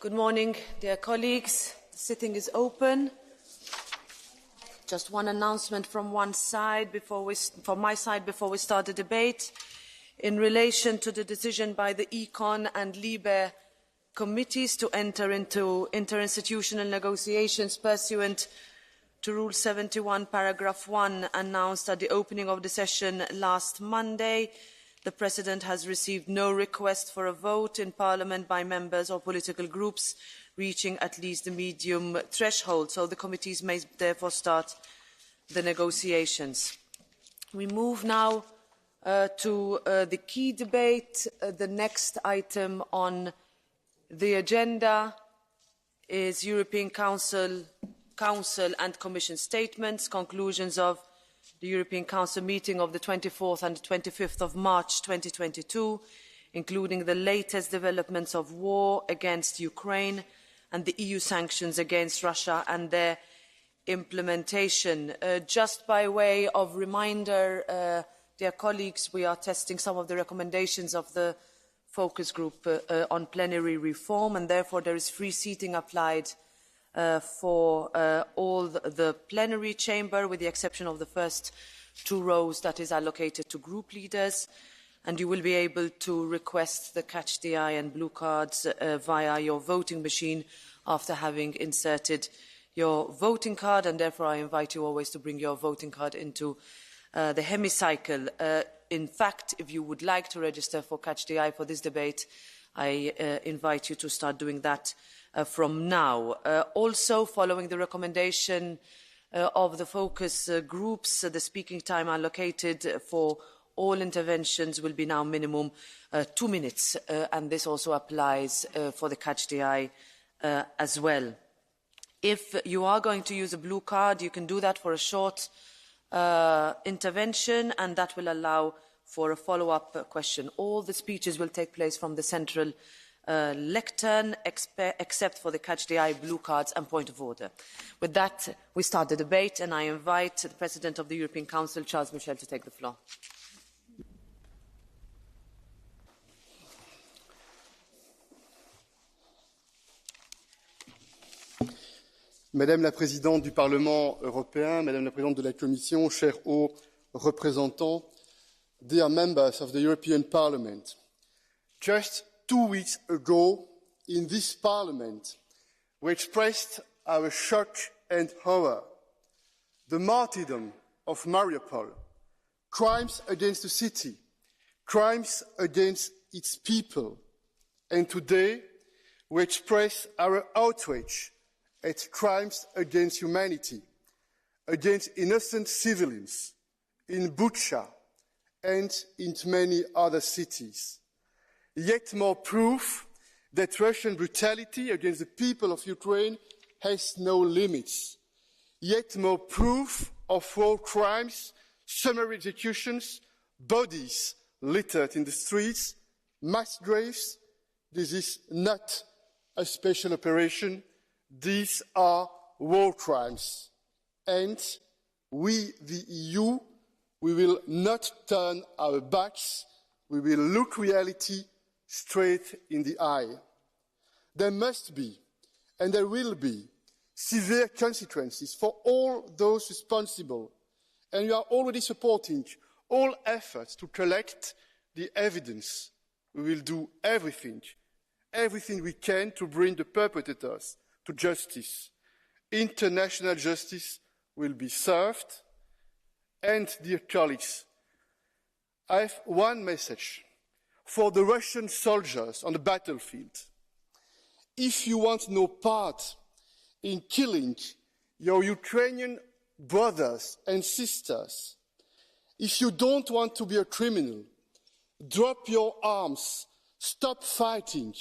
Good morning, dear colleagues. The sitting is open. Just one announcement from my side before we start the debate. In relation to the decision by the Econ and Libe committees to enter into interinstitutional negotiations pursuant to Rule 71, paragraph 1, announced at the opening of the session last Monday, the President has received no request for a vote in Parliament by members or political groups reaching at least the medium threshold, so the committees may therefore start the negotiations. We move now to the key debate. The next item on the agenda is European Council and Commission statements, conclusions of the European Council meeting of the 24th and 25th of March 2022, including the latest developments of war against Ukraine and the EU sanctions against Russia and their implementation. Just by way of reminder, dear colleagues, we are testing some of the recommendations of the focus group on plenary reform, and therefore there is free seating applied for all the plenary chamber, with the exception of the first 2 rows that is allocated to group leaders. And you will be able to request the catch the eye and blue cards via your voting machine after having inserted your voting card, and therefore I invite you always to bring your voting card into the hemicycle. In fact, if you would like to register for catch the eye for this debate, I invite you to start doing that from now. Also, following the recommendation of the focus groups, the speaking time allocated for all interventions will be now minimum 2 minutes, and this also applies for the catch the eye as well. If you are going to use a blue card, you can do that for a short intervention, and that will allow for a follow-up question. All the speeches will take place from the central lectern, except for the catch the eye, blue cards and point of order. With that, we start the debate, and I invite the President of the European Council, Charles Michel, to take the floor. Madame la Présidente du Parlement européen, Madame la Présidente de la Commission, chers hauts représentants, dear members of the European Parliament, just 2 weeks ago in this Parliament, we expressed our shock and horror. The martyrdom of Mariupol, crimes against the city, crimes against its people. And today, we express our outrage at crimes against humanity, against innocent civilians in Bucha and in many other cities. Yet more proof that Russian brutality against the people of Ukraine has no limits. Yet more proof of war crimes, summary executions, bodies littered in the streets, mass graves. This is not a special operation. These are war crimes. And we, the EU, we will not turn our backs. We will look reality straight in the eye. There must be, and there will be, severe consequences for all those responsible. And we are already supporting all efforts to collect the evidence. We will do everything we can to bring the perpetrators to justice. International justice will be served. And, dear colleagues, I have one message for the Russian soldiers on the battlefield. If you want no part in killing your Ukrainian brothers and sisters, if you don't want to be a criminal, drop your arms, stop fighting,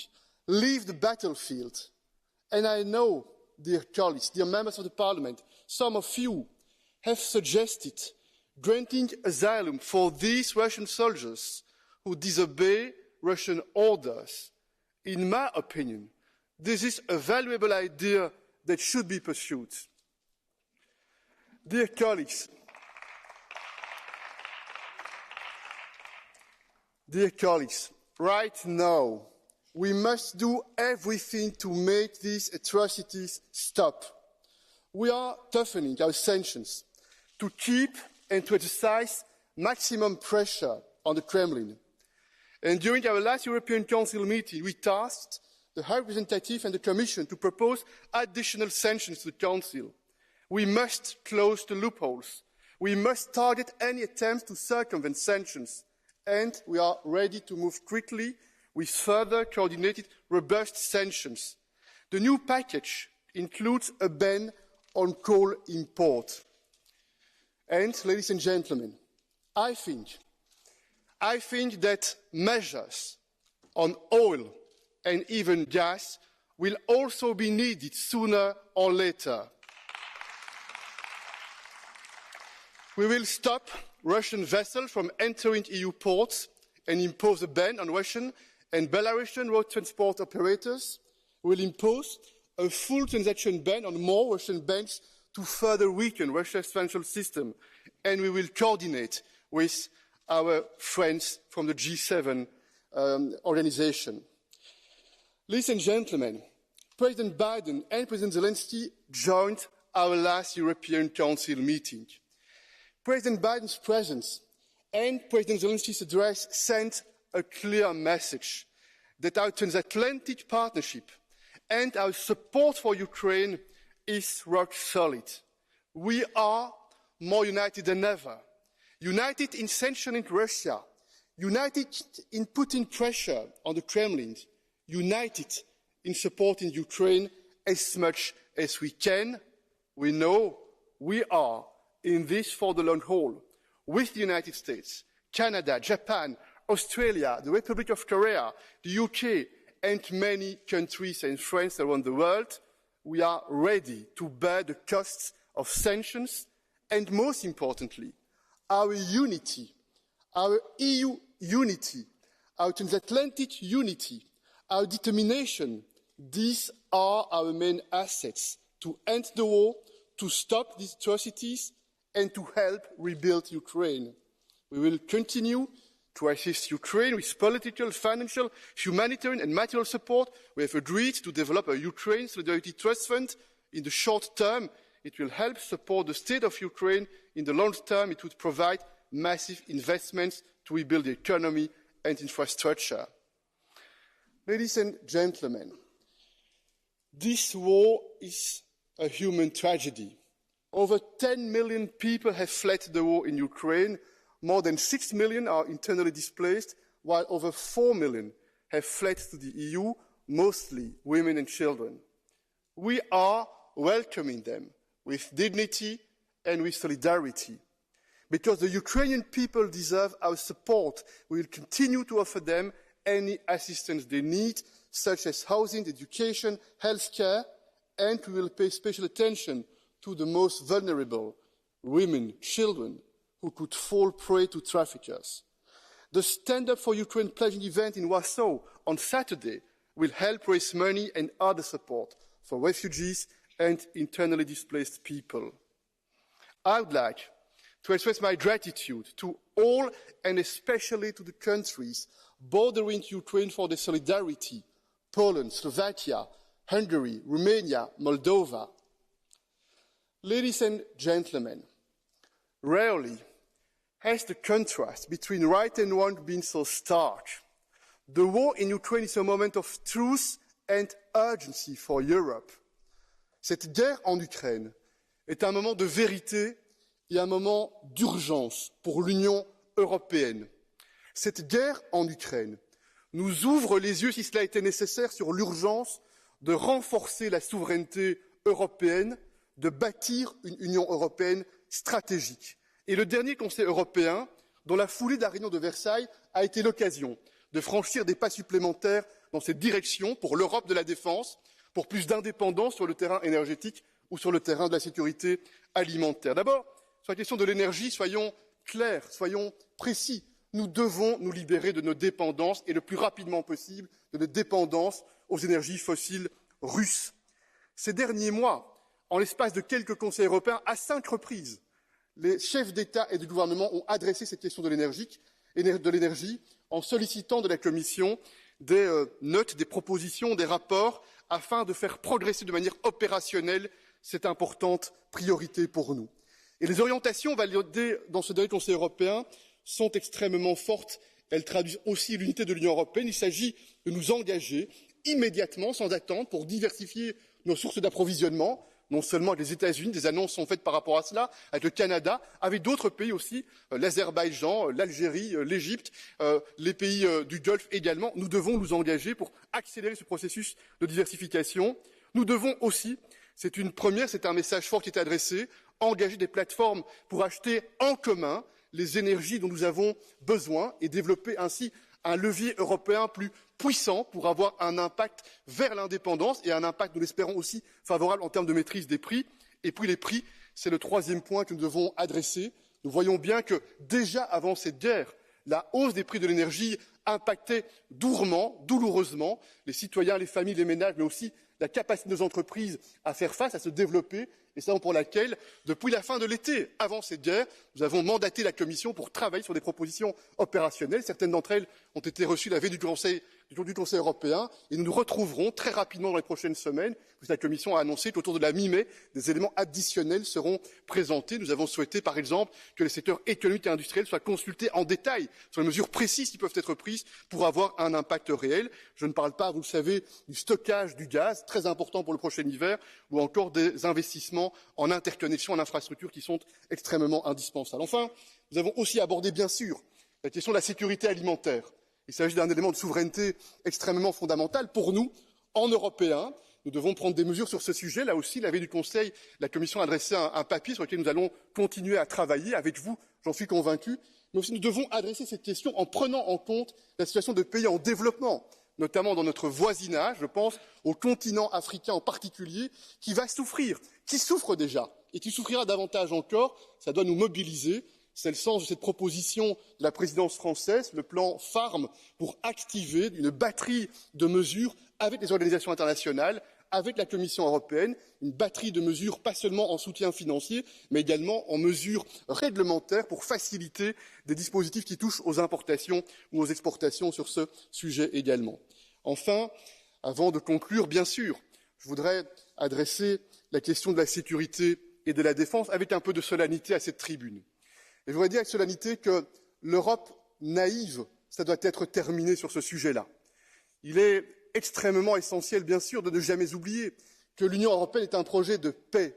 leave the battlefield. And I know, dear colleagues, dear members of the Parliament, some of you have suggested granting asylum for these Russian soldiers who disobey Russian orders. In my opinion, this is a valuable idea that should be pursued. Dear colleagues, right now We must do everything to make these atrocities stop. We are toughening our sanctions to keep and to exercise maximum pressure on the Kremlin. And during our last European Council meeting, we tasked the High Representative and the Commission to propose additional sanctions to the Council. We must close the loopholes. We must target any attempts to circumvent sanctions. And we are ready to move quickly with further coordinated, robust sanctions. The new package includes a ban on coal import. And, ladies and gentlemen, I think that measures on oil and even gas will also be needed sooner or later. We will stop Russian vessels from entering EU ports and impose a ban on Russian and Belarusian road transport operators. We will impose a full transaction ban on more Russian banks to further weaken Russia's financial system. And we will coordinate with our friends from the G7 organization. Ladies and gentlemen, President Biden and President Zelensky joined our last European Council meeting. President Biden's presence and President Zelensky's address sent a clear message that our transatlantic partnership and our support for Ukraine is rock solid. We are more united than ever. United in sanctioning Russia, united in putting pressure on the Kremlin, united in supporting Ukraine as much as we can. We know we are in this for the long haul with the United States, Canada, Japan, Australia, the Republic of Korea, the UK, and many countries and friends around the world. We are ready to bear the costs of sanctions and, most importantly, our unity, our EU unity, our transatlantic unity, our determination. These are our main assets to end the war, to stop these atrocities, and to help rebuild Ukraine. We will continue to assist Ukraine with political, financial, humanitarian and material support. We have agreed to develop a Ukraine Solidarity Trust Fund. In the short term, it will help support the state of Ukraine. In the long term, it would provide massive investments to rebuild the economy and infrastructure. Ladies and gentlemen, this war is a human tragedy. Over 10 million people have fled the war in Ukraine. More than 6 million are internally displaced, while over 4 million have fled to the EU, mostly women and children. We are welcoming them with dignity and with solidarity. Because the Ukrainian people deserve our support, we will continue to offer them any assistance they need, such as housing, education, healthcare, and we will pay special attention to the most vulnerable, women, children, who could fall prey to traffickers. The Stand Up for Ukraine pledging event in Warsaw on Saturday will help raise money and other support for refugees and internally displaced people. I would like to express my gratitude to all and especially to the countries bordering Ukraine for their solidarity: Poland, Slovakia, Hungary, Romania, Moldova. Ladies and gentlemen, rarely has the contrast between right and wrong been so stark. The war in Ukraine is a moment of truth and urgency for Europe. Cette guerre en Ukraine est un moment de vérité et un moment d'urgence pour l'Union européenne. Cette guerre en Ukraine nous ouvre les yeux, si cela était nécessaire, sur l'urgence de renforcer la souveraineté européenne, de bâtir une Union européenne stratégique. Et le dernier Conseil européen, dans la foulée de la réunion de Versailles, a été l'occasion de franchir des pas supplémentaires dans cette direction pour l'Europe de la défense, pour plus d'indépendance sur le terrain énergétique ou sur le terrain de la sécurité alimentaire. D'abord, sur la question de l'énergie, soyons clairs, soyons précis. Nous devons nous libérer de nos dépendances et le plus rapidement possible de nos dépendances aux énergies fossiles russes. Ces derniers mois, en l'espace de quelques conseils européens, à 5 reprises, les chefs d'État et de gouvernement ont adressé cette question de l'énergie en sollicitant de la Commission des notes, des propositions, des rapports, afin de faire progresser de manière opérationnelle cette importante priorité pour nous. Et les orientations validées dans ce dernier Conseil européen sont extrêmement fortes. Elles traduisent aussi l'unité de l'Union européenne. Il s'agit de nous engager immédiatement, sans attendre, pour diversifier nos sources d'approvisionnement, non seulement avec les États-Unis, des annonces sont faites par rapport à cela, avec le Canada, avec d'autres pays aussi, l'Azerbaïdjan, l'Algérie, l'Égypte, les pays du Golfe également. Nous devons nous engager pour accélérer ce processus de diversification. Nous devons aussi, c'est une première, c'est un message fort qui est adressé, engager des plateformes pour acheter en commun les énergies dont nous avons besoin et développer ainsi un levier européen plus puissant pour avoir un impact vers l'indépendance et un impact, nous l'espérons aussi, favorable en termes de maîtrise des prix. Et puis les prix, c'est le troisième point que nous devons adresser. Nous voyons bien que déjà avant cette guerre, la hausse des prix de l'énergie impactait douloureusement les citoyens, les familles, les ménages, mais aussi la capacité de nos entreprises à faire face, à se développer, et c'est pour laquelle, depuis la fin de l'été, avant cette guerre, nous avons mandaté la Commission pour travailler sur des propositions opérationnelles. Certaines d'entre elles ont été reçues la veille du Conseil européen, et nous nous retrouverons très rapidement dans les prochaines semaines, puisque la Commission a annoncé qu'autour de la mi-mai, des éléments additionnels seront présentés. Nous avons souhaité, par exemple, que les secteurs économiques et industriels soient consultés en détail sur les mesures précises qui peuvent être prises pour avoir un impact réel. Je ne parle pas, vous le savez, du stockage du gaz, très important pour le prochain hiver, ou encore des investissements en interconnexion, en infrastructures qui sont extrêmement indispensables. Enfin, nous avons aussi abordé, bien sûr, la question de la sécurité alimentaire. Il s'agit d'un élément de souveraineté extrêmement fondamental pour nous, en Européens. Nous devons prendre des mesures sur ce sujet. Là aussi, la veille du Conseil, la Commission a adressé un papier sur lequel nous allons continuer à travailler avec vous, j'en suis convaincu. Mais aussi, nous devons adresser cette question en prenant en compte la situation de pays en développement, notamment dans notre voisinage, je pense au continent africain en particulier, qui va souffrir, qui souffre déjà et qui souffrira davantage encore. Ça doit nous mobiliser. C'est le sens de cette proposition de la présidence française, le plan Farm, pour activer une batterie de mesures avec les organisations internationales, avec la Commission européenne, une batterie de mesures pas seulement en soutien financier, mais également en mesures réglementaires pour faciliter des dispositifs qui touchent aux importations ou aux exportations sur ce sujet également. Enfin, avant de conclure, bien sûr, je voudrais adresser la question de la sécurité et de la défense avec un peu de solennité à cette tribune. Et je voudrais dire avec solennité que l'Europe naïve, ça doit être terminé sur ce sujet-là. Il est extrêmement essentiel, bien sûr, de ne jamais oublier que l'Union européenne est un projet de paix.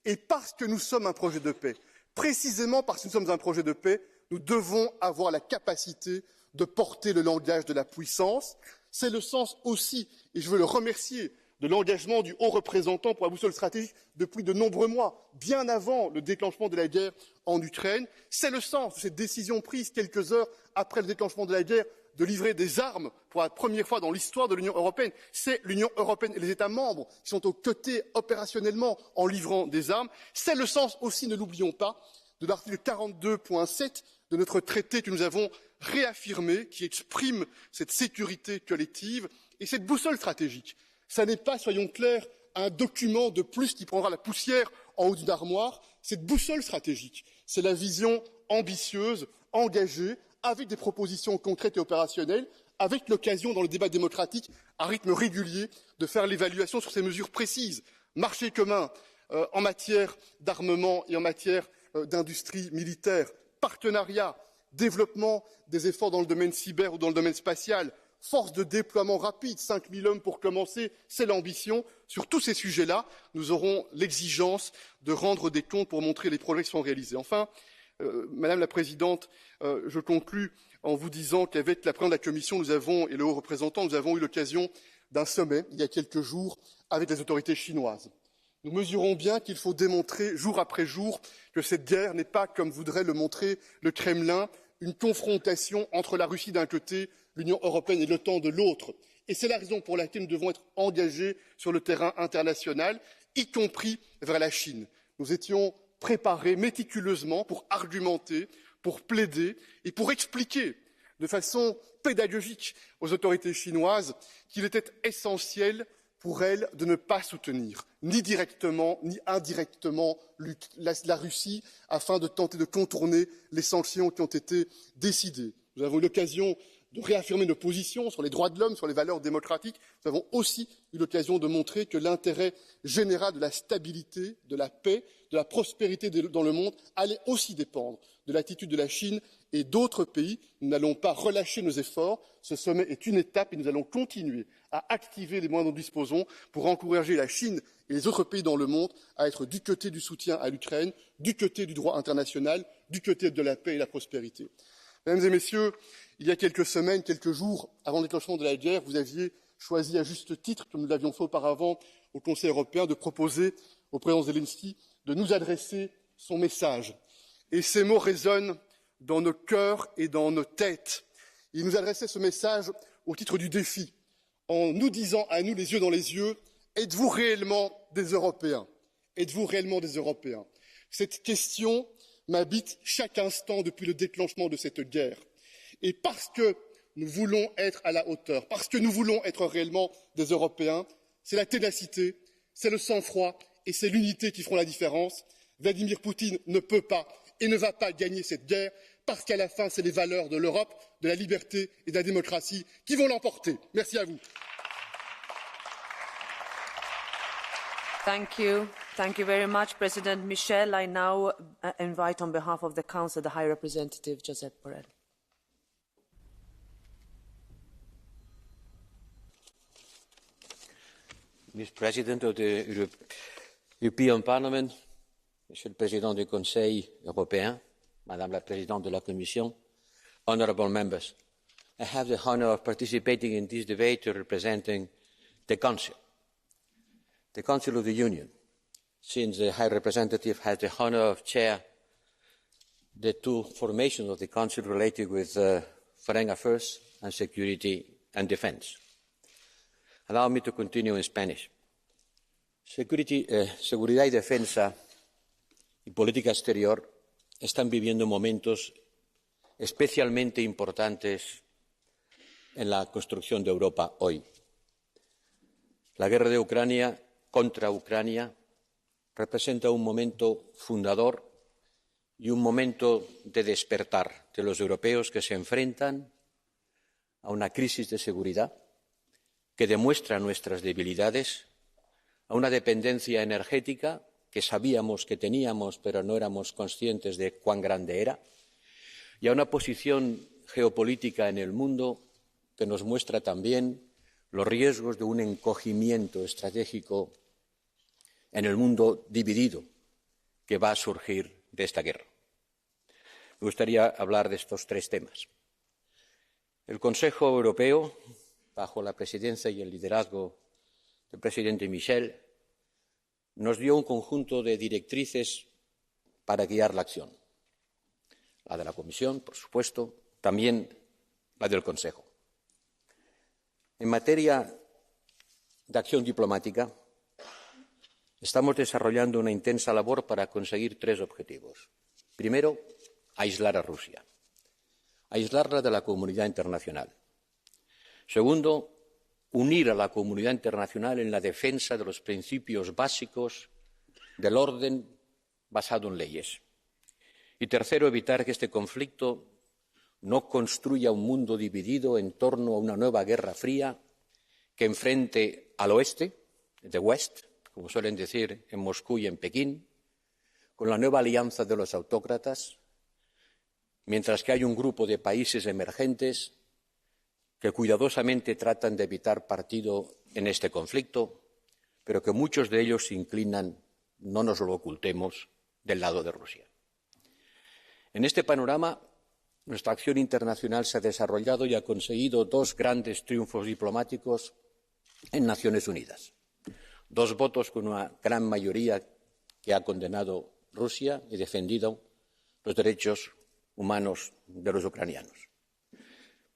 Et parce que nous sommes un projet de paix, précisément parce que nous sommes un projet de paix, nous devons avoir la capacité de porter le langage de la puissance. C'est le sens aussi, et je veux le remercier, de l'engagement du haut représentant pour la boussole stratégique depuis de nombreux mois, bien avant le déclenchement de la guerre en Ukraine. C'est le sens de cette décision prise quelques heures après le déclenchement de la guerre de livrer des armes pour la première fois dans l'histoire de l'Union européenne. C'est l'Union européenne et les États membres qui sont aux côtés opérationnellement en livrant des armes. C'est le sens aussi, ne l'oublions pas, de l'article 42.7 de notre traité que nous avons réaffirmé, qui exprime cette sécurité collective et cette boussole stratégique. Ça n'est pas, soyons clairs, un document de plus qui prendra la poussière en haut d'une armoire. Cette boussole stratégique, c'est la vision ambitieuse, engagée, avec des propositions concrètes et opérationnelles, avec l'occasion, dans le débat démocratique, à rythme régulier, de faire l'évaluation sur ces mesures précises. Marché commun en matière d'armement et en matière d'industrie militaire, partenariat, développement des efforts dans le domaine cyber ou dans le domaine spatial, force de déploiement rapide, 5 000 hommes pour commencer, c'est l'ambition. Sur tous ces sujets-là, nous aurons l'exigence de rendre des comptes pour montrer les progrès qui sont réalisés. Enfin, Madame la Présidente, je conclus en vous disant qu'avec la présidente de la Commission, nous avons, et le haut représentant, nous avons eu l'occasion d'un sommet, il y a quelques jours, avec les autorités chinoises. Nous mesurons bien qu'il faut démontrer, jour après jour, que cette guerre n'est pas, comme voudrait le montrer le Kremlin, une confrontation entre la Russie d'un côté, l'Union européenne et l'OTAN de l'autre. Et c'est la raison pour laquelle nous devons être engagés sur le terrain international, y compris vers la Chine. Nous étions préparés méticuleusement pour argumenter, pour plaider et pour expliquer de façon pédagogique aux autorités chinoises qu'il était essentiel pour elles de ne pas soutenir, ni directement ni indirectement, la Russie, afin de tenter de contourner les sanctions qui ont été décidées. Nous avons eu l'occasion de réaffirmer nos positions sur les droits de l'homme, sur les valeurs démocratiques, nous avons aussi eu l'occasion de montrer que l'intérêt général de la stabilité, de la paix, de la prospérité dans le monde allait aussi dépendre de l'attitude de la Chine et d'autres pays. Nous n'allons pas relâcher nos efforts. Ce sommet est une étape et nous allons continuer à activer les moyens dont nous disposons pour encourager la Chine et les autres pays dans le monde à être du côté du soutien à l'Ukraine, du côté du droit international, du côté de la paix et de la prospérité. Mesdames et messieurs, il y a quelques semaines, quelques jours avant le déclenchement de la guerre, vous aviez choisi à juste titre, comme nous l'avions fait auparavant au Conseil européen, de proposer au président Zelensky de nous adresser son message. Et ces mots résonnent dans nos cœurs et dans nos têtes. Il nous adressait ce message au titre du défi, en nous disant à nous, les yeux dans les yeux, êtes-vous réellement des Européens? Êtes-vous réellement des Européens? Cette question m'habite chaque instant depuis le déclenchement de cette guerre. Et parce que nous voulons être à la hauteur, parce que nous voulons être réellement des Européens, c'est la ténacité, c'est le sang-froid et c'est l'unité qui feront la différence. Vladimir Poutine ne peut pas et ne va pas gagner cette guerre parce qu'à la fin, c'est les valeurs de l'Europe, de la liberté et de la démocratie qui vont l'emporter. Merci à vous. Thank you. Thank you very much, President Michel. I now invite on behalf of the Council the High Representative, Josep Borrell. Mr. President of the European Parliament, Monsieur le Président du Conseil européen, Madame la Présidente de la Commission, honourable members, I have the honour of participating in this debate representing the Council of the Union, since the High Representative has the honour of chairing the two formations of the Council related with foreign affairs and security and defence. Allow me to continue in Spanish. Seguridad y defensa y política exterior están viviendo momentos especialmente importantes en la construcción de Europa hoy. La guerra de Ucrania contra Ucrania representa un momento fundador y un momento de despertar de los europeos que se enfrentan a una crisis de seguridad que demuestra nuestras debilidades, a una dependencia energética que sabíamos que teníamos pero no éramos conscientes de cuán grande era, y a una posición geopolítica en el mundo que nos muestra también los riesgos de un encogimiento estratégico en el mundo dividido que va a surgir de esta guerra. Me gustaría hablar de estos tres temas. El Consejo Europeo, bajo la presidencia y el liderazgo del presidente Michel, nos dio un conjunto de directrices para guiar la acción. La de la Comisión, por supuesto, también la del Consejo. En materia de acción diplomática, estamos desarrollando una intensa labor para conseguir tres objetivos. Primero, aislar a Rusia, aislarla de la comunidad internacional. Segundo, unir a la comunidad internacional en la defensa de los principios básicos del orden basado en leyes. Y tercero, evitar que este conflicto no construya un mundo dividido en torno a una nueva guerra fría que enfrente al oeste, the West, como suelen decir en Moscú y en Pekín, con la nueva alianza de los autócratas, mientras que hay un grupo de países emergentes que cuidadosamente tratan de evitar partido en este conflicto, pero que muchos de ellos se inclinan, no nos lo ocultemos, del lado de Rusia. En este panorama, nuestra acción internacional se ha desarrollado y ha conseguido dos grandes triunfos diplomáticos en Naciones Unidas. Dos votos con una gran mayoría que ha condenado Rusia y defendido los derechos humanos de los ucranianos.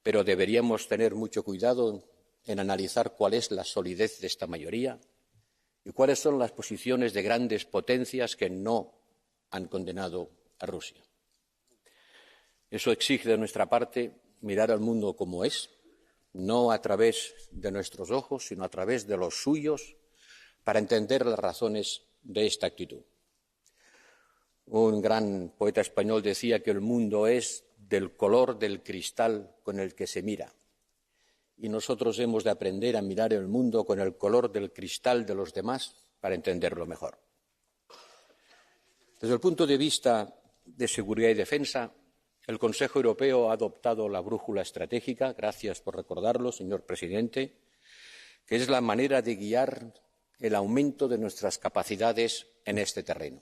Pero deberíamos tener mucho cuidado en analizar cuál es la solidez de esta mayoría y cuáles son las posiciones de grandes potencias que no han condenado a Rusia. Eso exige de nuestra parte mirar al mundo como es, no a través de nuestros ojos, sino a través de los suyos, para entender las razones de esta actitud. Un gran poeta español decía que el mundo es del color del cristal con el que se mira. Y nosotros hemos de aprender a mirar el mundo con el color del cristal de los demás para entenderlo mejor. Desde el punto de vista de seguridad y defensa, el Consejo Europeo ha adoptado la brújula estratégica, gracias por recordarlo, señor presidente, que es la manera de guiar el aumento de nuestras capacidades en este terreno.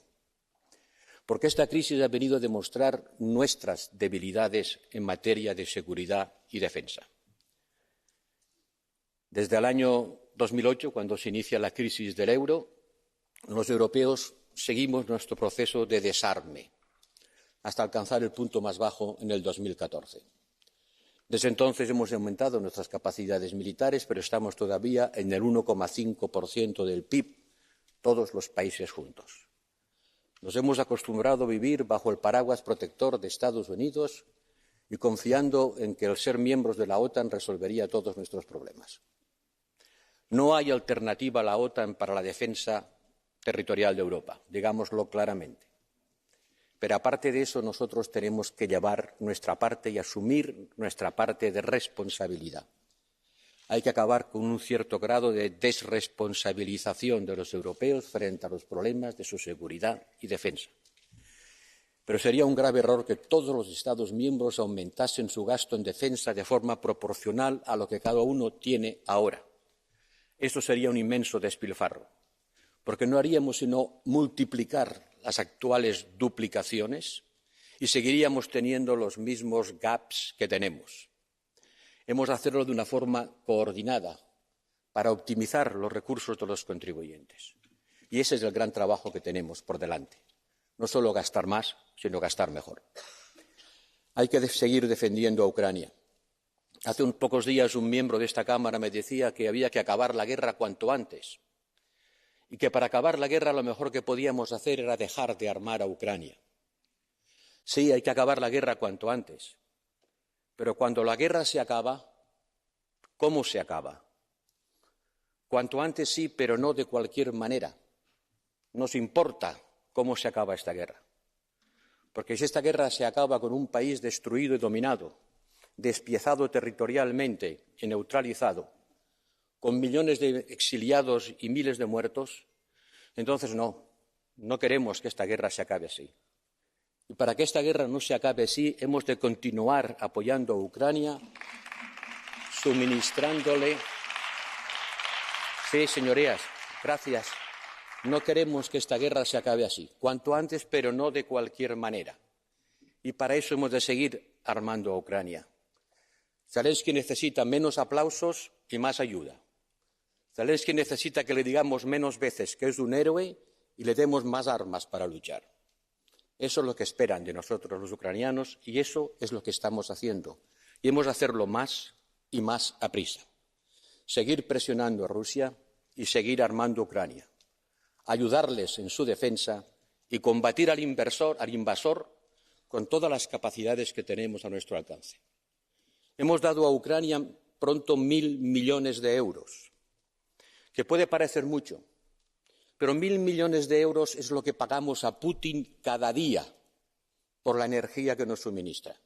Porque esta crisis ha venido a demostrar nuestras debilidades en materia de seguridad y defensa. Desde el año 2008, cuando se inicia la crisis del euro, los europeos seguimos nuestro proceso de desarme hasta alcanzar el punto más bajo en el 2014. Desde entonces hemos aumentado nuestras capacidades militares, pero estamos todavía en el 1,5% del PIB, todos los países juntos. Nos hemos acostumbrado a vivir bajo el paraguas protector de Estados Unidos y confiando en que el ser miembros de la OTAN resolvería todos nuestros problemas. No hay alternativa a la OTAN para la defensa territorial de Europa, digámoslo claramente. Pero aparte de eso, nosotros tenemos que llevar nuestra parte y asumir nuestra parte de responsabilidad. Hay que acabar con un cierto grado de desresponsabilización de los europeos frente a los problemas de su seguridad y defensa. Pero sería un grave error que todos los Estados miembros aumentasen su gasto en defensa de forma proporcional a lo que cada uno tiene ahora. Esto sería un inmenso despilfarro, porque no haríamos sino multiplicar las actuales duplicaciones y seguiríamos teniendo los mismos gaps que tenemos. Hemos de hacerlo de una forma coordinada para optimizar los recursos de los contribuyentes. Y ese es el gran trabajo que tenemos por delante. No solo gastar más, sino gastar mejor. Hay que seguir defendiendo a Ucrania. Hace unos pocos días un miembro de esta Cámara me decía que había que acabar la guerra cuanto antes y que para acabar la guerra lo mejor que podíamos hacer era dejar de armar a Ucrania. Sí, hay que acabar la guerra cuanto antes, pero cuando la guerra se acaba, ¿cómo se acaba? Cuanto antes sí, pero no de cualquier manera. Nos importa cómo se acaba esta guerra, porque si esta guerra se acaba con un país destruido y dominado, despiezado territorialmente y neutralizado, con millones de exiliados y miles de muertos, entonces no queremos que esta guerra se acabe así. Y para que esta guerra no se acabe así, hemos de continuar apoyando a Ucrania, suministrándole. Sí, señorías, gracias. No queremos que esta guerra se acabe así, cuanto antes, pero no de cualquier manera. Y para eso hemos de seguir armando a Ucrania. Zelensky necesita menos aplausos y más ayuda. Zelensky necesita que le digamos menos veces que es un héroe y le demos más armas para luchar. Eso es lo que esperan de nosotros los ucranianos y eso es lo que estamos haciendo. Y hemos de hacerlo más y más aprisa. Seguir presionando a Rusia y seguir armando a Ucrania. Ayudarles en su defensa y combatir al invasor con todas las capacidades que tenemos a nuestro alcance. Hemos dado a Ucrania pronto 1.000 millones de euros, que puede parecer mucho, pero 1.000 millones de euros es lo que pagamos a Putin cada día por la energía que nos suministra.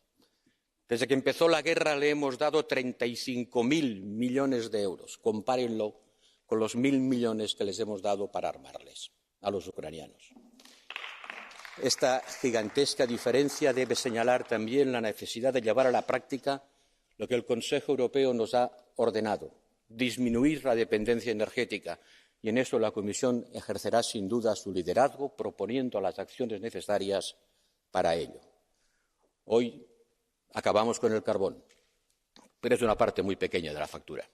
Desde que empezó la guerra le hemos dado 35.000 millones de euros. Compárenlo con los 1.000 millones que les hemos dado para armarles a los ucranianos. Esta gigantesca diferencia debe señalar también la necesidad de llevar a la práctica lo que el Consejo Europeo nos ha ordenado, disminuir la dependencia energética, y en eso la Comisión ejercerá sin duda su liderazgo, proponiendo las acciones necesarias para ello. Hoy acabamos con el carbón, pero es una parte muy pequeña de la factura.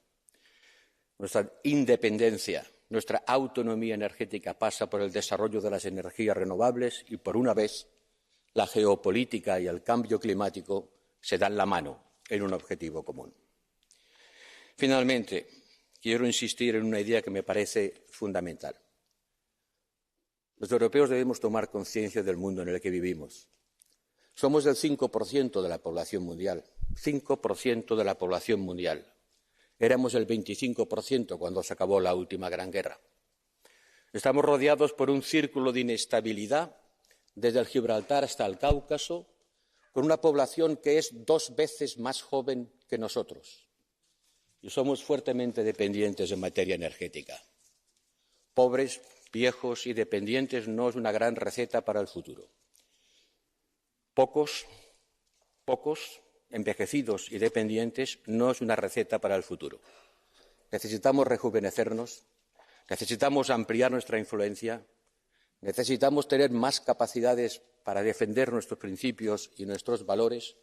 Nuestra independencia, nuestra autonomía energética pasa por el desarrollo de las energías renovables y, por una vez, la geopolítica y el cambio climático se dan la mano en un objetivo común. Finalmente, quiero insistir en una idea que me parece fundamental. Los europeos debemos tomar conciencia del mundo en el que vivimos. Somos el 5% de la población mundial, 5% de la población mundial. Éramos el 25% cuando se acabó la última gran guerra. Estamos rodeados por un círculo de inestabilidad, desde el Gibraltar hasta el Cáucaso, con una población que es 2 veces más joven que nosotros y somos fuertemente dependientes en materia energética. Pobres, viejos y dependientes no es una gran receta para el futuro. Pocos, envejecidos y dependientes no es una receta para el futuro. Necesitamos rejuvenecernos, necesitamos ampliar nuestra influencia, necesitamos tener más capacidades para defender nuestros principios y nuestros valores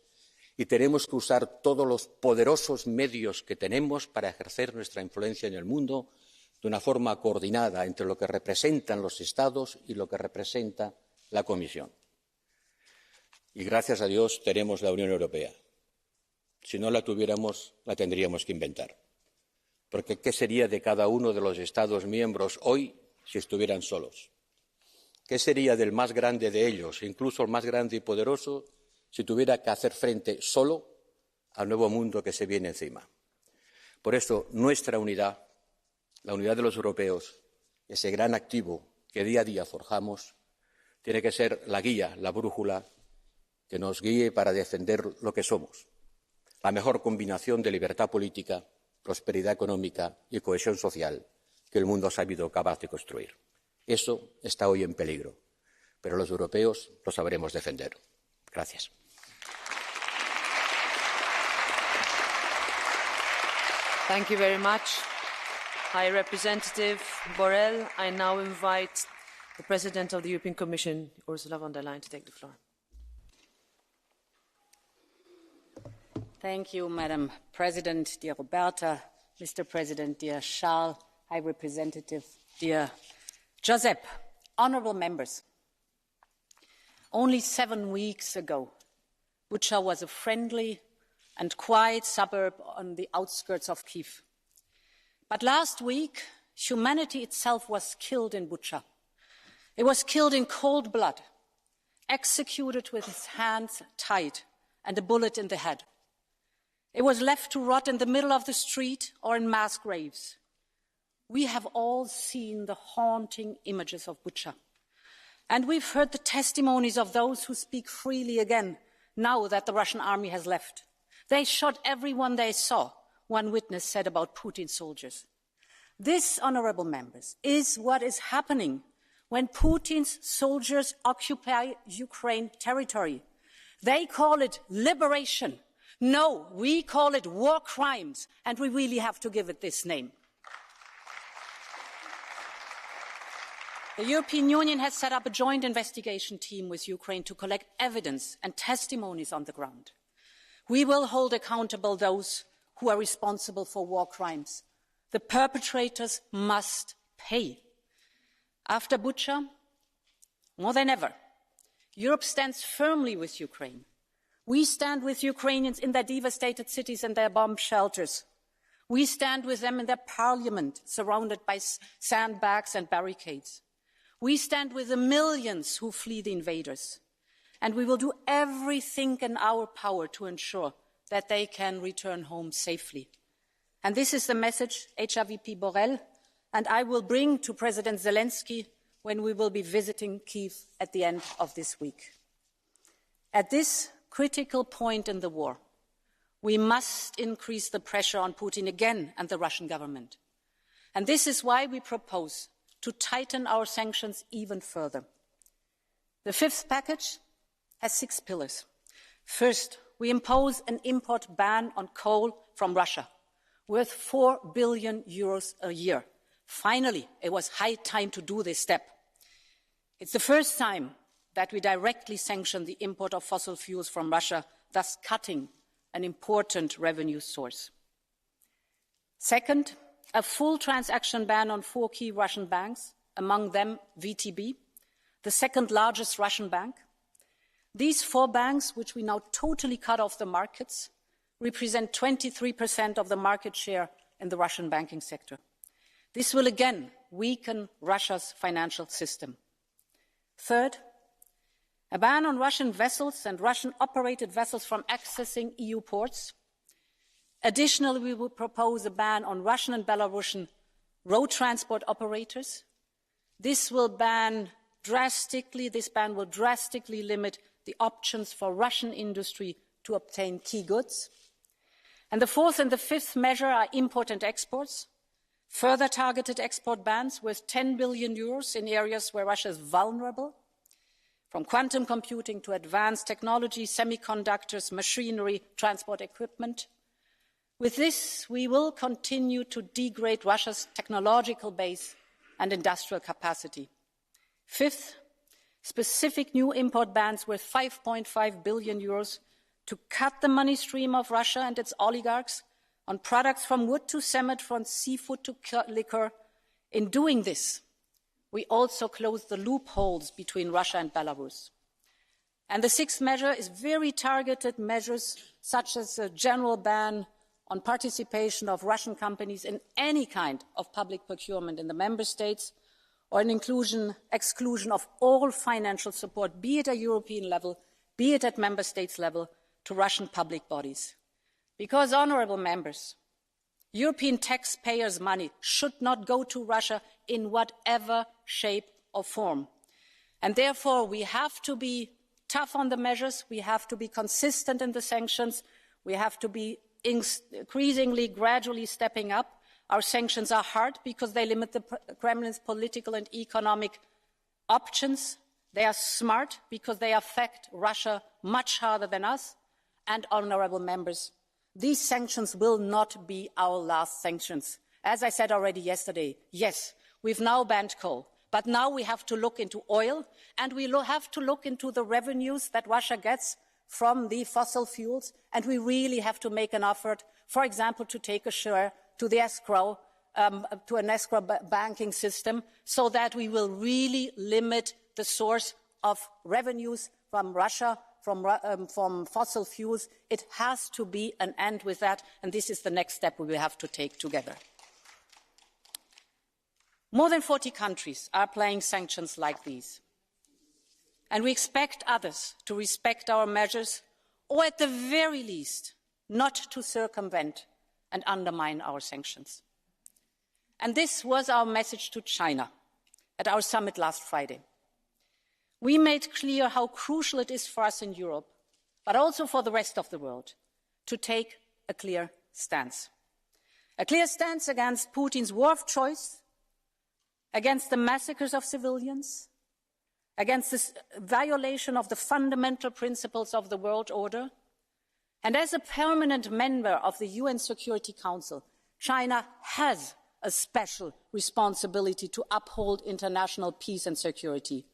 y tenemos que usar todos los poderosos medios que tenemos para ejercer nuestra influencia en el mundo de una forma coordinada entre lo que representan los Estados y lo que representa la Comisión. Y gracias a Dios tenemos la Unión Europea. Si no la tuviéramos, la tendríamos que inventar. Porque ¿qué sería de cada uno de los Estados miembros hoy si estuvieran solos? ¿Qué sería del más grande de ellos, incluso el más grande y poderoso, si tuviera que hacer frente solo al nuevo mundo que se viene encima? Por eso, nuestra unidad, la unidad de los europeos, ese gran activo que día a día forjamos, tiene que ser la guía, la brújula que nos guíe para defender lo que somos, la mejor combinación de libertad política, prosperidad económica y cohesión social que el mundo ha sabido capaz de construir. Eso está hoy en peligro, pero los europeos lo sabremos defender. Gracias. Thank you very much, High Representative Borrell. I now invite the President of the European Commission, Ursula von der Leyen, to take the floor. Thank you, Madam President, dear Roberta, Mr. President, dear Charles, High Representative, dear Josep, honourable members. Only 7 weeks ago, Bucha was a friendly and quiet suburb on the outskirts of Kyiv. But last week, humanity itself was killed in Bucha. It was killed in cold blood, executed with its hands tied and a bullet in the head. It was left to rot in the middle of the street or in mass graves. We have all seen the haunting images of Bucha. And we've heard the testimonies of those who speak freely again now that the Russian army has left. They shot everyone they saw, one witness said about Putin's soldiers. This, honourable members, is what is happening when Putin's soldiers occupy Ukraine territory. They call it liberation. No, we call it war crimes, and we really have to give it this name. The European Union has set up a joint investigation team with Ukraine to collect evidence and testimonies on the ground. We will hold accountable those who are responsible for war crimes. The perpetrators must pay. After Bucha, more than ever, Europe stands firmly with Ukraine. We stand with Ukrainians in their devastated cities and their bomb shelters. We stand with them in their parliament, surrounded by sandbags and barricades. We stand with the millions who flee the invaders. And we will do everything in our power to ensure that they can return home safely. And this is the message HRVP Borrell and I will bring to President Zelensky when we will be visiting Kyiv at the end of this week. At this critical point in the war, we must increase the pressure on Putin again and the Russian government. And this is why we propose to tighten our sanctions even further. The fifth package has 6 pillars. First, we impose an import ban on coal from Russia, worth €4 billion a year. Finally, it was high time to do this step. It's the first time that we directly sanction the import of fossil fuels from Russia, thus cutting an important revenue source. Second, a full transaction ban on 4 key Russian banks, among them VTB, the second largest Russian bank. These 4 banks, which we now totally cut off the markets, represent 23% of the market share in the Russian banking sector. This will again weaken Russia's financial system. Third, a ban on Russian vessels and Russian-operated vessels from accessing EU ports. Additionally, we will propose a ban on Russian and Belarusian road transport operators. This ban will drastically limit the options for Russian industry to obtain key goods. And the fourth and the fifth measure are import and exports, further targeted export bans worth 10 billion euros in areas where Russia is vulnerable, from quantum computing to advanced technology, semiconductors, machinery, transport equipment. With this, we will continue to degrade Russia's technological base and industrial capacity. Fifth, specific new import bans worth 5.5 billion euros to cut the money stream of Russia and its oligarchs on products from wood to cement, from seafood to liquor. In doing this, we also close the loopholes between Russia and Belarus. And the sixth measure is very targeted measures, such as a general ban on participation of Russian companies in any kind of public procurement in the member states, or an exclusion of all financial support, be it at European level, be it at member states level, to Russian public bodies. Because, honourable members, European taxpayers' money should not go to Russia in whatever shape or form. And therefore, we have to be tough on the measures, we have to be consistent in the sanctions, we have to be increasingly, gradually stepping up. Our sanctions are hard because they limit the Kremlin's political and economic options. They are smart because they affect Russia much harder than us. And, honourable members, these sanctions will not be our last sanctions. As I said already yesterday, yes, we've now banned coal, but now we have to look into oil, and we have to look into the revenues that Russia gets from the fossil fuels, and we really have to make an effort, for example, to take a share to the escrow, to an escrow banking system, so that we will really limit the source of revenues from Russia, from fossil fuels. It has to be an end with that, and this is the next step we will have to take together. More than 40 countries are applying sanctions like these. And we expect others to respect our measures, or at the very least, not to circumvent and undermine our sanctions. And this was our message to China at our summit last Friday. We made clear how crucial it is for us in Europe, but also for the rest of the world, to take a clear stance. A clear stance against Putin's war of choice, against the massacres of civilians, against this violation of the fundamental principles of the world order. And as a permanent member of the UN Security Council, China has a special responsibility to uphold international peace and security.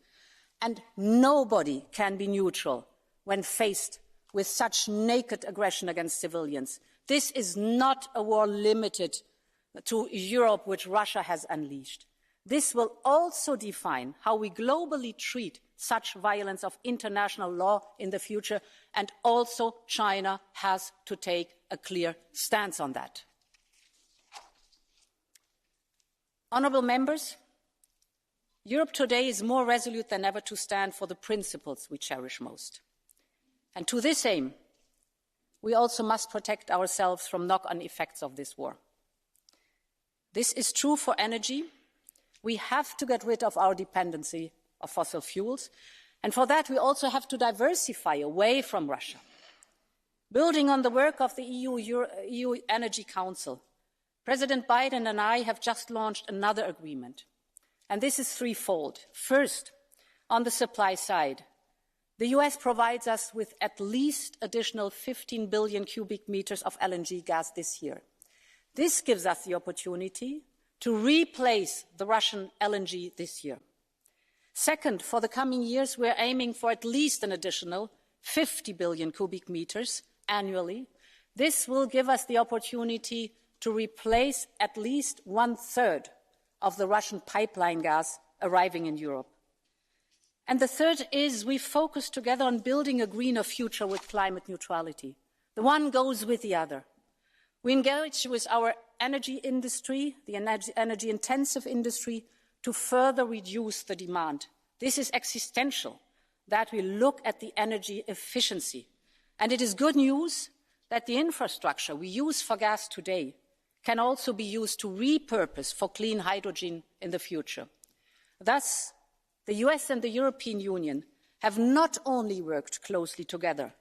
And nobody can be neutral when faced with such naked aggression against civilians. This is not a war limited to Europe, which Russia has unleashed. This will also define how we globally treat such violence of international law in the future, and also China has to take a clear stance on that. Honourable members, Europe today is more resolute than ever to stand for the principles we cherish most. And to this aim, we also must protect ourselves from knock-on effects of this war. This is true for energy. We have to get rid of our dependency of fossil fuels, and for that we also have to diversify away from Russia. Building on the work of the EU Energy Council, President Biden and I have just launched another agreement, and this is threefold. First, on the supply side, the US provides us with at least additional 15 billion cubic meters of LNG gas this year. This gives us the opportunity to replace the Russian LNG this year. Second, for the coming years, we're aiming for at least an additional 50 billion cubic meters annually. This will give us the opportunity to replace at least 1/3 of the Russian pipeline gas arriving in Europe. And the third is we focus together on building a greener future with climate neutrality. The one goes with the other. We engage with our energy industry, the energy-intensive industry, to further reduce the demand. This is existential, that we look at the energy efficiency. And it is good news that the infrastructure we use for gas today can also be used to repurpose for clean hydrogen in the future. Thus, the US and the European Union have not only worked closely together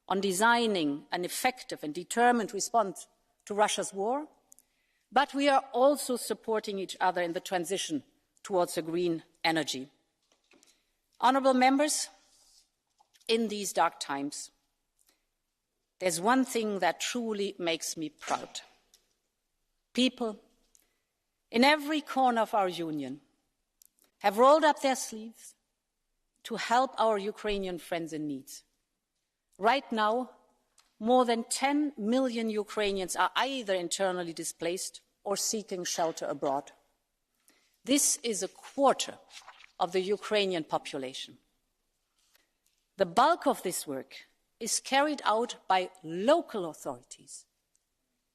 on designing an effective and determined response to Russia's war, but we are also supporting each other in the transition towards a green energy. Honourable members, in these dark times, there's one thing that truly makes me proud. People in every corner of our union have rolled up their sleeves to help our Ukrainian friends in need. Right now, more than 10 million Ukrainians are either internally displaced or seeking shelter abroad. This is a quarter of the Ukrainian population. The bulk of this work is carried out by local authorities.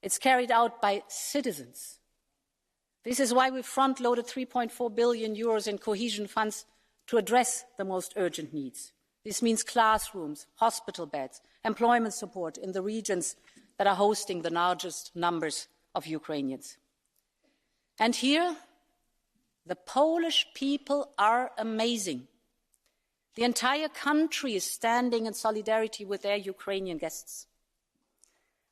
It's carried out by citizens. This is why we front-loaded 3.4 billion euros in cohesion funds to address the most urgent needs. This means classrooms, hospital beds, employment support in the regions that are hosting the largest numbers of Ukrainians. And here, the Polish people are amazing. The entire country is standing in solidarity with their Ukrainian guests.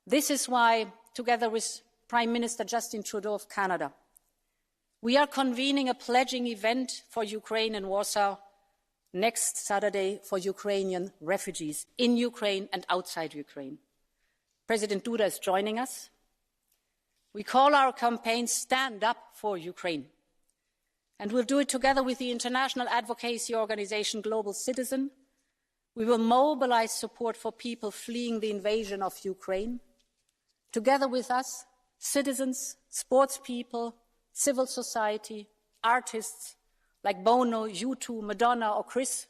This is why, together with Prime Minister Justin Trudeau of Canada, we are convening a pledging event for Ukraine in Warsaw next Saturday for Ukrainian refugees in Ukraine and outside Ukraine. President Duda is joining us. We call our campaign Stand Up for Ukraine. And we'll do it together with the international advocacy organization Global Citizen. We will mobilize support for people fleeing the invasion of Ukraine. Together with us, citizens, sports people, civil society, artists like Bono, U2, Madonna or Chris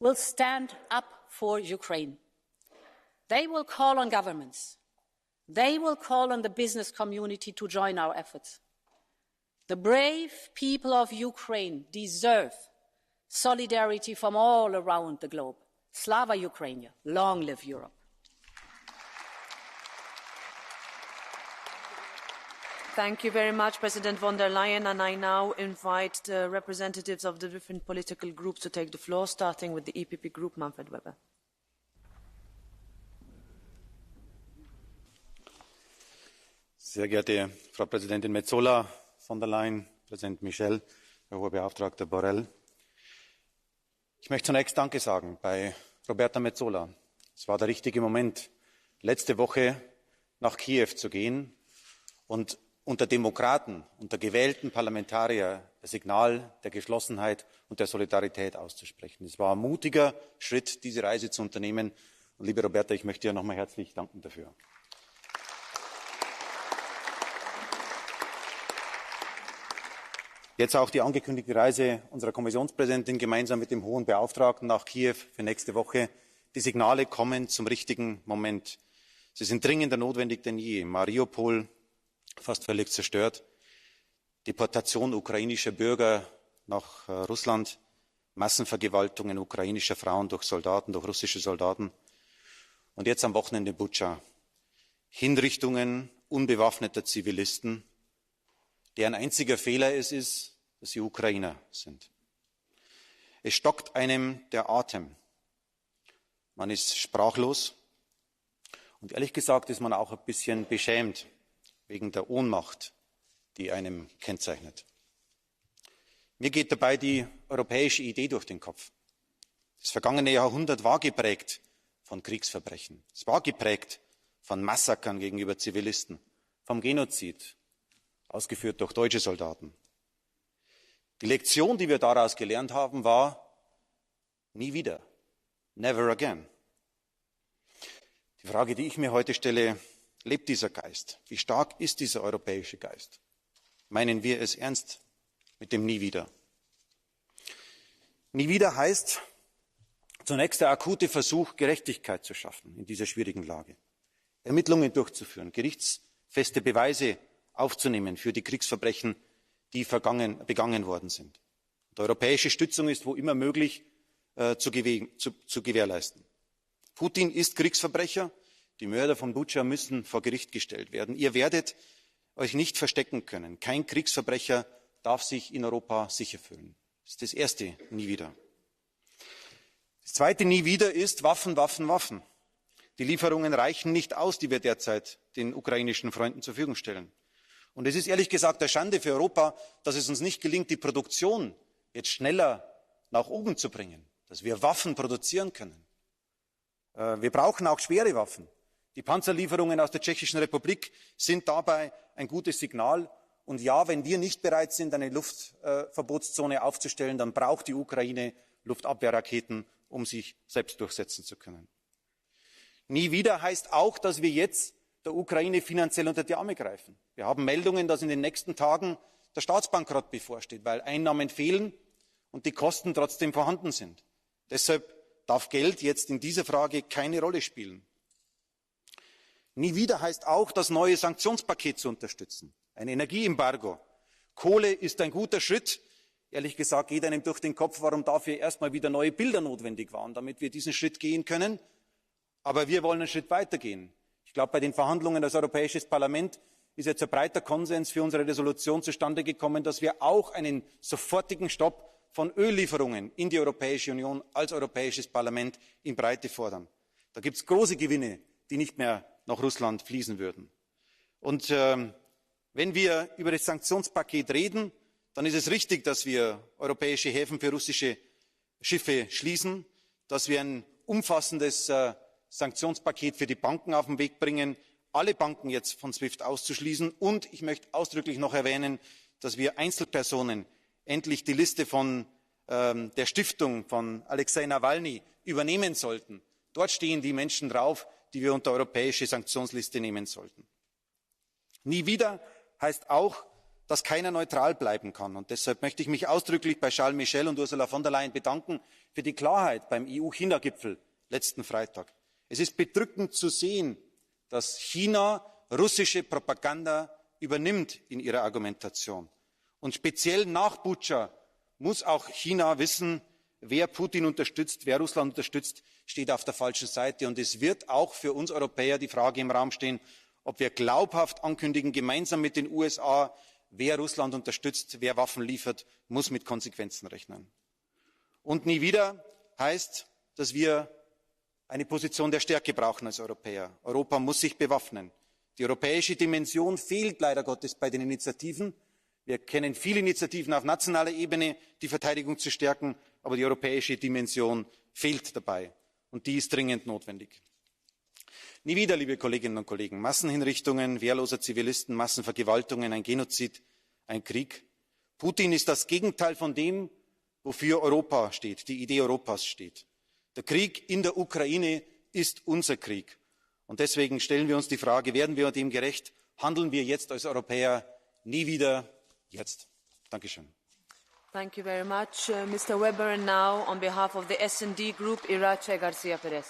will stand up for Ukraine. They will call on governments. They will call on the business community to join our efforts. The brave people of Ukraine deserve solidarity from all around the globe. Slava Ukraine, long live Europe. Thank you very much, President von der Leyen. And I now invite the representatives of the different political groups to take the floor, starting with the EPP Group, Manfred Weber. Sehr geehrte Frau Präsidentin Metsola, von der Leyen, Präsident Michel, Herr Hoher Beauftragter Borrell. Ich möchte zunächst Danke sagen bei Roberta Metsola. Es war der richtige Moment, letzte Woche nach Kiew zu gehen und unter Demokraten, unter gewählten Parlamentariern das Signal der Geschlossenheit und der Solidarität auszusprechen. Es war ein mutiger Schritt, diese Reise zu unternehmen. Und liebe Roberta, ich möchte dir noch einmal herzlich danken dafür. Jetzt auch die angekündigte Reise unserer Kommissionspräsidentin gemeinsam mit dem Hohen Beauftragten nach Kiew für nächste Woche. Die Signale kommen zum richtigen Moment. Sie sind dringender notwendig denn je. Mariupol fast völlig zerstört, Deportation ukrainischer Bürger nach Russland, Massenvergewaltigungen ukrainischer Frauen durch Soldaten, durch russische Soldaten und jetzt am Wochenende Butscha. Hinrichtungen unbewaffneter Zivilisten, deren einziger Fehler es ist, dass sie Ukrainer sind. Es stockt einem der Atem. Man ist sprachlos und ehrlich gesagt ist man auch ein bisschen beschämt wegen der Ohnmacht, die einem kennzeichnet. Mir geht dabei die europäische Idee durch den Kopf. Das vergangene Jahrhundert war geprägt von Kriegsverbrechen. Es war geprägt von Massakern gegenüber Zivilisten, vom Genozid, ausgeführt durch deutsche Soldaten. Die Lektion, die wir daraus gelernt haben, war nie wieder, never again. Die Frage, die ich mir heute stelle, lebt dieser Geist? Wie stark ist dieser europäische Geist? Meinen wir es ernst mit dem Nie wieder? Nie wieder heißt zunächst der akute Versuch, Gerechtigkeit zu schaffen in dieser schwierigen Lage, Ermittlungen durchzuführen, gerichtsfeste Beweise aufzunehmen für die Kriegsverbrechen, die begangen worden sind. Die europäische Stützung ist wo immer möglich zu gewährleisten. Putin ist Kriegsverbrecher. Die Mörder von Butscha müssen vor Gericht gestellt werden. Ihr werdet euch nicht verstecken können. Kein darf sich in Europa sicher fühlen. Das ist das erste Nie wieder. Das zweite Nie wieder ist Waffen, Waffen, Waffen. Die Lieferungen reichen nicht aus, die wir derzeit den ukrainischen Freunden zur Verfügung stellen. Und es ist ehrlich gesagt eine Schande für Europa, dass es uns nicht gelingt, die Produktion jetzt schneller nach oben zu bringen, dass wir Waffen produzieren können. Wir brauchen auch schwere Waffen. Die Panzerlieferungen aus der Tschechischen Republik sind dabei ein gutes Signal. Und ja, wenn wir nicht bereit sind, eine Luftverbotszone aufzustellen, dann braucht die Ukraine Luftabwehrraketen, um sich selbst durchsetzen zu können. Nie wieder heißt auch, dass wir jetzt der Ukraine finanziell unter die Arme greifen. Wir haben Meldungen, dass in den nächsten Tagen der Staatsbankrott bevorsteht, weil Einnahmen fehlen und die Kosten trotzdem vorhanden sind. Deshalb darf Geld jetzt in dieser Frage keine Rolle spielen. Nie wieder heißt auch, das neue Sanktionspaket zu unterstützen. Ein Energieembargo. Kohle ist ein guter Schritt. Ehrlich gesagt geht einem durch den Kopf, warum dafür erst mal wieder neue Bilder notwendig waren, damit wir diesen Schritt gehen können. Aber wir wollen einen Schritt weitergehen. Ich glaube, bei den Verhandlungen als Europäisches Parlament ist jetzt ein breiter Konsens für unsere Resolution zustande gekommen, dass wir auch einen sofortigen Stopp von Öllieferungen in die Europäische Union als Europäisches Parlament in Breite fordern. Da gibt es große Gewinne, die nicht mehr nach Russland fließen würden. Und wenn wir über das Sanktionspaket reden, dann ist es richtig, dass wir europäische Häfen für russische Schiffe schließen, dass wir ein umfassendes Sanktionspaket für die Banken auf den Weg bringen, alle Banken jetzt von SWIFT auszuschließen. Und ich möchte ausdrücklich noch erwähnen, dass wir Einzelpersonen endlich die Liste von der Stiftung von Alexei Nawalny übernehmen sollten. Dort stehen die Menschen drauf, die wir unter europäische Sanktionsliste nehmen sollten. Nie wieder heißt auch, dass keiner neutral bleiben kann. Und deshalb möchte ich mich ausdrücklich bei Charles Michel und Ursula von der Leyen bedanken für die Klarheit beim EU-China-Gipfel letzten Freitag. Es ist bedrückend zu sehen, dass China russische Propaganda übernimmt in ihrer Argumentation. Und speziell nach Butscha muss auch China wissen, wer Putin unterstützt, wer Russland unterstützt, steht auf der falschen Seite. Und es wird auch für uns Europäer die Frage im Raum stehen, ob wir glaubhaft ankündigen, gemeinsam mit den USA, wer Russland unterstützt, wer Waffen liefert, muss mit Konsequenzen rechnen. Und nie wieder heißt, dass wir eine Position der Stärke brauchen als Europäer. Europa muss sich bewaffnen. Die europäische Dimension fehlt leider Gottes bei den Initiativen. Wir kennen viele Initiativen auf nationaler Ebene, die Verteidigung zu stärken, aber die europäische Dimension fehlt dabei. Und die ist dringend notwendig. Nie wieder, liebe Kolleginnen und Kollegen, Massenhinrichtungen wehrloser Zivilisten, Massenvergewaltigungen, ein Genozid, ein Krieg. Putin ist das Gegenteil von dem, wofür Europa steht, die Idee Europas steht. Der Krieg in der Ukraine ist unser Krieg. Und deswegen stellen wir uns die Frage, werden wir dem gerecht? Handeln wir jetzt als Europäer nie wieder jetzt? Dankeschön. Thank you very much, Mr. Weber. And now, on behalf of the S&D Group, Irache Garcia Perez.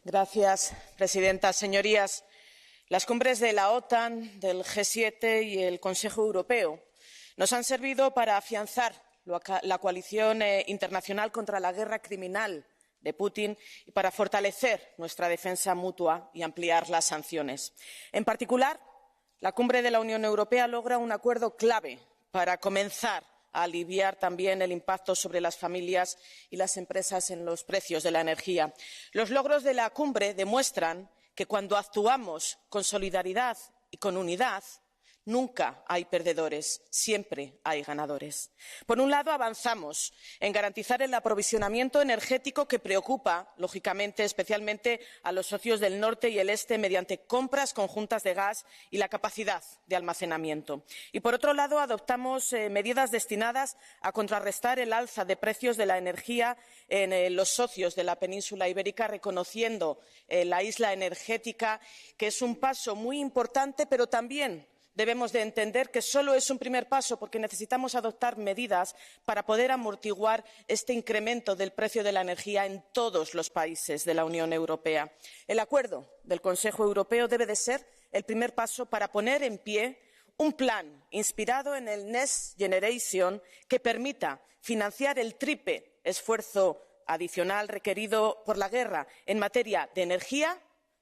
Señora presidenta, señorías, las cumbres de la OTAN, del G7 y el Consejo Europeo nos han servido para afianzar la coalición internacional contra la guerra criminal de Putin y para fortalecer nuestra defensa mutua y ampliar las sanciones. En particular, la cumbre de la Unión Europea logra un acuerdo clave para comenzar a aliviar también el impacto sobre las familias y las empresas en los precios de la energía. Los logros de la cumbre demuestran que cuando actuamos con solidaridad y con unidad, nunca hay perdedores, siempre hay ganadores. Por un lado, avanzamos en garantizar el aprovisionamiento energético que preocupa, lógicamente, especialmente a los socios del norte y el este mediante compras conjuntas de gas y la capacidad de almacenamiento. Y, por otro lado, adoptamos medidas destinadas a contrarrestar el alza de precios de la energía en los socios de la península ibérica, reconociendo la isla energética, que es un paso muy importante, pero también debemos de entender que solo es un primer paso, porque necesitamos adoptar medidas para poder amortiguar este incremento del precio de la energía en todos los países de la Unión Europea. El acuerdo del Consejo Europeo debe de ser el primer paso para poner en pie un plan inspirado en el Next Generation que permita financiar el triple esfuerzo adicional requerido por la guerra en materia de energía,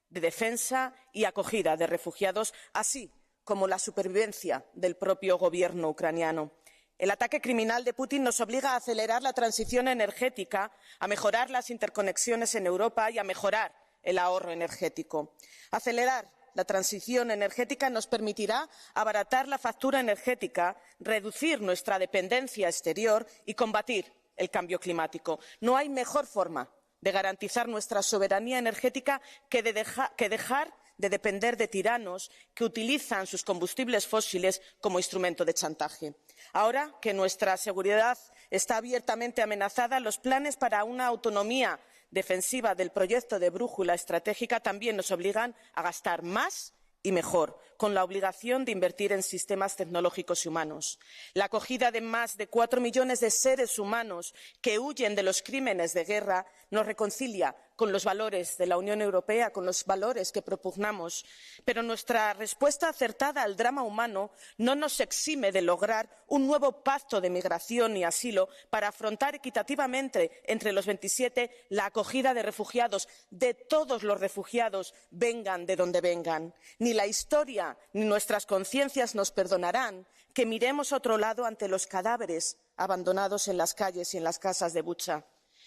de defensa y acogida de refugiados, así como la supervivencia del propio gobierno ucraniano. El ataque criminal de Putin nos obliga a acelerar la transición energética, a mejorar las interconexiones en Europa y a mejorar el ahorro energético. Acelerar la transición energética nos permitirá abaratar la factura energética, reducir nuestra dependencia exterior y combatir el cambio climático. No hay mejor forma de garantizar nuestra soberanía energética que dejar de depender de tiranos que utilizan sus combustibles fósiles como instrumento de chantaje. Ahora que nuestra seguridad está abiertamente amenazada, los planes para una autonomía defensiva del proyecto de brújula estratégica también nos obligan a gastar más y mejor, con la obligación de invertir en sistemas tecnológicos y humanos. La acogida de más de 4 millones de seres humanos que huyen de los crímenes de guerra nos reconcilia con los valores de la Unión Europea, con los valores que propugnamos. Pero nuestra respuesta acertada al drama humano no nos exime de lograr un nuevo pacto de migración y asilo para afrontar equitativamente entre los 27 la acogida de refugiados, de todos los refugiados, vengan de donde vengan. Ni la historia ni nuestras conciencias nos perdonarán que miremos a otro lado ante los cadáveres abandonados en las calles y en las casas de Bucha.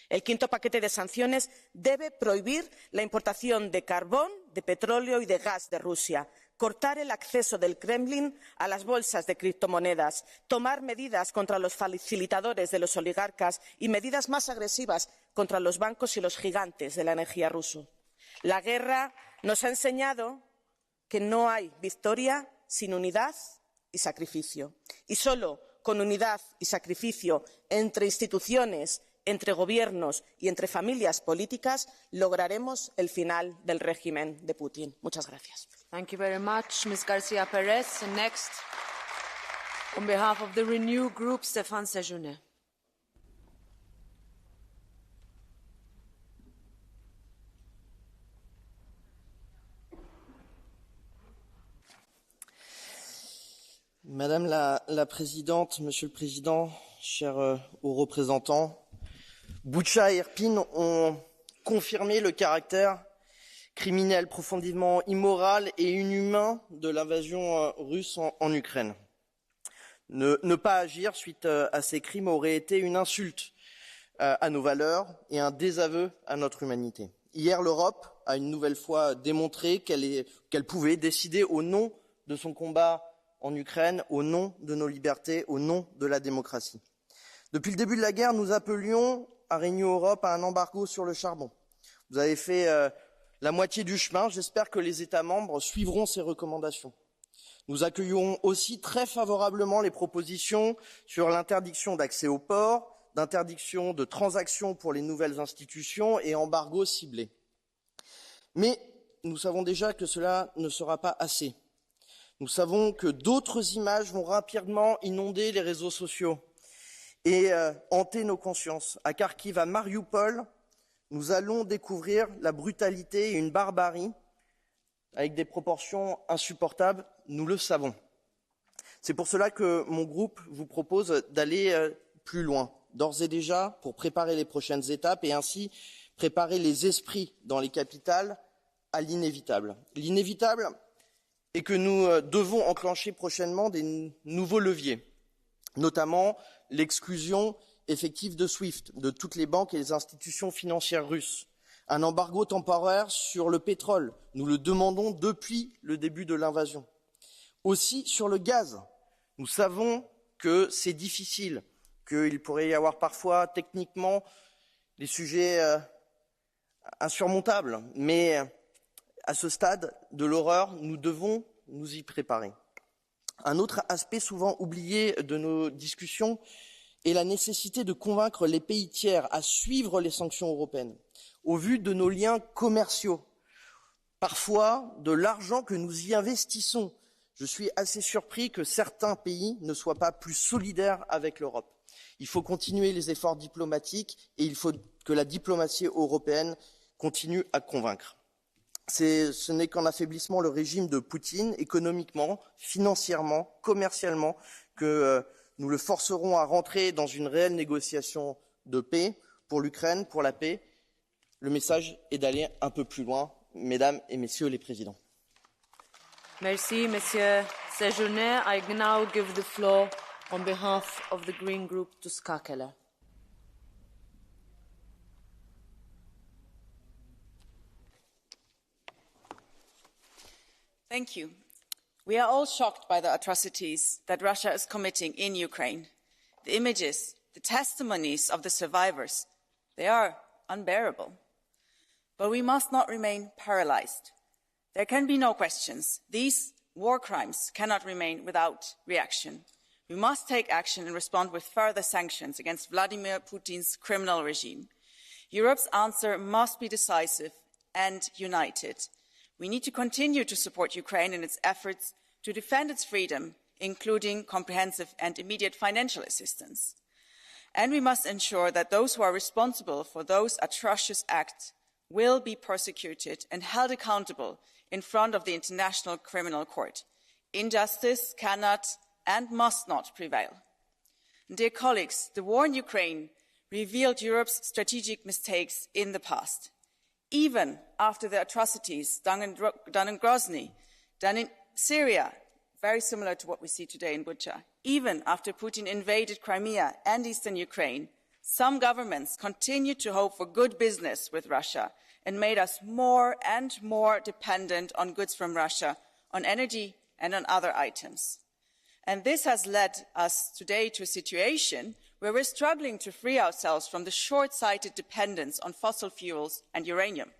El quinto paquete de sanciones debe prohibir la importación de carbón, de petróleo y de gas de Rusia, cortar el acceso del Kremlin a las bolsas de criptomonedas, tomar medidas contra los facilitadores de los oligarcas y medidas más agresivas contra los bancos y los gigantes de la energía rusos. La guerra nos ha enseñado que no hay victoria sin unidad y sacrificio. Y solo con unidad y sacrificio entre instituciones, entre gobiernos y entre familias políticas lograremos el final del régimen de Putin. Muchas gracias. Thank you very much, Ms. Garcia Perez. And next, on behalf of the Renew Group, Stéphane Séjourné. Madame la Présidente, Monsieur le Président, chers hauts représentants, Butcha et Irpin ont confirmé le caractère criminel, profondément immoral et inhumain de l'invasion russe en Ukraine. Ne pas agir suite à ces crimes aurait été une insulte à nos valeurs et un désaveu à notre humanité. Hier, l'Europe a une nouvelle fois démontré qu'elle pouvait décider au nom de son combat en Ukraine, au nom de nos libertés, au nom de la démocratie. Depuis le début de la guerre, nous appelions à Renew Europe à un embargo sur le charbon. Vous avez fait la moitié du chemin. J'espère que les États membres suivront ces recommandations. Nous accueillons aussi très favorablement les propositions sur l'interdiction d'accès aux ports, d'interdiction de transactions pour les nouvelles institutions et embargo ciblé. Mais nous savons déjà que cela ne sera pas assez. Nous savons que d'autres images vont rapidement inonder les réseaux sociaux et hanter nos consciences. À Kharkiv, à Mariupol, nous allons découvrir la brutalité et une barbarie avec des proportions insupportables, nous le savons. C'est pour cela que mon groupe vous propose d'aller plus loin, d'ores et déjà, pour préparer les prochaines étapes et ainsi préparer les esprits dans les capitales à l'inévitable. L'inévitable est que nous devons enclencher prochainement des nouveaux leviers, notamment l'exclusion effective de SWIFT, de toutes les banques et les institutions financières russes. Un embargo temporaire sur le pétrole, nous le demandons depuis le début de l'invasion. Aussi sur le gaz, nous savons que c'est difficile, qu'il pourrait y avoir parfois techniquement des sujets insurmontables, mais à ce stade de l'horreur, nous devons nous y préparer. Un autre aspect souvent oublié de nos discussions est la nécessité de convaincre les pays tiers à suivre les sanctions européennes, au vu de nos liens commerciaux, parfois de l'argent que nous y investissons. Je suis assez surpris que certains pays ne soient pas plus solidaires avec l'Europe. Il faut continuer les efforts diplomatiques et il faut que la diplomatie européenne continue à convaincre. Ce n'est qu'en affaiblissant le régime de Poutine, économiquement, financièrement, commercialement, que nous le forcerons à rentrer dans une réelle négociation de paix pour l'Ukraine, pour la paix. Le message est d'aller un peu plus loin Mesdames et Messieurs les Présidents. Merci, Monsieur Sejourné. I now give the floor on behalf of the Green Group to Ska Keller. Thank you. We are all shocked by the atrocities that Russia is committing in Ukraine. The images, the testimonies of the survivors, they are unbearable. But we must not remain paralyzed. There can be no questions. These war crimes cannot remain without reaction. We must take action and respond with further sanctions against Vladimir Putin's criminal regime. Europe's answer must be decisive and united. We need to continue to support Ukraine in its efforts to defend its freedom, including comprehensive and immediate financial assistance. And we must ensure that those who are responsible for those atrocious acts will be persecuted and held accountable in front of the International Criminal Court. Injustice cannot and must not prevail. Dear colleagues, the war in Ukraine revealed Europe's strategic mistakes in the past. Even after the atrocities done in Grozny, done in Syria, very similar to what we see today in Bucha, even after Putin invaded Crimea and eastern Ukraine, some governments continued to hope for good business with Russia and made us more and more dependent on goods from Russia, on energy and on other items. And this has led us today to a situation where we're struggling to free ourselves from the short-sighted dependence on fossil fuels and uranium.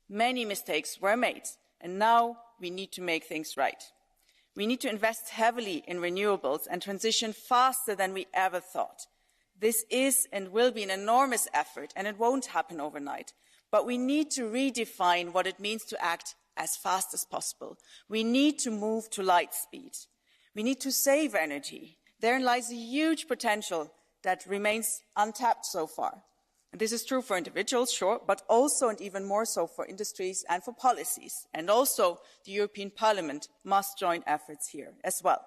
Many mistakes were made, and now we need to make things right. We need to invest heavily in renewables and transition faster than we ever thought. This is and will be an enormous effort, and it won't happen overnight. But we need to redefine what it means to act as fast as possible. We need to move to light speed. We need to save energy. Therein lies a huge potential that remains untapped so far. And this is true for individuals, sure, but also and even more so for industries and for policies. And also the European Parliament must join efforts here as well.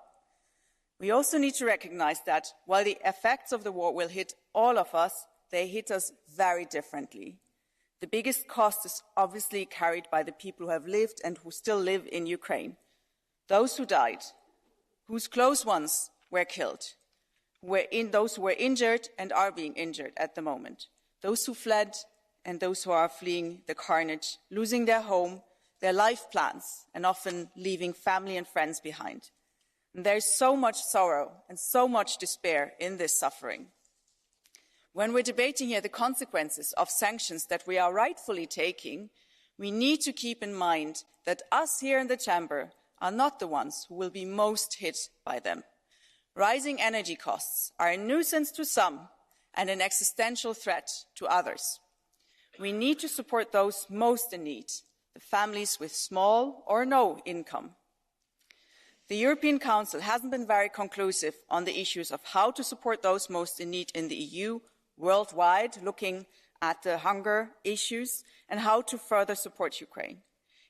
We also need to recognize that while the effects of the war will hit all of us, they hit us very differently. The biggest cost is obviously carried by the people who have lived and who still live in Ukraine. Those who died, whose close ones were killed, those who were injured and are being injured at the moment, those who fled and those who are fleeing the carnage, losing their home, their life plans, and often leaving family and friends behind. And there is so much sorrow and so much despair in this suffering. When we're debating here the consequences of sanctions that we are rightfully taking, we need to keep in mind that us here in the chamber are not the ones who will be most hit by them. Rising energy costs are a nuisance to some and an existential threat to others. We need to support those most in need, the families with small or no income. The European Council hasn't been very conclusive on the issues of how to support those most in need in the EU, worldwide, looking at the hunger issues and how to further support Ukraine.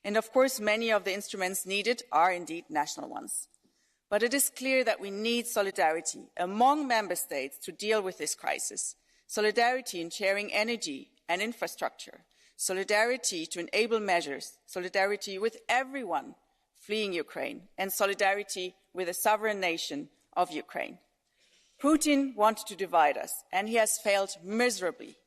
And of course, many of the instruments needed are indeed national ones. But it is clear that we need solidarity among member states to deal with this crisis, solidarity in sharing energy and infrastructure, solidarity to enable measures, solidarity with everyone fleeing Ukraine, and solidarity with the sovereign nation of Ukraine. Putin wanted to divide us, and he has failed miserably.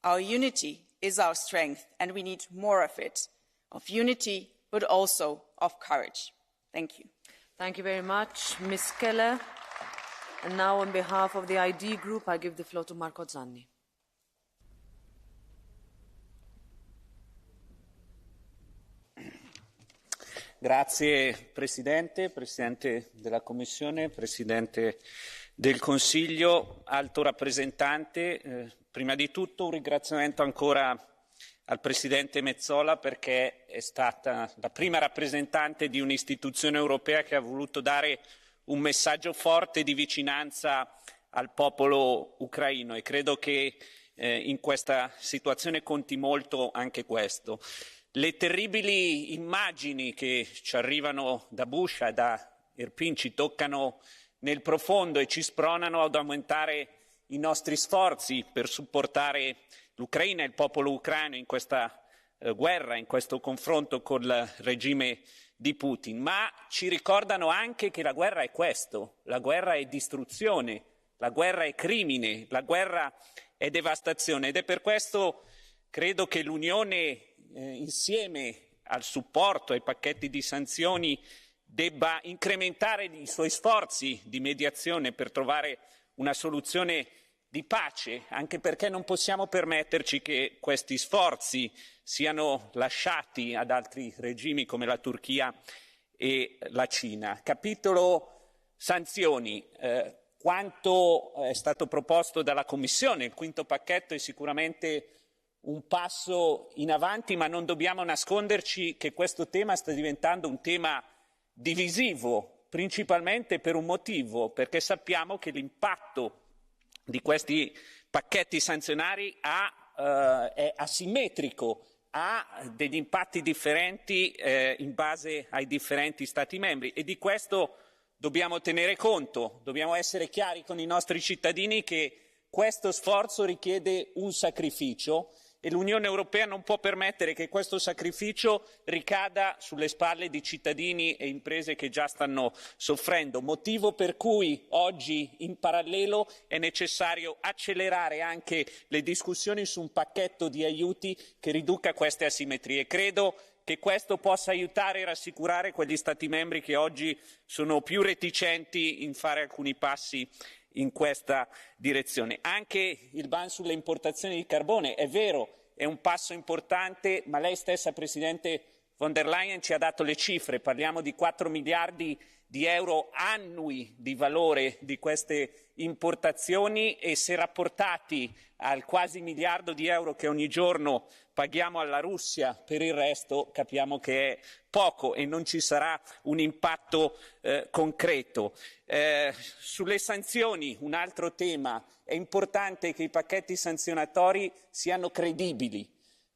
Our unity is our strength, and we need more of it, of unity, but also of courage. Thank you. Thank you very much, Ms. Keller. And now, on behalf of the ID Group, I give the floor to Marco Zanni. Grazie Presidente, Presidente della Commissione, Presidente del Consiglio, Alto Rappresentante. Prima di tutto un ringraziamento ancora al Presidente Metsola perché è stata la prima rappresentante di un'istituzione europea che ha voluto dare un messaggio forte di vicinanza al popolo ucraino e credo che in questa situazione conti molto anche questo. Le terribili immagini che ci arrivano da Bucha e da Irpin ci toccano nel profondo e ci spronano ad aumentare i nostri sforzi per supportare l'Ucraina e il popolo ucraino in questa guerra, in questo confronto col regime di Putin, ma ci ricordano anche che la guerra è questo, la guerra è distruzione, la guerra è crimine, la guerra è devastazione, ed è per questo credo che l'Unione insieme al supporto ai pacchetti di sanzioni debba incrementare i suoi sforzi di mediazione per trovare una soluzione di pace, anche perché non possiamo permetterci che questi sforzi siano lasciati ad altri regimi come la Turchia e la Cina. Capitolo sanzioni. Quanto è stato proposto dalla Commissione, il quinto pacchetto, è sicuramente un passo in avanti, ma non dobbiamo nasconderci che questo tema sta diventando un tema divisivo, principalmente per un motivo, perché sappiamo che l'impatto di questi pacchetti sanzionari è asimmetrico, ha degli impatti differenti in base ai differenti Stati membri, e di questo dobbiamo tenere conto, dobbiamo essere chiari con i nostri cittadini che questo sforzo richiede un sacrificio e l'Unione Europea non può permettere che questo sacrificio ricada sulle spalle di cittadini e imprese che già stanno soffrendo, motivo per cui oggi in parallelo è necessario accelerare anche le discussioni su un pacchetto di aiuti che riduca queste asimmetrie. Credo che questo possa aiutare e rassicurare quegli Stati membri che oggi sono più reticenti in fare alcuni passi in questa direzione. Anche il ban sulle importazioni di carbone, è vero, è un passo importante, ma lei stessa, Presidente von der Leyen, ci ha dato le cifre, parliamo di 4 miliardi di euro annui di valore di queste importazioni, e se rapportati al quasi miliardo di euro che ogni giorno paghiamo alla Russia per il resto, capiamo che è poco e non ci sarà un impatto concreto. Sulle sanzioni, un altro tema, è importante che i pacchetti sanzionatori siano credibili.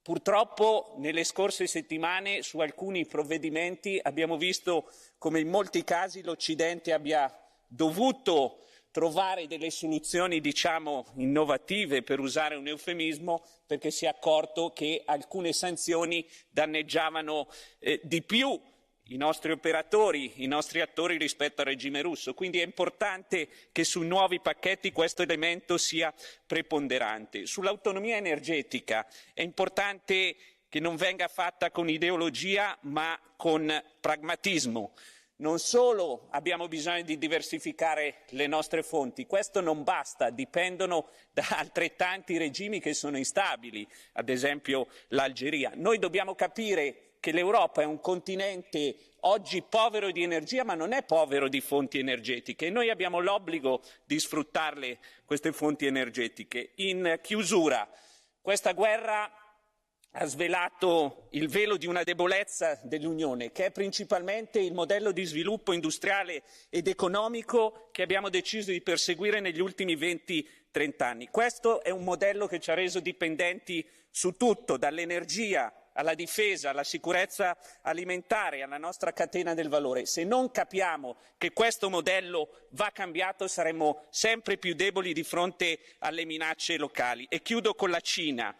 Purtroppo nelle scorse settimane su alcuni provvedimenti abbiamo visto come in molti casi l'Occidente abbia dovuto trovare delle soluzioni, diciamo, innovative, per usare un eufemismo, perché si è accorto che alcune sanzioni danneggiavano di più i nostri operatori, i nostri attori rispetto al regime russo. Quindi è importante che sui nuovi pacchetti questo elemento sia preponderante. Sull'autonomia energetica è importante che non venga fatta con ideologia ma con pragmatismo. Non solo abbiamo bisogno di diversificare le nostre fonti, questo non basta, dipendono da altrettanti regimi che sono instabili, ad esempio l'Algeria. Noi dobbiamo capire che l'Europa è un continente oggi povero di energia, ma non è povero di fonti energetiche, e noi abbiamo l'obbligo di sfruttarle queste fonti energetiche. In chiusura, questa guerra ha svelato il velo di una debolezza dell'Unione, che è principalmente il modello di sviluppo industriale ed economico che abbiamo deciso di perseguire negli ultimi 20-30 anni. Questo è un modello che ci ha reso dipendenti su tutto, dall'energia alla difesa, alla sicurezza alimentare, alla nostra catena del valore. Se non capiamo che questo modello va cambiato, saremo sempre più deboli di fronte alle minacce locali. E chiudo con la Cina.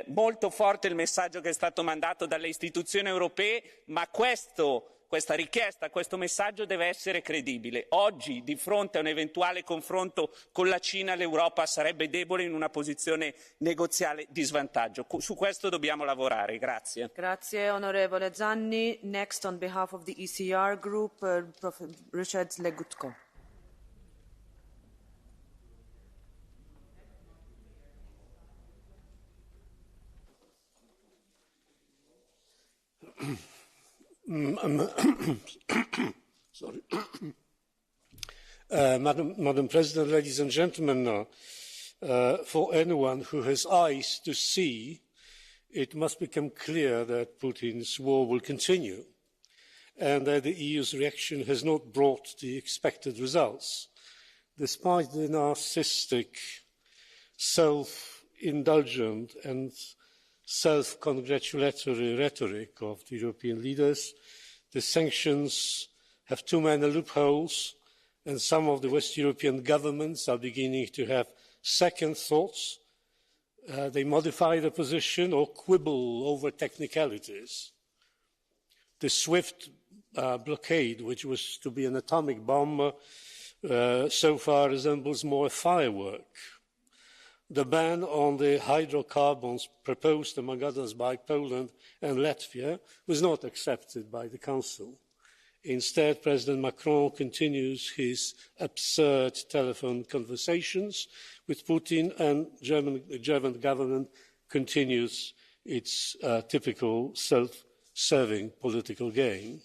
Molto forte il messaggio che è stato mandato dalle istituzioni europee, ma questa richiesta, questo messaggio deve essere credibile. Oggi, di fronte a un eventuale confronto con la Cina, l'Europa sarebbe debole in una posizione negoziale di svantaggio. Su questo dobbiamo lavorare. Grazie. Grazie onorevole Zanni. Next on behalf of the ECR group, Richard Legutko. Sorry. Madam President, ladies and gentlemen, for anyone who has eyes to see, it must become clear that Putin's war will continue and that the EU's reaction has not brought the expected results. Despite the narcissistic, self-indulgent and self-congratulatory rhetoric of the European leaders, the sanctions have too many loopholes, and some of the West European governments are beginning to have second thoughts They modify the position or quibble over technicalities. The SWIFT blockade, which was to be an atomic bomb, so far resembles more a firework. The ban on the hydrocarbons proposed, among others, by Poland and Latvia was not accepted by the Council. Instead, President Macron continues his absurd telephone conversations with Putin, and the German government continues its typical self-serving political game.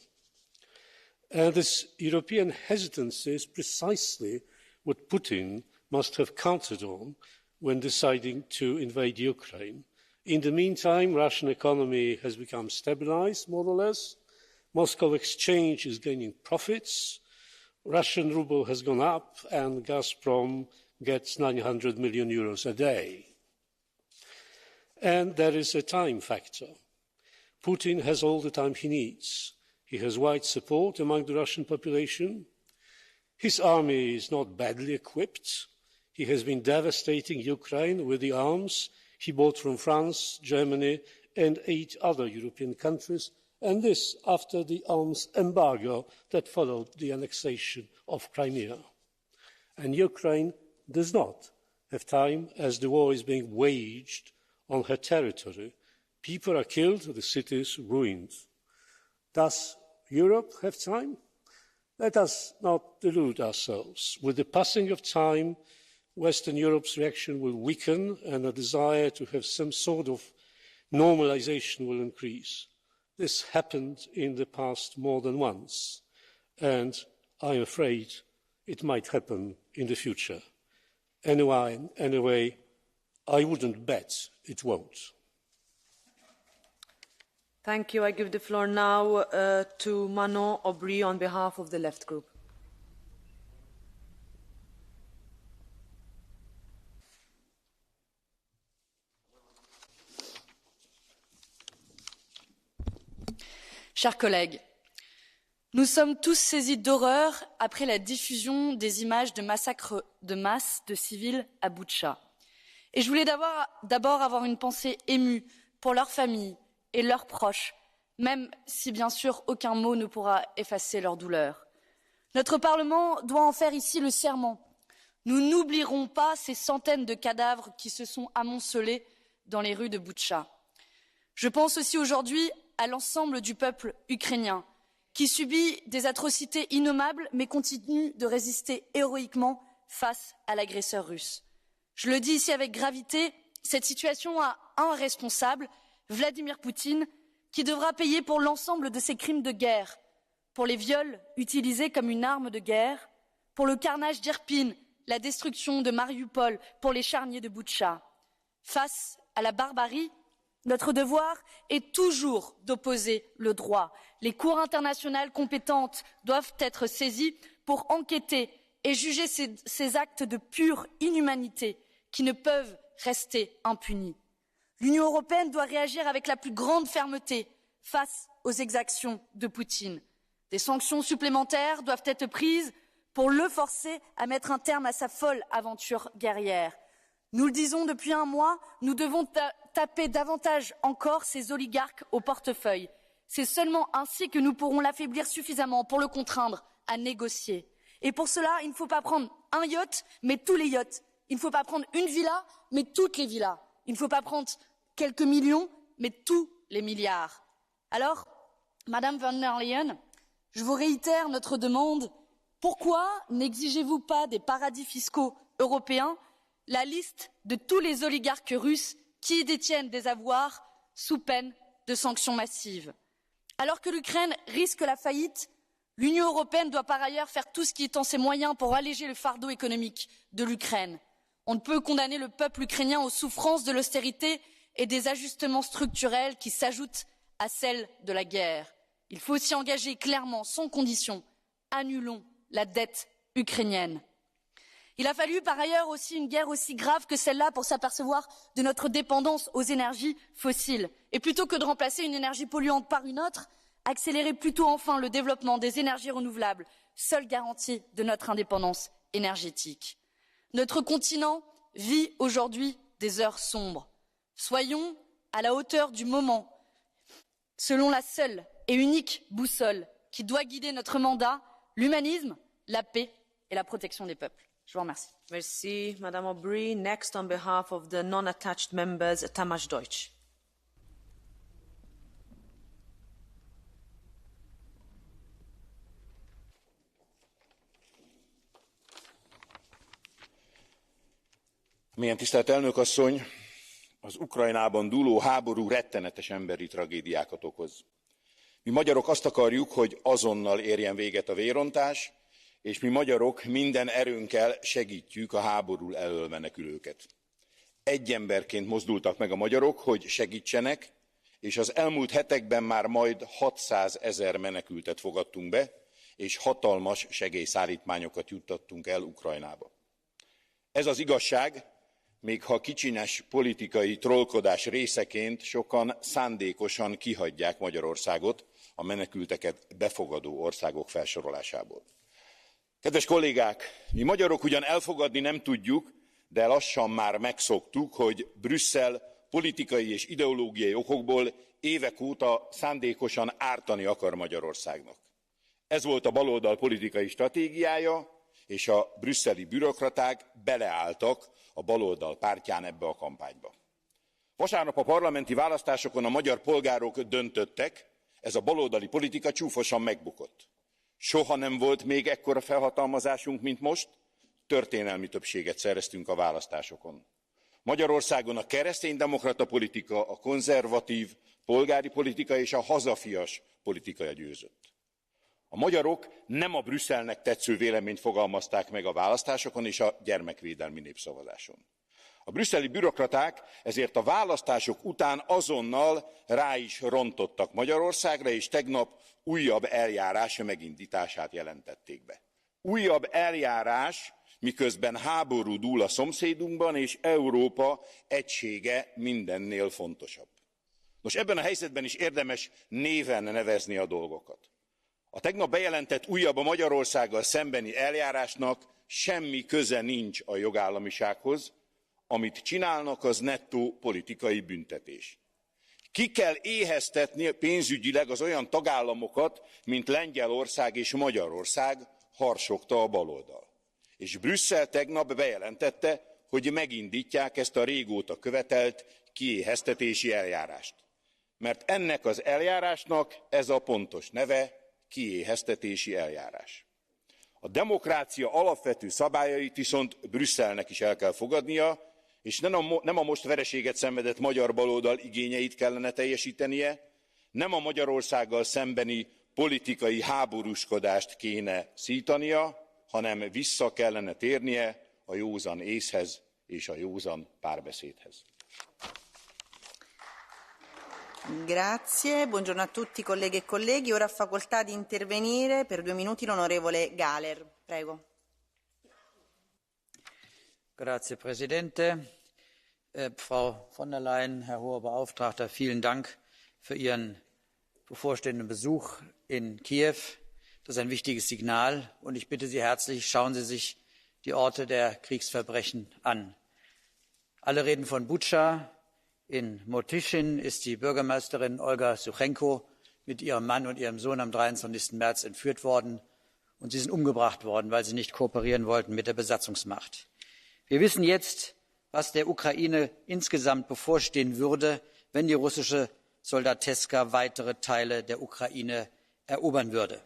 And this European hesitancy is precisely what Putin must have counted on when deciding to invade Ukraine. In the meantime, Russian economy has become stabilized, more or less. Moscow exchange is gaining profits. Russian ruble has gone up, and Gazprom gets 900 million euros a day. And there is a time factor. Putin has all the time he needs. He has wide support among the Russian population. His army is not badly equipped. He has been devastating Ukraine with the arms he bought from France, Germany, and 8 other European countries, and this after the arms embargo that followed the annexation of Crimea. And Ukraine does not have time, as the war is being waged on her territory. People are killed, the cities ruined. Does Europe have time? Let us not delude ourselves. With the passing of time, Western Europe's reaction will weaken and a desire to have some sort of normalization will increase. This happened in the past more than once, and I am afraid it might happen in the future. Anyway, I wouldn't bet it won't. Thank you. I give the floor now to Manon Aubry on behalf of the Left Group. Chers collègues, nous sommes tous saisis d'horreur après la diffusion des images de massacres de masse de civils à Boutcha. Et je voulais d'abord avoir une pensée émue pour leurs familles et leurs proches, même si bien sûr aucun mot ne pourra effacer leur douleur. Notre Parlement doit en faire ici le serment. Nous n'oublierons pas ces centaines de cadavres qui se sont amoncelés dans les rues de Boutcha. Je pense aussi aujourd'hui à l'ensemble du peuple ukrainien qui subit des atrocités innommables mais continue de résister héroïquement face à l'agresseur russe. Je le dis ici avec gravité, cette situation a un responsable, Vladimir Poutine, qui devra payer pour l'ensemble de ses crimes de guerre, pour les viols utilisés comme une arme de guerre, pour le carnage d'Irpin, la destruction de Mariupol, pour les charniers de Boutcha. Face à la barbarie, notre devoir est toujours d'opposer le droit. Les cours internationales compétentes doivent être saisies pour enquêter et juger ces actes de pure inhumanité qui ne peuvent rester impunis. L'Union européenne doit réagir avec la plus grande fermeté face aux exactions de Poutine. Des sanctions supplémentaires doivent être prises pour le forcer à mettre un terme à sa folle aventure guerrière. Nous le disons depuis un mois, nous devons taper davantage encore ces oligarques au portefeuille. C'est seulement ainsi que nous pourrons l'affaiblir suffisamment pour le contraindre à négocier. Et pour cela, il ne faut pas prendre un yacht, mais tous les yachts. Il ne faut pas prendre une villa, mais toutes les villas. Il ne faut pas prendre quelques millions, mais tous les milliards. Alors, Madame von der Leyen, je vous réitère notre demande. Pourquoi n'exigez-vous pas des paradis fiscaux européens la liste de tous les oligarques russes qui détiennent des avoirs sous peine de sanctions massives? Alors que l'Ukraine risque la faillite, l'Union européenne doit par ailleurs faire tout ce qui est en ses moyens pour alléger le fardeau économique de l'Ukraine. On ne peut condamner le peuple ukrainien aux souffrances de l'austérité et des ajustements structurels qui s'ajoutent à celles de la guerre. Il faut s'y engager clairement, sans condition. Annulons la dette ukrainienne. Il a fallu par ailleurs aussi une guerre aussi grave que celle-là pour s'apercevoir de notre dépendance aux énergies fossiles. Et plutôt que de remplacer une énergie polluante par une autre, accélérer plutôt enfin le développement des énergies renouvelables, seule garantie de notre indépendance énergétique. Notre continent vit aujourd'hui des heures sombres. Soyons à la hauteur du moment, selon la seule et unique boussole qui doit guider notre mandat, l'humanisme, la paix et la protection des peuples. Je vous remercie. Merci, Madame Aubry. Next, on behalf of the non-attached members, Tamás Deutsch. Mélyen tisztelt elnök asszony, az Ukrajnában dúló háború rettenetes emberi tragédiákat okoz. Mi magyarok azt akarjuk, hogy azonnal érjen véget a vérontás, és mi magyarok minden erőnkkel segítjük a háború elől menekülőket. Egy emberként mozdultak meg a magyarok, hogy segítsenek, és az elmúlt hetekben már majd 600 000 menekültet fogadtunk be, és hatalmas segélyszállítmányokat juttattunk el Ukrajnába. Ez az igazság, még ha kicsinyes politikai trollkodás részeként sokan szándékosan kihagyják Magyarországot a menekülteket befogadó országok felsorolásából. Kedves kollégák, mi magyarok ugyan elfogadni nem tudjuk, de lassan már megszoktuk, hogy Brüsszel politikai és ideológiai okokból évek óta szándékosan ártani akar Magyarországnak. Ez volt a baloldal politikai stratégiája, és a brüsszeli bürokraták beleálltak a baloldal pártján ebbe a kampányba. Vasárnap a parlamenti választásokon a magyar polgárok döntöttek, ez a baloldali politika csúfosan megbukott. Soha nem volt még ekkora felhatalmazásunk, mint most, történelmi többséget szereztünk a választásokon. Magyarországon a kereszténydemokrata politika, a konzervatív polgári politika és a hazafias politika győzött. A magyarok nem a Brüsszelnek tetsző véleményt fogalmazták meg a választásokon és a gyermekvédelmi népszavazáson. A brüsszeli bürokraták ezért a választások után azonnal rá is rontottak Magyarországra, és tegnap újabb eljárás megindítását jelentették be. Újabb eljárás, miközben háború dúl a szomszédunkban, és Európa egysége mindennél fontosabb. Nos, ebben a helyzetben is érdemes néven nevezni a dolgokat. A tegnap bejelentett újabb a Magyarországgal szembeni eljárásnak semmi köze nincs a jogállamisághoz, amit csinálnak, az nettó politikai büntetés. Ki kell éheztetni pénzügyileg az olyan tagállamokat, mint Lengyelország és Magyarország, harsogta a baloldal. És Brüsszel tegnap bejelentette, hogy megindítják ezt a régóta követelt kiéheztetési eljárást. Mert ennek az eljárásnak ez a pontos neve, kiéheztetési eljárás. A demokrácia alapvető szabályait viszont Brüsszelnek is el kell fogadnia, és nem a most vereséget szenvedett magyar baloldal igényeit kellene teljesítenie, nem a Magyarországgal szembeni politikai háborúskodást kéne szítania, hanem vissza kellene térnie a józan észhez és a józan párbeszédhez. Grazie, buongiorno a tutti colleghe e colleghi. Ora ha facoltà di intervenire per 2 minuti l'onorevole Gahler. Prego. Grazie Presidente. Frau von der Leyen, Herr Hoher Beauftragter, vielen Dank für Ihren bevorstehenden Besuch in Kiew. Das ist ein wichtiges Signal und ich bitte Sie herzlich, schauen Sie sich die Orte der Kriegsverbrechen an. Alle reden von Butscha. In Motyschin ist die Bürgermeisterin Olga Suchenko mit ihrem Mann und ihrem Sohn am 23. März entführt worden und sie sind umgebracht worden, weil sie nicht kooperieren wollten mit der Besatzungsmacht. Wir wissen jetzt, was der Ukraine insgesamt bevorstehen würde, wenn die russische Soldateska weitere Teile der Ukraine erobern würde.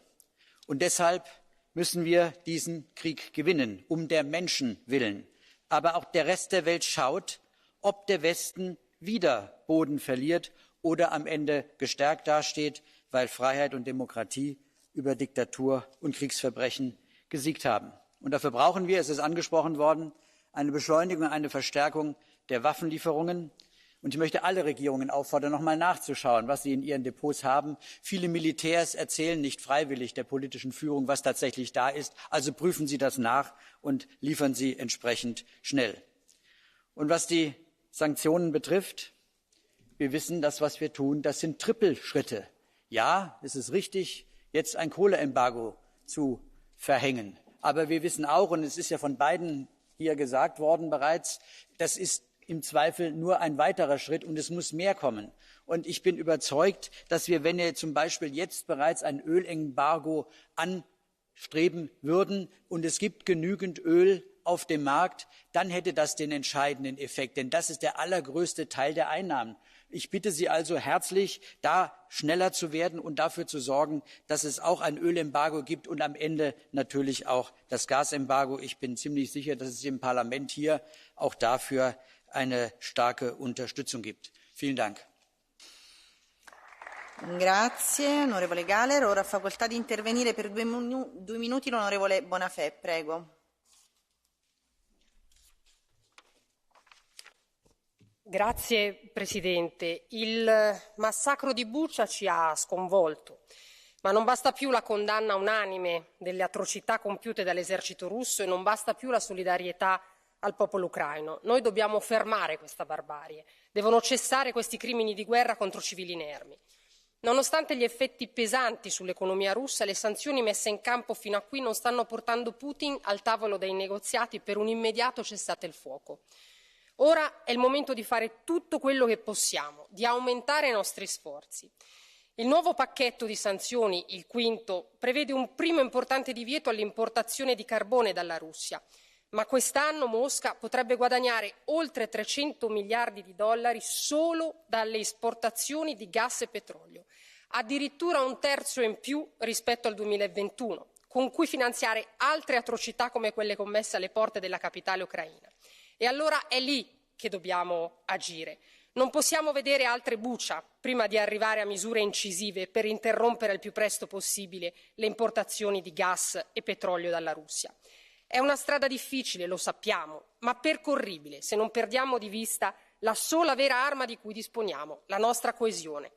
Und deshalb müssen wir diesen Krieg gewinnen, um der Menschen willen. Aber auch der Rest der Welt schaut, ob der Westen wieder Boden verliert oder am Ende gestärkt dasteht, weil Freiheit und Demokratie über Diktatur und Kriegsverbrechen gesiegt haben. Und dafür brauchen wir, es ist angesprochen worden, eine Beschleunigung, eine Verstärkung der Waffenlieferungen. Und ich möchte alle Regierungen auffordern, noch mal nachzuschauen, was sie in ihren Depots haben. Viele Militärs erzählen nicht freiwillig der politischen Führung, was tatsächlich da ist. Also prüfen Sie das nach und liefern Sie entsprechend schnell. Und was die Sanktionen betrifft, wir wissen, das, was wir tun, das sind Trippelschritte. Ja, es ist richtig, jetzt ein Kohleembargo zu verhängen. Aber wir wissen auch, und es ist ja von beiden hier gesagt worden bereits, das ist im Zweifel nur ein weiterer Schritt, und es muss mehr kommen. Und ich bin überzeugt, dass wir, wenn wir zum Beispiel jetzt bereits ein Ölembargo anstreben würden und es gibt genügend Öl auf dem Markt, dann hätte das den entscheidenden Effekt, denn das ist der allergrößte Teil der Einnahmen. Ich bitte Sie also herzlich, da schneller zu werden und dafür zu sorgen, dass es auch ein Ölembargo gibt und am Ende natürlich auch das Gasembargo. Ich bin ziemlich sicher, dass es im Parlament hier auch dafür eine starke Unterstützung gibt. Vielen Dank. Grazie, onorevole Gahler. Ora ha facoltà di intervenire per due minuti l'onorevole Bonafè. Prego. Grazie Presidente. Il massacro di Bucha ci ha sconvolto, ma non basta più la condanna unanime delle atrocità compiute dall'esercito russo e non basta più la solidarietà al popolo ucraino. Noi dobbiamo fermare questa barbarie, devono cessare questi crimini di guerra contro civili inermi. Nonostante gli effetti pesanti sull'economia russa, le sanzioni messe in campo fino a qui non stanno portando Putin al tavolo dei negoziati per un immediato cessate il fuoco. Ora è il momento di fare tutto quello che possiamo, di aumentare i nostri sforzi. Il nuovo pacchetto di sanzioni, il quinto, prevede un primo importante divieto all'importazione di carbone dalla Russia, ma quest'anno Mosca potrebbe guadagnare oltre 300 miliardi di dollari solo dalle esportazioni di gas e petrolio, addirittura un terzo in più rispetto al 2021, con cui finanziare altre atrocità come quelle commesse alle porte della capitale ucraina. E allora è lì che dobbiamo agire. Non possiamo vedere altre Bucha prima di arrivare a misure incisive per interrompere il più presto possibile le importazioni di gas e petrolio dalla Russia. È una strada difficile, lo sappiamo, ma percorribile se non perdiamo di vista la sola vera arma di cui disponiamo, la nostra coesione.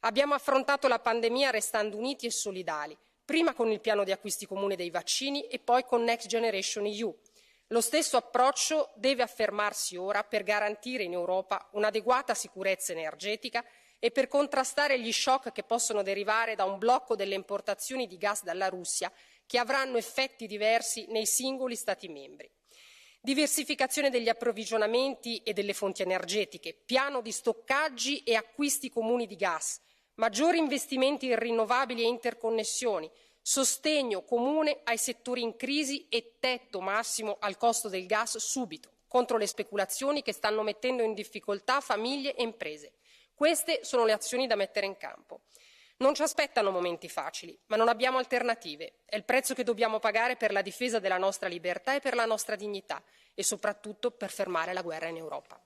Abbiamo affrontato la pandemia restando uniti e solidali, prima con il piano di acquisti comune dei vaccini e poi con Next Generation EU. Lo stesso approccio deve affermarsi ora per garantire in Europa un'adeguata sicurezza energetica e per contrastare gli shock che possono derivare da un blocco delle importazioni di gas dalla Russia che avranno effetti diversi nei singoli Stati membri. Diversificazione degli approvvigionamenti e delle fonti energetiche, piano di stoccaggi e acquisti comuni di gas, maggiori investimenti in rinnovabili e interconnessioni, sostegno comune ai settori in crisi e tetto massimo al costo del gas subito, contro le speculazioni che stanno mettendo in difficoltà famiglie e imprese. Queste sono le azioni da mettere in campo. Non ci aspettano momenti facili, ma non abbiamo alternative. È il prezzo che dobbiamo pagare per la difesa della nostra libertà e per la nostra dignità e soprattutto per fermare la guerra in Europa.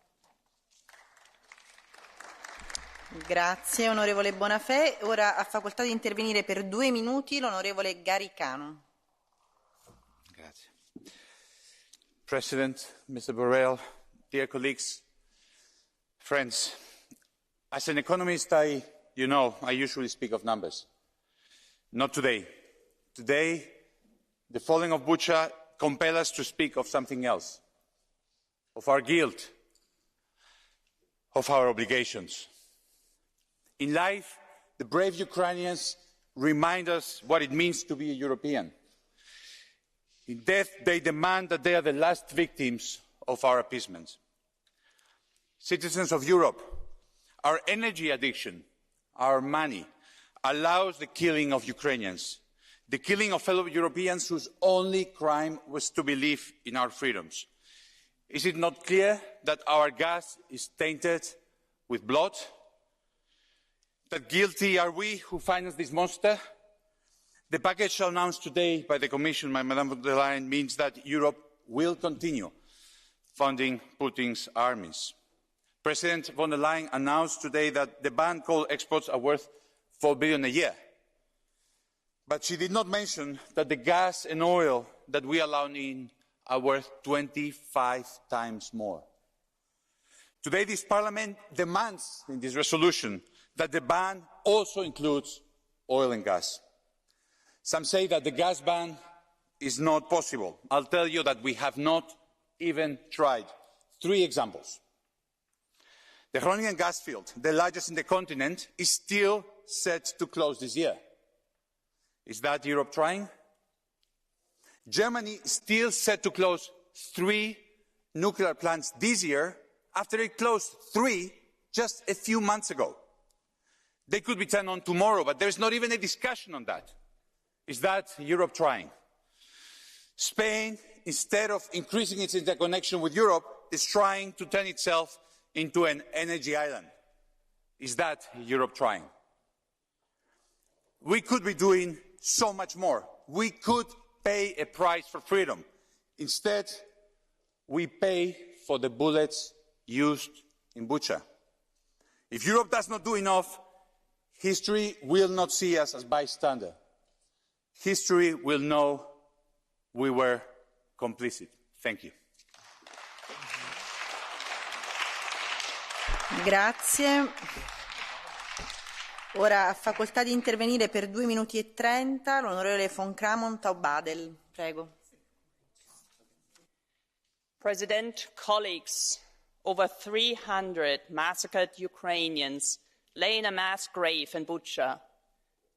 Grazie onorevole Bonafè. Ora ha facoltà di intervenire per 2 minuti l'onorevole Garicano. Grazie. President, Mr. Borrell, dear colleagues, friends, as an economist, I usually speak of numbers. Not today. Today, the falling of Bucha compels us to speak of something else, of our guilt, of our obligations. In life, the brave Ukrainians remind us what it means to be a European. In death, they demand that they are the last victims of our appeasement. Citizens of Europe, our energy addiction, our money, allows the killing of Ukrainians, the killing of fellow Europeans whose only crime was to believe in our freedoms. Is it not clear that our gas is tainted with blood? That guilty are we who financed this monster? The package announced today by the Commission, by Madame von der Leyen, means that Europe will continue funding Putin's armies. President von der Leyen announced today that the banned coal exports are worth $4 billion a year. But she did not mention that the gas and oil that we allow in are worth 25 times more. Today, this Parliament demands in this resolution that the ban also includes oil and gas. Some say that the gas ban is not possible. I'll tell you that we have not even tried. 3 examples. The Groningen gas field, the largest in the continent, is still set to close this year. Is that Europe trying? Germany is still set to close 3 nuclear plants this year after it closed 3 just a few months ago. They could be turned on tomorrow, but there's not even a discussion on that. Is that Europe trying? Spain, instead of increasing its interconnection with Europe, is trying to turn itself into an energy island. Is that Europe trying? We could be doing so much more. We could pay a price for freedom. Instead, we pay for the bullets used in Bucha. If Europe does not do enough, history will not see us as bystander. History will know we were complicit. Thank you. Grazie. Ora ha facoltà di intervenire per 2 minuti e 30 l'onorevole von Kramon-Taubadel. Prego. President, colleagues, over 300 massacred Ukrainians lay in a mass grave in Bucha.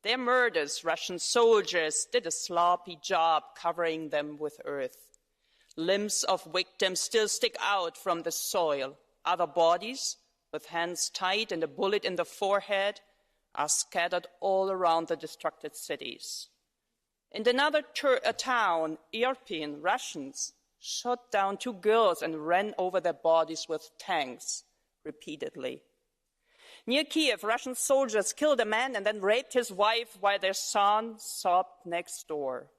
Their murders, Russian soldiers did a sloppy job covering them with earth. Limbs of victims still stick out from the soil. Other bodies, with hands tied and a bullet in the forehead, are scattered all around the destructed cities. In another town, Irpin, Russians shot down 2 girls and ran over their bodies with tanks repeatedly. Near Kiev, Russian soldiers killed a man and then raped his wife while their son sobbed next door.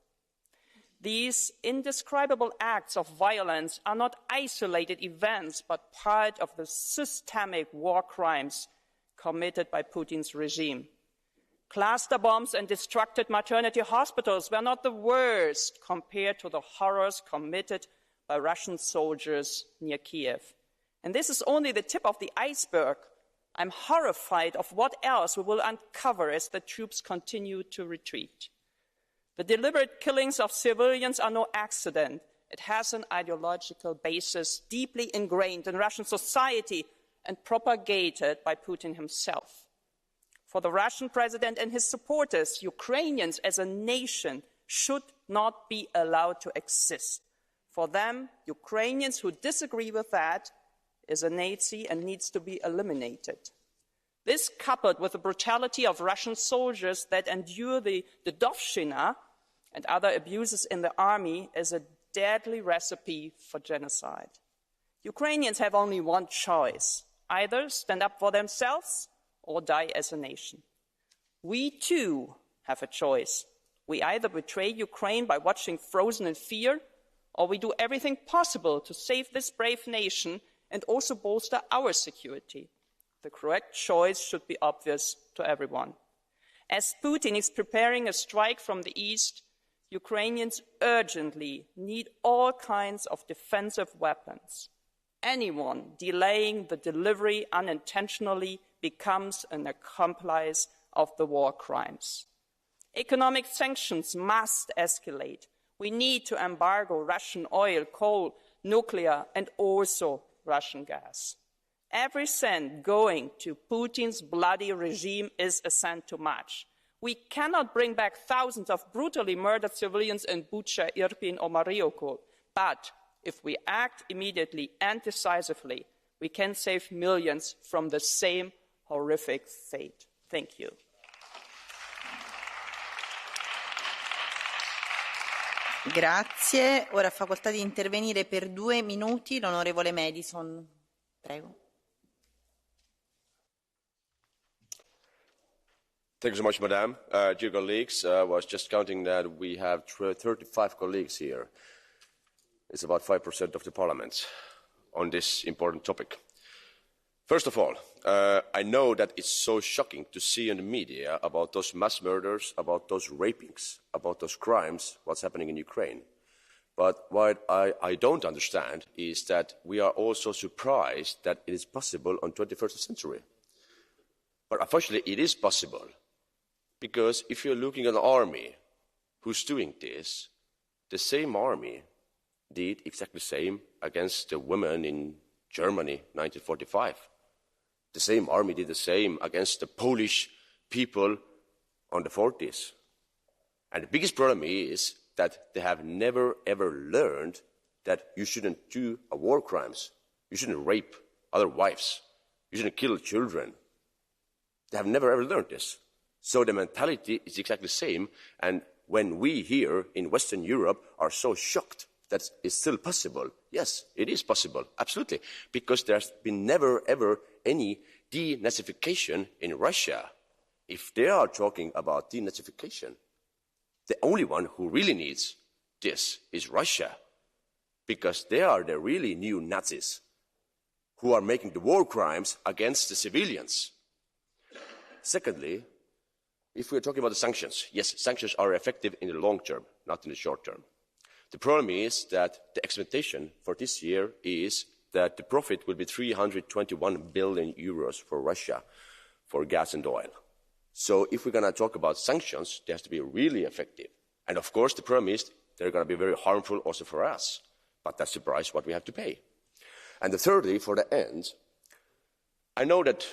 These indescribable acts of violence are not isolated events, but part of the systemic war crimes committed by Putin's regime. Cluster bombs and destructed maternity hospitals were not the worst compared to the horrors committed by Russian soldiers near Kiev. And this is only the tip of the iceberg. I'm horrified of what else we will uncover as the troops continue to retreat. The deliberate killings of civilians are no accident. It has an ideological basis deeply ingrained in Russian society and propagated by Putin himself. For the Russian president and his supporters, Ukrainians as a nation should not be allowed to exist. For them, Ukrainians who disagree with that is a Nazi and needs to be eliminated. This, coupled with the brutality of Russian soldiers that endure the Dedovshchina and other abuses in the army, is a deadly recipe for genocide. Ukrainians have only one choice: either stand up for themselves or die as a nation. We too have a choice. We either betray Ukraine by watching frozen in fear, or we do everything possible to save this brave nation and also bolster our security. The correct choice should be obvious to everyone. As Putin is preparing a strike from the east, Ukrainians urgently need all kinds of defensive weapons. Anyone delaying the delivery unintentionally becomes an accomplice of the war crimes. Economic sanctions must escalate. We need to embargo Russian oil, coal, nuclear, and also Russian gas. Every cent going to Putin's bloody regime is a cent too much. We cannot bring back thousands of brutally murdered civilians in Bucha, Irpin, or Mariupol. But if we act immediately and decisively, we can save millions from the same horrific fate. Thank you. Grazie. Ora ha facoltà di intervenire per 2 minuti l'onorevole Madison. Prego. Thank you so much, Madam. Dear colleagues, I was just counting that we have 35 colleagues here. It's about 5% of the Parliament on this important topic. First of all, I know that it's so shocking to see in the media about those mass murders, about those rapings, about those crimes, what's happening in Ukraine. But what I don't understand is that we are also surprised that it is possible on the 21st century. But unfortunately, it is possible. Because if you're looking at an army who's doing this, the same army did exactly the same against the women in Germany, 1945. The same army did the same against the Polish people on the 40s. And the biggest problem is that they have never, ever learned that you shouldn't do war crimes. You shouldn't rape other wives. You shouldn't kill children. They have never ever learned this. So the mentality is exactly the same. And when we here in Western Europe are so shocked that it's still possible, yes, it is possible, absolutely, because there's been never ever any denazification in Russia. If they are talking about denazification, the only one who really needs this is Russia, because they are the really new Nazis who are making the war crimes against the civilians. Secondly, if we're talking about the sanctions, yes, sanctions are effective in the long term, not in the short term. The problem is that the expectation for this year is that the profit will be 321 billion euros for Russia for gas and oil. So if we're going to talk about sanctions, they have to be really effective. And of course, the problem is they're going to be very harmful also for us. But that's the price what we have to pay. And thirdly, for the end, I know that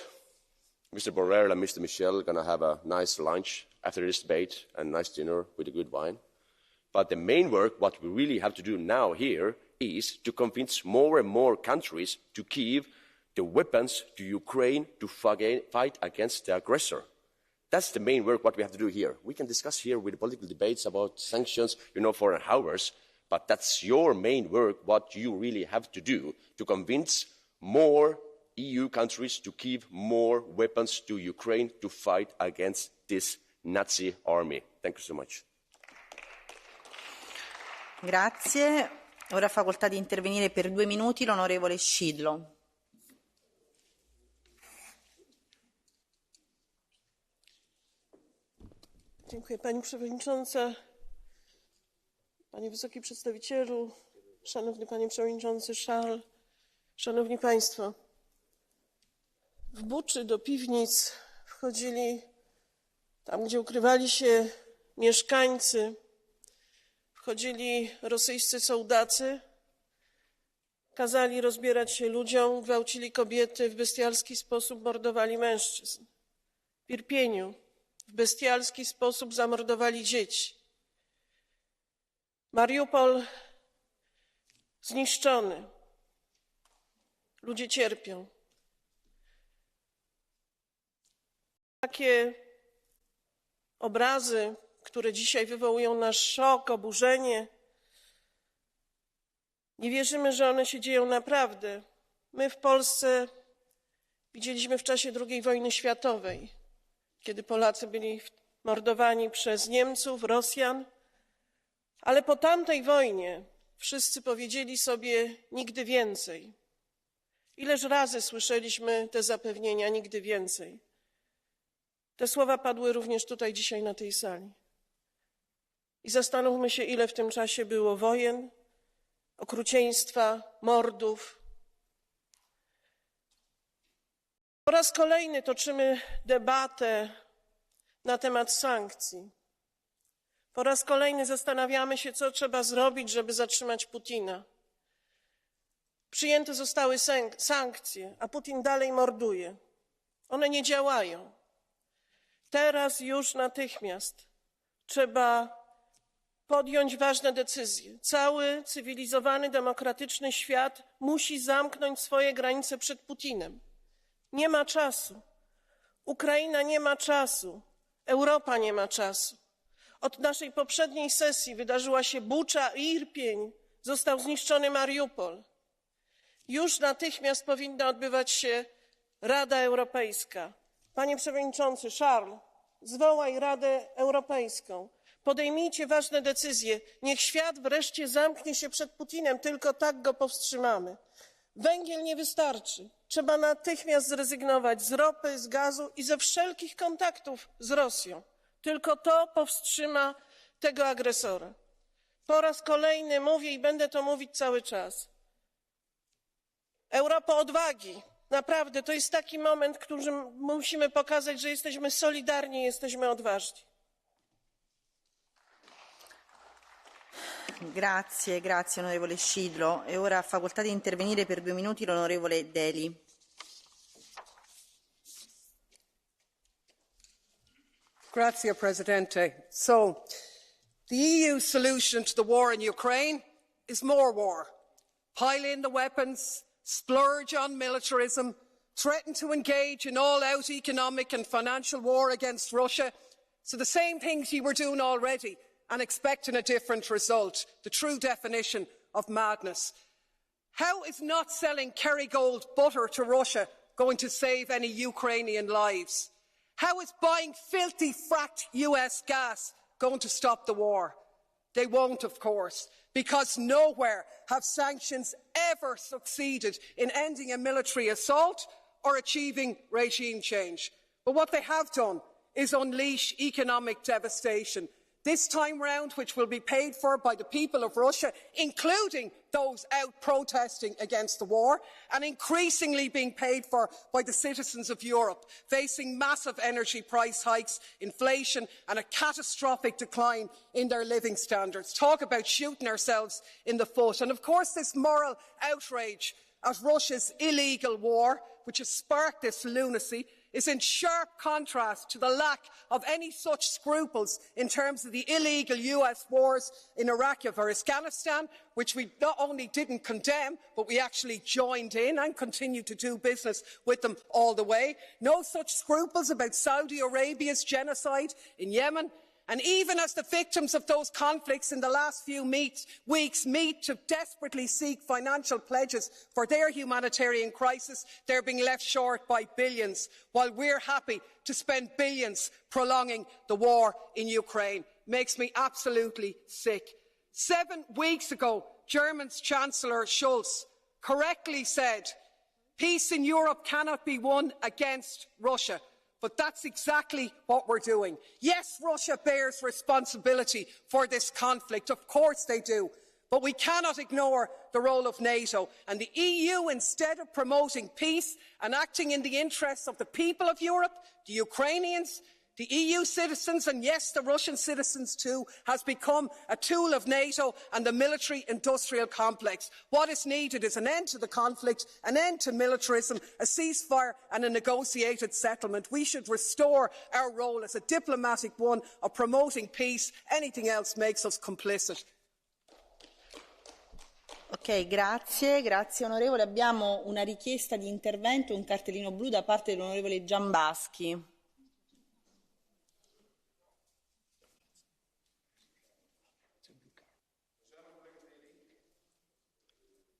Mr. Borrell and Mr. Michel are going to have a nice lunch after this debate and a nice dinner with a good wine. But the main work, what we really have to do now here, is to convince more and more countries to give the weapons to Ukraine to fight against the aggressor. That's the main work, what we have to do here. We can discuss here with political debates about sanctions, for hours, but that's your main work, what you really have to do to convince more EU countries to give more weapons to Ukraine to fight against this Nazi army. Thank you so much. Grazie. Ora ha facoltà di intervenire per 2 minuti l'onorevole Szydło. Dziękuję Pani Przewodnicząca, Panie Wysoki Przedstawicielu, Szanowny Panie Przewodniczący Charles, Szanowni Państwo. W Buczy do piwnic wchodzili tam, gdzie ukrywali się mieszkańcy, wchodzili rosyjscy sołdacy, kazali rozbierać się ludziom, gwałcili kobiety, w bestialski sposób mordowali mężczyzn. W Irpieniu w bestialski sposób zamordowali dzieci. Mariupol zniszczony. Ludzie cierpią. Takie obrazy, które dzisiaj wywołują nasz szok, oburzenie, nie wierzymy, że one się dzieją naprawdę. My w Polsce widzieliśmy w czasie II wojny światowej, kiedy Polacy byli mordowani przez Niemców, Rosjan, ale po tamtej wojnie wszyscy powiedzieli sobie nigdy więcej. Ileż razy słyszeliśmy te zapewnienia nigdy więcej. Te słowa padły również tutaj dzisiaj na tej sali. I zastanówmy się, ile w tym czasie było wojen, okrucieństwa, mordów. Po raz kolejny toczymy debatę na temat sankcji. Po raz kolejny zastanawiamy się, co trzeba zrobić, żeby zatrzymać Putina. Przyjęte zostały sankcje, a Putin dalej morduje. One nie działają. Teraz już natychmiast trzeba podjąć ważne decyzje. Cały cywilizowany, demokratyczny świat musi zamknąć swoje granice przed Putinem. Nie ma czasu. Ukraina nie ma czasu. Europa nie ma czasu. Od naszej poprzedniej sesji wydarzyła się Bucza i Irpień. Został zniszczony Mariupol. Już natychmiast powinna odbywać się Rada Europejska. Panie Przewodniczący Charles, zwołaj Radę Europejską. Podejmijcie ważne decyzje. Niech świat wreszcie zamknie się przed Putinem. Tylko tak go powstrzymamy. Węgiel nie wystarczy. Trzeba natychmiast zrezygnować z ropy, z gazu i ze wszelkich kontaktów z Rosją. Tylko to powstrzyma tego agresora. Po raz kolejny mówię i będę to mówić cały czas. Europa odwagi. Naprawdę, to jest taki moment, w którym musimy pokazać, że jesteśmy solidarni, jesteśmy odważni. Grazie, grazie onorevole Szydło. E ora ha facoltà di intervenire per 2 minuti l'onorevole Deli. Grazie, Presidente. So, the EU solution to the war in Ukraine is more war. Pile in the weapons, splurge on militarism, threaten to engage in all-out economic and financial war against Russia. So the same things you were doing already and expecting a different result, the true definition of madness. How is not selling Kerrygold butter to Russia going to save any Ukrainian lives? How is buying filthy fracked US gas going to stop the war? They won't, of course, because nowhere have sanctions ever succeeded in ending a military assault or achieving regime change. But what they have done is unleash economic devastation, this time round which will be paid for by the people of Russia, including those out protesting against the war, and increasingly being paid for by the citizens of Europe, facing massive energy price hikes, inflation and a catastrophic decline in their living standards. Talk about shooting ourselves in the foot. And of course this moral outrage at Russia's illegal war, which has sparked this lunacy, is in sharp contrast to the lack of any such scruples in terms of the illegal US wars in Iraq or Afghanistan, which we not only didn't condemn, but we actually joined in and continue to do business with them all the way. No such scruples about Saudi Arabia's genocide in Yemen. And even as the victims of those conflicts in the last few weeks meet to desperately seek financial pledges for their humanitarian crisis, they're being left short by billions, while we're happy to spend billions prolonging the war in Ukraine. Makes me absolutely sick. 7 weeks ago, German's Chancellor Scholz correctly said, peace in Europe cannot be won against Russia. But that's exactly what we're doing. Yes, Russia bears responsibility for this conflict. Of course they do. But we cannot ignore the role of NATO. And the EU, instead of promoting peace and acting in the interests of the people of Europe, the Ukrainians, the EU citizens, and yes, the Russian citizens too, has become a tool of NATO and the military-industrial complex. What is needed is an end to the conflict, an end to militarism, a ceasefire and a negotiated settlement. We should restore our role as a diplomatic one of promoting peace. Anything else makes us complicit. Ok, grazie onorevole. Abbiamo una richiesta di intervento, un cartellino blu da parte dell'onorevole Giambaschi.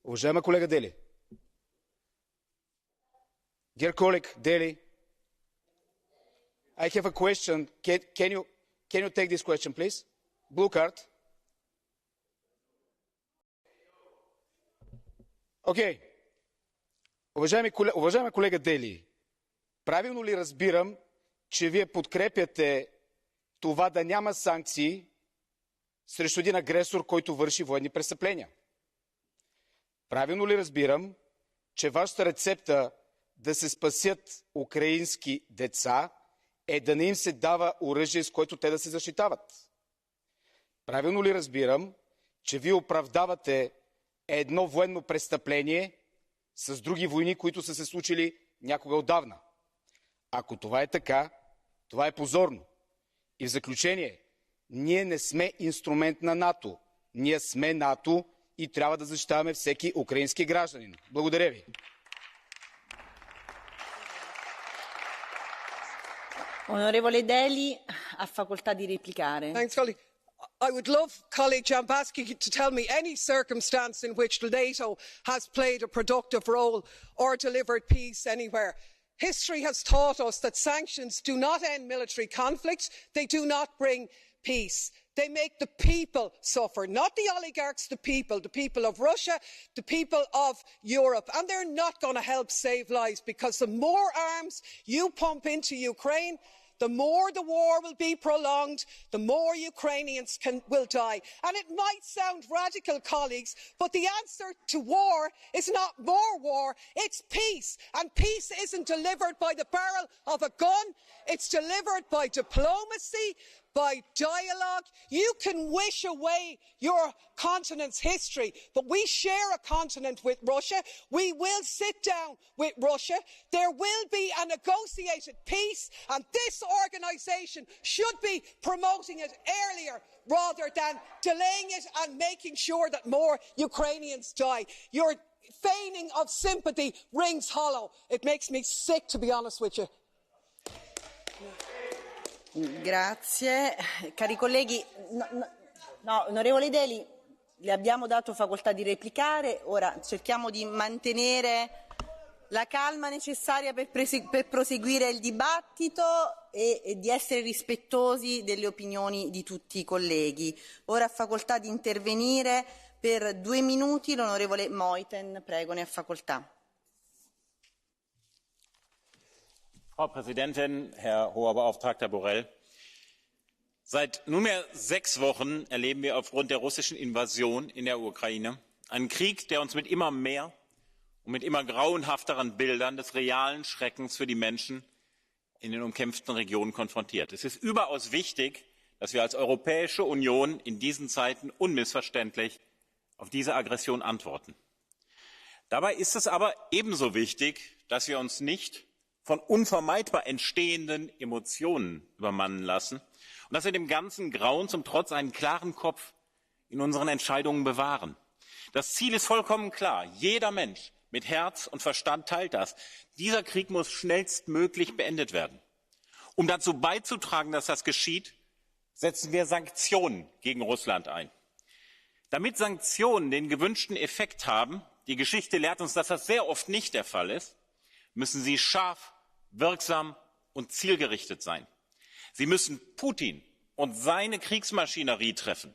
Уважаема колега Дели. Dear colleague Deli, I have a question. Can you take this question, please? Blue card. Okay. Уважаема колега Дели, правилно ли разбирам, че вие подкрепяте това да няма санкции срещу един агресор, който върши военни престъпления? Правилно ли разбирам, че вашата рецепта да се спасят украински деца е да не им се дава оръжие, с което те да се защитават? Правилно ли разбирам, че вие оправдавате едно военно престъпление с други войни, които са се случили някога отдавна? Ако това е така, това е позорно. И в заключение, ние не сме инструмент на НАТО. Ние сме НАТО и трябва да защитаваме всеки украински гражданин. Благодаря ви. Onorevole Deli, ha facoltà di replicare. Thanks, colleague. I would love colleague Jambaski to tell me any circumstance in which NATO has played a productive role or delivered peace anywhere. History has taught us that sanctions do not end military conflicts. They do not bring peace. They make the people suffer, not the oligarchs, the people of Russia, the people of Europe. And they're not going to help save lives, because the more arms you pump into Ukraine, the more the war will be prolonged, the more Ukrainians will die. And it might sound radical, colleagues, but the answer to war is not more war, it's peace. And peace isn't delivered by the barrel of a gun, it's delivered by diplomacy, by dialogue. You can wish away your continent's history, but we share a continent with Russia. We will sit down with Russia. There will be a negotiated peace, and this organisation should be promoting it earlier rather than delaying it and making sure that more Ukrainians die. Your feigning of sympathy rings hollow. It makes me sick, to be honest with you. Grazie. Cari colleghi, onorevole Deli, le abbiamo dato facoltà di replicare, ora cerchiamo di mantenere la calma necessaria per proseguire il dibattito e di essere rispettosi delle opinioni di tutti i colleghi. Ora ha facoltà di intervenire per 2 minuti l'onorevole Meuthen, prego, ne ha facoltà. Frau Präsidentin, Herr Hoher Beauftragter Borrell! Seit nunmehr 6 Wochen erleben wir aufgrund der russischen Invasion in der Ukraine einen Krieg, der uns mit immer mehr und mit immer grauenhafteren Bildern des realen Schreckens für die Menschen in den umkämpften Regionen konfrontiert. Es ist überaus wichtig, dass wir als Europäische Union in diesen Zeiten unmissverständlich auf diese Aggression antworten. Dabei ist es aber ebenso wichtig, dass wir uns nicht von unvermeidbar entstehenden Emotionen übermannen lassen und dass wir dem ganzen Grauen zum Trotz einen klaren Kopf in unseren Entscheidungen bewahren. Das Ziel ist vollkommen klar. Jeder Mensch mit Herz und Verstand teilt das. Dieser Krieg muss schnellstmöglich beendet werden. Um dazu beizutragen, dass das geschieht, setzen wir Sanktionen gegen Russland ein. Damit Sanktionen den gewünschten Effekt haben, die Geschichte lehrt uns, dass das sehr oft nicht der Fall ist, müssen sie scharf, wirksam und zielgerichtet sein. Sie müssen Putin und seine Kriegsmaschinerie treffen.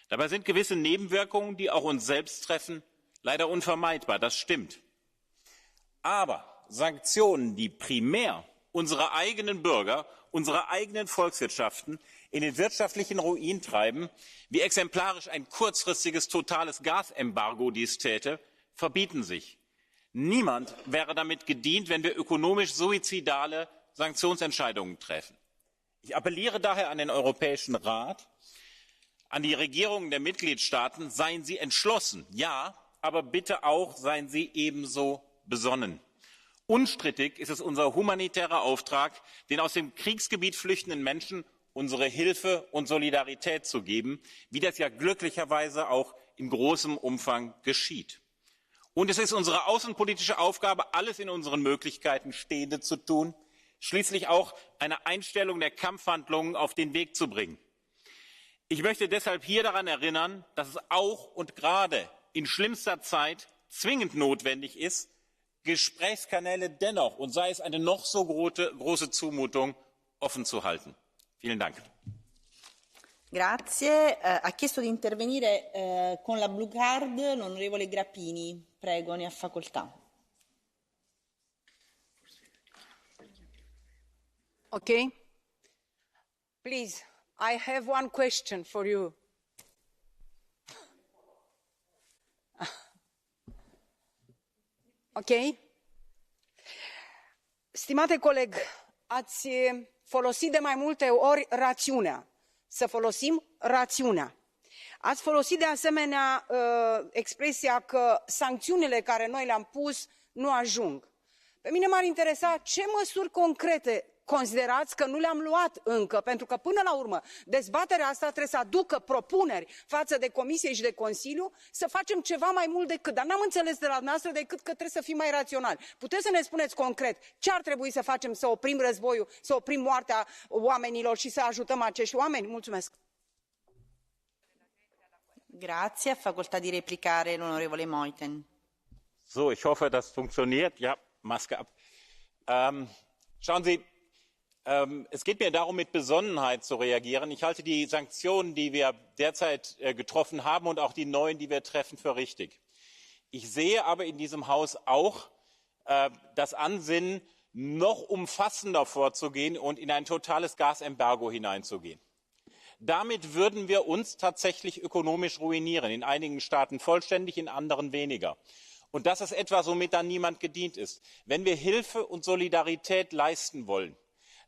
Dabei sind gewisse Nebenwirkungen, die auch uns selbst treffen, leider unvermeidbar, das stimmt. Aber Sanktionen, die primär unsere eigenen Bürger, unsere eigenen Volkswirtschaften in den wirtschaftlichen Ruin treiben, wie exemplarisch ein kurzfristiges totales Gasembargo dies täte, verbieten sich. Niemand wäre damit gedient, wenn wir ökonomisch suizidale Sanktionsentscheidungen treffen. Ich appelliere daher an den Europäischen Rat, an die Regierungen der Mitgliedstaaten, seien Sie entschlossen, ja, aber bitte auch seien Sie ebenso besonnen. Unstrittig ist es unser humanitärer Auftrag, den aus dem Kriegsgebiet flüchtenden Menschen unsere Hilfe und Solidarität zu geben, wie das ja glücklicherweise auch in großem Umfang geschieht. Und es ist unsere außenpolitische Aufgabe, alles in unseren Möglichkeiten Stehende zu tun, schließlich auch eine Einstellung der Kampfhandlungen auf den Weg zu bringen. Ich möchte deshalb hier daran erinnern, dass es auch und gerade in schlimmster Zeit zwingend notwendig ist, Gesprächskanäle dennoch, und sei es eine noch so große Zumutung, offen zu halten. Vielen Dank. Grazie. Ha chiesto di intervenire con la blue card l'onorevole Grappini. Prego, ne ha facoltà. Okay. Please, I have one question for you. Ok? Stimate coleg, ați folosit de mai multe ori rațiunea. Să folosim rațiunea. Ați folosit de asemenea expresia că sancțiunile care noi le-am pus nu ajung. Pe mine m-ar interesa ce măsuri concrete considerați că nu le-am luat încă, pentru că până la urmă dezbaterea asta trebuie să aducă propuneri față de Comisie și de Consiliu să facem ceva mai mult decât, dar n-am înțeles de la dumneavoastră decât că trebuie să fim mai raționali. Puteți să ne spuneți concret ce ar trebui să facem să oprim războiul, să oprim moartea oamenilor și să ajutăm acești oameni? Mulțumesc. Grazie, ha facoltà di replicare l'onorevole Meuthen. So, ich hoffe, das funktioniert. Ja, Maske ab. Schauen Sie, es geht mir darum, mit Besonnenheit zu reagieren. Ich halte die Sanktionen, die wir derzeit getroffen haben und auch die neuen, die wir treffen, für richtig. Ich sehe aber in diesem Haus auch das Ansinnen, noch umfassender vorzugehen und in ein totales Gasembargo hineinzugehen. Damit würden wir uns tatsächlich ökonomisch ruinieren, in einigen Staaten vollständig, in anderen weniger. Und das ist etwas, womit dann niemand gedient ist. Wenn wir Hilfe und Solidarität leisten wollen,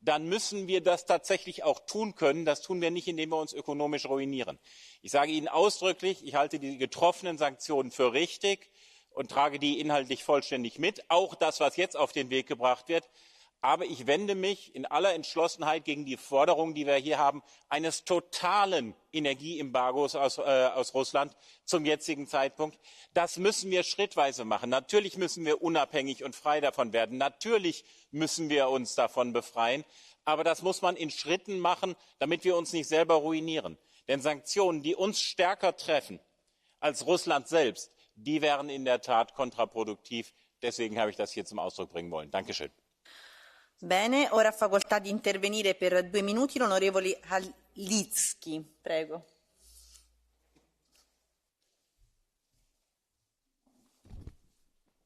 dann müssen wir das tatsächlich auch tun können. Das tun wir nicht, indem wir uns ökonomisch ruinieren. Ich sage Ihnen ausdrücklich, ich halte die getroffenen Sanktionen für richtig und trage die inhaltlich vollständig mit, auch das, was jetzt auf den Weg gebracht wird. Aber ich wende mich in aller Entschlossenheit gegen die Forderung, die wir hier haben, eines totalen Energieembargos aus Russland zum jetzigen Zeitpunkt. Das müssen wir schrittweise machen. Natürlich müssen wir unabhängig und frei davon werden. Natürlich müssen wir uns davon befreien. Aber das muss man in Schritten machen, damit wir uns nicht selber ruinieren. Denn Sanktionen, die uns stärker treffen als Russland selbst, die wären in der Tat kontraproduktiv. Deswegen habe ich das hier zum Ausdruck bringen wollen. Dankeschön. Bene, ora ha facoltà di intervenire per 2 minuti l'onorevole Halicki. Prego.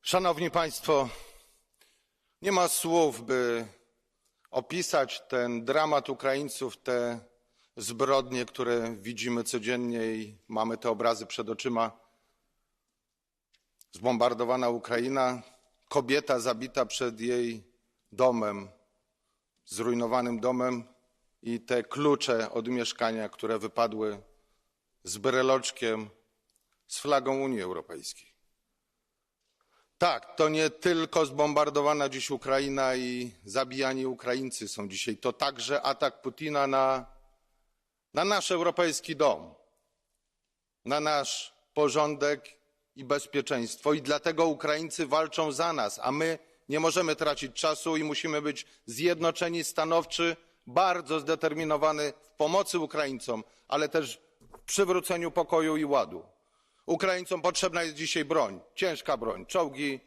Szanowni Państwo, nie ma słów, by opisać ten dramat Ukraińców, te zbrodnie, które widzimy codziennie i mamy te obrazy przed oczyma. Zbombardowana Ukraina, kobieta zabita przed jej domem, zrujnowanym domem i te klucze od mieszkania, które wypadły z breloczkiem, z flagą Unii Europejskiej. Tak, to nie tylko zbombardowana dziś Ukraina i zabijani Ukraińcy są dzisiaj, to także atak Putina na nasz europejski dom, na nasz porządek i bezpieczeństwo i dlatego Ukraińcy walczą za nas, a my nie możemy tracić czasu i musimy być zjednoczeni, stanowczy, bardzo zdeterminowany w pomocy Ukraińcom, ale też w przywróceniu pokoju i ładu. Ukraińcom potrzebna jest dzisiaj broń, ciężka broń, czołgi,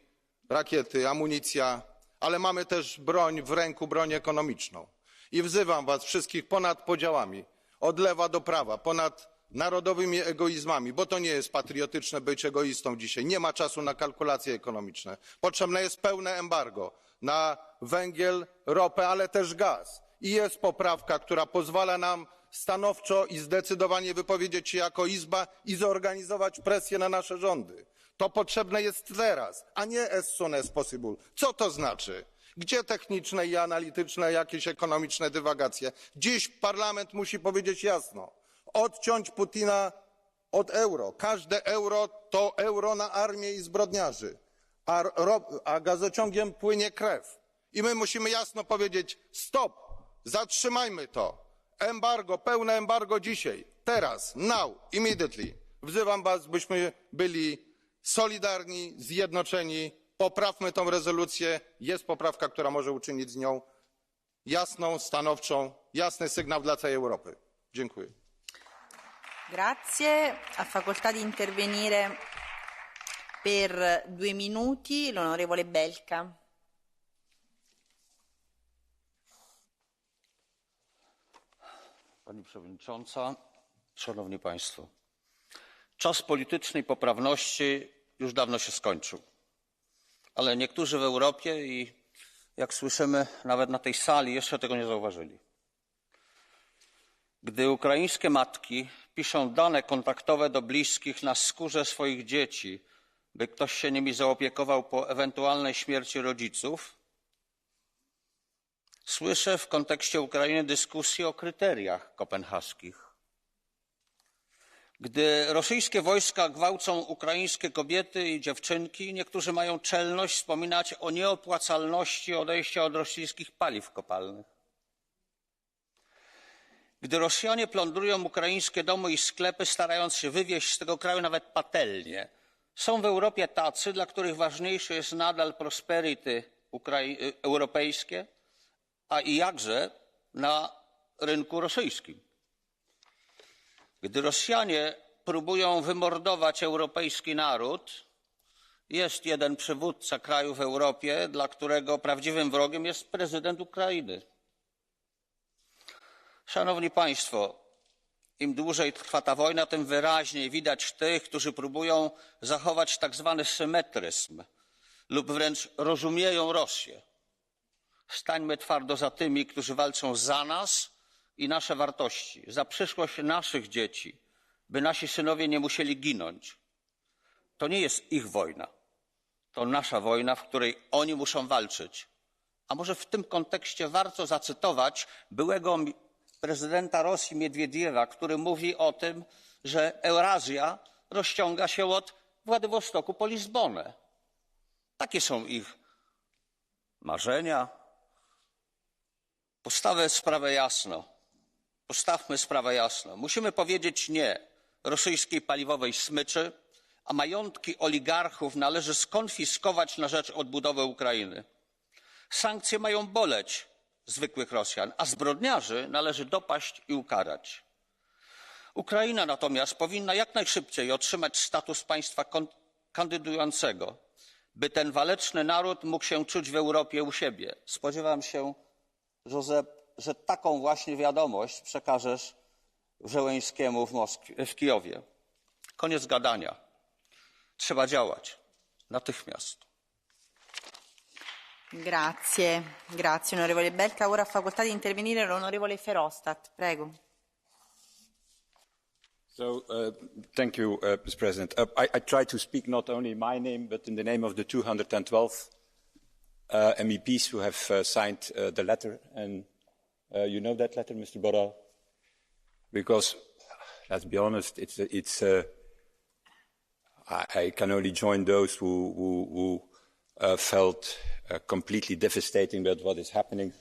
rakiety, amunicja, ale mamy też broń w ręku, broń ekonomiczną. I wzywam was wszystkich ponad podziałami, od lewa do prawa, ponad narodowymi egoizmami, bo to nie jest patriotyczne być egoistą dzisiaj. Nie ma czasu na kalkulacje ekonomiczne. Potrzebne jest pełne embargo na węgiel, ropę, ale też gaz. I jest poprawka, która pozwala nam stanowczo i zdecydowanie wypowiedzieć się jako Izba i zorganizować presję na nasze rządy. To potrzebne jest teraz, a nie as soon as possible. Co to znaczy? Gdzie techniczne i analityczne, jakieś ekonomiczne dywagacje? Dziś Parlament musi powiedzieć jasno. Odciąć Putina od euro. Każde euro to euro na armię i zbrodniarzy, a gazociągiem płynie krew. I my musimy jasno powiedzieć stop, zatrzymajmy to. Embargo, pełne embargo dzisiaj, teraz, now, immediately. Wzywam was, byśmy byli solidarni, zjednoczeni. Poprawmy tą rezolucję. Jest poprawka, która może uczynić z nią jasną, stanowczą, jasny sygnał dla całej Europy. Dziękuję. Grazie. Ha facoltà di intervenire per 2 minuti l'onorevole Belka. Pani Przewodnicząca, Szanowni Państwo. Czas politycznej poprawności już dawno się skończył. Ale niektórzy w Europie i jak słyszymy nawet na tej sali jeszcze tego nie zauważyli. Gdy ukraińskie matki piszą dane kontaktowe do bliskich na skórze swoich dzieci, by ktoś się nimi zaopiekował po ewentualnej śmierci rodziców, słyszę w kontekście Ukrainy dyskusję o kryteriach kopenhaskich. Gdy rosyjskie wojska gwałcą ukraińskie kobiety i dziewczynki, niektórzy mają czelność wspominać o nieopłacalności odejścia od rosyjskich paliw kopalnych. Gdy Rosjanie plądrują ukraińskie domy i sklepy, starając się wywieźć z tego kraju nawet patelnie, są w Europie tacy, dla których ważniejsze jest nadal prosperity europejskie, a i jakże na rynku rosyjskim. Gdy Rosjanie próbują wymordować europejski naród, jest jeden przywódca kraju w Europie, dla którego prawdziwym wrogiem jest prezydent Ukrainy. Szanowni Państwo, im dłużej trwa ta wojna, tym wyraźniej widać tych, którzy próbują zachować tak zwany symetryzm lub wręcz rozumieją Rosję. Stańmy twardo za tymi, którzy walczą za nas i nasze wartości, za przyszłość naszych dzieci, by nasi synowie nie musieli ginąć. To nie jest ich wojna, to nasza wojna, w której oni muszą walczyć. A może w tym kontekście warto zacytować byłego prezydenta Rosji Miedwiediewa, który mówi o tym, że Eurazja rozciąga się od Władywostoku po Lizbonę. Takie są ich marzenia, Postawmy sprawę jasno. Musimy powiedzieć nie rosyjskiej paliwowej smyczy, a majątki oligarchów należy skonfiskować na rzecz odbudowy Ukrainy. Sankcje mają boleć zwykłych Rosjan, a zbrodniarzy należy dopaść i ukarać. Ukraina natomiast powinna jak najszybciej otrzymać status państwa kandydującego, by ten waleczny naród mógł się czuć w Europie u siebie. Spodziewam się, Józef, że taką właśnie wiadomość przekażesz Żeleńskiemu w Kijowie. Koniec gadania. Trzeba działać. Natychmiast. Grazie, grazie onorevole Belka. Ora ha facoltà di intervenire l'onorevole Verhofstadt. Prego. So, thank you, Mr. President. I try to speak not only in my name, but in the name of the 212 MEPs who have signed the letter. And you know that letter, Mr. Borrell? Because, let's be honest, I can only join those who felt completely devastating about what is happening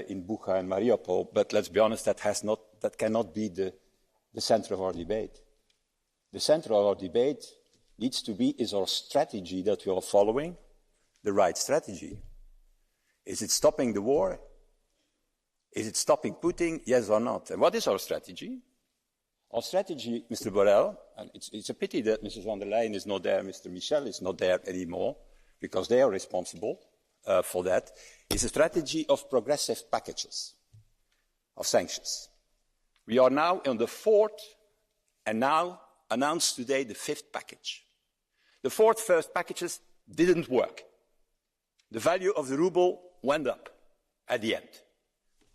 in Bucha and Mariupol. But let's be honest, that cannot be the center of our debate. The center of our debate needs to be, is our strategy that we are following the right strategy? Is it stopping the war? Is it stopping Putin? Yes or not? And what is our strategy? Our strategy, Mr. Borrell, and it's a pity that Mrs. von der Leyen is not there, Mr. Michel is not there anymore, because they are responsible for that, is a strategy of progressive packages of sanctions. We are now on the fourth, and now announced today the fifth package. The first packages didn't work. The value of the ruble went up at the end.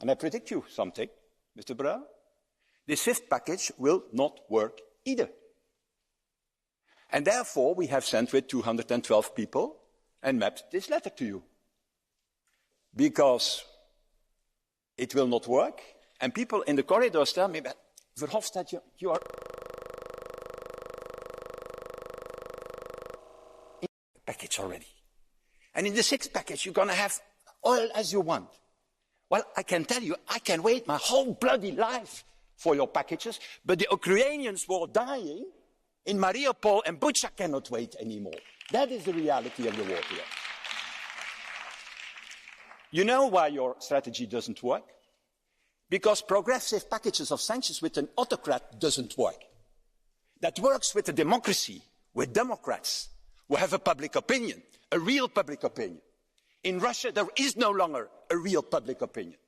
And I predict you something, Mr. Borrell. This fifth package will not work either. And therefore, we have sent with 212 people and mapped this letter to you. Because it will not work, and people in the corridors tell me, but Verhofstadt, you are in the package already. And in the sixth package, you're going to have oil as you want. Well, I can tell you, I can wait my whole bloody life for your packages, but the Ukrainians who are dying in Mariupol and Bucha cannot wait anymore. That is the reality of the war here. You know why your strategy doesn't work? Because progressive packages of sanctions with an autocrat doesn't work. That works with a democracy, with Democrats who have a public opinion, a real public opinion. In Russia, there is no longer a real public opinion.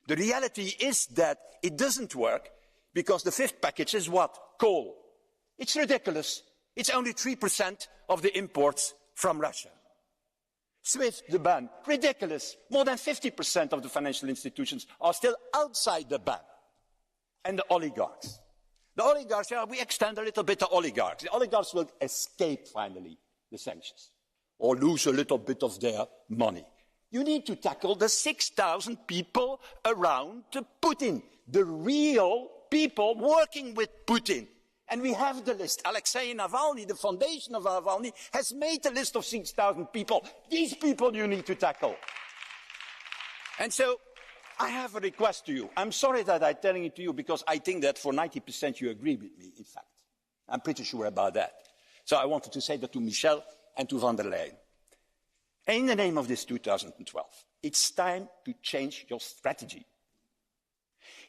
The reality is that it doesn't work because the fifth package is what? Coal. It's ridiculous. It's only 3% of the imports from Russia. SWIFT, the ban, ridiculous. More than 50% of the financial institutions are still outside the ban. And the oligarchs. The oligarchs, we extend a little bit to oligarchs. The oligarchs will escape, finally, the sanctions. Or lose a little bit of their money. You need to tackle the 6,000 people around Putin. The real people working with Putin. And we have the list. Alexei Navalny, the foundation of Navalny, has made a list of 6,000 people. These people you need to tackle. And so, I have a request to you. I'm sorry that I'm telling it to you because I think that for 90% you agree with me, in fact. I'm pretty sure about that. So I wanted to say that to Michel and to von der Leyen. In the name of this 2012, it's time to change your strategy.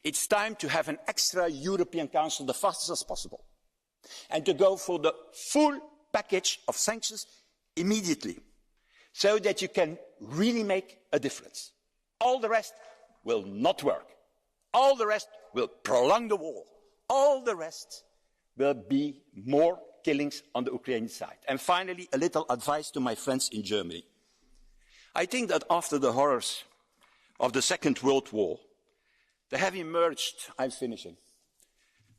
It's time to have an extra European Council the fastest as possible. And to go for the full package of sanctions immediately. So that you can really make a difference. All the rest will not work. All the rest will prolong the war. All the rest will be more killings on the Ukrainian side. And finally, a little advice to my friends in Germany. I think that after the horrors of the Second World War, there have emerged, I'm finishing,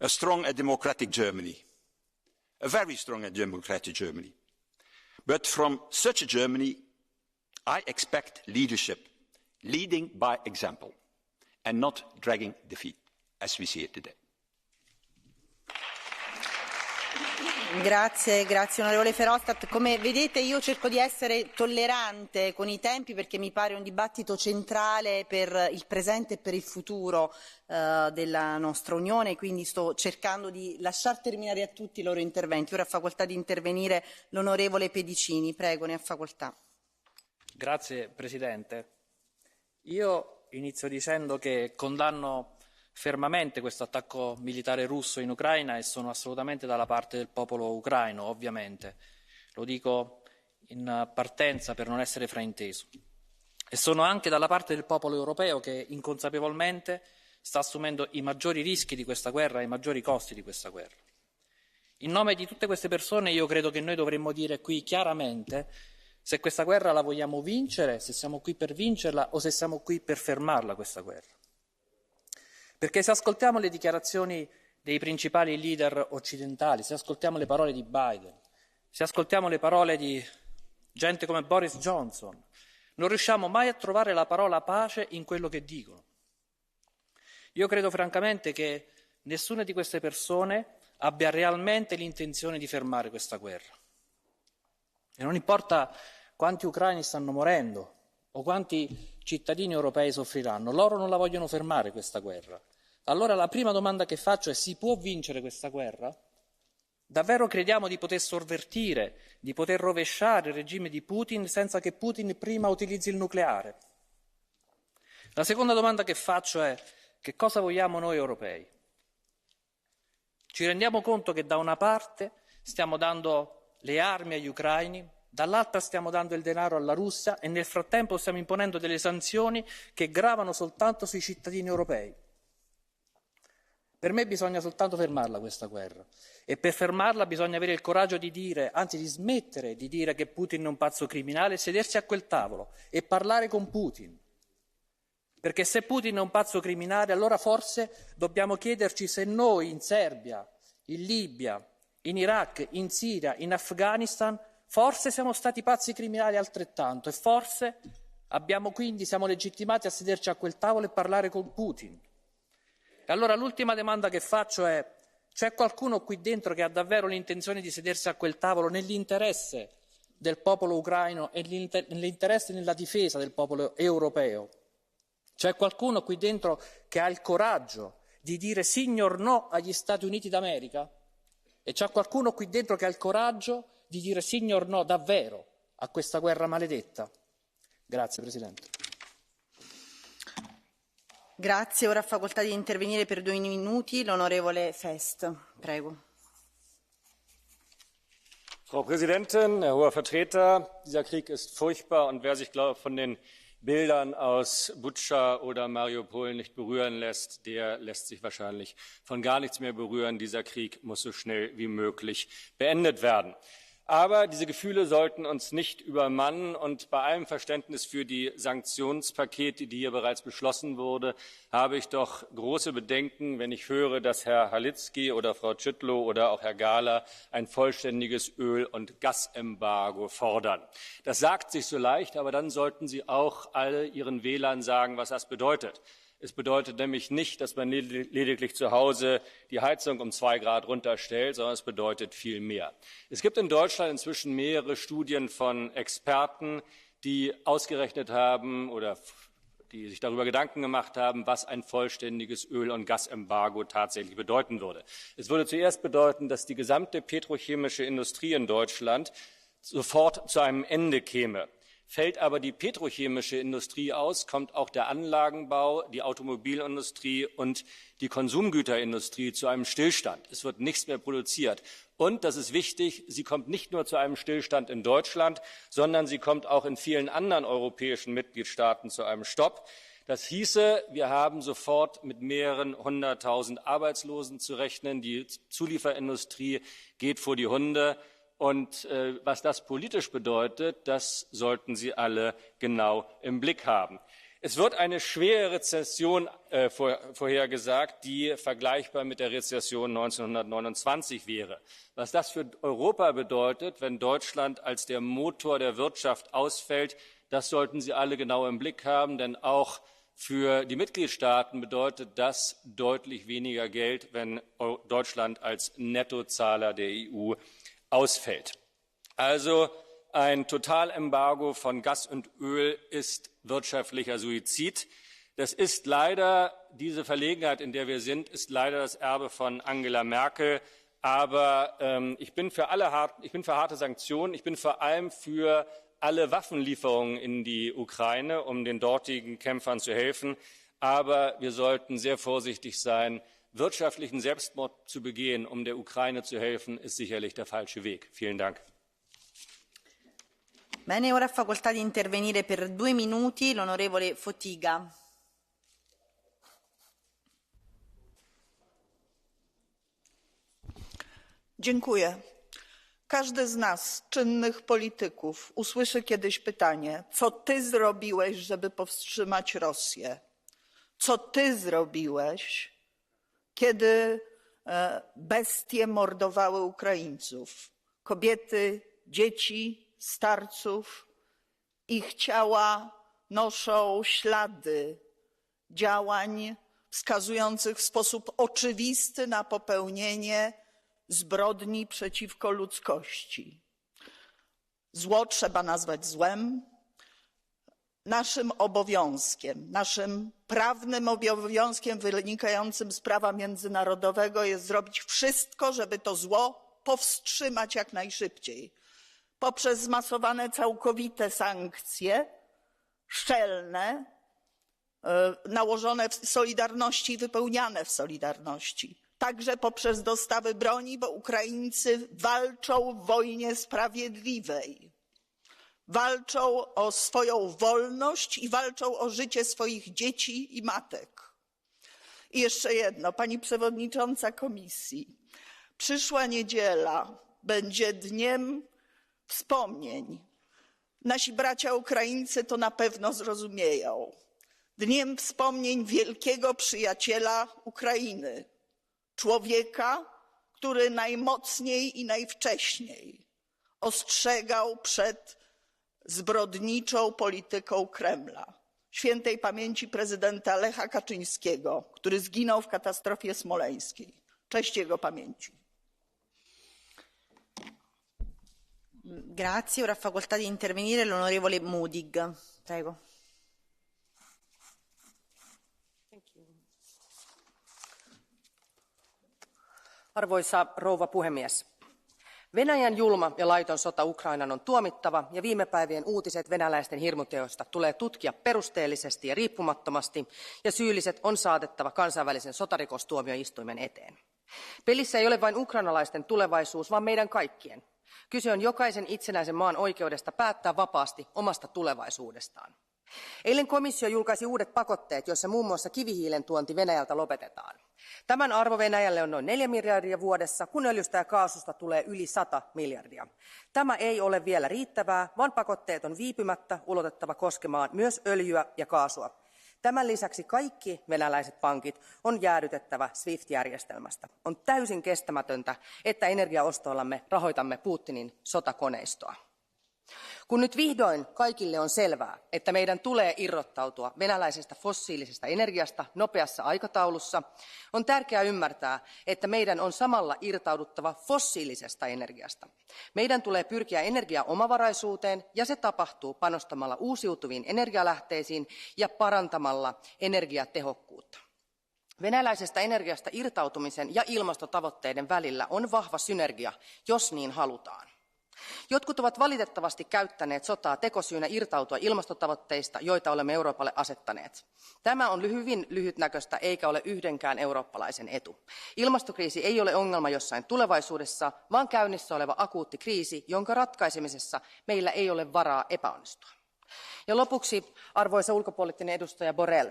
a strong and democratic Germany. A very strong and democratic Germany. But from such a Germany, I expect leadership, leading by example, and not dragging defeat, as we see it today. Grazie onorevole Verhofstadt. Come vedete io cerco di essere tollerante con i tempi perché mi pare un dibattito centrale per il presente e per il futuro della nostra Unione, quindi sto cercando di lasciar terminare a tutti i loro interventi. Ora ha facoltà di intervenire l'onorevole Pedicini, prego, ne ha facoltà. Grazie Presidente. Io inizio dicendo che condanno fermamente questo attacco militare russo in Ucraina e sono assolutamente dalla parte del popolo ucraino, ovviamente. Lo dico in partenza per non essere frainteso. E sono anche dalla parte del popolo europeo che inconsapevolmente sta assumendo i maggiori rischi di questa guerra e i maggiori costi di questa guerra. In nome di tutte queste persone io credo che noi dovremmo dire qui chiaramente se questa guerra la vogliamo vincere, se siamo qui per vincerla o se siamo qui per fermarla questa guerra. Perché se ascoltiamo le dichiarazioni dei principali leader occidentali, se ascoltiamo le parole di Biden, se ascoltiamo le parole di gente come Boris Johnson, non riusciamo mai a trovare la parola pace in quello che dicono. Io credo francamente che nessuna di queste persone abbia realmente l'intenzione di fermare questa guerra. E non importa quanti ucraini stanno morendo o quanti cittadini europei soffriranno, loro non la vogliono fermare questa guerra. Allora la prima domanda che faccio è: si può vincere questa guerra? Davvero crediamo di poter sovvertire, di poter rovesciare il regime di Putin senza che Putin prima utilizzi il nucleare? La seconda domanda che faccio è: che cosa vogliamo noi europei? Ci rendiamo conto che da una parte stiamo dando le armi agli ucraini, dall'altra stiamo dando il denaro alla Russia e nel frattempo stiamo imponendo delle sanzioni che gravano soltanto sui cittadini europei. Per me bisogna soltanto fermarla questa guerra e per fermarla bisogna avere il coraggio di dire, anzi di smettere di dire che Putin è un pazzo criminale, sedersi a quel tavolo e parlare con Putin. Perché se Putin è un pazzo criminale, allora forse dobbiamo chiederci se noi in Serbia, in Libia, in Iraq, in Siria, in Afghanistan, forse siamo stati pazzi criminali altrettanto e forse siamo legittimati a sederci a quel tavolo e parlare con Putin. E allora l'ultima domanda che faccio è: c'è qualcuno qui dentro che ha davvero l'intenzione di sedersi a quel tavolo nell'interesse del popolo ucraino e nell'interesse nella difesa del popolo europeo? C'è qualcuno qui dentro che ha il coraggio di dire signor no agli Stati Uniti d'America? E c'è qualcuno qui dentro che ha il coraggio di dire signor no davvero a questa guerra maledetta? Grazie Presidente. Grazie, ora ha facoltà di intervenire per 2 minuti l'onorevole Fest. Prego. Frau Präsidentin, Herr hoher Vertreter, dieser Krieg ist furchtbar und wer sich von den Bildern aus Butscha oder Mariupol nicht berühren lässt, der lässt sich wahrscheinlich von gar nichts mehr berühren. Dieser Krieg muss so schnell wie möglich beendet werden. Aber diese Gefühle sollten uns nicht übermannen und bei allem Verständnis für die Sanktionspakete, die hier bereits beschlossen wurde, habe ich doch große Bedenken, wenn ich höre, dass Herr Halicki oder Frau Schüttlow oder auch Herr Gahler ein vollständiges Öl- und Gasembargo fordern. Das sagt sich so leicht, aber dann sollten Sie auch alle Ihren Wählern sagen, was das bedeutet. Es bedeutet nämlich nicht, dass man lediglich zu Hause die Heizung um 2 Grad runterstellt, sondern es bedeutet viel mehr. Es gibt in Deutschland inzwischen mehrere Studien von Experten, die ausgerechnet haben oder die sich darüber Gedanken gemacht haben, was ein vollständiges Öl- und Gasembargo tatsächlich bedeuten würde. Es würde zuerst bedeuten, dass die gesamte petrochemische Industrie in Deutschland sofort zu einem Ende käme. Fällt aber die petrochemische Industrie aus, kommt auch der Anlagenbau, die Automobilindustrie und die Konsumgüterindustrie zu einem Stillstand. Es wird nichts mehr produziert. Und, das ist wichtig, sie kommt nicht nur zu einem Stillstand in Deutschland, sondern sie kommt auch in vielen anderen europäischen Mitgliedstaaten zu einem Stopp. Das hieße, wir haben sofort mit mehreren 100.000 Arbeitslosen zu rechnen. Die Zulieferindustrie geht vor die Hunde. Und was das politisch bedeutet, das sollten Sie alle genau im Blick haben. Es wird eine schwere Rezession vorhergesagt, die vergleichbar mit der Rezession 1929 wäre. Was das für Europa bedeutet, wenn Deutschland als der Motor der Wirtschaft ausfällt, das sollten Sie alle genau im Blick haben, denn auch für die Mitgliedstaaten bedeutet das deutlich weniger Geld, wenn Deutschland als Nettozahler der EU ausfällt. Also ein Totalembargo von Gas und Öl ist wirtschaftlicher Suizid. Das ist leider, diese Verlegenheit, in der wir sind, ist leider das Erbe von Angela Merkel. Aber ich bin für harte Sanktionen. Ich bin vor allem für alle Waffenlieferungen in die Ukraine, um den dortigen Kämpfern zu helfen. Aber wir sollten sehr vorsichtig sein. Wirtschaftlichen Selbstmord zu begehen, um der Ukraine zu helfen, ist sicherlich der falsche Weg. Vielen Dank. Bene, ora ha facoltà di intervenire per 2 minuti l'onorevole Fotyga. Dziękuję. Każdy z nas, czynnych polityków, usłyszy kiedyś pytanie, co ty zrobiłeś, żeby powstrzymać Rosję? Co ty zrobiłeś, kiedy bestie mordowały Ukraińców? Kobiety, dzieci, starców, ich ciała noszą ślady działań wskazujących w sposób oczywisty na popełnienie zbrodni przeciwko ludzkości. Zło trzeba nazwać złem. Naszym obowiązkiem, naszym prawnym obowiązkiem wynikającym z prawa międzynarodowego jest zrobić wszystko, żeby to zło powstrzymać jak najszybciej. Poprzez zmasowane całkowite sankcje, szczelne, nałożone w solidarności i wypełniane w solidarności. Także poprzez dostawy broni, bo Ukraińcy walczą w wojnie sprawiedliwej. Walczą o swoją wolność i walczą o życie swoich dzieci i matek. I jeszcze jedno, pani przewodnicząca komisji. Przyszła niedziela będzie dniem wspomnień. Nasi bracia Ukraińcy to na pewno zrozumieją. Dniem wspomnień wielkiego przyjaciela Ukrainy. Człowieka, który najmocniej i najwcześniej ostrzegał przed zbrodniczą polityką Kremla. Świętej pamięci prezydenta Lecha Kaczyńskiego, który zginął w katastrofie smoleńskiej. Cześć jego pamięci. Grazie, ora ha facoltà di intervenire l'onorevole Modig. Prego. Arvoisa rouva puhemies. Venäjän julma ja laiton sota Ukrainaan on tuomittava ja viime päivien uutiset venäläisten hirmuteoista tulee tutkia perusteellisesti ja riippumattomasti ja syylliset on saatettava kansainvälisen sotarikostuomioistuimen eteen. Pelissä ei ole vain ukrainalaisten tulevaisuus, vaan meidän kaikkien. Kyse on jokaisen itsenäisen maan oikeudesta päättää vapaasti omasta tulevaisuudestaan. Eilen komissio julkaisi uudet pakotteet, joissa muun muassa kivihiilen tuonti Venäjältä lopetetaan. Tämän arvo Venäjälle on noin 4 miljardia vuodessa, kun öljystä ja kaasusta tulee yli 100 miljardia. Tämä ei ole vielä riittävää, vaan pakotteet on viipymättä ulotettava koskemaan myös öljyä ja kaasua. Tämän lisäksi kaikki venäläiset pankit on jäädytettävä SWIFT-järjestelmästä. On täysin kestämätöntä, että energiaostoillamme rahoitamme Putinin sotakoneistoa. Kun nyt vihdoin kaikille on selvää, että meidän tulee irrottautua venäläisestä fossiilisesta energiasta nopeassa aikataulussa, on tärkeää ymmärtää, että meidän on samalla irtauduttava fossiilisesta energiasta. Meidän tulee pyrkiä energiaomavaraisuuteen ja se tapahtuu panostamalla uusiutuviin energialähteisiin ja parantamalla energiatehokkuutta. Venäläisestä energiasta irtautumisen ja ilmastotavoitteiden välillä on vahva synergia, jos niin halutaan. Jotkut ovat valitettavasti käyttäneet sotaa tekosyynä irtautua ilmastotavoitteista, joita olemme Euroopalle asettaneet. Tämä on hyvin lyhytnäköistä eikä ole yhdenkään eurooppalaisen etu. Ilmastokriisi ei ole ongelma jossain tulevaisuudessa, vaan käynnissä oleva akuutti kriisi, jonka ratkaisemisessa meillä ei ole varaa epäonnistua. Ja lopuksi, arvoisa ulkopoliittinen edustaja Borrell,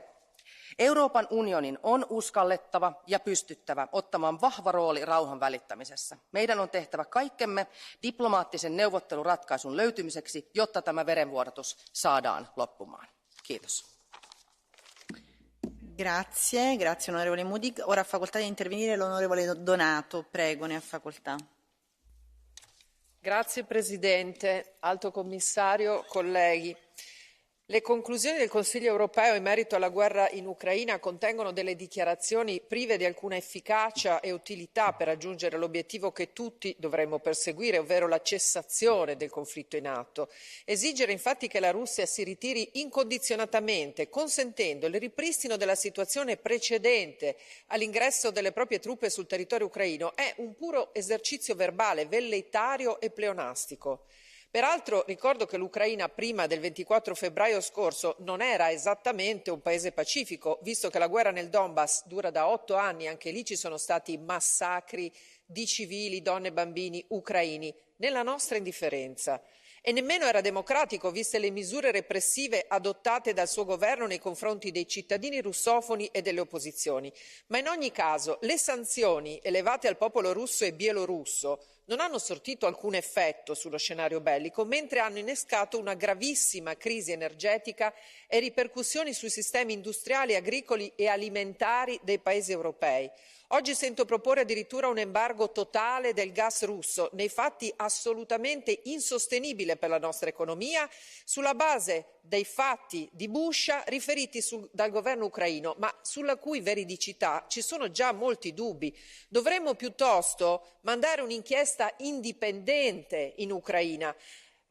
Euroopan unionin on uskallettava ja pystyttävä ottamaan vahva rooli rauhan välittämisessä. Meidän on tehtävä kaikkemme diplomaattisen neuvotteluratkaisun löytymiseksi, jotta tämä verenvuodatus saadaan loppumaan. Kiitos. Grazie, grazie onorevole Modig. Ora ha facoltà di intervenire l'onorevole Donato. Prego, ne ha facoltà. Grazie Presidente, Alto Commissario, colleghi. Le conclusioni del Consiglio europeo in merito alla guerra in Ucraina contengono delle dichiarazioni prive di alcuna efficacia e utilità per raggiungere l'obiettivo che tutti dovremmo perseguire, ovvero la cessazione del conflitto in atto. Esigere infatti che la Russia si ritiri incondizionatamente, consentendo il ripristino della situazione precedente all'ingresso delle proprie truppe sul territorio ucraino, è un puro esercizio verbale, velleitario e pleonastico. Peraltro ricordo che l'Ucraina prima del 24 febbraio scorso non era esattamente un paese pacifico, visto che la guerra nel Donbass dura da 8 anni, anche lì ci sono stati massacri di civili, donne e bambini ucraini, nella nostra indifferenza. E nemmeno era democratico, viste le misure repressive adottate dal suo governo nei confronti dei cittadini russofoni e delle opposizioni. Ma in ogni caso, le sanzioni elevate al popolo russo e bielorusso non hanno sortito alcun effetto sullo scenario bellico, mentre hanno innescato una gravissima crisi energetica e ripercussioni sui sistemi industriali, agricoli e alimentari dei paesi europei. Oggi sento proporre addirittura un embargo totale del gas russo, nei fatti assolutamente insostenibile per la nostra economia, sulla base dei fatti di Buscia riferiti dal governo ucraino, ma sulla cui veridicità ci sono già molti dubbi. Dovremmo piuttosto mandare un'inchiesta indipendente in Ucraina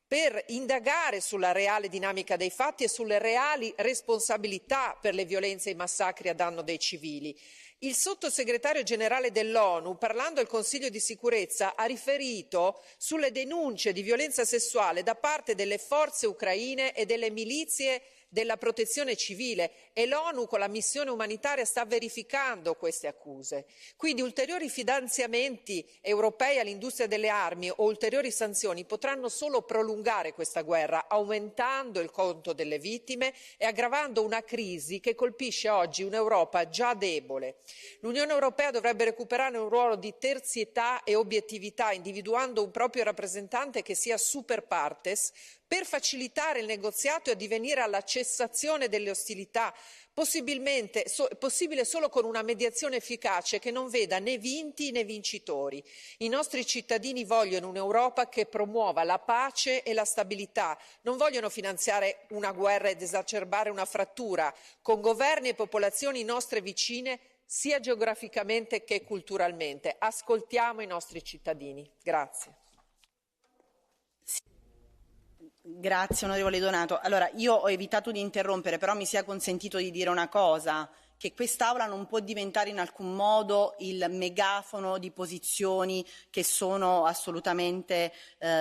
per indagare sulla reale dinamica dei fatti e sulle reali responsabilità per le violenze e i massacri a danno dei civili. Il sottosegretario generale dell'ONU, parlando al Consiglio di sicurezza, ha riferito sulle denunce di violenza sessuale da parte delle forze ucraine e delle milizie della protezione civile e l'ONU con la missione umanitaria sta verificando queste accuse. Quindi ulteriori finanziamenti europei all'industria delle armi o ulteriori sanzioni potranno solo prolungare questa guerra, aumentando il conto delle vittime e aggravando una crisi che colpisce oggi un'Europa già debole. L'Unione Europea dovrebbe recuperare un ruolo di terzietà e obiettività, individuando un proprio rappresentante che sia super partes, per facilitare il negoziato e addivenire alla cessazione delle ostilità, possibile solo con una mediazione efficace che non veda né vinti né vincitori. I nostri cittadini vogliono un'Europa che promuova la pace e la stabilità, non vogliono finanziare una guerra ed esacerbare una frattura con governi e popolazioni nostre vicine, sia geograficamente che culturalmente. Ascoltiamo i nostri cittadini. Grazie. Grazie onorevole Donato. Allora, io ho evitato di interrompere, però mi sia consentito di dire una cosa, che quest'Aula non può diventare in alcun modo il megafono di posizioni che sono assolutamente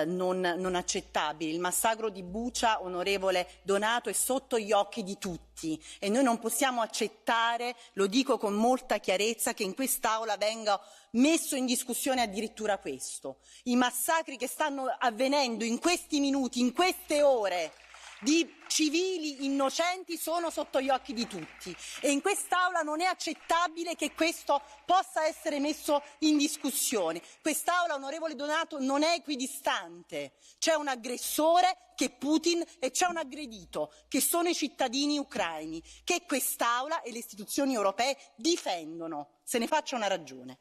non accettabili. Il massacro di Bucha, onorevole Donato, è sotto gli occhi di tutti e noi non possiamo accettare, lo dico con molta chiarezza, che in quest'Aula venga messo in discussione addirittura questo. I massacri che stanno avvenendo in questi minuti, in queste ore, di civili innocenti sono sotto gli occhi di tutti e in quest'Aula non è accettabile che questo possa essere messo in discussione. Quest'Aula, onorevole Donato, non è equidistante. C'è un aggressore che è Putin e c'è un aggredito che sono i cittadini ucraini che quest'Aula e le istituzioni europee difendono. Se ne faccia una ragione.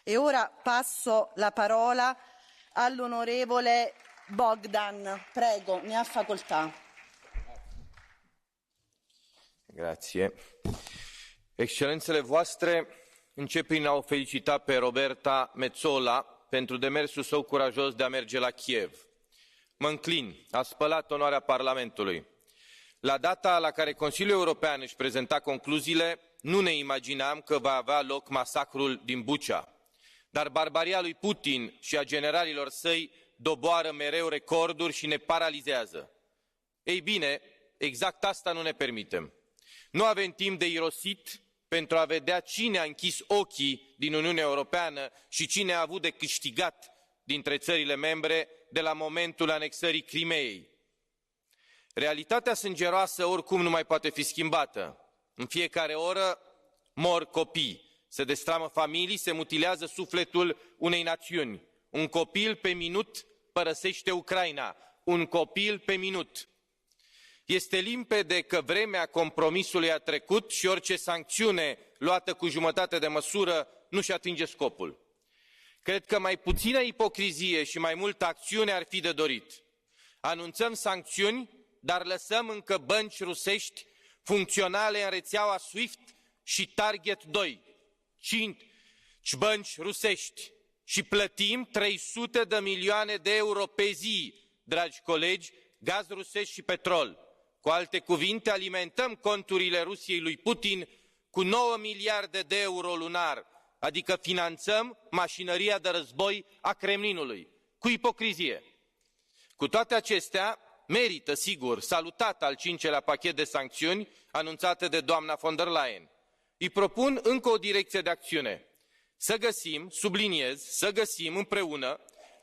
E ora passo la parola all'onorevole Bogdan, prego, ne ha facoltà. Grazie. Excelențele voastre, încep prin a o felicita pe Roberta Metsola pentru demersul său curajos de a merge la Kiev. Mă înclin, a spălat onoarea Parlamentului. La data la care Consiliul European își prezenta concluziile, nu ne imaginam că va avea loc masacrul din Bucha. Dar barbaria lui Putin și a generalilor săi doboară mereu recorduri și ne paralizează. Ei bine, exact asta nu ne permitem. Nu avem timp de irosit pentru a vedea cine a închis ochii din Uniunea Europeană și cine a avut de câștigat dintre țările membre de la momentul anexării Crimeei. Realitatea sângeroasă oricum nu mai poate fi schimbată. În fiecare oră mor copii, se destramă familii, se mutilează sufletul unei națiuni. Un copil pe minut părăsește Ucraina, un copil pe minut. Este limpede că vremea compromisului a trecut și orice sancțiune luată cu jumătate de măsură nu-și atinge scopul. Cred că mai puțină ipocrizie și mai multă acțiune ar fi de dorit. Anunțăm sancțiuni dar lăsăm încă bănci rusești funcționale în rețeaua SWIFT și Target 2. 5 bănci rusești și plătim 300 de milioane de euro pe zi, dragi colegi, gaz rusesc și petrol. Cu alte cuvinte, alimentăm conturile Rusiei lui Putin cu 9 miliarde de euro lunar, adică finanțăm mașinăria de război a Kremlinului, cu ipocrizie. Cu toate acestea, merită, sigur, salutat al 5-lea pachet de sancțiuni anunțate de doamna von der Leyen. Îi propun încă o direcție de acțiune. Să găsim, subliniez, să găsim împreună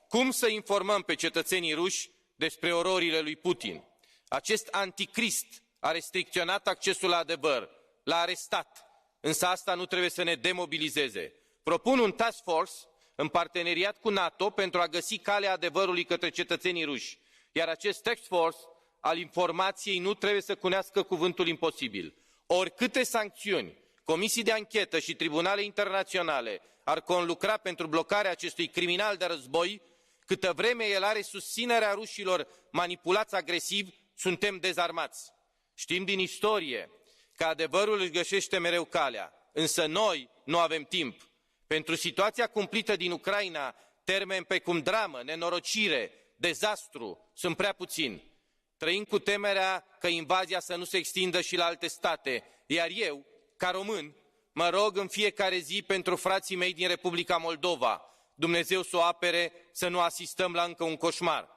cum să informăm pe cetățenii ruși despre ororile lui Putin. Acest anticrist a restricționat accesul la adevăr, l-a arestat, însă asta nu trebuie să ne demobilizeze. Propun un task force în parteneriat cu NATO pentru a găsi calea adevărului către cetățenii ruși, iar acest task force al informației nu trebuie să cunească cuvântul imposibil. Oricâte sancțiuni, comisii de anchetă și tribunale internaționale ar conlucra pentru blocarea acestui criminal de război, câtă vreme el are susținerea rușilor manipulați agresiv, suntem dezarmați. Știm din istorie că adevărul își găsește mereu calea, însă noi nu avem timp. Pentru situația cumplită din Ucraina, termeni precum dramă, nenorocire, dezastru sunt prea puțini. Trăim cu temerea că invazia să nu se extindă și la alte state, iar eu, ca român, mă rog în fiecare zi pentru frații mei din Republica Moldova, Dumnezeu să o apere, să nu asistăm la încă un coșmar.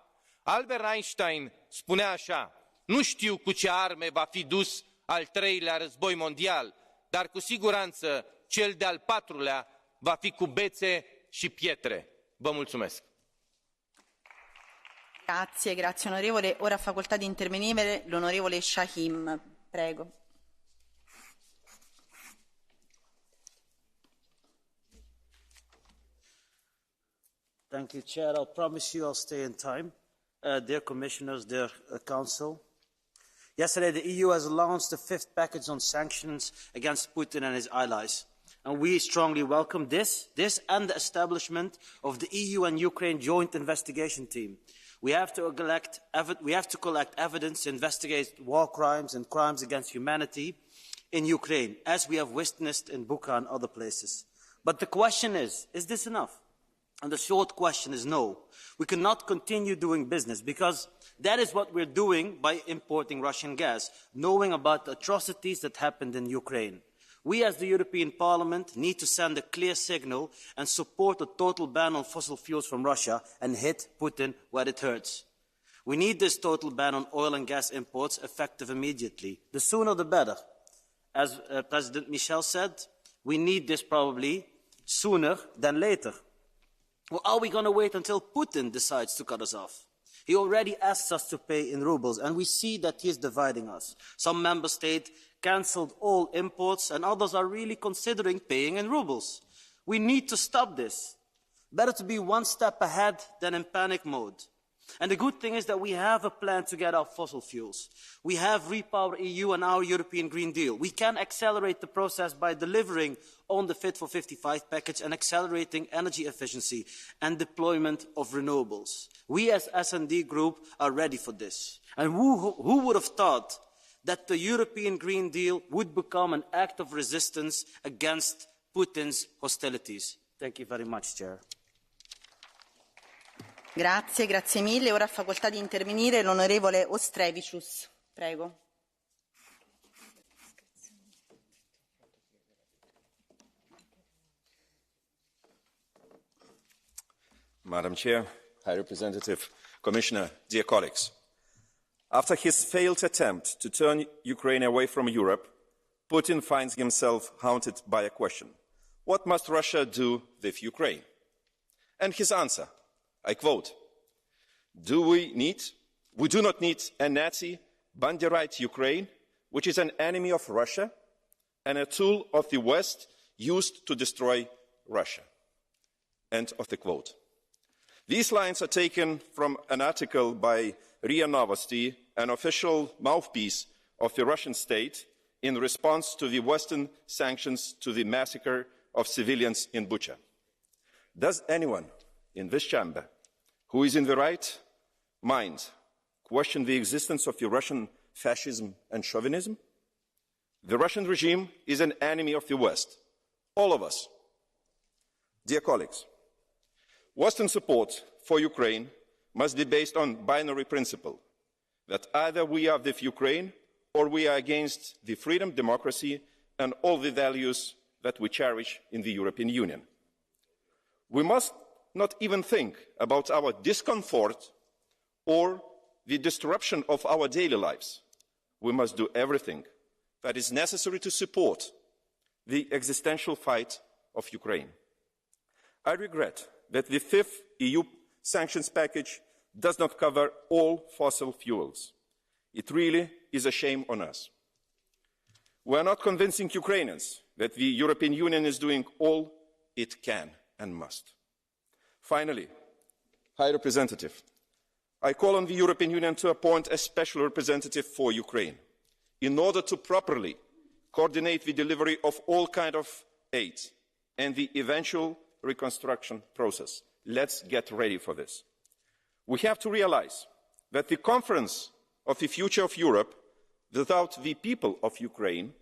Albert Einstein spunea așa: nu știu cu ce arme va fi dus al 3-lea război mondial, dar cu siguranță cel de-al 4-lea va fi cu bețe și pietre. Vă mulțumesc. Grazie, grazie onorevole. Ora ha facoltà di intervenire l'onorevole Shahim. Prego. Thank you, Chair. I'll promise you I'll stay in time. Dear Commissioners, dear Council. Yesterday, the EU has launched the 5th package on sanctions against Putin and his allies. And we strongly welcome this and the establishment of the EU and Ukraine joint investigation team. We have to collect evidence to investigate war crimes and crimes against humanity in Ukraine, as we have witnessed in Bucha and other places. But the question is this enough? And the short question is no. We cannot continue doing business because that is what we're doing by importing Russian gas, knowing about the atrocities that happened in Ukraine. We as the European Parliament need to send a clear signal and support a total ban on fossil fuels from Russia and hit Putin where it hurts. We need this total ban on oil and gas imports effective immediately. The sooner the better. As President Michel said, we need this probably sooner than later. Or are we going to wait until Putin decides to cut us off? He already asks us to pay in rubles, and we see that he is dividing us. Some member states cancelled all imports, and others are really considering paying in rubles. We need to stop this. Better to be one step ahead than in panic mode. And the good thing is that we have a plan to get off fossil fuels. We have Repower EU and our European Green Deal. We can accelerate the process by delivering on the Fit for 55 package and accelerating energy efficiency and deployment of renewables. We as S&D Group are ready for this. And who would have thought that the European Green Deal would become an act of resistance against Putin's hostilities? Thank you very much, Chair. Grazie, grazie mille. Ora ha facoltà di intervenire l'onorevole Ostrevicius. Prego. Madam Chair, High Representative, Commissioner, dear colleagues. After his failed attempt to turn Ukraine away from Europe, Putin finds himself haunted by a question. What must Russia do with Ukraine? And his answer, I quote, we do not need a Nazi Banderite Ukraine, which is an enemy of Russia and a tool of the West used to destroy Russia. End of the quote. These lines are taken from an article by RIA Novosti, an official mouthpiece of the Russian state in response to the Western sanctions to the massacre of civilians in Bucha. Does anyone in this chamber who is in the right mind question the existence of the Russian fascism and chauvinism? The Russian regime is an enemy of the West, all of us. Dear colleagues, Western support for Ukraine must be based on binary principle, that either we are with Ukraine or we are against the freedom, democracy, and all the values that we cherish in the European Union. We must not even think about our discomfort or the disruption of our daily lives. We must do everything that is necessary to support the existential fight of Ukraine. I regret that the fifth EU sanctions package does not cover all fossil fuels. It really is a shame on us. We are not convincing Ukrainians that the European Union is doing all it can and must. Finally, High Representative, I call on the European Union to appoint a special representative for Ukraine in order to properly coordinate the delivery of all kinds of aid and the eventual reconstruction process. Let's get ready for this. We have to realize that the conference of the future of Europe without the people of Ukraine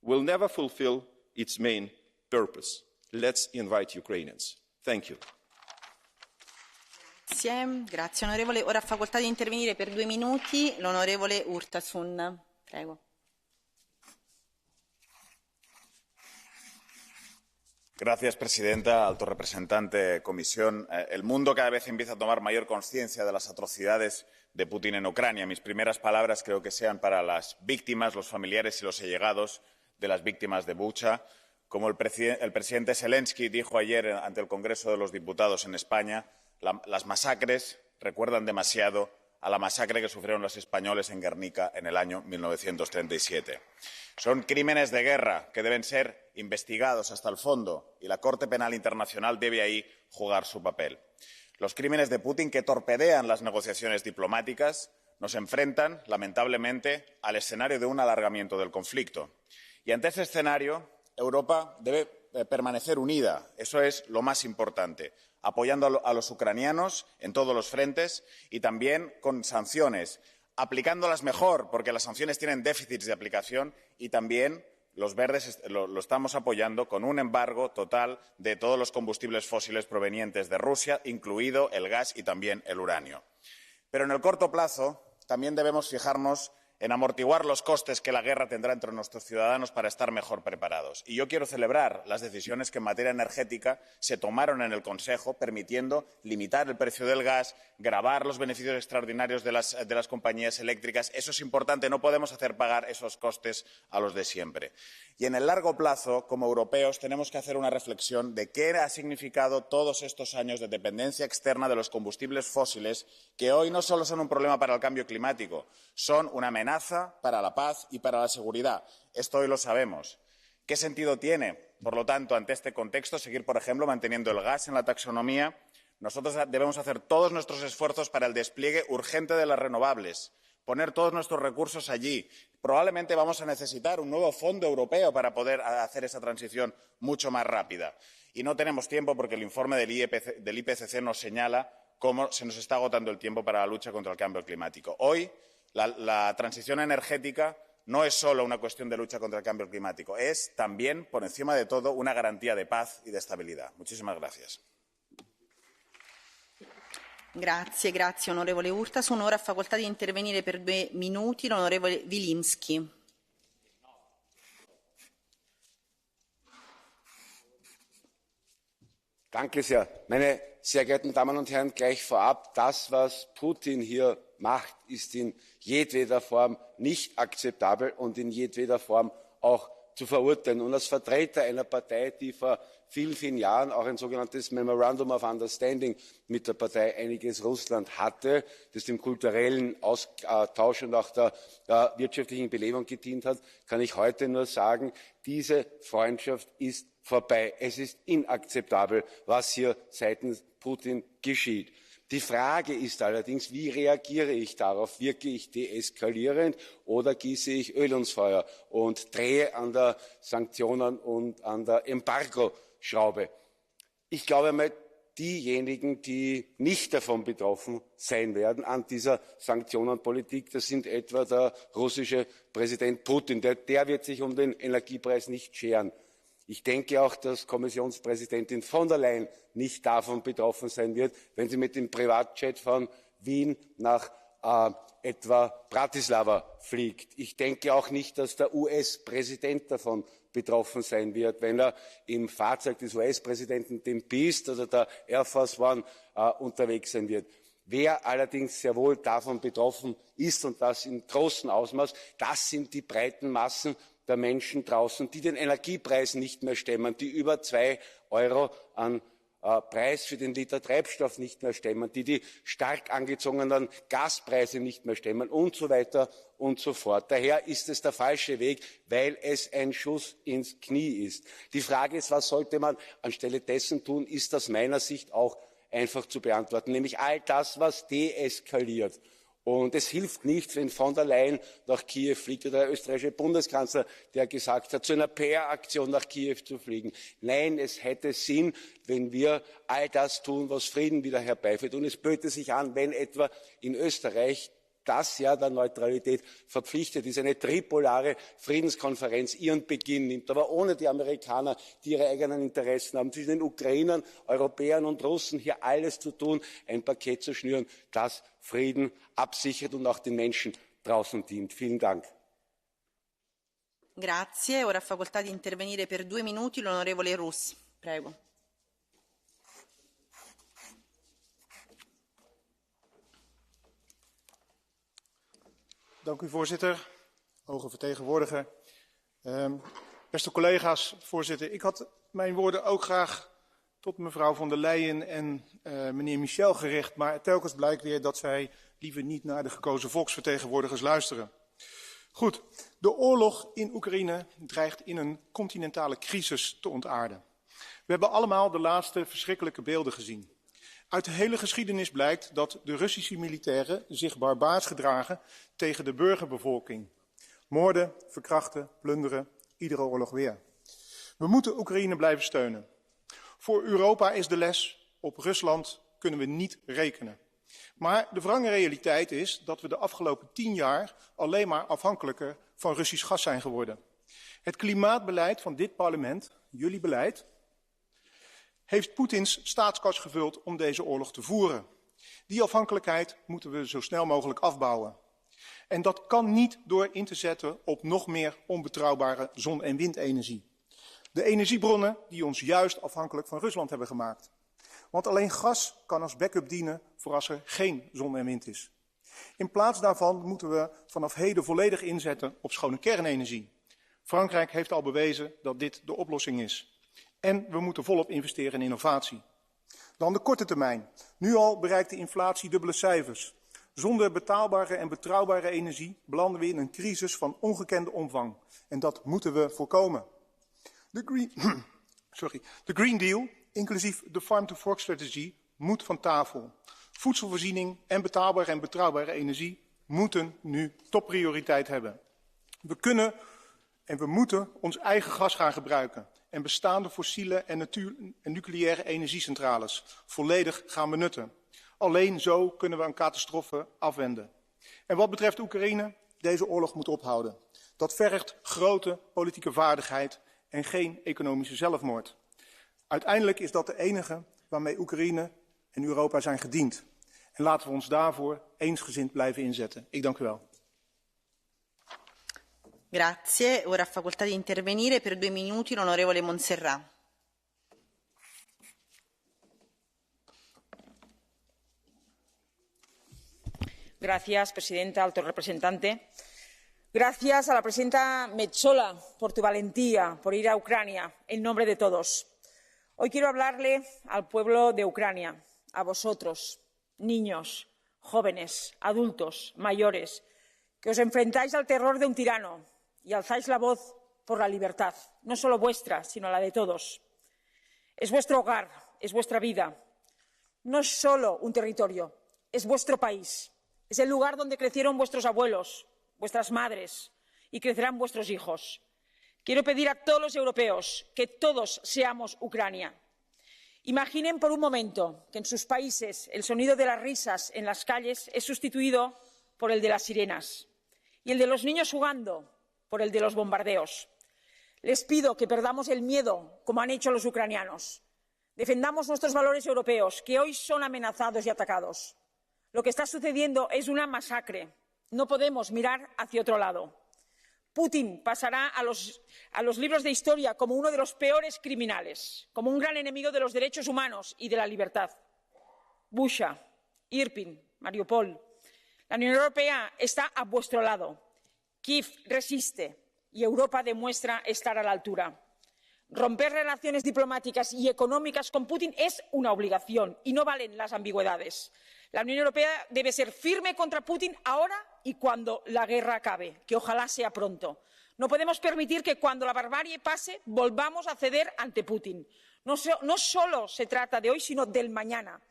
will never fulfill its main purpose. Let's invite Ukrainians. Thank you. Grazie onorevole. Ora ha facoltà di intervenire per 2 minuti l'onorevole Urtasun. Prego. Gracias, presidenta, alto representante, comisión. El mundo cada vez empieza a tomar mayor conciencia de las atrocidades de Putin en Ucrania. Mis primeras palabras creo que sean para las víctimas, los familiares y los allegados de las víctimas de Bucha. Como el presidente Zelensky dijo ayer ante el Congreso de los Diputados en España, las masacres recuerdan demasiado a la masacre que sufrieron los españoles en Guernica en el año 1937. Son crímenes de guerra que deben ser investigados hasta el fondo y la Corte Penal Internacional debe ahí jugar su papel. Los crímenes de Putin que torpedean las negociaciones diplomáticas nos enfrentan, lamentablemente, al escenario de un alargamiento del conflicto. Y ante ese escenario, Europa debe permanecer unida. Eso es lo más importante, apoyando a los ucranianos en todos los frentes y también con sanciones, aplicándolas mejor, porque las sanciones tienen déficits de aplicación y también los verdes lo estamos apoyando con un embargo total de todos los combustibles fósiles provenientes de Rusia, incluido el gas y también el uranio. Pero en el corto plazo también debemos fijarnos en amortiguar los costes que la guerra tendrá entre nuestros ciudadanos para estar mejor preparados. Y yo quiero celebrar las decisiones que en materia energética se tomaron en el Consejo, permitiendo limitar el precio del gas, gravar los beneficios extraordinarios de las compañías eléctricas. Eso es importante, no podemos hacer pagar esos costes a los de siempre. Y en el largo plazo, como europeos, tenemos que hacer una reflexión de qué ha significado todos estos años de dependencia externa de los combustibles fósiles, que hoy no solo son un problema para el cambio climático, son una amenaza para la paz y para la seguridad. Esto hoy lo sabemos. ¿Qué sentido tiene, por lo tanto, ante este contexto, seguir, por ejemplo, manteniendo el gas en la taxonomía? Nosotros debemos hacer todos nuestros esfuerzos para el despliegue urgente de las renovables, poner todos nuestros recursos allí. Probablemente vamos a necesitar un nuevo fondo europeo para poder hacer esa transición mucho más rápida. Y no tenemos tiempo porque el informe del IPCC nos señala cómo se nos está agotando el tiempo para la lucha contra el cambio climático. Hoy, la transición energética no es solo una cuestión de lucha contra el cambio climático, es también, por encima de todo, una garantía de paz y de estabilidad. Muchísimas gracias. Grazie, grazie onorevole Urtasun. Ora ha facoltà di intervenire per 2 minuti l'onorevole Wilimski. Danke sehr. Meine sehr geehrten Damen und Herren, gleich vorab, das, was Putin hier macht, ist in jedweder Form nicht akzeptabel und in jedweder Form auch zu verurteilen. Und als Vertreter einer Partei, die vor vielen, vielen Jahren auch ein sogenanntes Memorandum of Understanding mit der Partei Einiges Russland hatte, das dem kulturellen Austausch und auch der wirtschaftlichen Belebung gedient hat, kann ich heute nur sagen, diese Freundschaft ist vorbei. Es ist inakzeptabel, was hier seitens Putin geschieht. Die Frage ist allerdings, wie reagiere ich darauf? Wirke ich deeskalierend oder gieße ich Öl ins Feuer und drehe an der Sanktionen und an der Embargo-Schraube? Ich glaube mal, diejenigen, die nicht davon betroffen sein werden an dieser Sanktionenpolitik. Das sind etwa der russische Präsident Putin. Der wird sich um den Energiepreis nicht scheren. Ich denke auch, dass Kommissionspräsidentin von der Leyen nicht davon betroffen sein wird, wenn sie mit dem Privatjet von Wien nach etwa Bratislava fliegt. Ich denke auch nicht, dass der US-Präsident davon betroffen sein wird, wenn er im Fahrzeug des US-Präsidenten, dem Beast oder der Air Force One, unterwegs sein wird. Wer allerdings sehr wohl davon betroffen ist, und das in großem Ausmaß, das sind die breiten Massen der Menschen draußen, die den Energiepreis nicht mehr stemmen, die über 2 Euro an Preis für den Liter Treibstoff nicht mehr stemmen, die die stark angezogenen Gaspreise nicht mehr stemmen und so weiter und so fort. Daher ist es der falsche Weg, weil es ein Schuss ins Knie ist. Die Frage ist, was sollte man anstelle dessen tun, ist aus meiner Sicht auch einfach zu beantworten, nämlich all das, was deeskaliert. Und es hilft nichts, wenn von der Leyen nach Kiew fliegt oder der österreichische Bundeskanzler, der gesagt hat, zu einer PR-Aktion nach Kiew zu fliegen. Nein, es hätte Sinn, wenn wir all das tun, was Frieden wieder herbeiführt. Und es böte sich an, wenn etwa in Österreich das Jahr der Neutralität verpflichtet ist, eine tripolare Friedenskonferenz ihren Beginn nimmt, aber ohne die Amerikaner, die ihre eigenen Interessen haben, zwischen den Ukrainern, Europäern und Russen hier alles zu tun, ein Paket zu schnüren, das Frieden absichert und auch den Menschen draußen dient. Vielen Dank. Grazie. Ora ha facoltà di intervenire per 2 minuti l'onorevole Rus. Prego. Dank u, voorzitter. Hoge vertegenwoordiger. Beste collega's, voorzitter, ik had mijn woorden ook graag tot mevrouw von der Leyen en meneer Michel gericht, maar telkens blijkt weer dat zij liever niet naar de gekozen volksvertegenwoordigers luisteren. Goed, de oorlog in Oekraïne dreigt in een continentale crisis te ontaarden. We hebben allemaal de laatste verschrikkelijke beelden gezien. Uit de hele geschiedenis blijkt dat de Russische militairen zich barbaars gedragen tegen de burgerbevolking. Moorden, verkrachten, plunderen, iedere oorlog weer. We moeten Oekraïne blijven steunen. Voor Europa is de les, op Rusland kunnen we niet rekenen. Maar de wrange realiteit is dat we de afgelopen 10 jaar alleen maar afhankelijker van Russisch gas zijn geworden. Het klimaatbeleid van dit parlement, jullie beleid, heeft Poetins staatskas gevuld om deze oorlog te voeren. Die afhankelijkheid moeten we zo snel mogelijk afbouwen. En dat kan niet door in te zetten op nog meer onbetrouwbare zon- en windenergie. De energiebronnen die ons juist afhankelijk van Rusland hebben gemaakt. Want alleen gas kan als backup dienen voor als er geen zon en wind is. In plaats daarvan moeten we vanaf heden volledig inzetten op schone kernenergie. Frankrijk heeft al bewezen dat dit de oplossing is. En we moeten volop investeren in innovatie. Dan de korte termijn. Nu al bereikt de inflatie dubbele cijfers. Zonder betaalbare en betrouwbare energie belanden we in een crisis van ongekende omvang. En dat moeten we voorkomen. De Green Deal, inclusief de Farm-to-Fork-strategie, moet van tafel. Voedselvoorziening en betrouwbare energie moeten nu topprioriteit hebben. We kunnen en we moeten ons eigen gas gaan gebruiken en bestaande fossiele en nucleaire energiecentrales volledig gaan benutten. Alleen zo kunnen we een catastrofe afwenden. En wat betreft Oekraïne, deze oorlog moet ophouden. Dat vergt grote politieke vaardigheid en geen economische zelfmoord. Uiteindelijk is dat de enige waarmee Oekraïne en Europa zijn gediend. En laten we ons daarvoor eensgezind blijven inzetten. Ik dank u wel. Grazie. Ora ha facoltà di intervenire per 2 minuti l'onorevole Montserrat. Gracias, presidenta, alto representante. Gracias a la presidenta Metsola por tu valentía, por ir a Ucrania en nombre de todos. Hoy quiero hablarle al pueblo de Ucrania, a vosotros, niños, jóvenes, adultos, mayores, que os enfrentáis al terror de un tirano y alzáis la voz por la libertad, no solo vuestra, sino la de todos. Es vuestro hogar, es vuestra vida. No es solo un territorio, es vuestro país. Es el lugar donde crecieron vuestros abuelos, vuestras madres, y crecerán vuestros hijos. Quiero pedir a todos los europeos que todos seamos Ucrania. Imaginen por un momento que en sus países el sonido de las risas en las calles es sustituido por el de las sirenas y el de los niños jugando por el de los bombardeos. Les pido que perdamos el miedo, como han hecho los ucranianos. Defendamos nuestros valores europeos, que hoy son amenazados y atacados. Lo que está sucediendo es una masacre. No podemos mirar hacia otro lado. Putin pasará a los libros de historia como uno de los peores criminales, como un gran enemigo de los derechos humanos y de la libertad. Bucha, Irpin, Mariupol. La Unión Europea está a vuestro lado. Kiev resiste y Europa demuestra estar a la altura. Romper relaciones diplomáticas y económicas con Putin es una obligación y no valen las ambigüedades. La Unión Europea debe ser firme contra Putin ahora y cuando la guerra acabe, que ojalá sea pronto. No podemos permitir que cuando la barbarie pase volvamos a ceder ante Putin. No solo se trata de hoy, sino del mañana.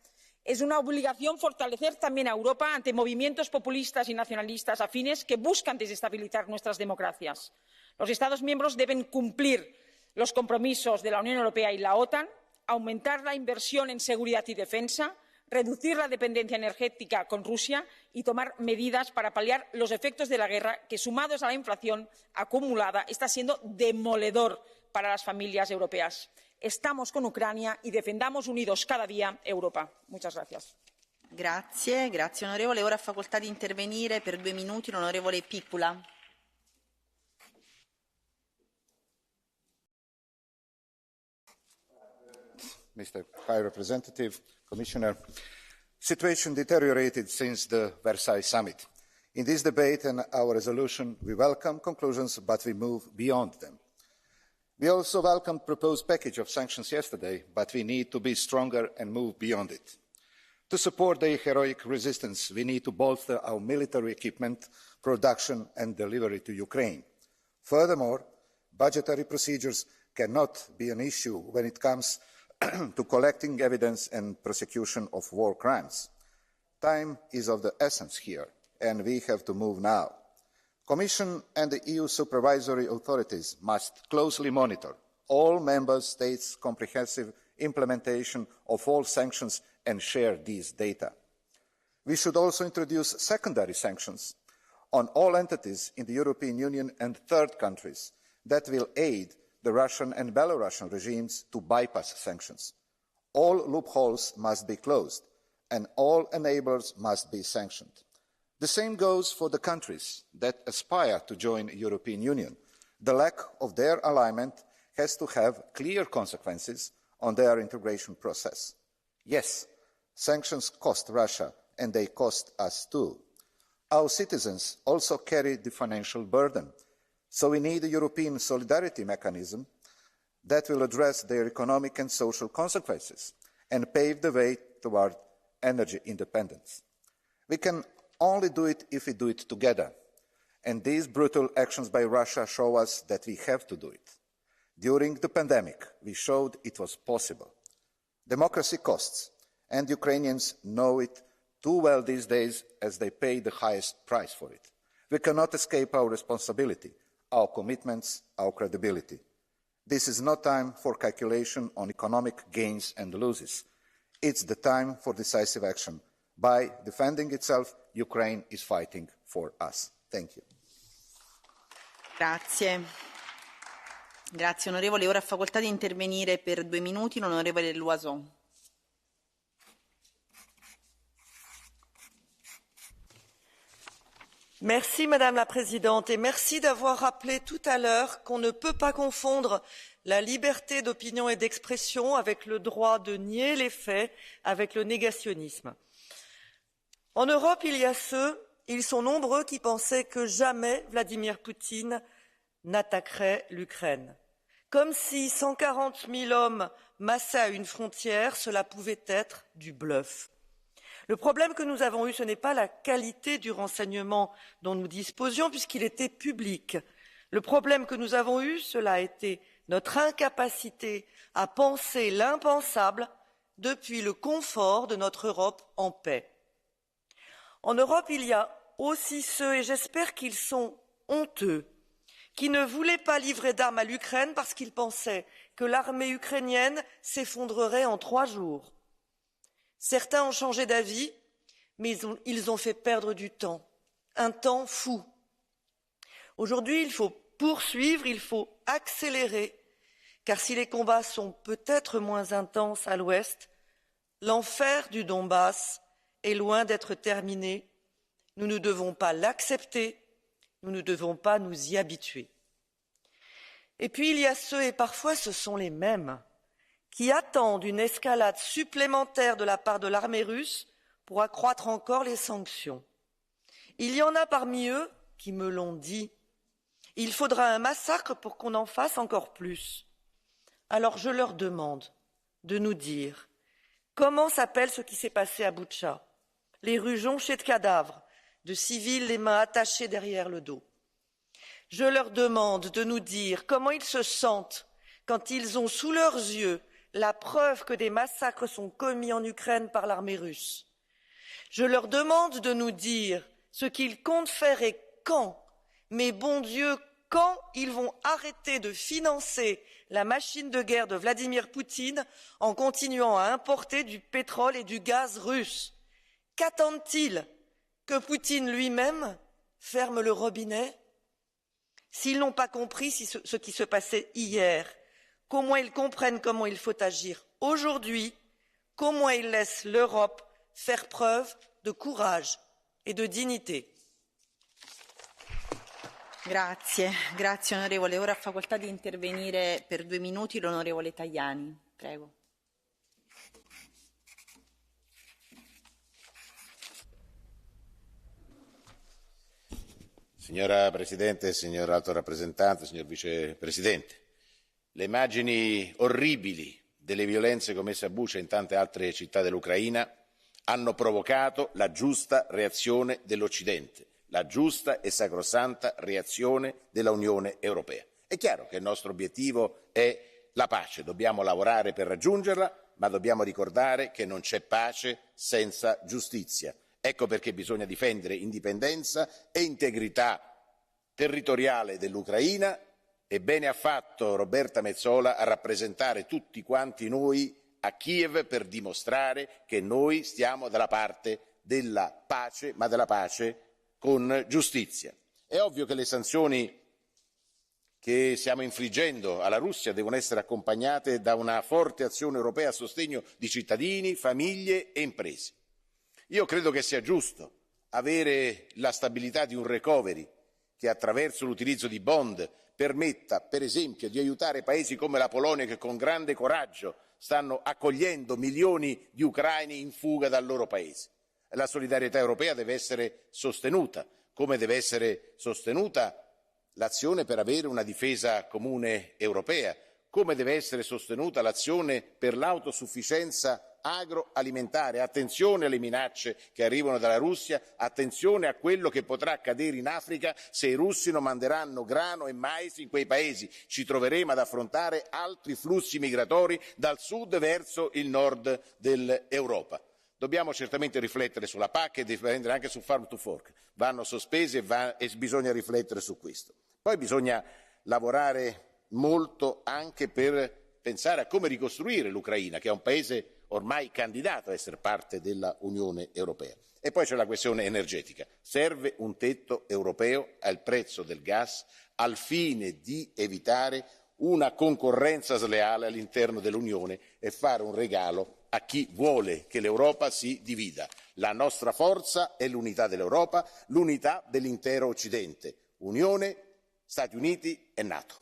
Es una obligación fortalecer también a Europa ante movimientos populistas y nacionalistas afines que buscan desestabilizar nuestras democracias. Los Estados miembros deben cumplir los compromisos de la Unión Europea y la OTAN, aumentar la inversión en seguridad y defensa, reducir la dependencia energética con Rusia y tomar medidas para paliar los efectos de la guerra que, sumados a la inflación acumulada, está siendo demoledor para las familias europeas. Estamos con Ucrania y defendamos unidos cada día Europa. Muchas gracias. Grazie, grazie onorevole. Ora ha facoltà di intervenire per 2 minuti l'onorevole Piccola. Mr. High Representative, Commissioner, situation deteriorated since the Versailles summit. In this debate and our resolution, we welcome conclusions, but we move beyond them. We also welcomed the proposed package of sanctions yesterday, but we need to be stronger and move beyond it. To support the heroic resistance, we need to bolster our military equipment, production and delivery to Ukraine. Furthermore, budgetary procedures cannot be an issue when it comes to collecting evidence and prosecution of war crimes. Time is of the essence here, and we have to move now. Commission and the EU supervisory authorities must closely monitor all member states' comprehensive implementation of all sanctions and share these data. We should also introduce secondary sanctions on all entities in the European Union and third countries that will aid the Russian and Belarusian regimes to bypass sanctions. All loopholes must be closed, and all enablers must be sanctioned. The same goes for the countries that aspire to join the European Union. The lack of their alignment has to have clear consequences on their integration process. Yes, sanctions cost Russia, and they cost us too. Our citizens also carry the financial burden. So we need a European solidarity mechanism that will address their economic and social consequences and pave the way toward energy independence. We can only do it if we do it together, and these brutal actions by Russia show us that we have to do it. During the pandemic, we showed it was possible. Democracy costs, and Ukrainians know it too well these days as they pay the highest price for it. We cannot escape our responsibility, our commitments, our credibility. This is not time for calculation on economic gains and losses. It's the time for decisive action. By defending itself, Ukraine is fighting for us. Thank you. Grazie. Grazie onorevole. Ora ha facoltà di intervenire per 2 minuti l'onorevole Loison. Merci Madame la Présidente et merci d'avoir rappelé tout à l'heure qu'on ne peut pas confondre la liberté d'opinion et d'expression avec le droit de nier les faits, avec le négationnisme. En Europe, il y a ceux, ils sont nombreux, qui pensaient que jamais Vladimir Poutine n'attaquerait l'Ukraine. Comme si 140 000 hommes massés à une frontière, cela pouvait être du bluff. Le problème que nous avons eu, ce n'est pas la qualité du renseignement dont nous disposions, puisqu'il était public. Le problème que nous avons eu, cela a été notre incapacité à penser l'impensable depuis le confort de notre Europe en paix. En Europe, il y a aussi ceux, et j'espère qu'ils sont honteux, qui ne voulait pas livrer d'armes à l'Ukraine parce qu'il pensait que l'armée ukrainienne s'effondrerait en 3 jours. Certains ont changé d'avis, mais ils ont fait perdre du temps, un temps fou. Aujourd'hui, il faut poursuivre, il faut accélérer, car si les combats sont peut-être moins intenses à l'ouest, l'enfer du Donbass est loin d'être terminé. Nous ne devons pas l'accepter, nous ne devons pas nous y habituer. Et puis il y a ceux, et parfois ce sont les mêmes, qui attendent une escalade supplémentaire de la part de l'armée russe pour accroître encore les sanctions. Il y en a parmi eux qui me l'ont dit. Il faudra un massacre pour qu'on en fasse encore plus. Alors je leur demande de nous dire comment s'appelle ce qui s'est passé à Boutcha, les rues jonchées de cadavres, de civils les mains attachées derrière le dos. Je leur demande de nous dire comment ils se sentent quand ils ont sous leurs yeux la preuve que des massacres sont commis en Ukraine par l'armée russe. Je leur demande de nous dire ce qu'ils comptent faire et quand. Mais bon Dieu, quand ils vont arrêter de financer la machine de guerre de Vladimir Poutine en continuant à importer du pétrole et du gaz russe? Qu'attendent-ils? Que Poutine lui-même ferme le robinet? S'ils n'ont pas compris ce qui se passait hier, qu'au moins ils comprennent comment il faut agir aujourd'hui, qu'au moins ils laissent l'Europe faire preuve de courage et de dignité. Grazie, grazie onorevole. Ora ha facoltà di intervenire per 2 minuti l'onorevole Tajani. Prego. Signora Presidente, signor Alto Rappresentante, signor Vicepresidente, le immagini orribili delle violenze commesse a Bucha e in tante altre città dell'Ucraina hanno provocato la giusta reazione dell'Occidente, la giusta e sacrosanta reazione dell'Unione Europea. È chiaro che il nostro obiettivo è la pace, dobbiamo lavorare per raggiungerla, ma dobbiamo ricordare che non c'è pace senza giustizia. Ecco perché bisogna difendere indipendenza e integrità territoriale dell'Ucraina e bene ha fatto Roberta Metsola a rappresentare tutti quanti noi a Kiev per dimostrare che noi stiamo dalla parte della pace, ma della pace con giustizia. È ovvio che le sanzioni che stiamo infliggendo alla Russia devono essere accompagnate da una forte azione europea a sostegno di cittadini, famiglie e imprese. Io credo che sia giusto avere la stabilità di un recovery che attraverso l'utilizzo di bond permetta, per esempio, di aiutare paesi come la Polonia che con grande coraggio stanno accogliendo milioni di ucraini in fuga dal loro paese. La solidarietà europea deve essere sostenuta, come deve essere sostenuta l'azione per avere una difesa comune europea, come deve essere sostenuta l'azione per l'autosufficienza agroalimentare. Attenzione alle minacce che arrivano dalla Russia, attenzione a quello che potrà accadere in Africa se i russi non manderanno grano e mais in quei paesi. Ci troveremo ad affrontare altri flussi migratori dal sud verso il nord dell'Europa. Dobbiamo certamente riflettere sulla PAC e difendere anche sul Farm to Fork. Vanno sospese e bisogna riflettere su questo. Poi bisogna lavorare molto anche per pensare a come ricostruire l'Ucraina, che è un paese ormai candidato a essere parte dell'Unione Europea. E poi c'è la questione energetica. Serve un tetto europeo al prezzo del gas al fine di evitare una concorrenza sleale all'interno dell'Unione e fare un regalo a chi vuole che l'Europa si divida. La nostra forza è l'unità dell'Europa, l'unità dell'intero Occidente. Unione, Stati Uniti e NATO.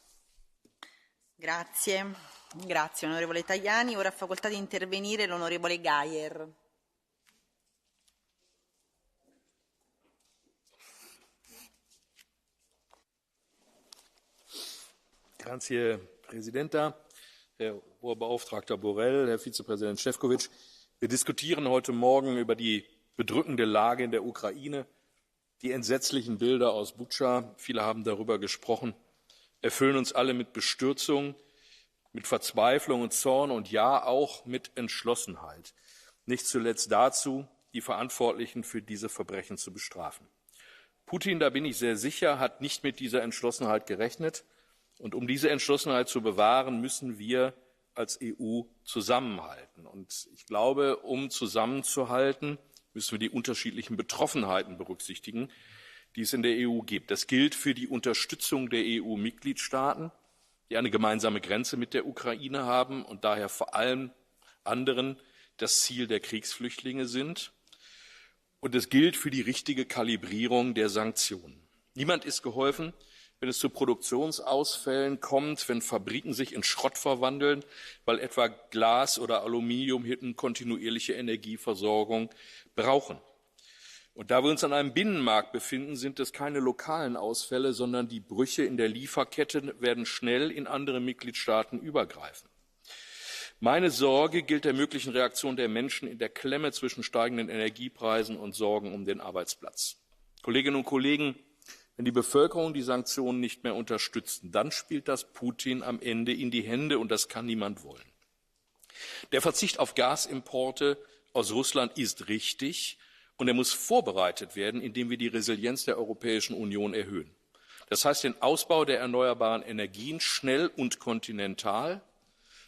Grazie. Grazie onorevole Tajani. Ora ha facoltà di intervenire l'onorevole Geier. Grazie Präsident, Herr Hoher Beauftragter Borrell, Herr Vizepräsident Šefčovič. Wir diskutieren heute Morgen über die bedrückende Lage in der Ukraine, die entsetzlichen Bilder aus Butscha, viele haben darüber gesprochen, erfüllen uns alle mit Bestürzung, mit Verzweiflung und Zorn und ja auch mit Entschlossenheit. Nicht zuletzt dazu, die Verantwortlichen für diese Verbrechen zu bestrafen. Putin, da bin ich sehr sicher, hat nicht mit dieser Entschlossenheit gerechnet. Und um diese Entschlossenheit zu bewahren, müssen wir als EU zusammenhalten. Und ich glaube, um zusammenzuhalten, müssen wir die unterschiedlichen Betroffenheiten berücksichtigen, die es in der EU gibt. Das gilt für die Unterstützung der EU-Mitgliedstaaten, die eine gemeinsame Grenze mit der Ukraine haben und daher vor allem anderen das Ziel der Kriegsflüchtlinge sind. Und es gilt für die richtige Kalibrierung der Sanktionen. Niemand ist geholfen, wenn es zu Produktionsausfällen kommt, wenn Fabriken sich in Schrott verwandeln, weil etwa Glas- oder Aluminiumhütten kontinuierliche Energieversorgung brauchen. Und da wir uns an einem Binnenmarkt befinden, sind es keine lokalen Ausfälle, sondern die Brüche in der Lieferkette werden schnell in andere Mitgliedstaaten übergreifen. Meine Sorge gilt der möglichen Reaktion der Menschen in der Klemme zwischen steigenden Energiepreisen und Sorgen um den Arbeitsplatz. Kolleginnen und Kollegen, wenn die Bevölkerung die Sanktionen nicht mehr unterstützt, dann spielt das Putin am Ende in die Hände, und das kann niemand wollen. Der Verzicht auf Gasimporte aus Russland ist richtig, und er muss vorbereitet werden, indem wir die Resilienz der Europäischen Union erhöhen. Das heißt den Ausbau der erneuerbaren Energien schnell und kontinental.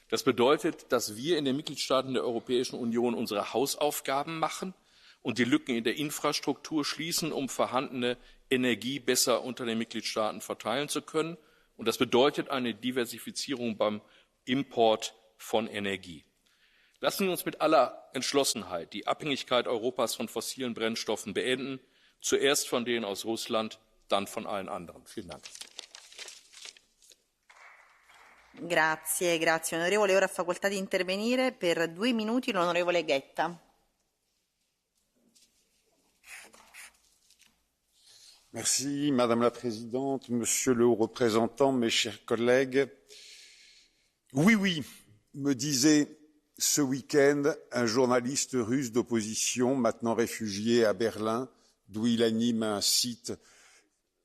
Das bedeutet, dass wir in den Mitgliedstaaten der Europäischen Union unsere Hausaufgaben machen und die Lücken in der Infrastruktur schließen, um vorhandene Energie besser unter den Mitgliedstaaten verteilen zu können. Und das bedeutet eine Diversifizierung beim Import von Energie. Lassen wir uns mit aller Entschlossenheit die Abhängigkeit Europas von fossilen Brennstoffen beenden, zuerst von denen aus Russland, dann von allen anderen. Vielen Dank. Grazie, grazie onorevole. Ora ha facoltà di intervenire per 2 minuti l'onorevole Guetta. Merci, Madame la Présidente, Monsieur le Haut Représentant, mes chers collègues. Oui, oui, me disait ce week-end un journaliste russe d'opposition, maintenant réfugié à Berlin, d'où il anime un site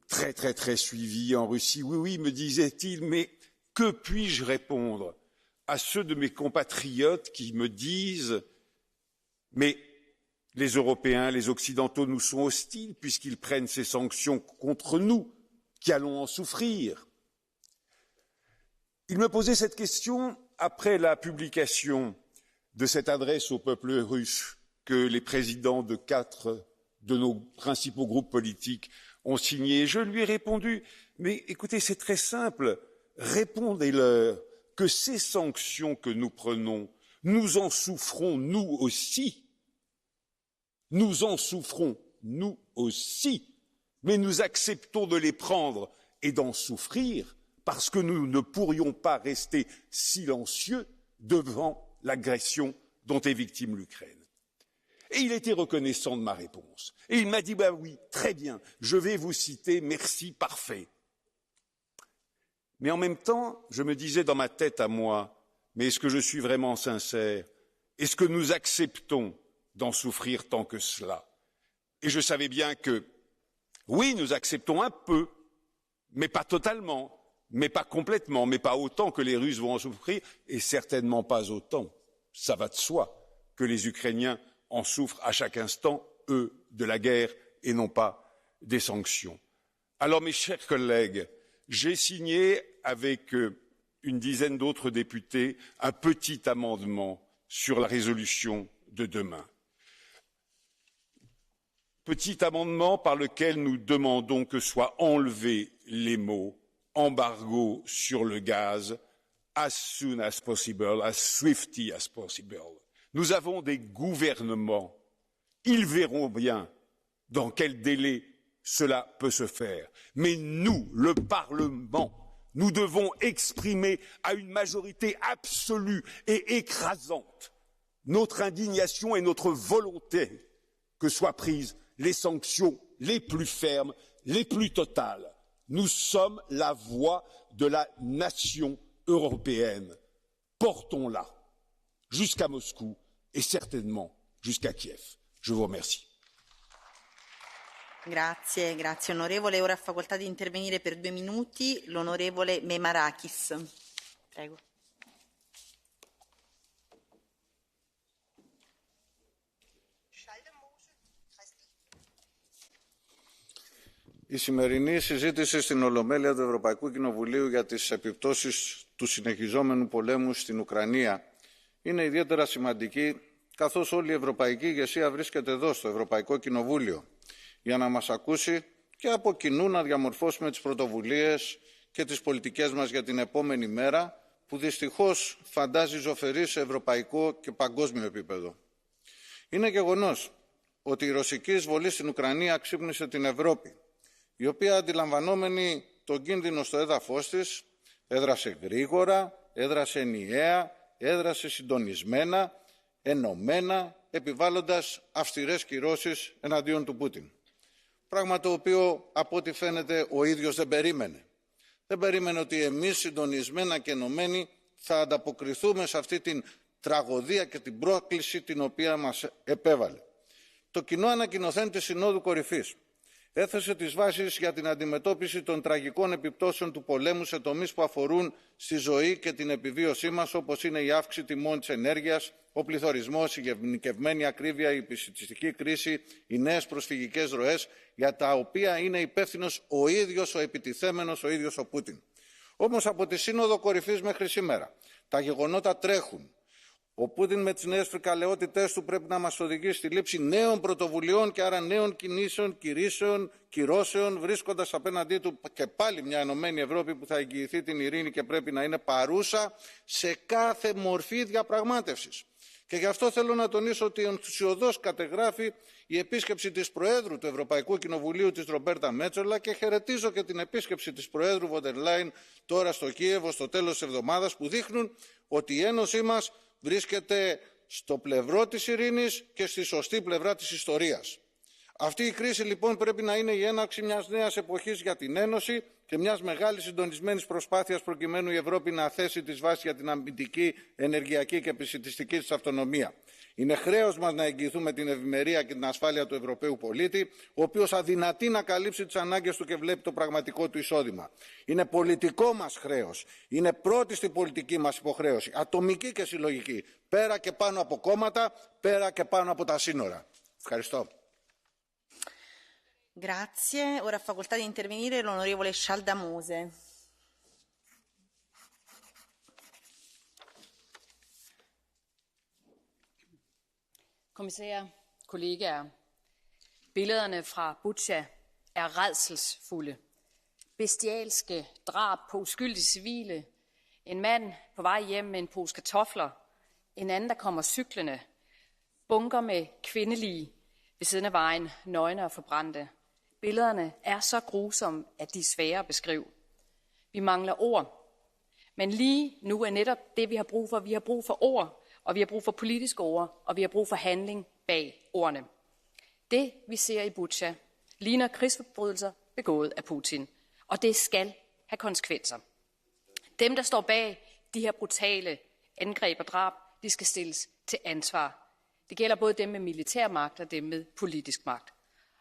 très, très, très suivi en Russie. Oui, oui, me disait-il, mais que puis-je répondre à ceux de mes compatriotes qui me disent « Mais les Européens, les Occidentaux nous sont hostiles puisqu'ils prennent ces sanctions contre nous, qui allons en souffrir ?» Il me posait cette question après la publication de cette adresse au peuple russe que les présidents de 4 de nos principaux groupes politiques ont signée. Je lui ai répondu « Mais écoutez, c'est très simple, répondez-leur que ces sanctions que nous prenons, nous en souffrons nous aussi. Nous en souffrons nous aussi, mais nous acceptons de les prendre et d'en souffrir parce que nous ne pourrions pas rester silencieux devant l'agression dont est victime l'Ukraine. » Et il était reconnaissant de ma réponse. Et il m'a dit « Bah oui, très bien, je vais vous citer, merci, parfait. » Mais en même temps, je me disais dans ma tête à moi, mais est-ce que je suis vraiment sincère? Est-ce que nous acceptons d'en souffrir tant que cela? Et je savais bien que, oui, nous acceptons un peu, mais pas totalement, mais pas complètement, mais pas autant que les Russes vont en souffrir, et certainement pas autant, ça va de soi, que les Ukrainiens en souffrent à chaque instant, eux, de la guerre et non pas des sanctions. Alors, mes chers collègues, j'ai signé avec une dizaine d'autres députés un petit amendement sur la résolution de demain. Petit amendement par lequel nous demandons que soient enlevés les mots embargo sur le gaz as soon as possible, as swiftly as possible. Nous avons des gouvernements, ils verront bien dans quel délai cela peut se faire. Mais nous, le Parlement, nous devons exprimer à une majorité absolue et écrasante notre indignation et notre volonté que soient prises les sanctions les plus fermes, les plus totales. Nous sommes la voix de la nation européenne. Portons-la jusqu'à Moscou et certainement jusqu'à Kiev. Je vous remercie. Grazie, grazie onorevole. Ora ha facoltà di intervenire per 2 minuti l'onorevole Memarakis. Prego. Η σημερινή συζήτηση στην Ολομέλεια του Ευρωπαϊκού Κοινοβουλίου για τις επιπτώσεις του συνεχιζόμενου πολέμου στην Ουκρανία είναι ιδιαίτερα σημαντική, καθώς όλη η ευρωπαϊκή ηγεσία βρίσκεται εδώ στο Ευρωπαϊκό Κοινοβούλιο για να μας ακούσει και από κοινού να διαμορφώσουμε τις πρωτοβουλίες και τις πολιτικές μας για την επόμενη μέρα, που δυστυχώς φαντάζει ζωφερή σε ευρωπαϊκό και παγκόσμιο επίπεδο. Είναι γεγονός ότι η ρωσική εισβολή στην Ουκρανία ξύπνησε την Ευρώπη, η οποία, αντιλαμβανόμενη τον κίνδυνο στο έδαφος της, έδρασε γρήγορα, έδρασε ενιαία, έδρασε συντονισμένα, ενωμένα, επιβάλλοντας αυστηρές κυρώσεις εναντίον του Πούτιν. Πράγμα το οποίο, από ό,τι φαίνεται, ο ίδιος δεν περίμενε. Δεν περίμενε ότι εμείς συντονισμένα και ενωμένοι θα ανταποκριθούμε σε αυτή την τραγωδία και την πρόκληση την οποία μας επέβαλε. Το κοινό ανακοινωθέν της Συνόδου Κορυφής έθεσε τις βάσεις για την αντιμετώπιση των τραγικών επιπτώσεων του πολέμου σε τομείς που αφορούν στη ζωή και την επιβίωσή μας, όπως είναι η αύξηση τιμών της ενέργειας, ο πληθωρισμός, η γενικευμένη ακρίβεια, η επισητιστική κρίση, οι νέες προσφυγικές ροές, για τα οποία είναι υπεύθυνος ο ίδιος ο επιτιθέμενος, ο ίδιος ο Πούτιν. Όμως από τη Σύνοδο Κορυφής μέχρι σήμερα τα γεγονότα τρέχουν. Ο Πούτιν με τις νέες φρικαλαιότητές του πρέπει να μας οδηγήσει στη λήψη νέων πρωτοβουλειών και άρα νέων κινήσεων, κυρώσεων, βρίσκοντας απέναντί του και πάλι μια ενωμένη Ευρώπη που θα εγγυηθεί την ειρήνη και πρέπει να είναι παρούσα σε κάθε μορφή διαπραγμάτευσης. Και γι' αυτό θέλω να τονίσω ότι ενθουσιωδώς κατεγράφει η επίσκεψη της Προέδρου του Ευρωπαϊκού Κοινοβουλίου, της Ρομπέρτα Μέτσολα, και χαιρετίζω και την επίσκεψη της Προέδρου Βοντερ Λάιν τώρα στο Κίεβο στο τέλος της εβδομάδας, που δείχνουν ότι η Ένωσή μας βρίσκεται στο πλευρό της ειρήνης και στη σωστή πλευρά της ιστορίας. Αυτή η κρίση λοιπόν πρέπει να είναι η έναρξη μιας νέας εποχής για την Ένωση και μιας μεγάλης συντονισμένης προσπάθειας προκειμένου η Ευρώπη να θέσει τις βάσεις για την αμυντική, ενεργειακή και επισητιστική της αυτονομία. Είναι χρέος μας να εγγυηθούμε την ευημερία και την ασφάλεια του Ευρωπαίου πολίτη, ο οποίος αδυνατεί να καλύψει τις ανάγκες του και βλέπει το πραγματικό του εισόδημα. Είναι πολιτικό μας χρέος. Είναι πρώτη στην πολιτική μας υποχρέωση, ατομική και συλλογική, πέρα και πάνω από κόμματα, πέρα και πάνω από τα σύνορα. Ευχαριστώ. Grazie. Ora ha facoltà di intervenire l'onorevole Schaldamose. Kommissærer, kollegaer. Billederne fra Butsja er rædselsfulde. Bestialske drab på uskyldige civile. En mand på vej hjem med en pose kartofler. En anden, der kommer cyklende. Bunker med kvindelige ved siden af vejen, nøgne og forbrændte. Billederne er så grusomme, at de er svære at beskrive. Vi mangler ord. Men lige nu er netop det, vi har brug for. Vi har brug for ord, og vi har brug for politiske ord, og vi har brug for handling bag ordene. Det, vi ser i Butsja, ligner krigsforbrydelser begået af Putin, og det skal have konsekvenser. Dem, der står bag de her brutale angreb og drab, de skal stilles til ansvar. Det gælder både dem med militær magt og dem med politisk magt.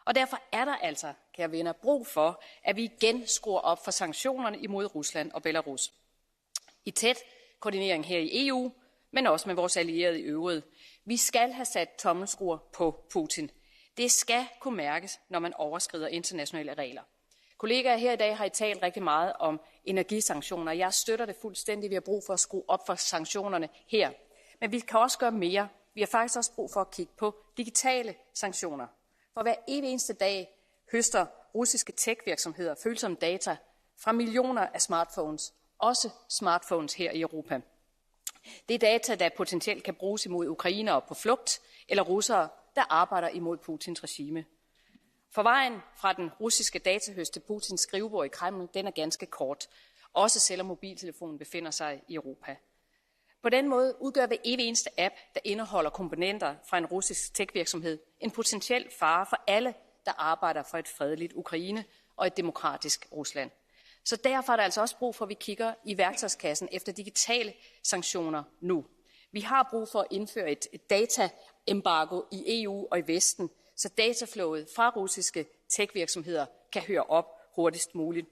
Og derfor er der altså, kære venner, brug for, at vi igen skruer op for sanktionerne imod Rusland og Belarus. I tæt koordinering her i EU, men også med vores allierede i øvrigt. Vi skal have sat tommelskruer på Putin. Det skal kunne mærkes, når man overskrider internationale regler. Kollegaer her i dag har talt rigtig meget om energisanktioner. Jeg støtter det fuldstændig. Vi har brug for at skrue op for sanktionerne her. Men vi kan også gøre mere. Vi har faktisk også brug for at kigge på digitale sanktioner. For hver evig eneste dag høster russiske tech-virksomheder følsomme data fra millioner af smartphones, også smartphones her i Europa. Det er data, der potentielt kan bruges imod ukrainere på flugt, eller russere, der arbejder imod Putins regime. For vejen fra den russiske datahøst til Putins skrivebord i Kreml, den er ganske kort, også selvom mobiltelefonen befinder sig i Europa. På den måde udgør hver evig eneste app, der indeholder komponenter fra en russisk tech-virksomhed, en potentiel fare for alle, der arbejder for et fredeligt Ukraine og et demokratisk Rusland. Så derfor er der altså også brug for, at vi kigger i værktøjskassen efter digitale sanktioner nu. Vi har brug for at indføre et dataembargo i EU og i Vesten, så dataflowet fra russiske tech-virksomheder kan høre op hurtigst muligt.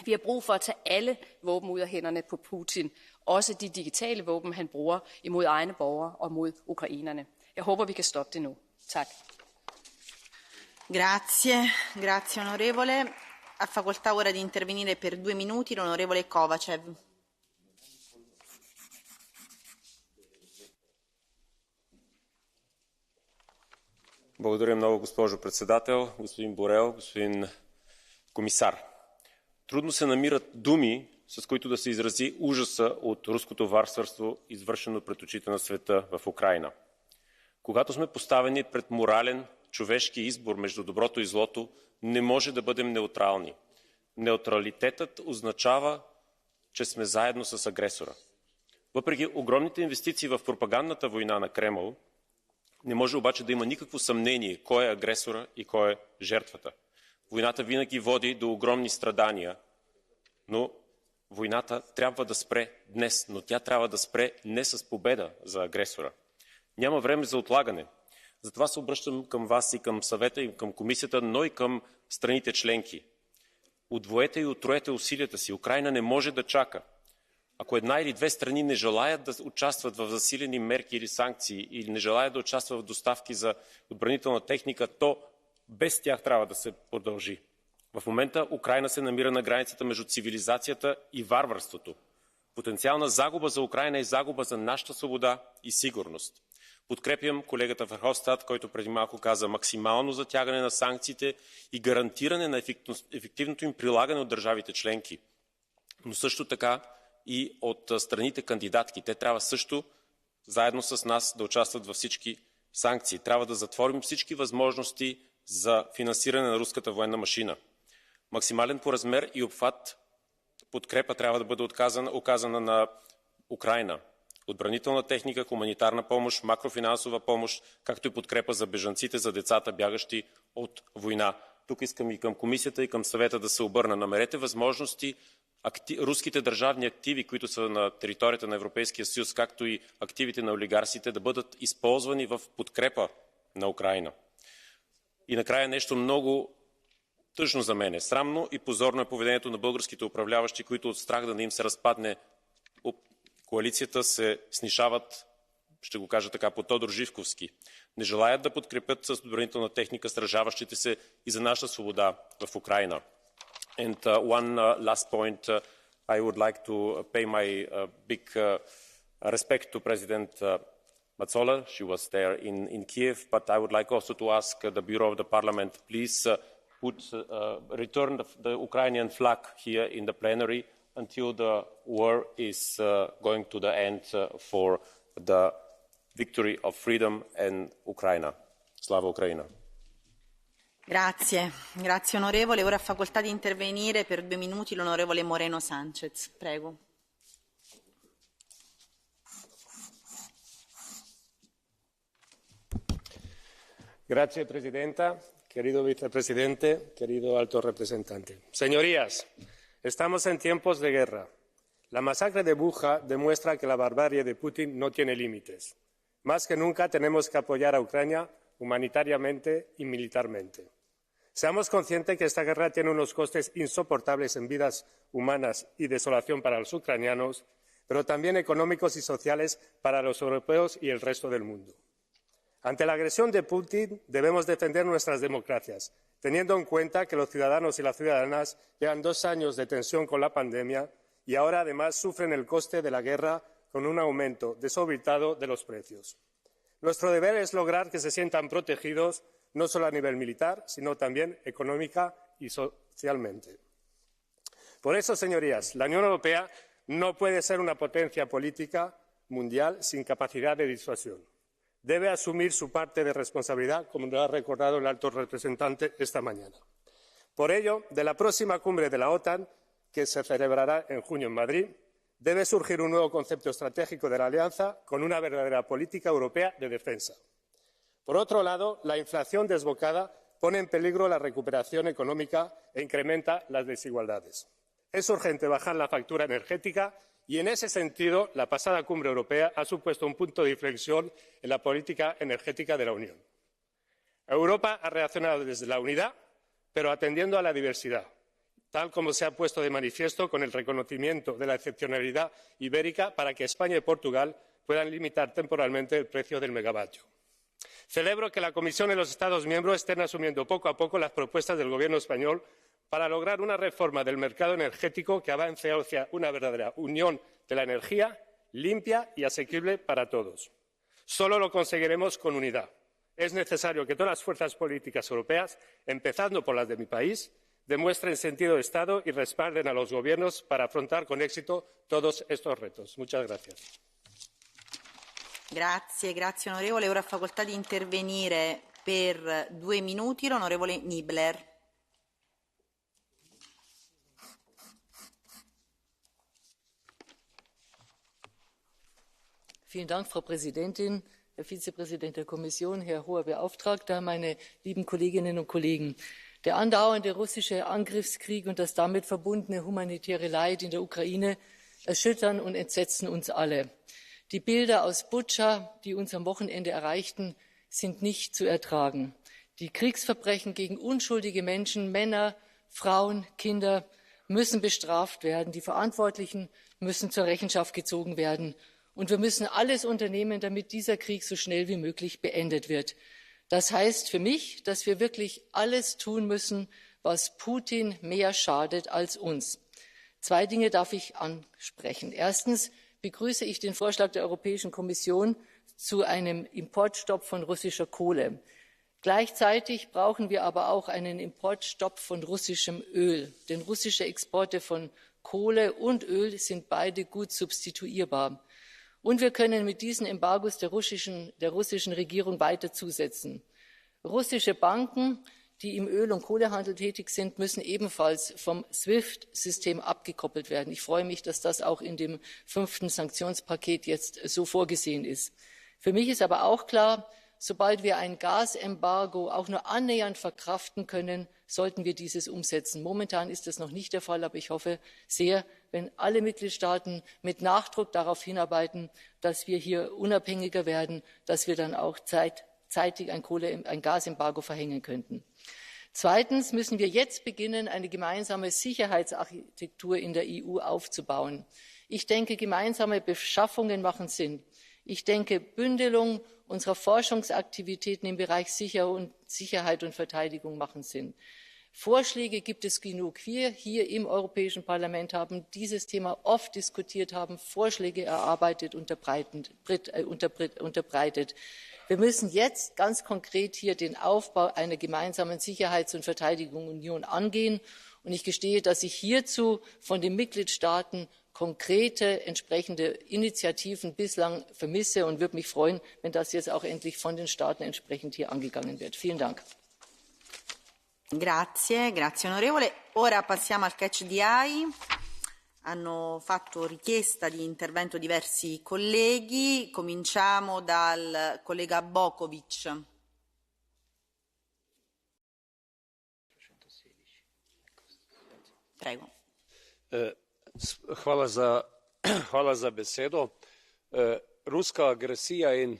Vi har brug for at tage alle våben ud af hænderne på Putin, også de digitale våben, han bruger imod egne borgere og mod ukrainerne. Jeg håber, vi kan stoppe det nu. Tak. Grazie, grazie onorevole. Ha facoltà ora di intervenire per 2 minuti l'onorevole Kovacev. Благодаря много, госпожо председател, господин Борел, господин комисар. Трудно се намират думи, с които да се изрази ужаса от руското варварство, извършено пред очите на света в Украйна. Когато сме поставени пред морален, човешки избор между доброто и злото, не може да бъдем неутрални. Неутралитетът означава, че сме заедно с агресора. Въпреки огромните инвестиции в пропагандната война на Кремъл, не може обаче да има никакво съмнение кой е агресора и кой е жертвата. Войната винаги води до огромни страдания, но войната трябва да спре днес, но тя трябва да спре не с победа за агресора. Няма време за отлагане. Затова се обръщам към вас и към съвета, и към комисията, но и към страните членки. Удвоете и утроете усилията си. Украйна не може да чака. Ако една или две страни не желаят да участват в засилени мерки или санкции или не желаят да участват в доставки за отбранителна техника, то без тях трябва да се продължи. В момента Украйна се намира на границата между цивилизацията и варварството. Потенциална загуба за Украйна е загуба за нашата свобода и сигурност. Подкрепям колегата Верховстат, който преди малко каза максимално затягане на санкциите и гарантиране на ефективното им прилагане от държавите членки. Но също така и от страните кандидатки. Те трябва също заедно с нас да участват във всички санкции. Трябва да затворим всички възможности за финансиране на руската военна машина. Максимален по размер и обхват подкрепа трябва да бъде оказана на Украйна. Отбранителна техника, хуманитарна помощ, макрофинансова помощ, както и подкрепа за бежанците, за децата, бягащи от война. Тук искам и към комисията, и към съвета да се обърна. Намерете възможности руските държавни активи, които са на територията на Европейския съюз, както и активите на олигарсите, да бъдат използвани в подкрепа на Украйна. И накрая нещо много тъжно за мен. Срамно и позорно е поведението на българските управляващи, които от страх да не им се разпадне коалицията се снишават, ще го кажа така, по Тодор Живковски. Не желаят да подкрепят с отбранителна техника сражаващите се и за наша свобода в Украйна. And one last point, I would like to pay my big respect to President Metsola. She was there in Kiev, but I would like also to ask the Bureau of the Parliament, please return the Ukrainian flag here in the plenary until the war is going to the end for the victory of freedom and Ukraine. Slava Ukraina. Grazie, grazie onorevole. Ora ha facoltà di intervenire per 2 minuti l'onorevole Moreno Sanchez. Prego. Gracias, Presidenta, querido Vicepresidente, querido Alto Representante. Señorías, estamos en tiempos de guerra. La masacre de Bucha demuestra que la barbarie de Putin no tiene límites. Más que nunca tenemos que apoyar a Ucrania humanitariamente y militarmente. Seamos conscientes que esta guerra tiene unos costes insoportables en vidas humanas y desolación para los ucranianos, pero también económicos y sociales para los europeos y el resto del mundo. Ante la agresión de Putin debemos defender nuestras democracias, teniendo en cuenta que los ciudadanos y las ciudadanas llevan 2 años de tensión con la pandemia y ahora además sufren el coste de la guerra con un aumento desorbitado de los precios. Nuestro deber es lograr que se sientan protegidos no solo a nivel militar, sino también económica y socialmente. Por eso, señorías, la Unión Europea no puede ser una potencia política mundial sin capacidad de disuasión. Debe asumir su parte de responsabilidad, como lo ha recordado el alto representante esta mañana. Por ello, de la próxima cumbre de la OTAN, que se celebrará en junio en Madrid, debe surgir un nuevo concepto estratégico de la alianza con una verdadera política europea de defensa. Por otro lado, la inflación desbocada pone en peligro la recuperación económica e incrementa las desigualdades. Es urgente bajar la factura energética y, en ese sentido, la pasada cumbre europea ha supuesto un punto de inflexión en la política energética de la Unión. Europa ha reaccionado desde la unidad, pero atendiendo a la diversidad, tal como se ha puesto de manifiesto con el reconocimiento de la excepcionalidad ibérica para que España y Portugal puedan limitar temporalmente el precio del megavatio. Celebro que la Comisión y los Estados miembros estén asumiendo poco a poco las propuestas del Gobierno español para lograr una reforma del mercado energético que avance hacia una verdadera unión de la energía limpia y asequible para todos. Solo lo conseguiremos con unidad. Es necesario que todas las fuerzas políticas europeas, empezando por las de mi país, demuestren sentido de Estado y respalden a los gobiernos para afrontar con éxito todos estos retos. Muchas gracias. Grazie onorevole. Ora ha facoltà di intervenire per 2 minuti l'onorevole Niebler. Vielen Dank, Frau Präsidentin, Herr Vizepräsident der Kommission, Herr Hoher Beauftragter, meine lieben Kolleginnen und Kollegen. Der andauernde russische Angriffskrieg und das damit verbundene humanitäre Leid in der Ukraine erschüttern und entsetzen uns alle. Die Bilder aus Butscha, die uns am Wochenende erreichten, sind nicht zu ertragen. Die Kriegsverbrechen gegen unschuldige Menschen, Männer, Frauen, Kinder müssen bestraft werden. Die Verantwortlichen müssen zur Rechenschaft gezogen werden. Und wir müssen alles unternehmen, damit dieser Krieg so schnell wie möglich beendet wird. Das heißt für mich, dass wir wirklich alles tun müssen, was Putin mehr schadet als uns. 2 Dinge darf ich ansprechen. Erstens begrüße ich den Vorschlag der Europäischen Kommission zu einem Importstopp von russischer Kohle. Gleichzeitig brauchen wir aber auch einen Importstopp von russischem Öl. Denn russische Exporte von Kohle und Öl sind beide gut substituierbar. Und wir können mit diesen Embargos der russischen Regierung weiter zusetzen. Russische Banken, die im Öl- und Kohlehandel tätig sind, müssen ebenfalls vom SWIFT-System abgekoppelt werden. Ich freue mich, dass das auch in dem 5. Sanktionspaket jetzt so vorgesehen ist. Für mich ist aber auch klar, sobald wir ein Gasembargo auch nur annähernd verkraften können, sollten wir dieses umsetzen. Momentan ist das noch nicht der Fall, aber ich hoffe sehr, wenn alle Mitgliedstaaten mit Nachdruck darauf hinarbeiten, dass wir hier unabhängiger werden, dass wir dann auch zeitig ein Gasembargo verhängen könnten. Zweitens müssen wir jetzt beginnen, eine gemeinsame Sicherheitsarchitektur in der EU aufzubauen. Ich denke, gemeinsame Beschaffungen machen Sinn. Ich denke, Bündelung unserer Forschungsaktivitäten im Bereich Sicherheit und Verteidigung machen Sinn. Vorschläge gibt es genug. Wir hier im Europäischen Parlament haben dieses Thema oft diskutiert, haben Vorschläge erarbeitet, unterbreitet. Wir müssen jetzt ganz konkret hier den Aufbau einer gemeinsamen Sicherheits- und Verteidigungsunion angehen. Und ich gestehe, dass ich hierzu von den Mitgliedstaaten konkrete entsprechende Initiativen bislang vermisse und würde mich freuen, wenn das jetzt auch endlich von den Staaten entsprechend hier angegangen wird. Vielen Dank. Grazie onorevole. Ora passiamo al catch the eye. Hanno fatto richiesta di intervento diversi colleghi. Cominciamo dal collega Bokovic. Prego. Hvala za besedo. Ruska agresija in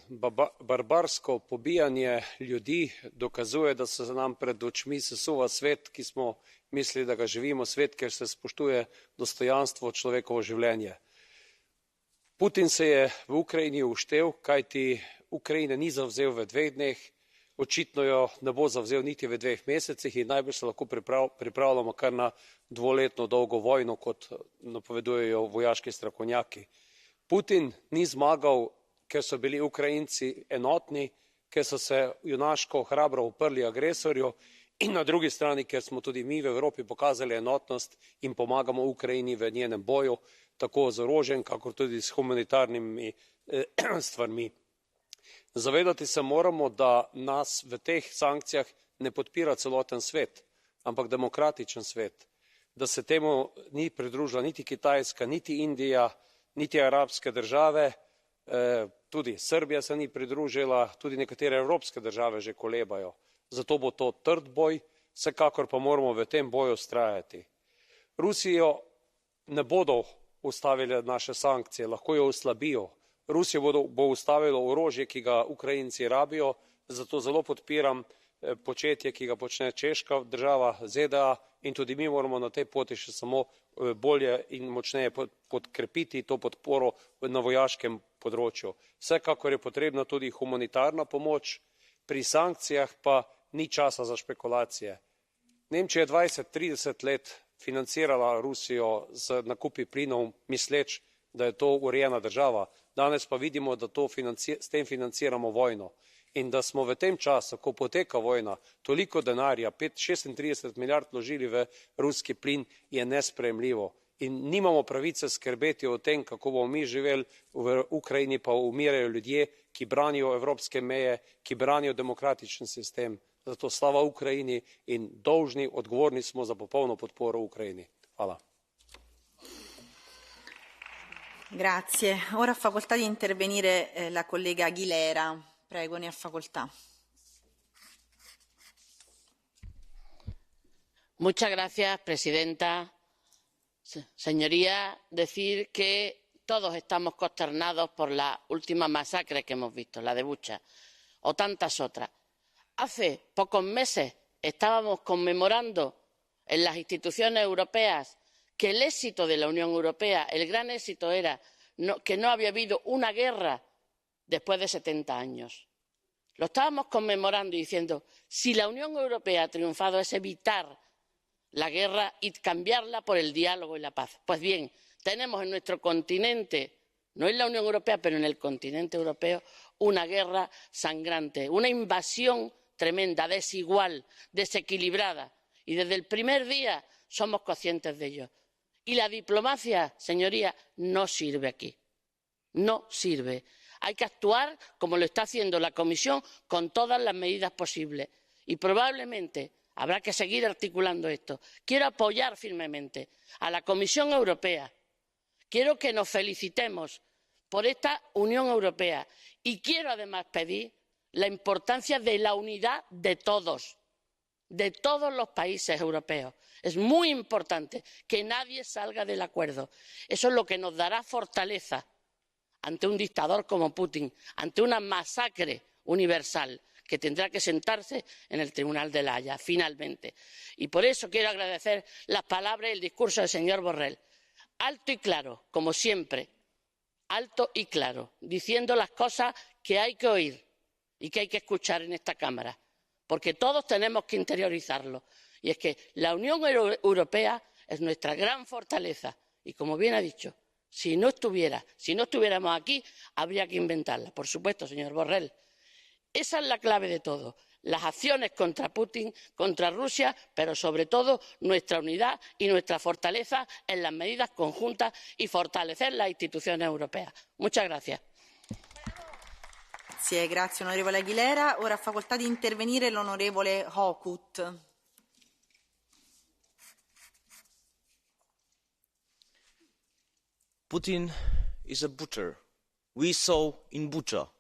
barbarsko pobijanje ljudi dokazuje, da se nam pred očmi sesuva svet, ki smo mislili, da ga živimo, svet, kjer se spoštuje dostojanstvo človekovo življenje. Putin se je v Ukrajini uštel, kajti Ukrajine ni zavzel v 2 dneh, očitno jo ne bo zavzel niti v 2 mesecih in najbolj se lahko pripravljamo kar na 2-letno dolgo vojno, kot napovedujejo vojaški strokovnjaki. Putin ni zmagal, ker so bili Ukrajinci enotni, ker so se junaško hrabro uprli agresorju in na drugi strani, ker smo tudi mi v Evropi pokazali enotnost in pomagamo Ukrajini v njenem boju, tako z orožjem, kakor tudi s humanitarnimi stvarmi. Zavedati se moramo, da nas v teh sankcijah ne podpira celoten svet, ampak demokratičen svet, da se temu ni pridružila niti Kitajska, niti Indija, niti arabske države, tudi Srbija se ni pridružila, tudi nekatere evropske države že kolebajo. Zato bo to trd boj, vsekakor pa moramo v tem boju vztrajati. Rusijo ne bodo ustavile naše sankcije, lahko jo oslabijo. Rusijo bo ustavilo orožje, ki ga Ukrajinci rabijo, zato zelo podpiram početje, ki ga počne Češka država, ZDA in tudi mi moramo na tej poti še samo bolje in močneje podkrepiti to podporo na vojaškem področju. Vsekakor je potrebna tudi humanitarna pomoč, pri sankcijah pa ni časa za špekulacije. Nemčija je 20-30 let financirala Rusijo z nakupi plinov, misleč, da je to urejena država. Danes pa vidimo, da s tem financiramo vojno. In da smo v tem času, ko poteka vojna, toliko denarja, 36 milijard vložili v ruski plin, je nesprejemljivo. In nimamo pravice skrbeti o tem, kako bomo mi živeli, v Ukrajini pa umirajo ljudje, ki branijo evropske meje, ki branijo demokratičen sistem. Zato slava Ukrajini in dolžni, odgovorni smo za popolno podporo Ukrajini. Hvala. Grazie. Ora ha facoltà di intervenire la collega Aguilera. Prego, ne ha facoltà. Muchas gracias, presidenta. Señoría, decir que todos estamos consternados por la última masacre que hemos visto, la de Bucha, o tantas otras. Hace pocos meses estábamos conmemorando en las instituciones europeas que el éxito de la Unión Europea, el gran éxito era que no había habido una guerra después de 70 años. Lo estábamos conmemorando y diciendo, si la Unión Europea ha triunfado es evitar la guerra y cambiarla por el diálogo y la paz. Pues bien, tenemos en nuestro continente, no en la Unión Europea, pero en el continente europeo, una guerra sangrante, una invasión tremenda, desigual, desequilibrada. Y desde el primer día somos conscientes de ello. Y la diplomacia, señoría, no sirve aquí. No sirve. Hay que actuar como lo está haciendo la Comisión con todas las medidas posibles. Y probablemente habrá que seguir articulando esto. Quiero apoyar firmemente a la Comisión Europea. Quiero que nos felicitemos por esta Unión Europea. Y quiero además pedir la importancia de la unidad de todos los países europeos. Es muy importante que nadie salga del acuerdo. Eso es lo que nos dará fortaleza ante un dictador como Putin, ante una masacre universal que tendrá que sentarse en el Tribunal de La Haya, finalmente. Y por eso quiero agradecer las palabras y el discurso del señor Borrell. Alto y claro, como siempre, alto y claro, diciendo las cosas que hay que oír y que hay que escuchar en esta Cámara, porque todos tenemos que interiorizarlo. Y es que la Unión Europea es nuestra gran fortaleza y, como bien ha dicho, si no estuviéramos aquí, habría que inventarla. Por supuesto, señor Borrell. Esa es la clave de todo. Las acciones contra Putin, contra Rusia, pero sobre todo nuestra unidad y nuestra fortaleza en las medidas conjuntas y fortalecer las instituciones europeas. Muchas gracias. Grazie onorevole Aguilera. Ora ha facoltà di intervenire l'onorevole Hokut. Putin is a butcher. We saw in Bucha.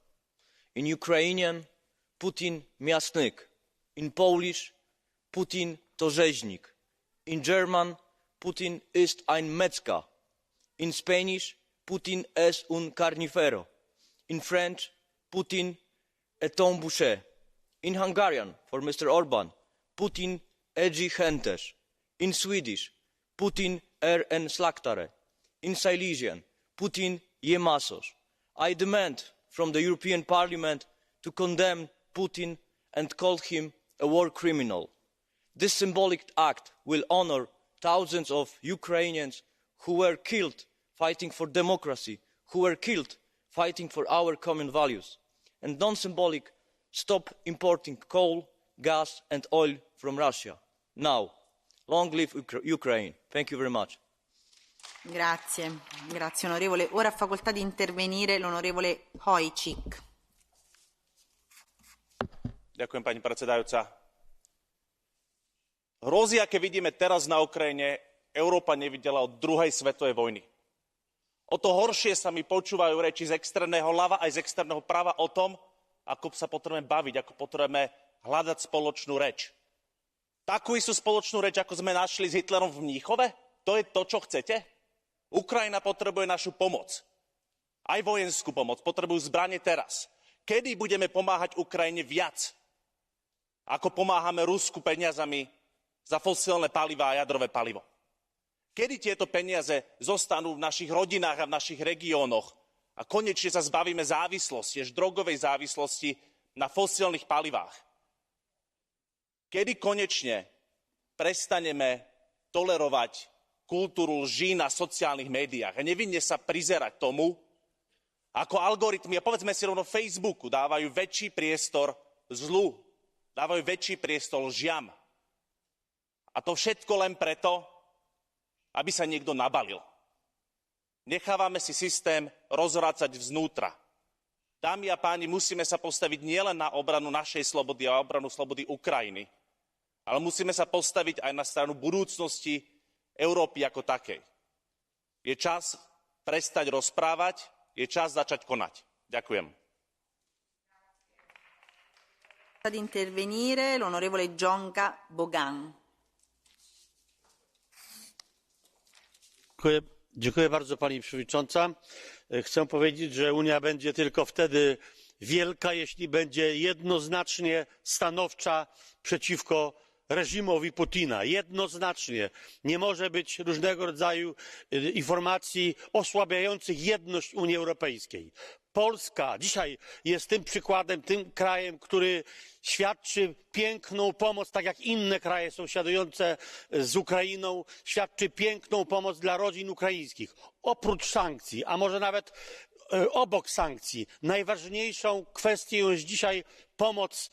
In Ukrainian, Putin miasnyk. In Polish, Putin to rzeźnik. In German, Putin ist ein Metzger. In Spanish, Putin es un carnicero. In French, Putin est un boucher. In Hungarian, for Mr. Orban, Putin egi hentes. In Swedish, Putin en slaktare. In Silesian, Putin je masos. I demand from the European Parliament to condemn Putin and call him a war criminal. This symbolic act will honor thousands of Ukrainians who were killed fighting for democracy, who were killed fighting for our common values. And non-symbolic, stop importing coal, gas and oil from Russia. Now, long live Ukraine. Thank you very much. Grazie, grazie onorevole. Ora ha facoltà di intervenire l'onorevole Hojčík. Ďakujem, pani predsedajúca. Hrozí, aké vidíme teraz na Ukrajine, Európa nevidela od druhej svetovej vojny. O to horšie sa mi počúvajú reči z extrémneho ľava aj z extrémneho prava o tom, ako sa potrebujeme baviť, ako potrebujeme hľadať spoločnú reč. Takú istú spoločnú reč, ako sme našli s Hitlerom v Mníchove? To je to, čo chcete? Ukrajina potrebuje našu pomoc. Aj vojenskú pomoc. Potrebujú zbrane teraz. Kedy budeme pomáhať Ukrajine viac, ako pomáhame Rusku peniazami za fosilné paliva a jadrové palivo? Kedy tieto peniaze zostanú v našich rodinách a v našich regiónoch a konečne sa zbavíme závislosti, až drogovej závislosti na fosílnych palivách. Kedy konečne prestaneme tolerovať kultúru lží na sociálnych médiách a nevinne sa prizerať tomu, ako algoritmy, a povedzme si rovno Facebooku, dávajú väčší priestor zlu, dávajú väčší priestor lžiam. A to všetko len preto, aby sa niekto nabalil. Nechávame si systém rozvracať vznútra. Dámy a páni, musíme sa postaviť nielen na obranu našej slobody a obranu slobody Ukrajiny, ale musíme sa postaviť aj na stranu budúcnosti Európy ako takej. Je čas prestať rozprávať, je čas začať konať. Ďakujem. Ad intervenire l'onorevole Dzonga Bogan. Dziękuję bardzo pani przewodnicząca. Chcę powiedzieć, że Unia będzie tylko wtedy wielka, jeśli będzie jednoznacznie stanowcza przeciwko reżimowi Putina. Jednoznacznie. Nie może być różnego rodzaju informacji osłabiających jedność Unii Europejskiej. Polska dzisiaj jest tym przykładem, tym krajem, który świadczy piękną pomoc, tak jak inne kraje sąsiadujące z Ukrainą, świadczy piękną pomoc dla rodzin ukraińskich. Oprócz sankcji, a może nawet obok sankcji, najważniejszą kwestią jest dzisiaj pomoc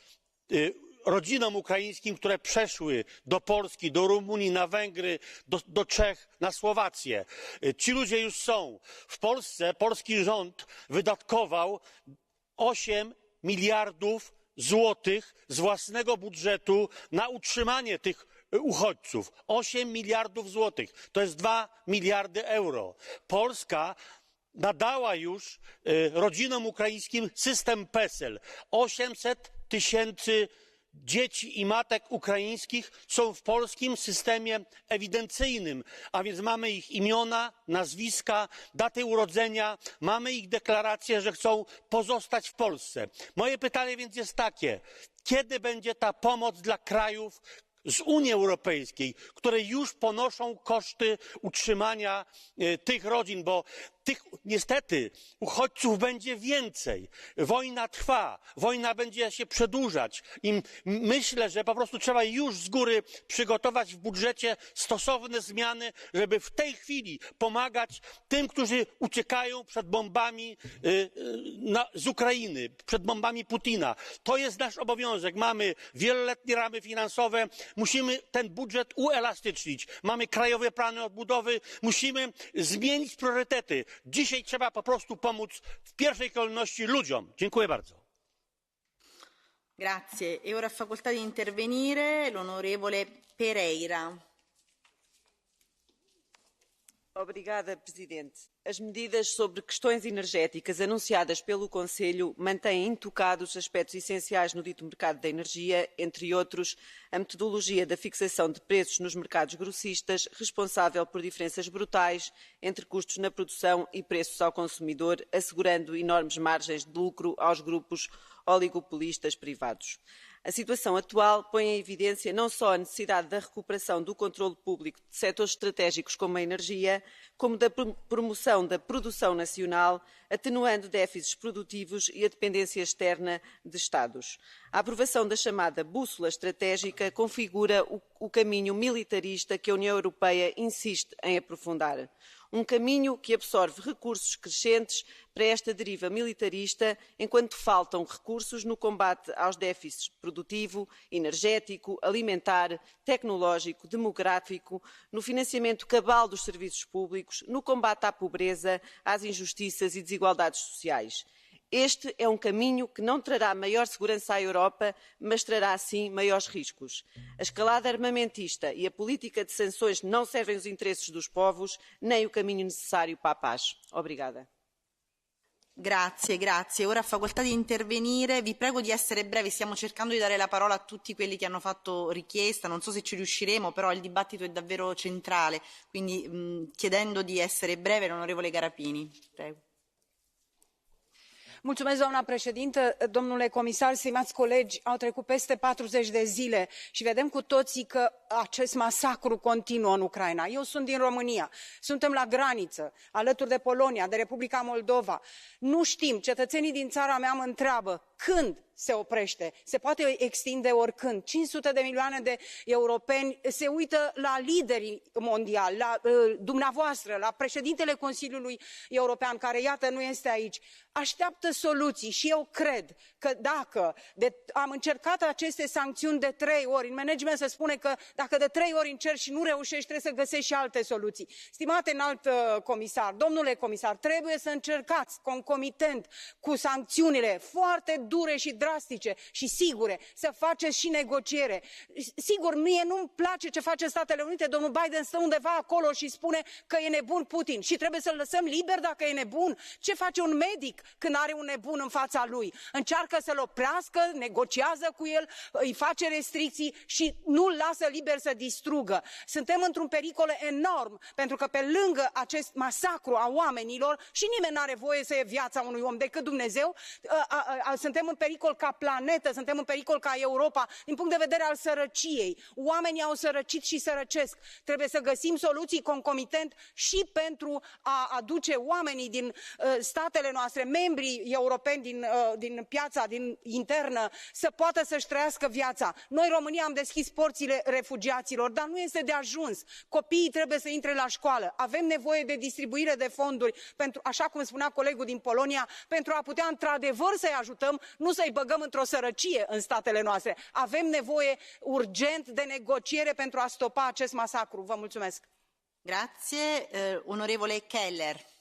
rodzinom ukraińskim, które przeszły do Polski, do Rumunii, na Węgry, do Czech, na Słowację. Ci ludzie już są. W Polsce polski rząd wydatkował 8 miliardów złotych z własnego budżetu na utrzymanie tych uchodźców. 8 miliardów złotych. To jest 2 miliardy euro. Polska nadała już rodzinom ukraińskim system PESEL. 800 tysięcy dzieci i matek ukraińskich są w polskim systemie ewidencyjnym, a więc mamy ich imiona, nazwiska, daty urodzenia, mamy ich deklarację, że chcą pozostać w Polsce. Moje pytanie więc jest takie, kiedy będzie ta pomoc dla krajów z Unii Europejskiej, które już ponoszą koszty utrzymania tych rodzin, bo tych niestety uchodźców będzie więcej. Wojna trwa, wojna będzie się przedłużać i myślę, że po prostu trzeba już z góry przygotować w budżecie stosowne zmiany, żeby w tej chwili pomagać tym, którzy uciekają przed bombami z Ukrainy, przed bombami Putina. To jest nasz obowiązek. Mamy wieloletnie ramy finansowe, musimy ten budżet uelastycznić. Mamy krajowe plany odbudowy, musimy zmienić priorytety. Dzisiaj trzeba po prostu pomóc w pierwszej kolejności ludziom. Dziękuję bardzo. Grazie. E ora facoltà di intervenire l'onorevole Pereira. Obrigada, Presidente. As medidas sobre questões energéticas anunciadas pelo Conselho mantêm intocados aspectos essenciais no dito mercado da energia, entre outros, a metodologia da fixação de preços nos mercados grossistas, responsável por diferenças brutais entre custos na produção e preços ao consumidor, assegurando enormes margens de lucro aos grupos oligopolistas privados. A situação atual põe em evidência não só a necessidade da recuperação do controle público de setores estratégicos como a energia, como da promoção da produção nacional, atenuando déficits produtivos e a dependência externa de Estados. A aprovação da chamada bússola estratégica configura o caminho militarista que a União Europeia insiste em aprofundar. Um caminho que absorve recursos crescentes para esta deriva militarista, enquanto faltam recursos no combate aos déficits produtivo, energético, alimentar, tecnológico, demográfico, no financiamento cabal dos serviços públicos, no combate à pobreza, às injustiças e desigualdades sociais. Este é um caminho que não trará maior segurança à Europa, mas trará sim maiores riscos. A escalada armamentista e a política de sanções não servem os interesses dos povos, nem o caminho necessário para a paz. Obrigada. Grazie, grazie. Ora facoltà di intervenire. Vi prego di essere brevi, stiamo cercando di dare la parola a tutti quelli che hanno fatto richiesta, non so se ci riusciremo, però il dibattito è davvero centrale, quindi chiedendo di essere breve l'onorevole Garapini. Prego. Mulțumesc, doamna președintă, domnule comisar, stimați colegi, au trecut peste 40 de zile și vedem cu toții că acest masacru continuă în Ucraina. Eu sunt din România, suntem la graniță, alături de Polonia, de Republica Moldova. Nu știm, cetățenii din țara mea mă întreabă când se oprește? Se poate extinde oricând. 500 de milioane de europeni se uită la liderii mondiali, la dumneavoastră, la președintele Consiliului European, care, iată, nu este aici. Așteaptă soluții și eu cred că dacă am încercat aceste sancțiuni de 3 ori, în management se spune că dacă de 3 ori încerci și nu reușești, trebuie să găsești și alte soluții. Stimate înalt comisar, domnule comisar, trebuie să încercați concomitent cu sancțiunile foarte dure și drastice și sigure să faceți și negociere. Sigur, mie nu-mi place ce face Statele Unite, domnul Biden stă undeva acolo și spune că e nebun Putin și trebuie să-l lăsăm liber dacă e nebun. Ce face un medic când are un nebun în fața lui? Încearcă să-l oprească, negociază cu el, îi face restricții și nu-l lasă liber să distrugă. Suntem într-un pericol enorm, pentru că pe lângă acest masacru a oamenilor, și nimeni nu are voie să ia viața unui om decât Dumnezeu, suntem în pericol ca planetă, suntem în pericol ca Europa, din punct de vedere al sărăciei. Oamenii au sărăcit și sărăcesc. Trebuie să găsim soluții concomitent și pentru a aduce oamenii din statele noastre, membrii europeni din piața internă, să poată să-și trăiască viața. Noi, România, am deschis porțile refugiaților, dar nu este de ajuns. Copiii trebuie să intre la școală. Avem nevoie de distribuire de fonduri, pentru, așa cum spunea colegul din Polonia, pentru a putea într-adevăr să-i ajutăm, nu să-i băgăm într-o sărăcie în statele noastre. Avem nevoie urgent de negociere pentru a stopa acest masacru. Vă mulțumesc. Grazie. Onorevole Keller.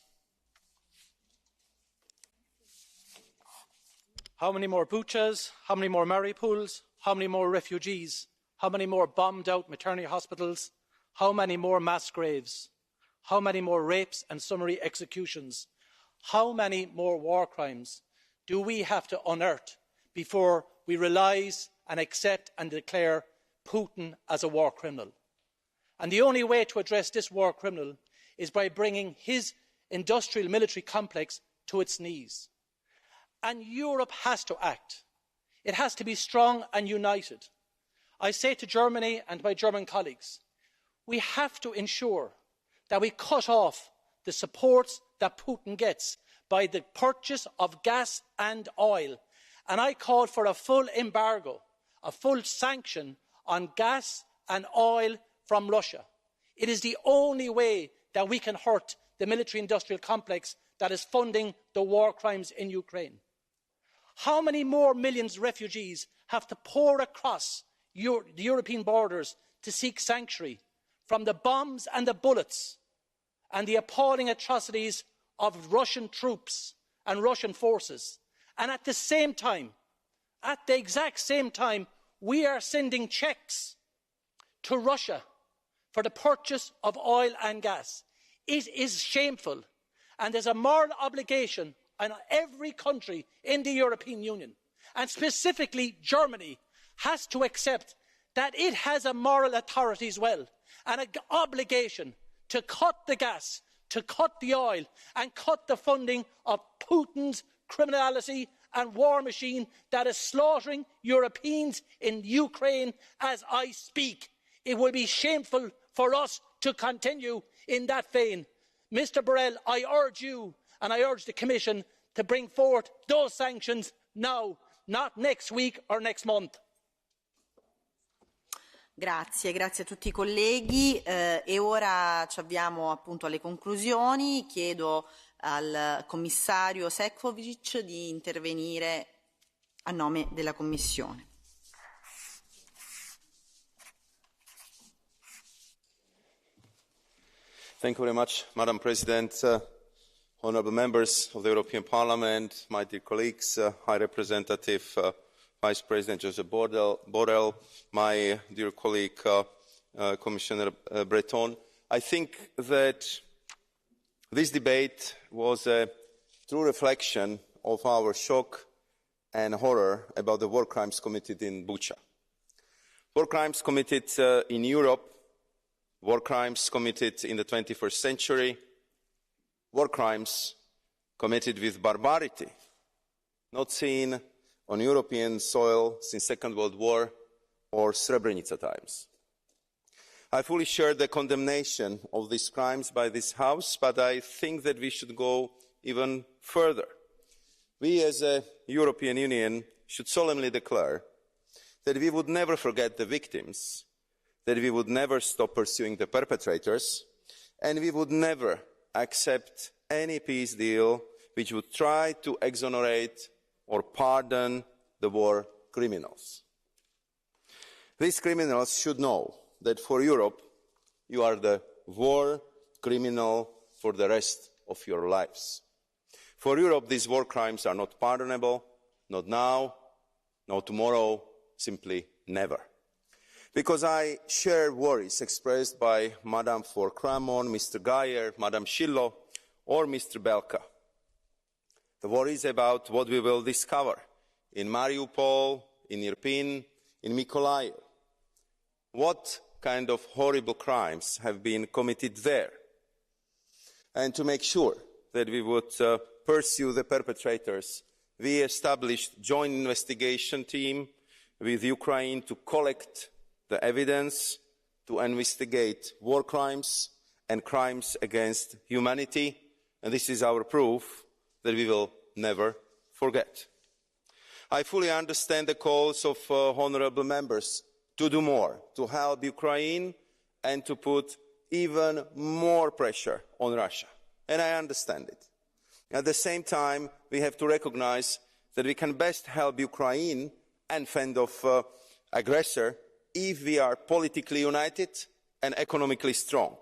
How many more Buchas? How many more Mariupols? How many more refugees? How many more bombed out maternity hospitals? How many more mass graves? How many more rapes and summary executions? How many more war crimes do we have to unearth before we realise and accept and declare Putin as a war criminal? And the only way to address this war criminal is by bringing his industrial military complex to its knees. And Europe has to act. It has to be strong and united. I say to Germany and my German colleagues, we have to ensure that we cut off the supports that Putin gets by the purchase of gas and oil. And I called for a full embargo, a full sanction on gas and oil from Russia. It is the only way that we can hurt the military-industrial complex that is funding the war crimes in Ukraine. How many more millions of refugees have to pour across the European borders to seek sanctuary from the bombs and the bullets and the appalling atrocities of Russian troops and Russian forces? And at the same time, at the exact same time, we are sending cheques to Russia for the purchase of oil and gas. It is shameful, and there's a moral obligation on every country in the European Union, and specifically Germany, has to accept that it has a moral authority as well, and an obligation to cut the gas, to cut the oil, and cut the funding of Putin's criminality and war machine that is slaughtering Europeans in Ukraine as I speak. It will be shameful for us to continue in that vein. Mr Borrell, I urge you and I urge the Commission to bring forth those sanctions now, not next week or next month. Grazie, grazie a tutti i colleghi e ora ci avviamo appunto alle conclusioni. Chiedo al commissario Šefčovič di intervenire a nome della Commissione. Thank you very much, Madam President, honourable members of the European Parliament, my dear colleagues, High Representative, Vice President Josep Borrell, my dear colleague, Commissioner Breton. I think that this debate was a true reflection of our shock and horror about the war crimes committed in Bucha. War crimes committed in Europe, war crimes committed in the 21st century, war crimes committed with barbarity, not seen on European soil since the Second World War or Srebrenica times. I fully share the condemnation of these crimes by this House, but I think that we should go even further. we as a European Union should solemnly declare that we would never forget the victims, that we would never stop pursuing the perpetrators, and we would never accept any peace deal which would try to exonerate or pardon the war criminals. These criminals should know that for Europe, you are the war criminal for the rest of your lives. For Europe, these war crimes are not pardonable, not now, not tomorrow, simply never. Because I share worries expressed by Madame von Kramon, Mr. Geyer, Madame Schillo, or Mr. Belka. The worries about what we will discover in Mariupol, in Irpin, in Mykolaiv. What kind of horrible crimes have been committed there? And to make sure that we would pursue the perpetrators, we established a joint investigation team with Ukraine to collect the evidence, to investigate war crimes and crimes against humanity, and this is our proof that we will never forget. I fully understand the calls of honourable members to do more, to help Ukraine and to put even more pressure on Russia, and I understand it. At the same time, we have to recognise that we can best help Ukraine and fend off aggressor if we are politically united and economically strong.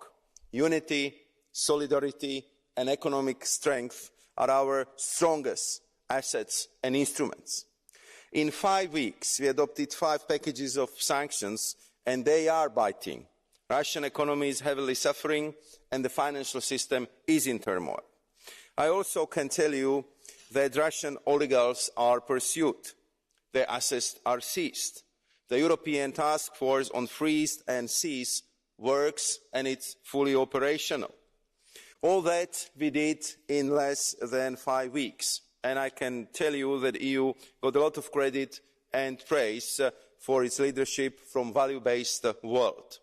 Unity, solidarity and economic strength are our strongest assets and instruments. In 5 weeks, we adopted 5 packages of sanctions, and they are biting. Russian economy is heavily suffering, and the financial system is in turmoil. I also can tell you that Russian oligarchs are pursued. Their assets are seized. The European Task Force on Freeze and Seize works, and it's fully operational. All that we did in less than 5 weeks. And I can tell you that the EU got a lot of credit and praise for its leadership from a value-based world.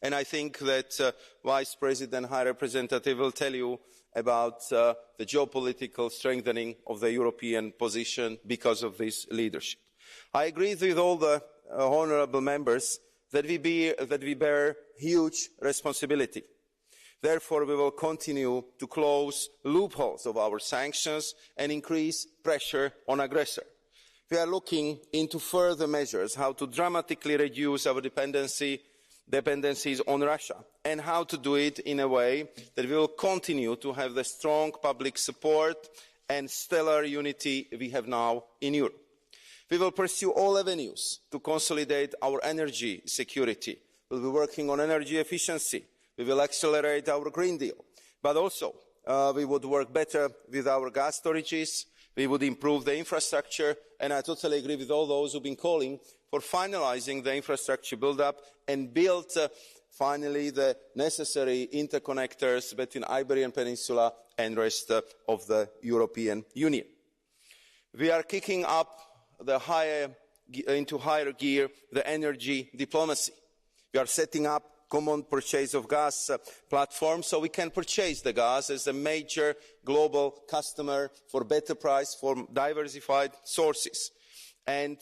And I think that Vice President High Representative will tell you about the geopolitical strengthening of the European position because of this leadership. I agree with all the honourable members that we bear huge responsibility. Therefore, we will continue to close loopholes of our sanctions and increase pressure on aggressor. We are looking into further measures how to dramatically reduce our dependencies on Russia and how to do it in a way that we will continue to have the strong public support and stellar unity we have now in Europe. We will pursue all avenues to consolidate our energy security. We will be working on energy efficiency. We will accelerate our Green Deal, but also we would work better with our gas storages, we would improve the infrastructure, and I totally agree with all those who have been calling for finalising the infrastructure build-up and build finally the necessary interconnectors between the Iberian Peninsula and the rest of the European Union. We are kicking up into higher gear the energy diplomacy. We are setting up common purchase of gas platform so we can purchase the gas as a major global customer for better price from diversified sources. And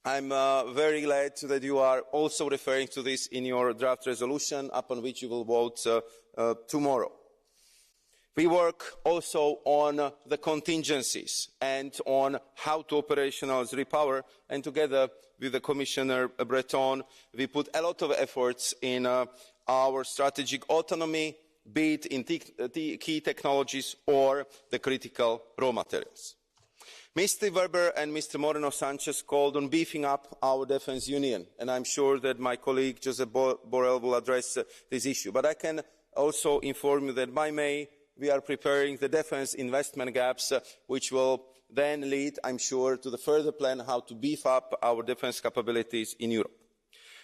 I'm very glad that you are also referring to this in your draft resolution upon which you will vote tomorrow. We work also on the contingencies and on how to operationalise repower, and together with the Commissioner Breton, we put a lot of efforts in our strategic autonomy, be it in key technologies or the critical raw materials. Mr. Weber and Mr. Moreno Sanchez called on beefing up our defence union, and I'm sure that my colleague Josep Borrell will address this issue. But I can also inform you that by May, we are preparing the defence investment gaps, which will then lead, I'm sure, to the further plan how to beef up our defence capabilities in Europe.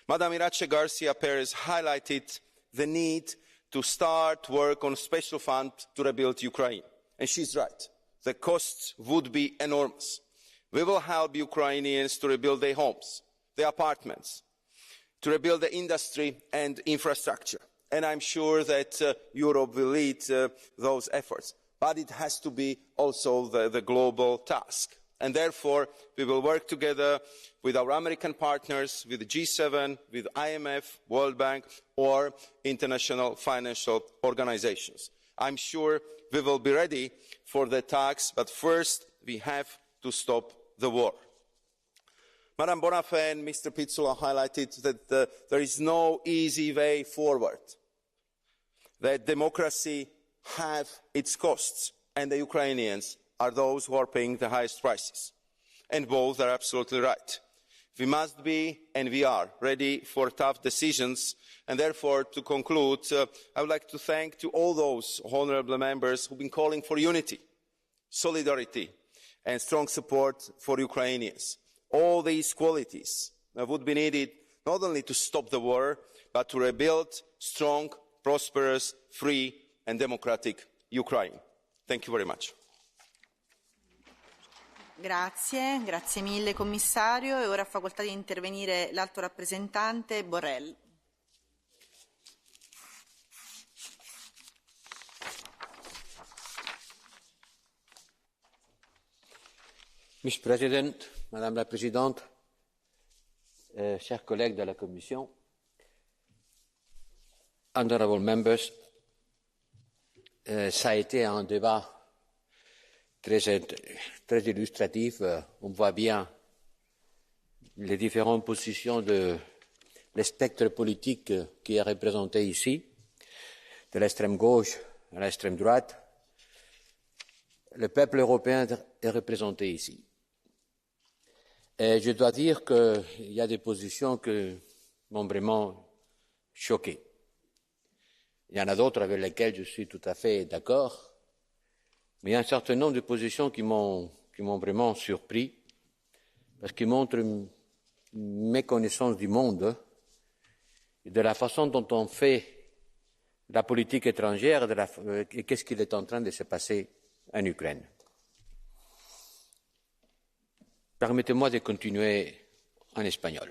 Madam Irache Garcia Perez highlighted the need to start work on a special fund to rebuild Ukraine. And she's right. The costs would be enormous. We will help Ukrainians to rebuild their homes, their apartments, to rebuild the industry and infrastructure. And I'm sure that Europe will lead those efforts. but it has to be also the global task. And therefore, we will work together with our American partners, with the G7, with IMF, World Bank, or international financial organizations. I'm sure we will be ready for the task, but first we have to stop the war. Madam Bonafé and Mr. Pizzula highlighted that there is no easy way forward, that democracy has its costs, and the Ukrainians are those who are paying the highest prices. And both are absolutely right. We must be, and we are, ready for tough decisions. And therefore, to conclude, I would like to thank to all those honourable members who have been calling for unity, solidarity, and strong support for Ukrainians. All these qualities would be needed not only to stop the war, but to rebuild strong, prosperous, free, and democratic Ukraine. Thank you very much. Grazie, grazie mille commissario e ora ha facoltà di intervenire l'alto rappresentante Borrell. Mr. President, Madame la Présidente, chers collègues de la Commission, honorable members, ça a été un débat très illustratif. On voit bien les différentes positions de le spectre politique qui est représenté ici, de l'extrême gauche à l'extrême droite. Le peuple européen est représenté ici. Et je dois dire qu'il y a des positions qui m'ont vraiment choqué. Il y en a d'autres avec lesquelles je suis tout à fait d'accord. Mais il y a un certain nombre de positions qui m'ont vraiment surpris, parce qu'ils montrent une méconnaissance du monde et de la façon dont on fait la politique étrangère et qu'est-ce qu'il est en train de se passer en Ukraine. Permettez-moi de continuer en español.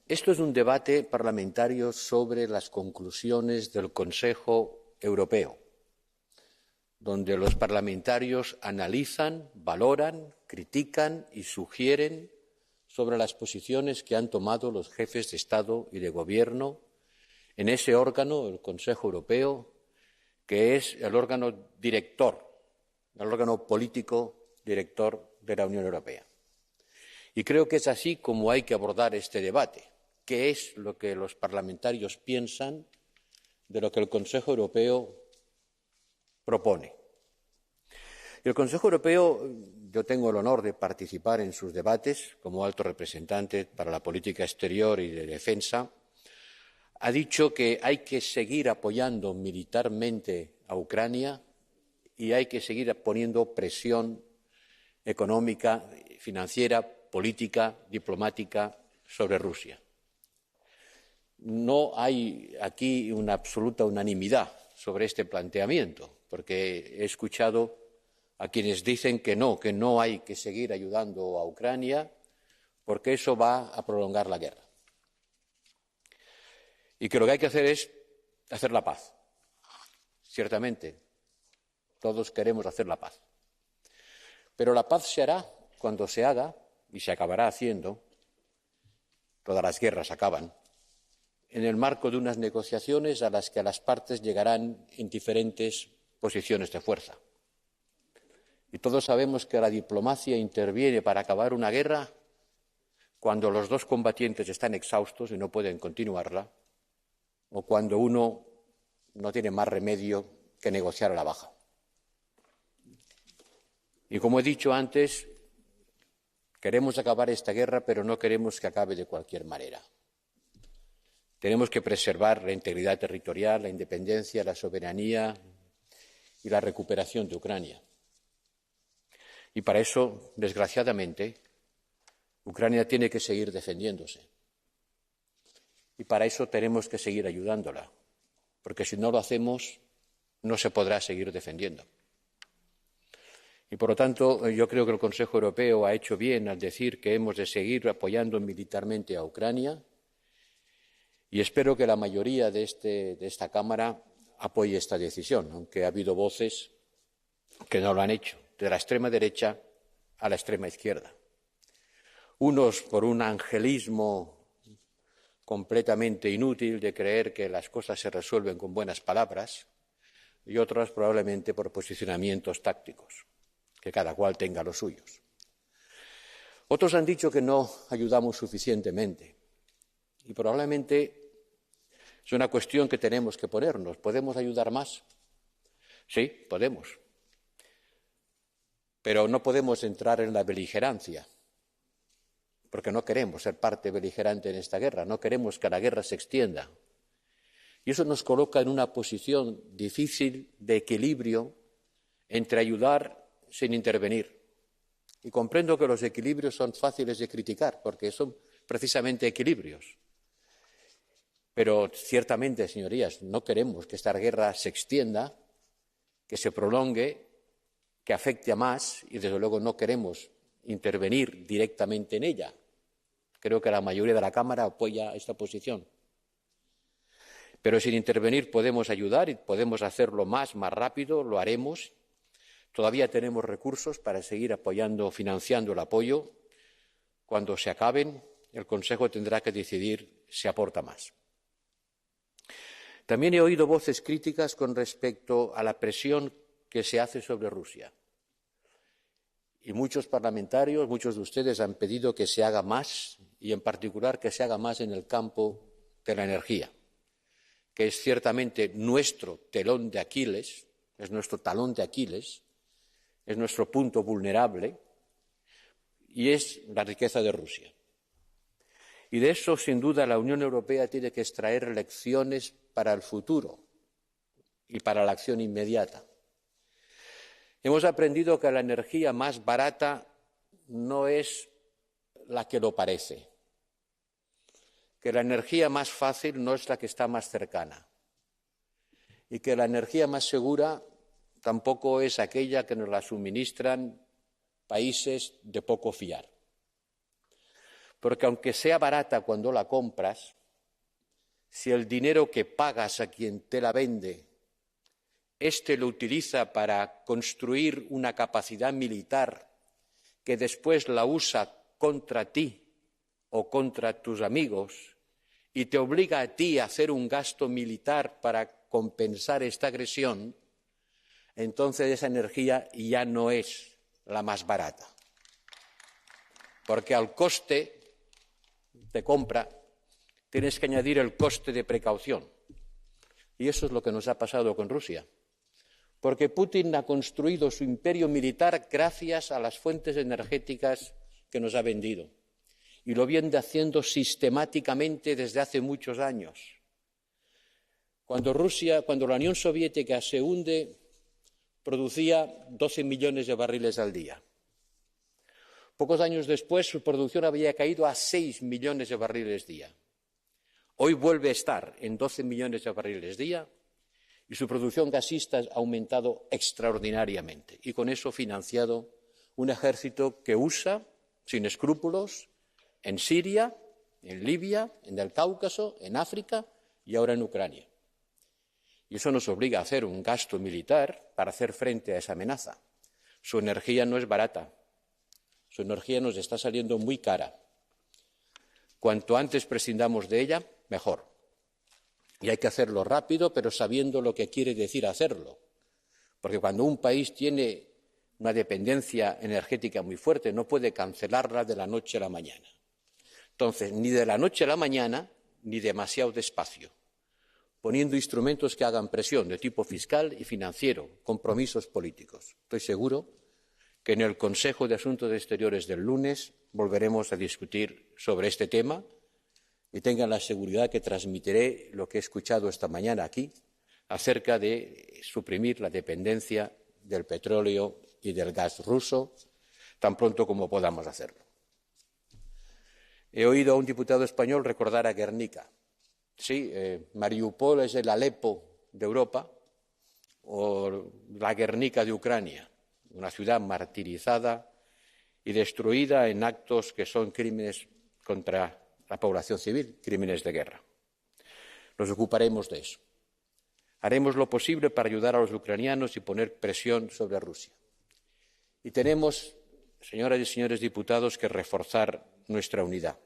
Esto es un debate parlamentario sobre las conclusiones del Consejo Europeo, donde los parlamentarios analizan, valoran, critican y sugieren sobre las posiciones que han tomado los jefes de Estado y de Gobierno en ese órgano, el Consejo Europeo, que es el órgano director, el órgano político director de la Unión Europea. Y creo que es así como hay que abordar este debate. ¿Qué es lo que los parlamentarios piensan de lo que el Consejo Europeo propone? El Consejo Europeo, yo tengo el honor de participar en sus debates como alto representante para la política exterior y de defensa, ha dicho que hay que seguir apoyando militarmente a Ucrania y hay que seguir poniendo presión económica, financiera, política, diplomática sobre Rusia. No hay aquí una absoluta unanimidad sobre este planteamiento, porque he escuchado a quienes dicen que no hay que seguir ayudando a Ucrania porque eso va a prolongar la guerra. Y que lo que hay que hacer es hacer la paz. Ciertamente, todos queremos hacer la paz. Pero la paz se hará cuando se haga, y se acabará haciendo, todas las guerras acaban, en el marco de unas negociaciones a las que las partes llegarán en diferentes posiciones de fuerza. Y todos sabemos que la diplomacia interviene para acabar una guerra cuando los dos combatientes están exhaustos y no pueden continuarla, o cuando uno no tiene más remedio que negociar a la baja. Y como he dicho antes, queremos acabar esta guerra, pero no queremos que acabe de cualquier manera. Tenemos que preservar la integridad territorial, la independencia, la soberanía y la recuperación de Ucrania. Y para eso, desgraciadamente, Ucrania tiene que seguir defendiéndose. Y para eso tenemos que seguir ayudándola, porque si no lo hacemos, no se podrá seguir defendiendo. Y por lo tanto, yo creo que el Consejo Europeo ha hecho bien al decir que hemos de seguir apoyando militarmente a Ucrania y espero que la mayoría de esta Cámara apoye esta decisión, aunque ha habido voces que no lo han hecho, de la extrema derecha a la extrema izquierda. Unos por un angelismo completamente inútil de creer que las cosas se resuelven con buenas palabras, y otros probablemente por posicionamientos tácticos, que cada cual tenga los suyos. Otros han dicho que no ayudamos suficientemente, y probablemente es una cuestión que tenemos que ponernos. ¿Podemos ayudar más? Sí, podemos. Pero no podemos entrar en la beligerancia, porque no queremos ser parte beligerante en esta guerra, no queremos que la guerra se extienda. Y eso nos coloca en una posición difícil de equilibrio entre ayudar sin intervenir. Y comprendo que los equilibrios son fáciles de criticar, porque son precisamente equilibrios. Pero ciertamente, señorías, no queremos que esta guerra se extienda, que se prolongue, que afecte a más, y desde luego no queremos intervenir directamente en ella. Creo que la mayoría de la Cámara apoya esta posición. Pero sin intervenir podemos ayudar y podemos hacerlo más rápido, lo haremos. Todavía tenemos recursos para seguir apoyando, financiando el apoyo. Cuando se acaben, el Consejo tendrá que decidir si aporta más. También he oído voces críticas con respecto a la presión que se hace sobre Rusia. Y muchos parlamentarios, muchos de ustedes han pedido que se haga más, y en particular que se haga más en el campo de la energía, que es ciertamente nuestro telón de Aquiles, es nuestro talón de Aquiles, es nuestro punto vulnerable, y es la riqueza de Rusia. Y de eso, sin duda, la Unión Europea tiene que extraer lecciones para el futuro y para la acción inmediata. Hemos aprendido que la energía más barata no es la que lo parece, que la energía más fácil no es la que está más cercana, y que la energía más segura tampoco es aquella que nos la suministran países de poco fiar. Porque aunque sea barata cuando la compras, si el dinero que pagas a quien te la vende, éste lo utiliza para construir una capacidad militar que después la usa contra ti o contra tus amigos y te obliga a ti a hacer un gasto militar para compensar esta agresión, entonces esa energía ya no es la más barata. Porque al coste de compra tienes que añadir el coste de precaución. Y eso es lo que nos ha pasado con Rusia. Porque Putin ha construido su imperio militar gracias a las fuentes energéticas que nos ha vendido. Y lo viene haciendo sistemáticamente desde hace muchos años. Cuando la Unión Soviética se hunde, producía 12 millones de barriles al día. Pocos años después, su producción había caído a 6 millones de barriles día. Hoy vuelve a estar en 12 millones de barriles día y su producción gasista ha aumentado extraordinariamente. Y con eso ha financiado un ejército que usa, sin escrúpulos, en Siria, en Libia, en el Cáucaso, en África y ahora en Ucrania. Y eso nos obliga a hacer un gasto militar para hacer frente a esa amenaza. Su energía no es barata. Su energía nos está saliendo muy cara. Cuanto antes prescindamos de ella, mejor. Y hay que hacerlo rápido, pero sabiendo lo que quiere decir hacerlo. Porque cuando un país tiene una dependencia energética muy fuerte, no puede cancelarla de la noche a la mañana. Entonces, ni de la noche a la mañana, ni demasiado despacio, poniendo instrumentos que hagan presión de tipo fiscal y financiero, compromisos políticos. Estoy seguro que en el Consejo de Asuntos Exteriores del lunes volveremos a discutir sobre este tema y tengan la seguridad que transmitiré lo que he escuchado esta mañana aquí acerca de suprimir la dependencia del petróleo y del gas ruso tan pronto como podamos hacerlo. He oído a un diputado español recordar a Guernica. Sí, Mariupol es el Alepo de Europa o la Guernica de Ucrania, una ciudad martirizada y destruida en actos que son crímenes contra la población civil, crímenes de guerra. Nos ocuparemos de eso. Haremos lo posible para ayudar a los ucranianos y poner presión sobre Rusia. Y tenemos, señoras y señores diputados, que reforzar nuestra unidad,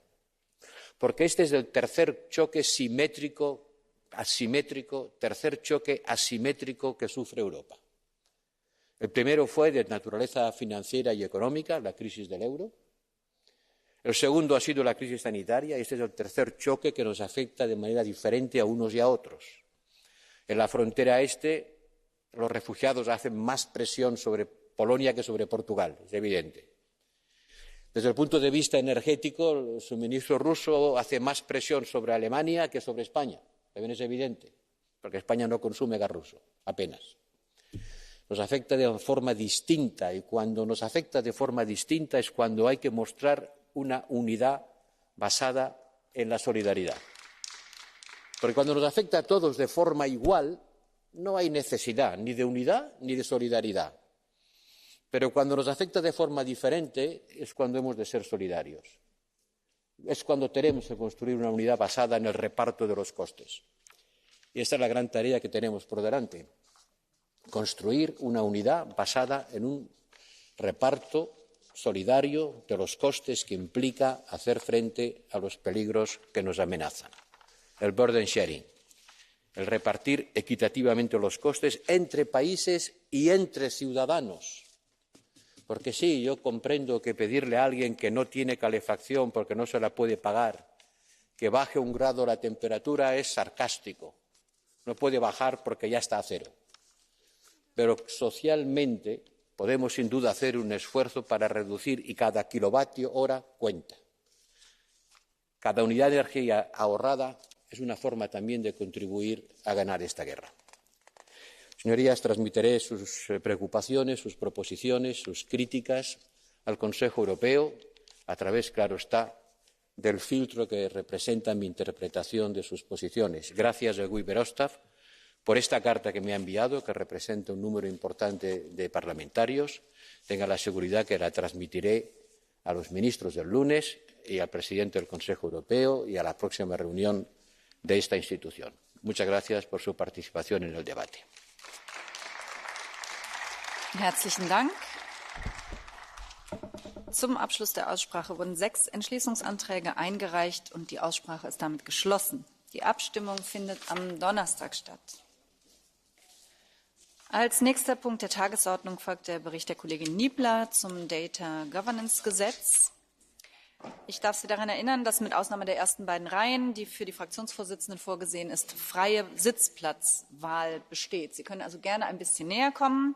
porque este es el tercer choque tercer choque asimétrico que sufre Europa. El primero fue de naturaleza financiera y económica, la crisis del euro. El segundo ha sido la crisis sanitaria y este es el tercer choque que nos afecta de manera diferente a unos y a otros. En la frontera este, los refugiados hacen más presión sobre Polonia que sobre Portugal, es evidente. Desde el punto de vista energético, el suministro ruso hace más presión sobre Alemania que sobre España, también es evidente, porque España no consume gas ruso, apenas. Nos afecta de forma distinta y cuando nos afecta de forma distinta es cuando hay que mostrar una unidad basada en la solidaridad. Porque cuando nos afecta a todos de forma igual, no hay necesidad ni de unidad ni de solidaridad. Pero cuando nos afecta de forma diferente es cuando hemos de ser solidarios. Es cuando tenemos que construir una unidad basada en el reparto de los costes. Y esta es la gran tarea que tenemos por delante. Construir una unidad basada en un reparto solidario de los costes que implica hacer frente a los peligros que nos amenazan. El burden sharing, el repartir equitativamente los costes entre países y entre ciudadanos. Porque sí, yo comprendo que pedirle a alguien que no tiene calefacción porque no se la puede pagar, que baje 1 grado la temperatura es sarcástico. No puede bajar porque ya está a 0. Pero socialmente podemos sin duda hacer un esfuerzo para reducir y cada kilovatio hora cuenta. Cada unidad de energía ahorrada es una forma también de contribuir a ganar esta guerra. Señorías, transmitiré sus preocupaciones, sus proposiciones, sus críticas al Consejo Europeo a través, claro está, del filtro que representa mi interpretación de sus posiciones. Gracias a Guy Verhofstadt por esta carta que me ha enviado, que representa un número importante de parlamentarios. Tenga la seguridad que la transmitiré a los ministros del lunes y al presidente del Consejo Europeo y a la próxima reunión de esta institución. Muchas gracias por su participación en el debate. Herzlichen Dank. Zum Abschluss der Aussprache wurden 6 Entschließungsanträge eingereicht und die Aussprache ist damit geschlossen. Die Abstimmung findet am Donnerstag statt. Als nächster Punkt der Tagesordnung folgt der Bericht der Kollegin Niebler zum Data Governance Gesetz. Ich darf Sie daran erinnern, dass mit Ausnahme der ersten beiden Reihen, die für die Fraktionsvorsitzenden vorgesehen ist, freie Sitzplatzwahl besteht. Sie können also gerne ein bisschen näher kommen.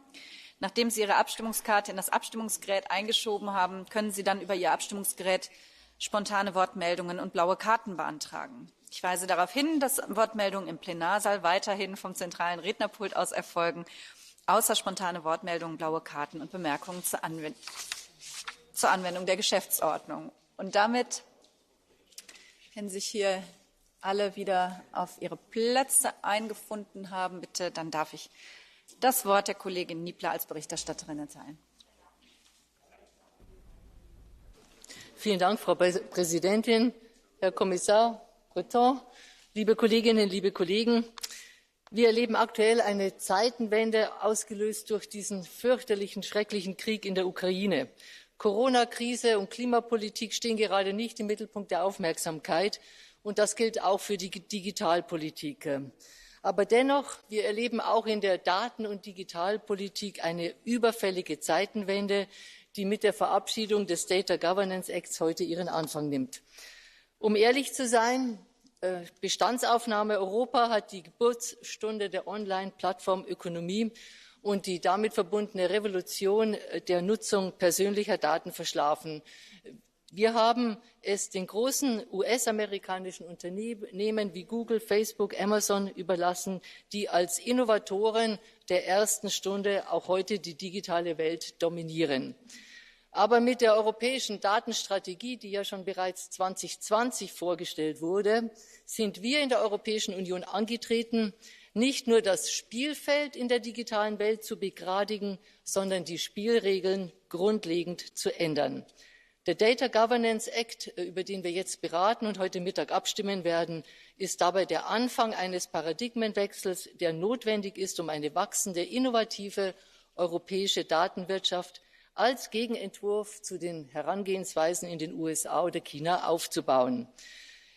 Nachdem Sie Ihre Abstimmungskarte in das Abstimmungsgerät eingeschoben haben, können Sie dann über Ihr Abstimmungsgerät spontane Wortmeldungen und blaue Karten beantragen. Ich weise darauf hin, dass Wortmeldungen im Plenarsaal weiterhin vom zentralen Rednerpult aus erfolgen, außer spontane Wortmeldungen, blaue Karten und Bemerkungen zur Anwendung der Geschäftsordnung. Und damit, wenn sich hier alle wieder auf ihre Plätze eingefunden haben, bitte, dann darf ich das Wort der Kollegin Niebler als Berichterstatterin erteilen. Vielen Dank, Frau Präsidentin, Herr Kommissar Breton, liebe Kolleginnen, liebe Kollegen. Wir erleben aktuell eine Zeitenwende, ausgelöst durch diesen fürchterlichen, schrecklichen Krieg in der Ukraine. Corona-Krise und Klimapolitik stehen gerade nicht im Mittelpunkt der Aufmerksamkeit, und das gilt auch für die Digitalpolitik. Aber dennoch, wir erleben auch in der Daten- und Digitalpolitik eine überfällige Zeitenwende, die mit der Verabschiedung des Data Governance Acts heute ihren Anfang nimmt. Um ehrlich zu sein, Bestandsaufnahme Europa hat die Geburtsstunde der Online-Plattformökonomie und die damit verbundene Revolution der Nutzung persönlicher Daten verschlafen. Wir haben es den großen US-amerikanischen Unternehmen wie Google, Facebook, Amazon überlassen, die als Innovatoren der ersten Stunde auch heute die digitale Welt dominieren. Aber mit der europäischen Datenstrategie, die ja schon bereits 2020 vorgestellt wurde, sind wir in der Europäischen Union angetreten, nicht nur das Spielfeld in der digitalen Welt zu begradigen, sondern die Spielregeln grundlegend zu ändern. Der Data Governance Act, über den wir jetzt beraten und heute Mittag abstimmen werden, ist dabei der Anfang eines Paradigmenwechsels, der notwendig ist, um eine wachsende, innovative europäische Datenwirtschaft als Gegenentwurf zu den Herangehensweisen in den USA oder China aufzubauen.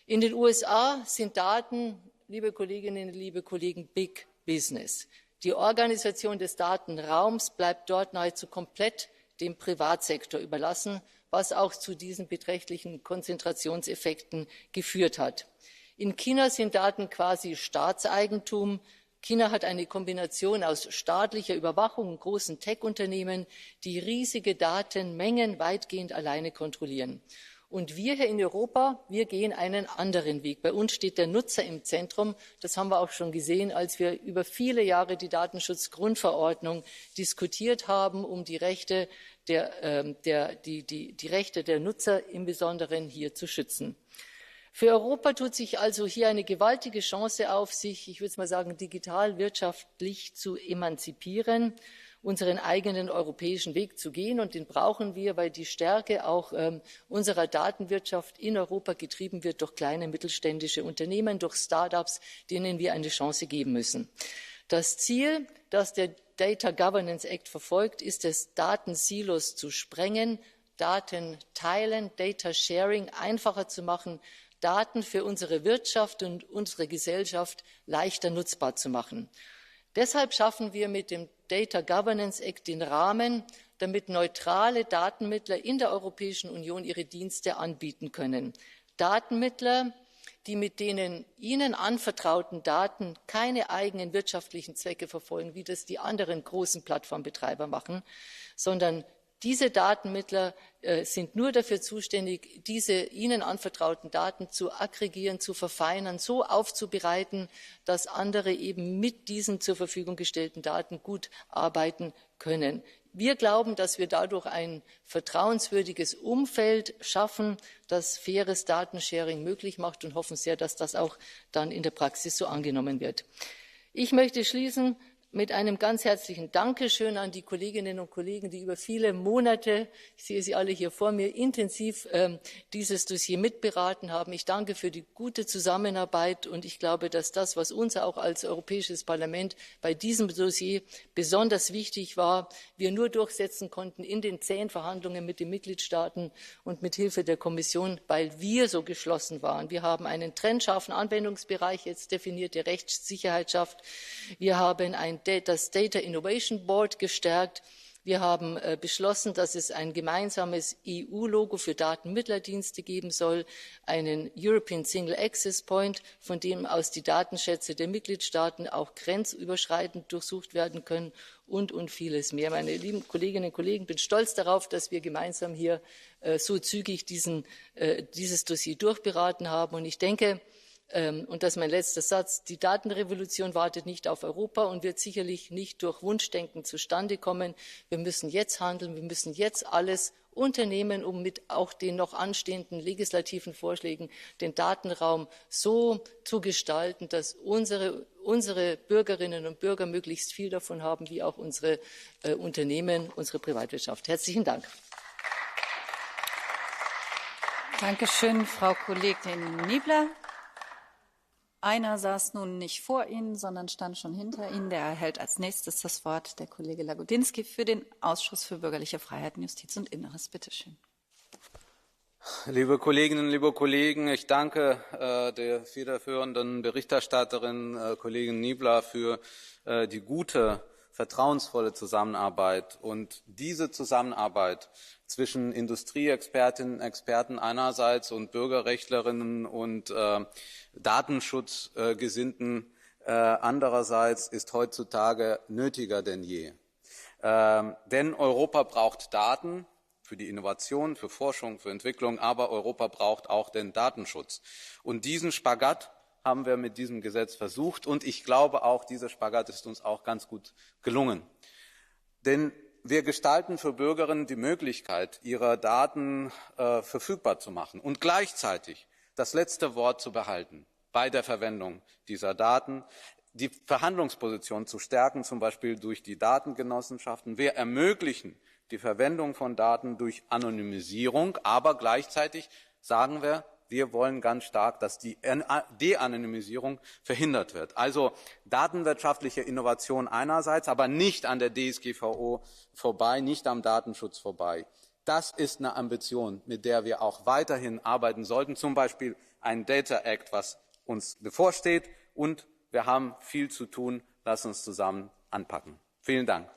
In den USA sind Daten, liebe Kolleginnen, liebe Kollegen, Big Business. Die Organisation des Datenraums bleibt dort nahezu komplett dem Privatsektor überlassen, was auch zu diesen beträchtlichen Konzentrationseffekten geführt hat. In China sind Daten quasi Staatseigentum. China hat eine Kombination aus staatlicher Überwachung und großen Tech-Unternehmen, die riesige Datenmengen weitgehend alleine kontrollieren. Und wir hier in Europa, wir gehen einen anderen Weg. Bei uns steht der Nutzer im Zentrum. Das haben wir auch schon gesehen, als wir über viele Jahre die Datenschutzgrundverordnung diskutiert haben, um die Rechte die Rechte der Nutzer im Besonderen hier zu schützen. Für Europa tut sich also hier eine gewaltige Chance auf, sich, ich würde mal sagen, digital wirtschaftlich zu emanzipieren, unseren eigenen europäischen Weg zu gehen. Und den brauchen wir, weil die Stärke auch unserer Datenwirtschaft in Europa getrieben wird durch kleine mittelständische Unternehmen, durch Start-ups, denen wir eine Chance geben müssen. Das Ziel, das der Data Governance Act verfolgt, ist es, Datensilos zu sprengen, Daten teilen, Data Sharing einfacher zu machen, Daten für unsere Wirtschaft und unsere Gesellschaft leichter nutzbar zu machen. Deshalb schaffen wir mit dem Data Governance Act den Rahmen, damit neutrale Datenmittler in der Europäischen Union ihre Dienste anbieten können. Datenmittler, die mit denen ihnen anvertrauten Daten keine eigenen wirtschaftlichen Zwecke verfolgen, wie das die anderen großen Plattformbetreiber machen, sondern diese Datenmittler sind nur dafür zuständig, diese ihnen anvertrauten Daten zu aggregieren, zu verfeinern, so aufzubereiten, dass andere eben mit diesen zur Verfügung gestellten Daten gut arbeiten können. Wir glauben, dass wir dadurch ein vertrauenswürdiges Umfeld schaffen, das faires Datensharing möglich macht, und hoffen sehr, dass das auch dann in der Praxis so angenommen wird. Ich möchte schließen mit einem ganz herzlichen Dankeschön an die Kolleginnen und Kollegen, die über viele Monate, ich sehe sie alle hier vor mir, intensiv dieses Dossier mitberaten haben. Ich danke für die gute Zusammenarbeit, und ich glaube, dass das, was uns auch als Europäisches Parlament bei diesem Dossier besonders wichtig war, wir nur durchsetzen konnten in den zähen Verhandlungen mit den Mitgliedstaaten und mit Hilfe der Kommission, weil wir so geschlossen waren. Wir haben einen trennscharfen Anwendungsbereich jetzt definiert, der Rechtssicherheit schafft. Wir haben das Data Innovation Board gestärkt. Wir haben beschlossen, dass es ein gemeinsames EU-Logo für Datenmittlerdienste geben soll, einen European Single Access Point, von dem aus die Datenschätze der Mitgliedstaaten auch grenzüberschreitend durchsucht werden können, und vieles mehr. Meine lieben Kolleginnen und Kollegen, ich bin stolz darauf, dass wir gemeinsam hier so zügig dieses Dossier durchberaten haben. Und ich denke, und das ist mein letzter Satz, die Datenrevolution wartet nicht auf Europa und wird sicherlich nicht durch Wunschdenken zustande kommen. Wir müssen jetzt handeln, wir müssen jetzt alles unternehmen, um mit auch den noch anstehenden legislativen Vorschlägen den Datenraum so zu gestalten, dass unsere Bürgerinnen und Bürger möglichst viel davon haben, wie auch unsere Unternehmen, unsere Privatwirtschaft. Herzlichen Dank. Dankeschön, Frau Kollegin Niebler. Einer saß nun nicht vor Ihnen, sondern stand schon hinter Ihnen. Der erhält als nächstes das Wort, der Kollege Lagodinsky für den Ausschuss für bürgerliche Freiheiten, Justiz und Inneres. Bitte schön. Liebe Kolleginnen, liebe Kollegen, ich danke der federführenden Berichterstatterin, Kollegin Niebler, für die gute, vertrauensvolle Zusammenarbeit. Und diese Zusammenarbeit zwischen Industrieexpertinnen und Experten einerseits und Bürgerrechtlerinnen und Datenschutzgesinnten andererseits ist heutzutage nötiger denn je. Denn Europa braucht Daten für die Innovation, für Forschung, für Entwicklung, aber Europa braucht auch den Datenschutz. Und diesen Spagat haben wir mit diesem Gesetz versucht, und ich glaube auch, dieser Spagat ist uns auch ganz gut gelungen. Denn wir gestalten für Bürgerinnen die Möglichkeit, ihre Daten verfügbar zu machen und gleichzeitig das letzte Wort zu behalten bei der Verwendung dieser Daten, die Verhandlungsposition zu stärken, zum Beispiel durch die Datengenossenschaften. Wir ermöglichen die Verwendung von Daten durch Anonymisierung, aber gleichzeitig sagen wir, wir wollen ganz stark, dass die De-Anonymisierung verhindert wird. Also datenwirtschaftliche Innovation einerseits, aber nicht an der DSGVO vorbei, nicht am Datenschutz vorbei. Das ist eine Ambition, mit der wir auch weiterhin arbeiten sollten, zum Beispiel ein Data Act, was uns bevorsteht. Und wir haben viel zu tun. Lass uns zusammen anpacken. Vielen Dank.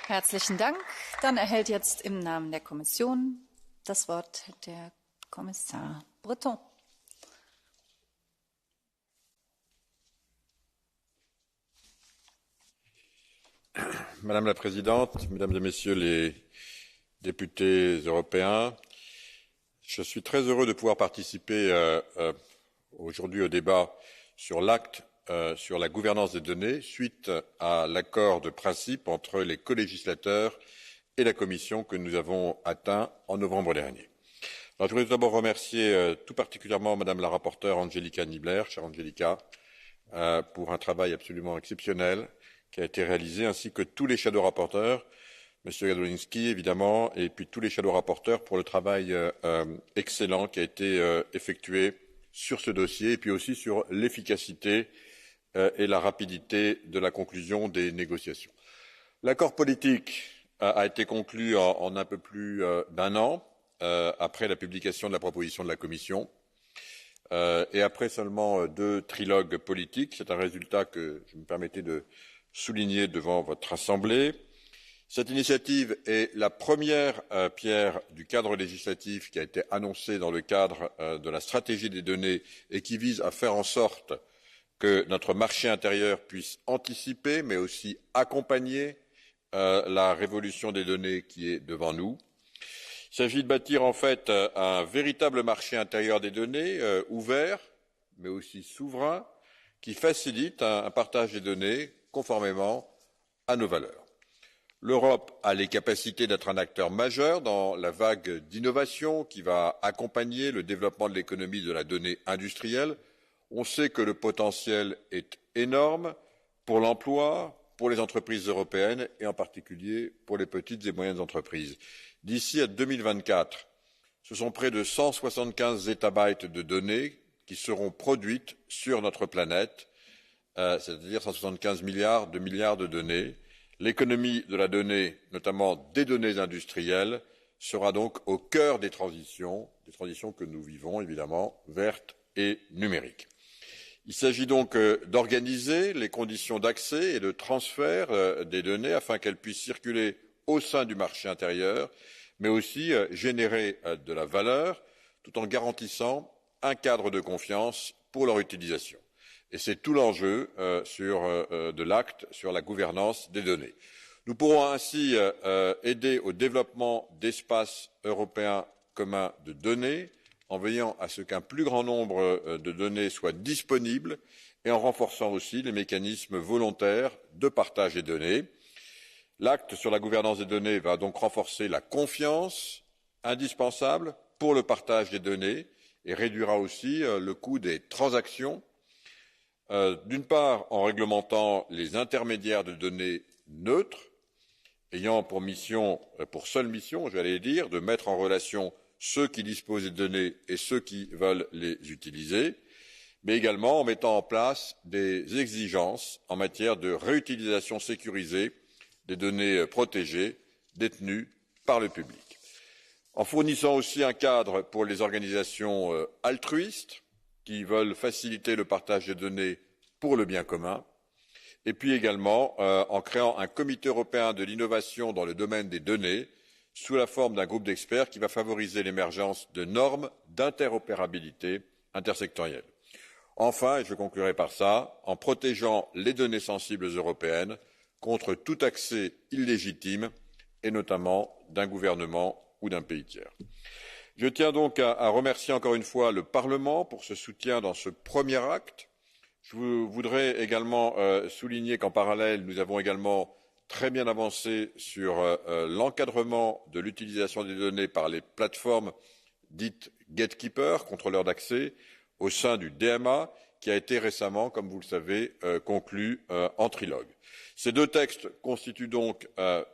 Herzlichen Dank. Dann erhält jetzt im Namen der Kommission das Wort der Kommissar Breton. Madame la Présidente, Mesdames et Messieurs les députés européens, je suis très heureux de pouvoir participer aujourd'hui au débat sur l'acte sur la gouvernance des données suite à l'accord de principe entre les colégislateurs et la Commission que nous avons atteint en novembre dernier. Alors, je voudrais tout d'abord remercier tout particulièrement Madame la rapporteure Angelika Niebler, chère Angelika, pour un travail absolument exceptionnel qui a été réalisé, ainsi que tous les shadow rapporteurs, Monsieur Gadowinski évidemment, et puis tous les shadow rapporteurs pour le travail excellent qui a été effectué sur ce dossier, et puis aussi sur l'efficacité et la rapidité de la conclusion des négociations. L'accord politique a été conclu en un peu plus d'un an après la publication de la proposition de la Commission et après seulement 2 trilogues politiques. C'est un résultat que je me permettais de souligner devant votre Assemblée. Cette initiative est la première pierre du cadre législatif qui a été annoncé dans le cadre de la stratégie des données et qui vise à faire en sorte que notre marché intérieur puisse anticiper mais aussi accompagner la révolution des données qui est devant nous. Il s'agit de bâtir en fait un véritable marché intérieur des données ouvert mais aussi souverain qui facilite un partage des données conformément à nos valeurs. L'Europe a les capacités d'être un acteur majeur dans la vague d'innovation qui va accompagner le développement de l'économie de la donnée industrielle. On sait que le potentiel est énorme pour l'emploi, pour les entreprises européennes et en particulier pour les petites et moyennes entreprises. D'ici à 2024, ce sont près de 175 zétabytes de données qui seront produites sur notre planète, c'est-à-dire 175 milliards de données. L'économie de la donnée, notamment des données industrielles, sera donc au cœur des transitions que nous vivons évidemment, vertes et numériques. Il s'agit donc d'organiser les conditions d'accès et de transfert des données afin qu'elles puissent circuler au sein du marché intérieur, mais aussi générer de la valeur, tout en garantissant un cadre de confiance pour leur utilisation. Et c'est tout l'enjeu de l'acte sur la gouvernance des données. Nous pourrons ainsi aider au développement d'espaces européens communs de données, en veillant à ce qu'un plus grand nombre de données soient disponibles et en renforçant aussi les mécanismes volontaires de partage des données. L'acte sur la gouvernance des données va donc renforcer la confiance indispensable pour le partage des données et réduira aussi le coût des transactions, d'une part en réglementant les intermédiaires de données neutres, ayant pour seule mission, j'allais dire, de mettre en relation ceux qui disposent des données et ceux qui veulent les utiliser, mais également en mettant en place des exigences en matière de réutilisation sécurisée des données protégées détenues par le public. En fournissant aussi un cadre pour les organisations altruistes qui veulent faciliter le partage des données pour le bien commun, et puis également en créant un comité européen de l'innovation dans le domaine des données sous la forme d'un groupe d'experts qui va favoriser l'émergence de normes d'interopérabilité intersectorielle. Enfin, et je conclurai par ça, en protégeant les données sensibles européennes contre tout accès illégitime, et notamment d'un gouvernement ou d'un pays tiers. Je tiens donc à remercier encore une fois le Parlement pour ce soutien dans ce premier acte. Je voudrais également souligner qu'en parallèle, nous avons également très bien avancé sur l'encadrement de l'utilisation des données par les plateformes dites gatekeepers, contrôleurs d'accès, au sein du DMA, qui a été récemment, comme vous le savez, conclu en trilogue. Ces deux textes constituent donc,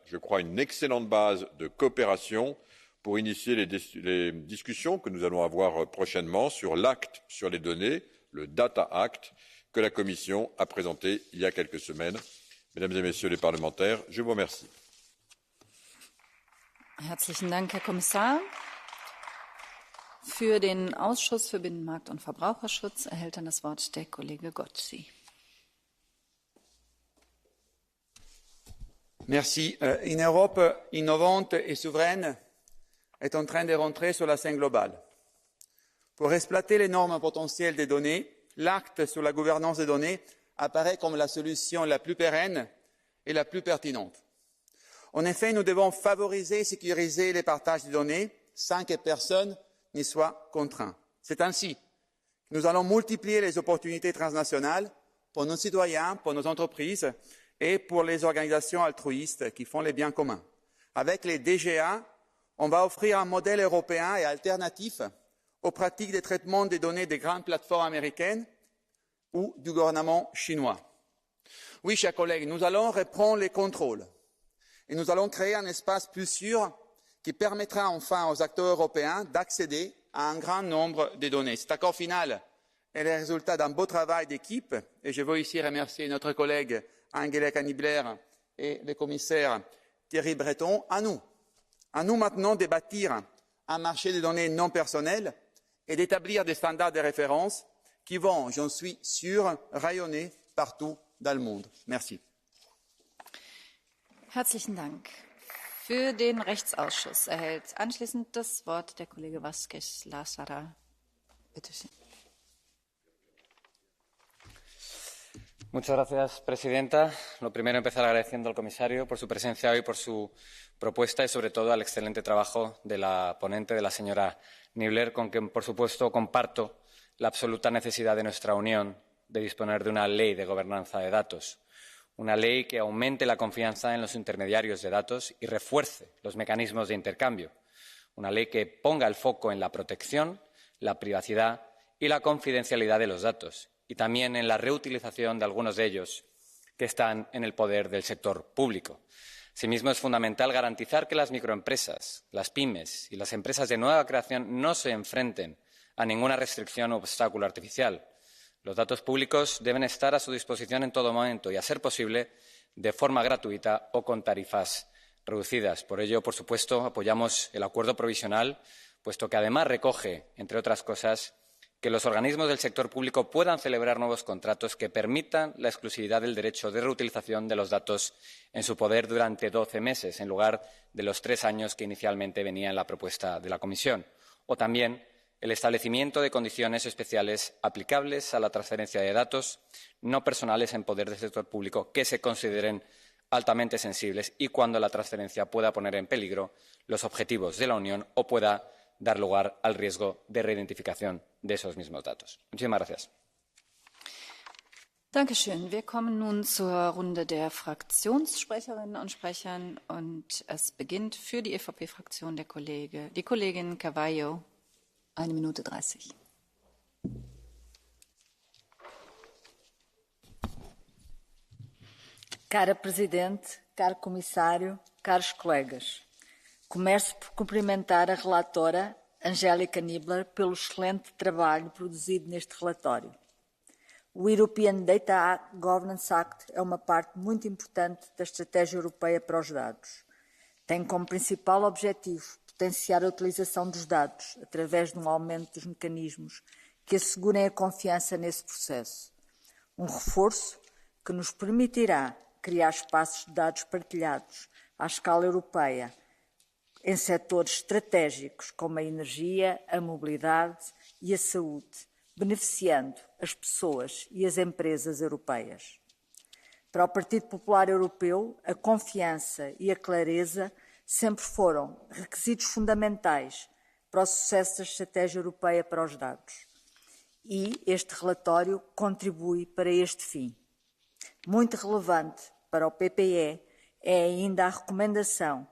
je crois, une excellente base de coopération pour initier les discussions que nous allons avoir prochainement sur l'acte sur les données, le Data Act, que la Commission a présenté il y a quelques semaines. Mesdames et Messieurs les parlementaires, je vous remercie. Herzlichen Dank, Herr Kommissar. Für den Ausschuss für Binnenmarkt und Verbraucherschutz erhält dann das Wort der Kollege Gozzi. Merci. Une Europe innovante et souveraine est en train de rentrer sur la scène globale. Pour exploiter l'énorme potentiel des données, l'acte sur la gouvernance des données apparaît comme la solution la plus pérenne et la plus pertinente. En effet, nous devons favoriser et sécuriser les partages de données sans que personne n'y soit contraint. C'est ainsi que nous allons multiplier les opportunités transnationales pour nos citoyens, pour nos entreprises et pour les organisations altruistes qui font le bien commun. Avec les DGA, on va offrir un modèle européen et alternatif aux pratiques de traitement des données des grandes plateformes américaines ou du gouvernement chinois. Oui, chers collègues, nous allons reprendre les contrôles et nous allons créer un espace plus sûr qui permettra enfin aux acteurs européens d'accéder à un grand nombre de données. Cet accord final est le résultat d'un beau travail d'équipe et je veux ici remercier notre collègue Angela Niebler et le commissaire Thierry Breton. À nous maintenant de bâtir un marché de données non personnelles et d'établir des standards de référence qui vont, j'en suis sûr, rayonner partout dans le monde. Merci. Herzlichen Dank. Für den Rechtsausschuss erhält anschließend das Wort der Kollege Vázquez Lázara. Bitte schön. Muchas gracias, presidenta. Lo primero, empezar agradeciendo al comisario por su presencia hoy, por su propuesta y, sobre todo, al excelente trabajo de la ponente, de la señora Niebler, con quien, por supuesto, comparto la absoluta necesidad de nuestra Unión de disponer de una ley de gobernanza de datos. Una ley que aumente la confianza en los intermediarios de datos y refuerce los mecanismos de intercambio. Una ley que ponga el foco en la protección, la privacidad y la confidencialidad de los datos, y también en la reutilización de algunos de ellos que están en el poder del sector público. Asimismo, es fundamental garantizar que las microempresas, las pymes y las empresas de nueva creación no se enfrenten a ninguna restricción o obstáculo artificial. Los datos públicos deben estar a su disposición en todo momento y, a ser posible, de forma gratuita o con tarifas reducidas. Por ello, por supuesto, apoyamos el acuerdo provisional, puesto que además recoge, entre otras cosas, que los organismos del sector público puedan celebrar nuevos contratos que permitan la exclusividad del derecho de reutilización de los datos en su poder durante 12 meses, en lugar de los 3 años que inicialmente venía en la propuesta de la Comisión. O también el establecimiento de condiciones especiales aplicables a la transferencia de datos no personales en poder del sector público que se consideren altamente sensibles y cuando la transferencia pueda poner en peligro los objetivos de la Unión o pueda dar lugar al riesgo de reidentificación de esos mismos datos. Muchísimas gracias. Dankeschön. Wir kommen nun zur Runde der Fraktionssprecherinnen und Sprechern und es beginnt für die EVP-Fraktion die Kollegin Carvalho. 1 Minute 30. Cara Presidente, caro Comissário, caros colegas, começo por cumprimentar a relatora, Angélica Niebler, pelo excelente trabalho produzido neste relatório. O European Data Governance Act é uma parte muito importante da estratégia europeia para os dados. Tem como principal objetivo potenciar a utilização dos dados através de um aumento dos mecanismos que assegurem a confiança nesse processo. Um reforço que nos permitirá criar espaços de dados partilhados à escala europeia em setores estratégicos como a energia, a mobilidade e a saúde, beneficiando as pessoas e as empresas europeias. Para o Partido Popular Europeu, a confiança e a clareza sempre foram requisitos fundamentais para o sucesso da estratégia europeia para os dados. E este relatório contribui para este fim. Muito relevante para o PPE é ainda a recomendação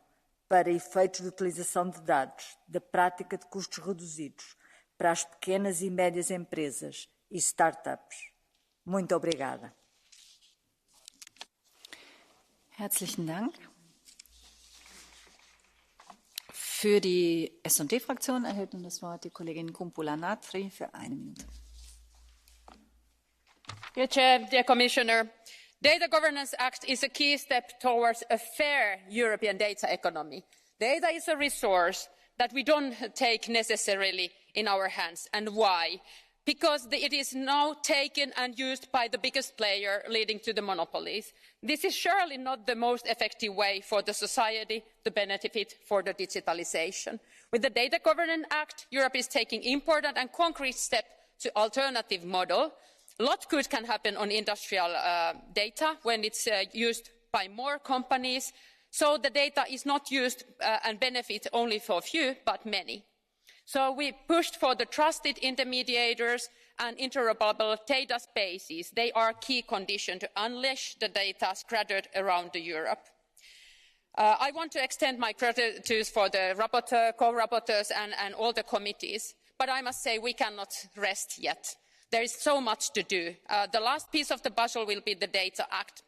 para efeitos de utilização de dados da prática de custos reduzidos para as pequenas e médias empresas e startups. Muito obrigada. Herzlichen Dank. Für die S&D-Fraktion erhält nun das Wort die Kollegin Kumpula-Natri für 1 Minute. Dear Chair, dear Commissioner, Data Governance Act is a key step towards a fair European data economy. Data is a resource that we don't take necessarily in our hands. And why? Because it is now taken and used by the biggest player, leading to the monopolies. This is surely not the most effective way for the society to benefit for the digitalisation. With the Data Governance Act, Europe is taking important and concrete steps to alternative model. A lot good can happen on industrial data when it's used by more companies, so the data is not used and benefit only for a few, but many. So we pushed for the trusted intermediators and interoperable data spaces. They are a key condition to unleash the data scattered around Europe. I want to extend my gratitude for the rapporteur, co-rapporteurs and all the committees, but I must say we cannot rest yet. There is so much to do. The last piece of the puzzle will be the Data Act.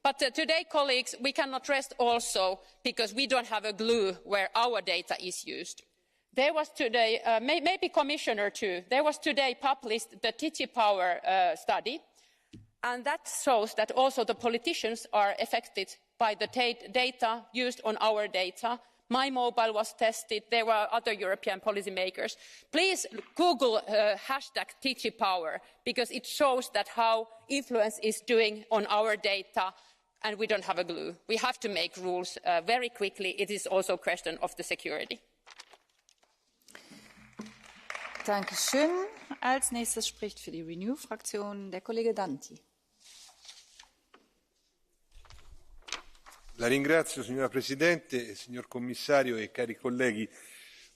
But today, colleagues, we cannot rest also because we don't have a clue where our data is used. There was today, maybe Commissioner too, there was today published the DigiPower study, and that shows that also the politicians are affected by the data used on our data. My mobile was tested. There were other European policymakers. Please Google hashtag DigiPower, because it shows that how influence is doing on our data, and we don't have a clue. We have to make rules very quickly. It is also a question of the security. Dankeschön. Als nächstes spricht für die Renew-Fraktion der Kollege Danti. La ringrazio, signora Presidente, signor Commissario e cari colleghi.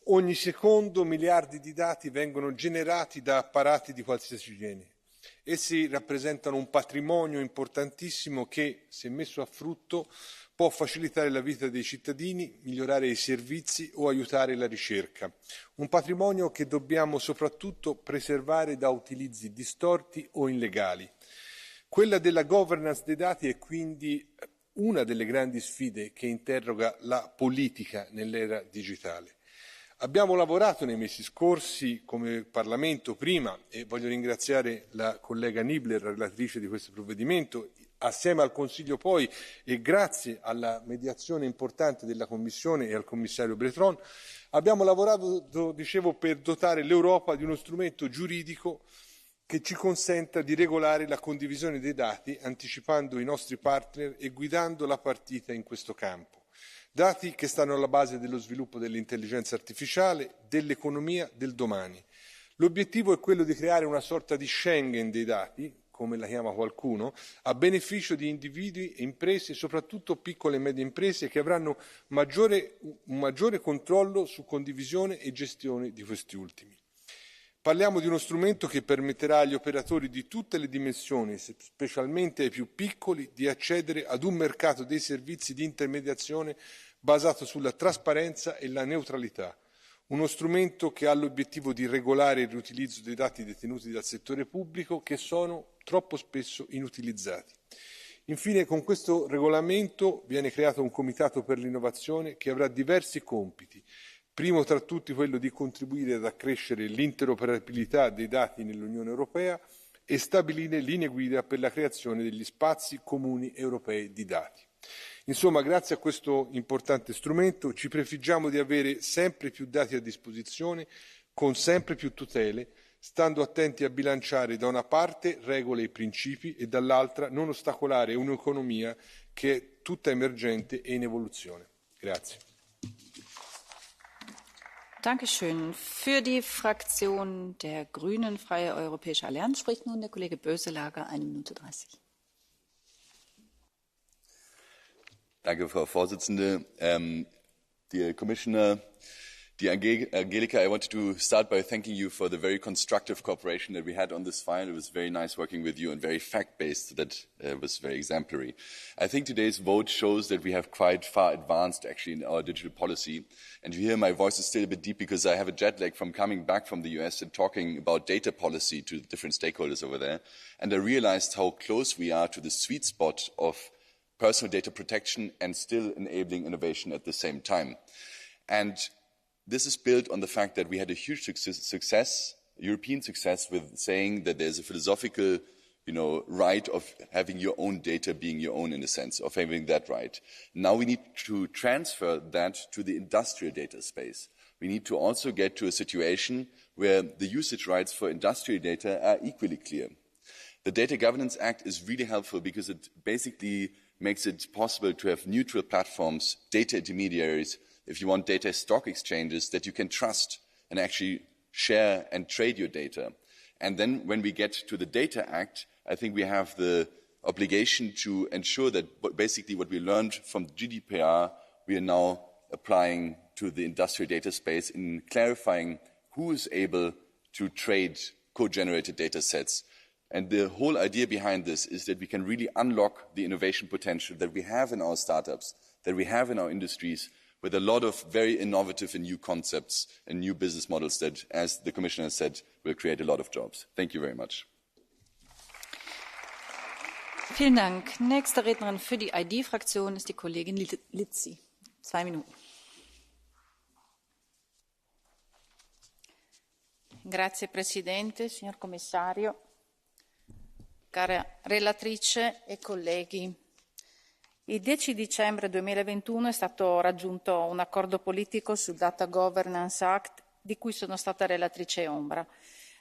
Ogni secondo miliardi di dati vengono generati da apparati di qualsiasi genere. Essi rappresentano un patrimonio importantissimo che, se messo a frutto, può facilitare la vita dei cittadini, migliorare i servizi o aiutare la ricerca. Un patrimonio che dobbiamo soprattutto preservare da utilizzi distorti o illegali. Quella della governance dei dati è quindi una delle grandi sfide che interroga la politica nell'era digitale. Abbiamo lavorato nei mesi scorsi come Parlamento prima, e voglio ringraziare la collega Niebler, relatrice di questo provvedimento, assieme al Consiglio poi, e grazie alla mediazione importante della Commissione e al commissario Breton, abbiamo lavorato, dicevo, per dotare l'Europa di uno strumento giuridico che ci consenta di regolare la condivisione dei dati, anticipando i nostri partner e guidando la partita in questo campo. Dati che stanno alla base dello sviluppo dell'intelligenza artificiale, dell'economia del domani. L'obiettivo è quello di creare una sorta di Schengen dei dati, come la chiama qualcuno, a beneficio di individui e imprese, soprattutto piccole e medie imprese, che avranno un maggiore controllo su condivisione e gestione di questi ultimi. Parliamo di uno strumento che permetterà agli operatori di tutte le dimensioni, specialmente ai più piccoli, di accedere ad un mercato dei servizi di intermediazione basato sulla trasparenza e la neutralità. Uno strumento che ha l'obiettivo di regolare il riutilizzo dei dati detenuti dal settore pubblico, che sono troppo spesso inutilizzati. Infine, con questo regolamento viene creato un comitato per l'innovazione che avrà diversi compiti. Primo tra tutti quello di contribuire ad accrescere l'interoperabilità dei dati nell'Unione Europea e stabilire linee guida per la creazione degli spazi comuni europei di dati. Insomma, grazie a questo importante strumento ci prefiggiamo di avere sempre più dati a disposizione, con sempre più tutele, stando attenti a bilanciare da una parte regole e principi e dall'altra non ostacolare un'economia che è tutta emergente e in evoluzione. Grazie. Dankeschön. Für die Fraktion der Grünen Freie Europäische Allianz spricht nun der Kollege Böselager, 1 Minute 30. Danke, Frau Vorsitzende. Dear Commissioner, Dear Angelika, I wanted to start by thanking you for the very constructive cooperation that we had on this file. It was very nice working with you and very fact-based. That was very exemplary. I think today's vote shows that we have quite far advanced actually in our digital policy. And you hear my voice is still a bit deep because I have a jet lag from coming back from the US and talking about data policy to different stakeholders over there. And I realized how close we are to the sweet spot of personal data protection and still enabling innovation at the same time. And this is built on the fact that we had a huge success, European success, with saying that there's a philosophical, right of having your own data being your own in a sense, of having that right. Now we need to transfer that to the industrial data space. We need to also get to a situation where the usage rights for industrial data are equally clear. The Data Governance Act is really helpful because it basically makes it possible to have neutral platforms, data intermediaries, if you want data stock exchanges that you can trust and actually share and trade your data. And then when we get to the Data Act, I think we have the obligation to ensure that basically what we learned from GDPR, we are now applying to the industrial data space in clarifying who is able to trade co-generated data sets. And the whole idea behind this is that we can really unlock the innovation potential that we have in our startups, that we have in our industries, with a lot of very innovative and new concepts and new business models that, as the Commissioner said, will create a lot of jobs. Thank you very much. Vielen Dank. Nächste Rednerin für die ID-Fraktion ist die Kollegin Lizzi. 2 Minuten. Grazie Presidente, signor Commissario, cara relatrice e colleghi. Il 10 dicembre 2021 è stato raggiunto un accordo politico sul Data Governance Act di cui sono stata relatrice ombra.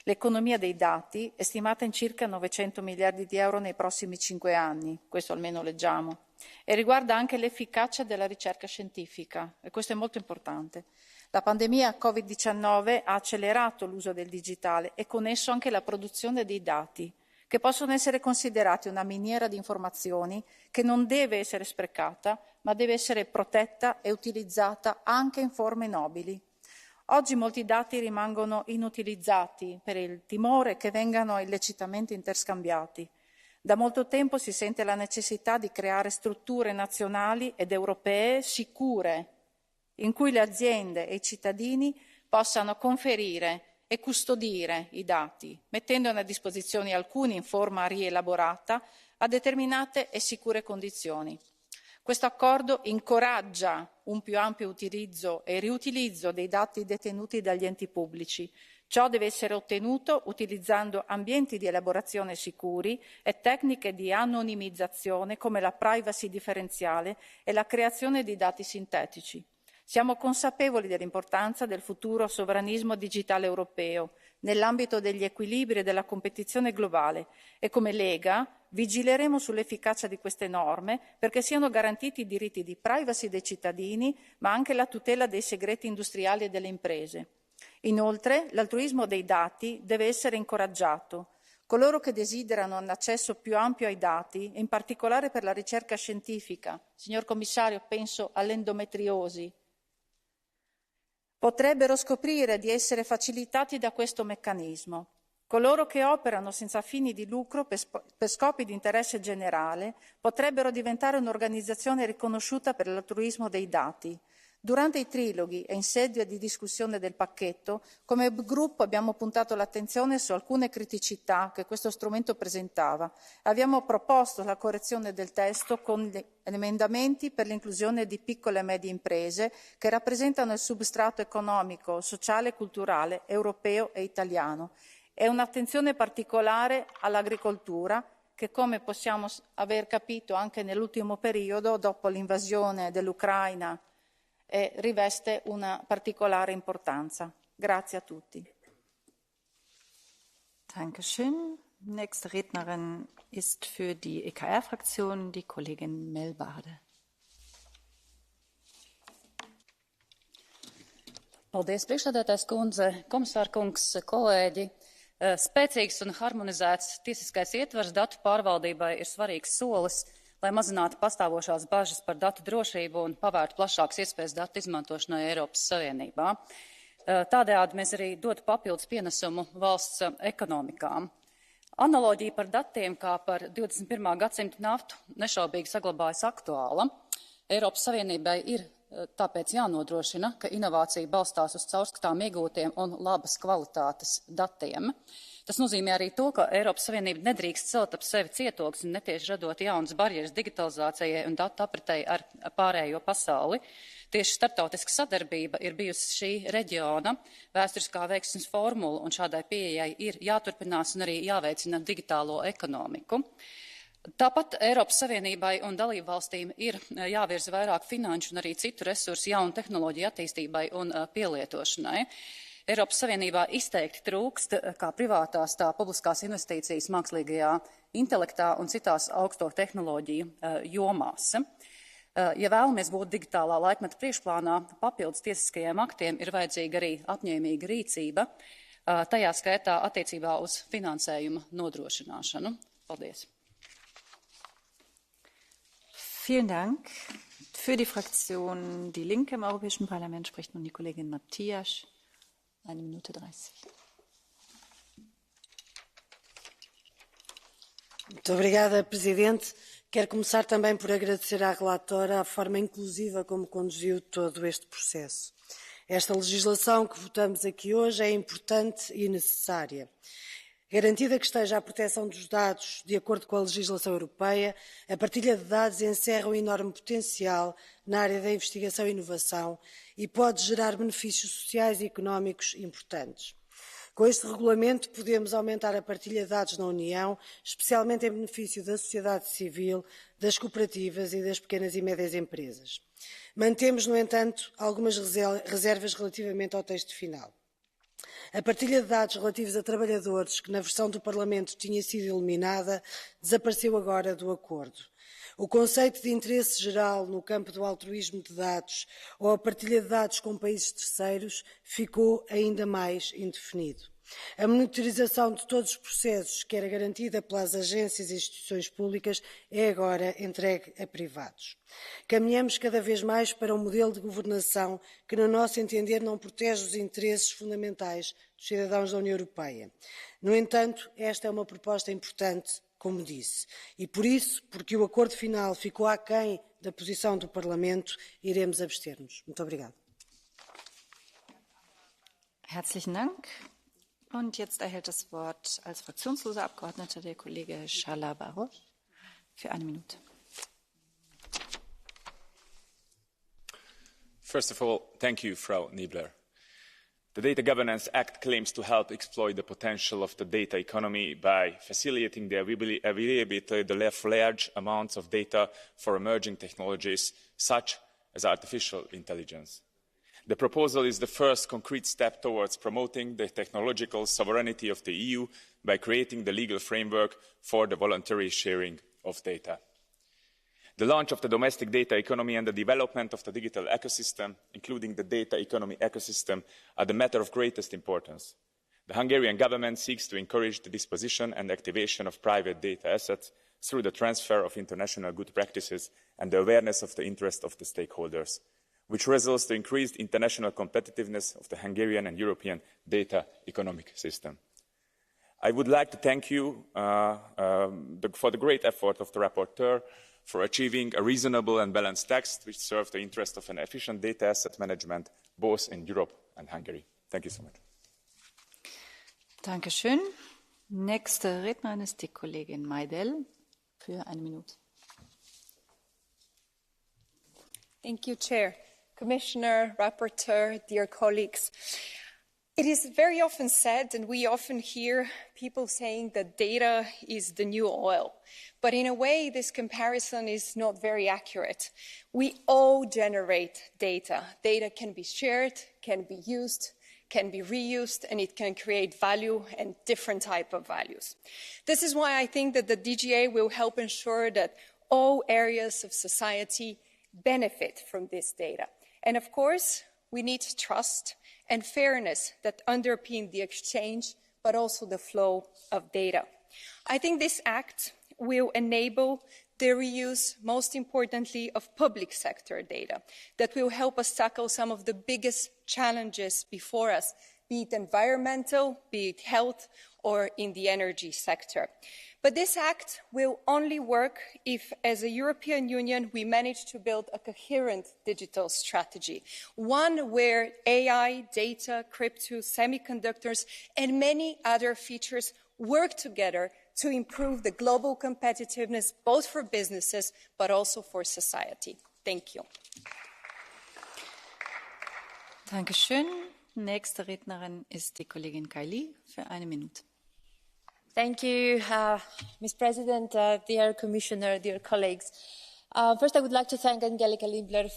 L'economia dei dati è stimata in circa 900 miliardi di euro nei prossimi 5 anni, questo almeno leggiamo, e riguarda anche l'efficacia della ricerca scientifica, e questo è molto importante. La pandemia Covid-19 ha accelerato l'uso del digitale e con esso anche la produzione dei dati, che possono essere considerati una miniera di informazioni che non deve essere sprecata, ma deve essere protetta e utilizzata anche in forme nobili. Oggi molti dati rimangono inutilizzati per il timore che vengano illecitamente interscambiati. Da molto tempo si sente la necessità di creare strutture nazionali ed europee sicure, in cui le aziende e i cittadini possano conferire e custodire i dati, mettendone a disposizione alcuni in forma rielaborata a determinate e sicure condizioni. Questo accordo incoraggia un più ampio utilizzo e riutilizzo dei dati detenuti dagli enti pubblici. Ciò deve essere ottenuto utilizzando ambienti di elaborazione sicuri e tecniche di anonimizzazione come la privacy differenziale e la creazione di dati sintetici. Siamo consapevoli dell'importanza del futuro sovranismo digitale europeo nell'ambito degli equilibri e della competizione globale e come Lega vigileremo sull'efficacia di queste norme perché siano garantiti i diritti di privacy dei cittadini ma anche la tutela dei segreti industriali e delle imprese. Inoltre, l'altruismo dei dati deve essere incoraggiato. Coloro che desiderano un accesso più ampio ai dati, in particolare per la ricerca scientifica, signor Commissario, penso all'endometriosi, potrebbero scoprire di essere facilitati da questo meccanismo. Coloro che operano senza fini di lucro per scopi di interesse generale potrebbero diventare un'organizzazione riconosciuta per l'altruismo dei dati. Durante i triloghi e in sede di discussione del pacchetto, come gruppo abbiamo puntato l'attenzione su alcune criticità che questo strumento presentava. Abbiamo proposto la correzione del testo con gli emendamenti per l'inclusione di piccole e medie imprese che rappresentano il substrato economico, sociale e culturale europeo e italiano e un'attenzione particolare all'agricoltura che, come possiamo aver capito anche nell'ultimo periodo, dopo l'invasione dell'Ucraina, riveste una particolare importanza. Grazie a tutti. Dankeschön. Nächste Rednerin ist für die EKR-Fraktion die Kollegin Melbade. Paldies, priekšsēdētājs kundze, komisārkungs, kolēģi. Spēcīgs un harmonizēts tiesiskais ietvers datu pārvaldībai ir svarīgs solis, lai mazinātu pastāvošās bažas par datu drošību un pavērtu plašākas iespējas datu izmantošanai Eiropas Savienībā. Tādējādi mēs arī dotu papildus pienesumu valsts ekonomikām. Analoģija par datiem kā par 21. gadsimta naftu nešaubīgi saglabājas aktuāla. Eiropas Savienībai ir tāpēc jānodrošina, ka inovācija balstās uz caurskatām iegūtiem un labas kvalitātes datiem. Tas nozīmē arī to, ka Eiropas Savienība nedrīkst celt ap sevi cietoksni un netieši radot jaunas barjeras digitalizācijai un datu apritei ar pārējo pasauli. Tieši starptautiska sadarbība ir bijusi šī reģiona vēsturiskā veiksmes formula, un šādai pieejai ir jāturpinās un arī jāveicina digitālo ekonomiku. Tāpat Eiropas Savienībai un dalību valstīm ir jāvirza vairāk finanšu un arī citu resursu jaunu tehnoloģiju attīstībai un pielietošanai. Eiropas Savienībā izteikti trūkst kā privātās, tā publiskās investīcijas mākslīgajā intelektā un citās augsto tehnoloģiju jomās. Ja vēlamies būt digitālā laikmeta priekšplānā, papildus tiesiskajiem aktiem ir vajadzīga arī apņēmīga rīcība, tajā skaitā attiecībā uz finansējuma nodrošināšanu. Paldies! Vielen Dank. Für die Fraktion Die Linke im Europäischen Parlament spricht nun die Kollegin Matthias. 1 Minute 30. Muito obrigada, Presidente. Quero começar também por agradecer à relatora a forma inclusiva como conduziu todo este processo. Esta legislação que votamos aqui hoje é importante e necessária. Garantida que esteja a proteção dos dados de acordo com a legislação europeia, a partilha de dados encerra um enorme potencial na área da investigação e inovação e pode gerar benefícios sociais e económicos importantes. Com este regulamento podemos aumentar a partilha de dados na União, especialmente em benefício da sociedade civil, das cooperativas e das pequenas e médias empresas. Mantemos, no entanto, algumas reservas relativamente ao texto final. A partilha de dados relativos a trabalhadores, que na versão do Parlamento tinha sido eliminada, desapareceu agora do acordo. O conceito de interesse geral no campo do altruísmo de dados ou a partilha de dados com países terceiros ficou ainda mais indefinido. A monitorização de todos os processos, que era garantida pelas agências e instituições públicas, é agora entregue a privados. Caminhamos cada vez mais para um modelo de governação que, no nosso entender, não protege os interesses fundamentais dos cidadãos da União Europeia. No entanto, esta é uma proposta importante, como disse, e por isso, porque o acordo final ficou aquém da posição do Parlamento, iremos abster-nos. Muito obrigada. Herzlichen Dank. Und jetzt erhält das Wort als fraktionsloser Abgeordneter der Kollege Schala-Barosch für 1 Minute. First of all, thank you, Frau Niebler. The Data Governance Act claims to help exploit the potential of the data economy by facilitating the availability of large amounts of data for emerging technologies such as artificial intelligence. The proposal is the first concrete step towards promoting the technological sovereignty of the EU by creating the legal framework for the voluntary sharing of data. The launch of the domestic data economy and the development of the digital ecosystem, including the data economy ecosystem, are the matter of greatest importance. The Hungarian government seeks to encourage the disposition and activation of private data assets through the transfer of international good practices and the awareness of the interest of the stakeholders, which results in increased international competitiveness of the Hungarian and European data economic system. I would like to thank you for the great effort of the rapporteur for achieving a reasonable and balanced text which serves the interest of an efficient data asset management both in Europe and Hungary. Thank you so much. Dankeschön. Nächste Rednerin ist die Kollegin Majdel für 1 Minute. Thank you, Chair. Commissioner, Rapporteur, dear colleagues. It is very often said, and we often hear people saying that data is the new oil. But in a way, this comparison is not very accurate. We all generate data. Data can be shared, can be used, can be reused, and it can create value and different types of values. This is why I think that the DGA will help ensure that all areas of society benefit from this data. And of course, we need trust and fairness that underpin the exchange, but also the flow of data. I think this act will enable the reuse, most importantly, of public sector data that will help us tackle some of the biggest challenges before us, be it environmental, be it health, or in the energy sector. But this act will only work if, as a European Union, we manage to build a coherent digital strategy, one where AI, data, crypto, semiconductors, and many other features work together to improve the global competitiveness, both for businesses, but also for society. Thank you. Dankeschön. Nächste Rednerin ist die Kollegin Kaili für 1 Minute. Thank you, Ms. President, dear Commissioner, dear colleagues. First, I would like to thank Angelika Liebler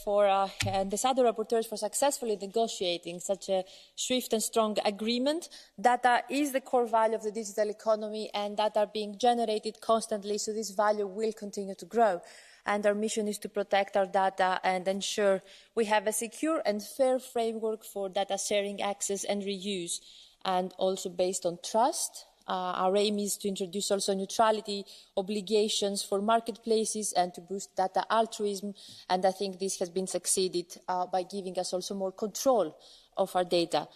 and the shadow rapporteurs for successfully negotiating such a swift and strong agreement. Data is the core value of the digital economy, and data are being generated constantly, so this value will continue to grow. And our mission is to protect our data and ensure we have a secure and fair framework for data sharing, access and reuse, and also based on trust. Our aim is to introduce also neutrality obligations for marketplaces and to boost data altruism, and I think this has been succeeded by giving us also more control of our data.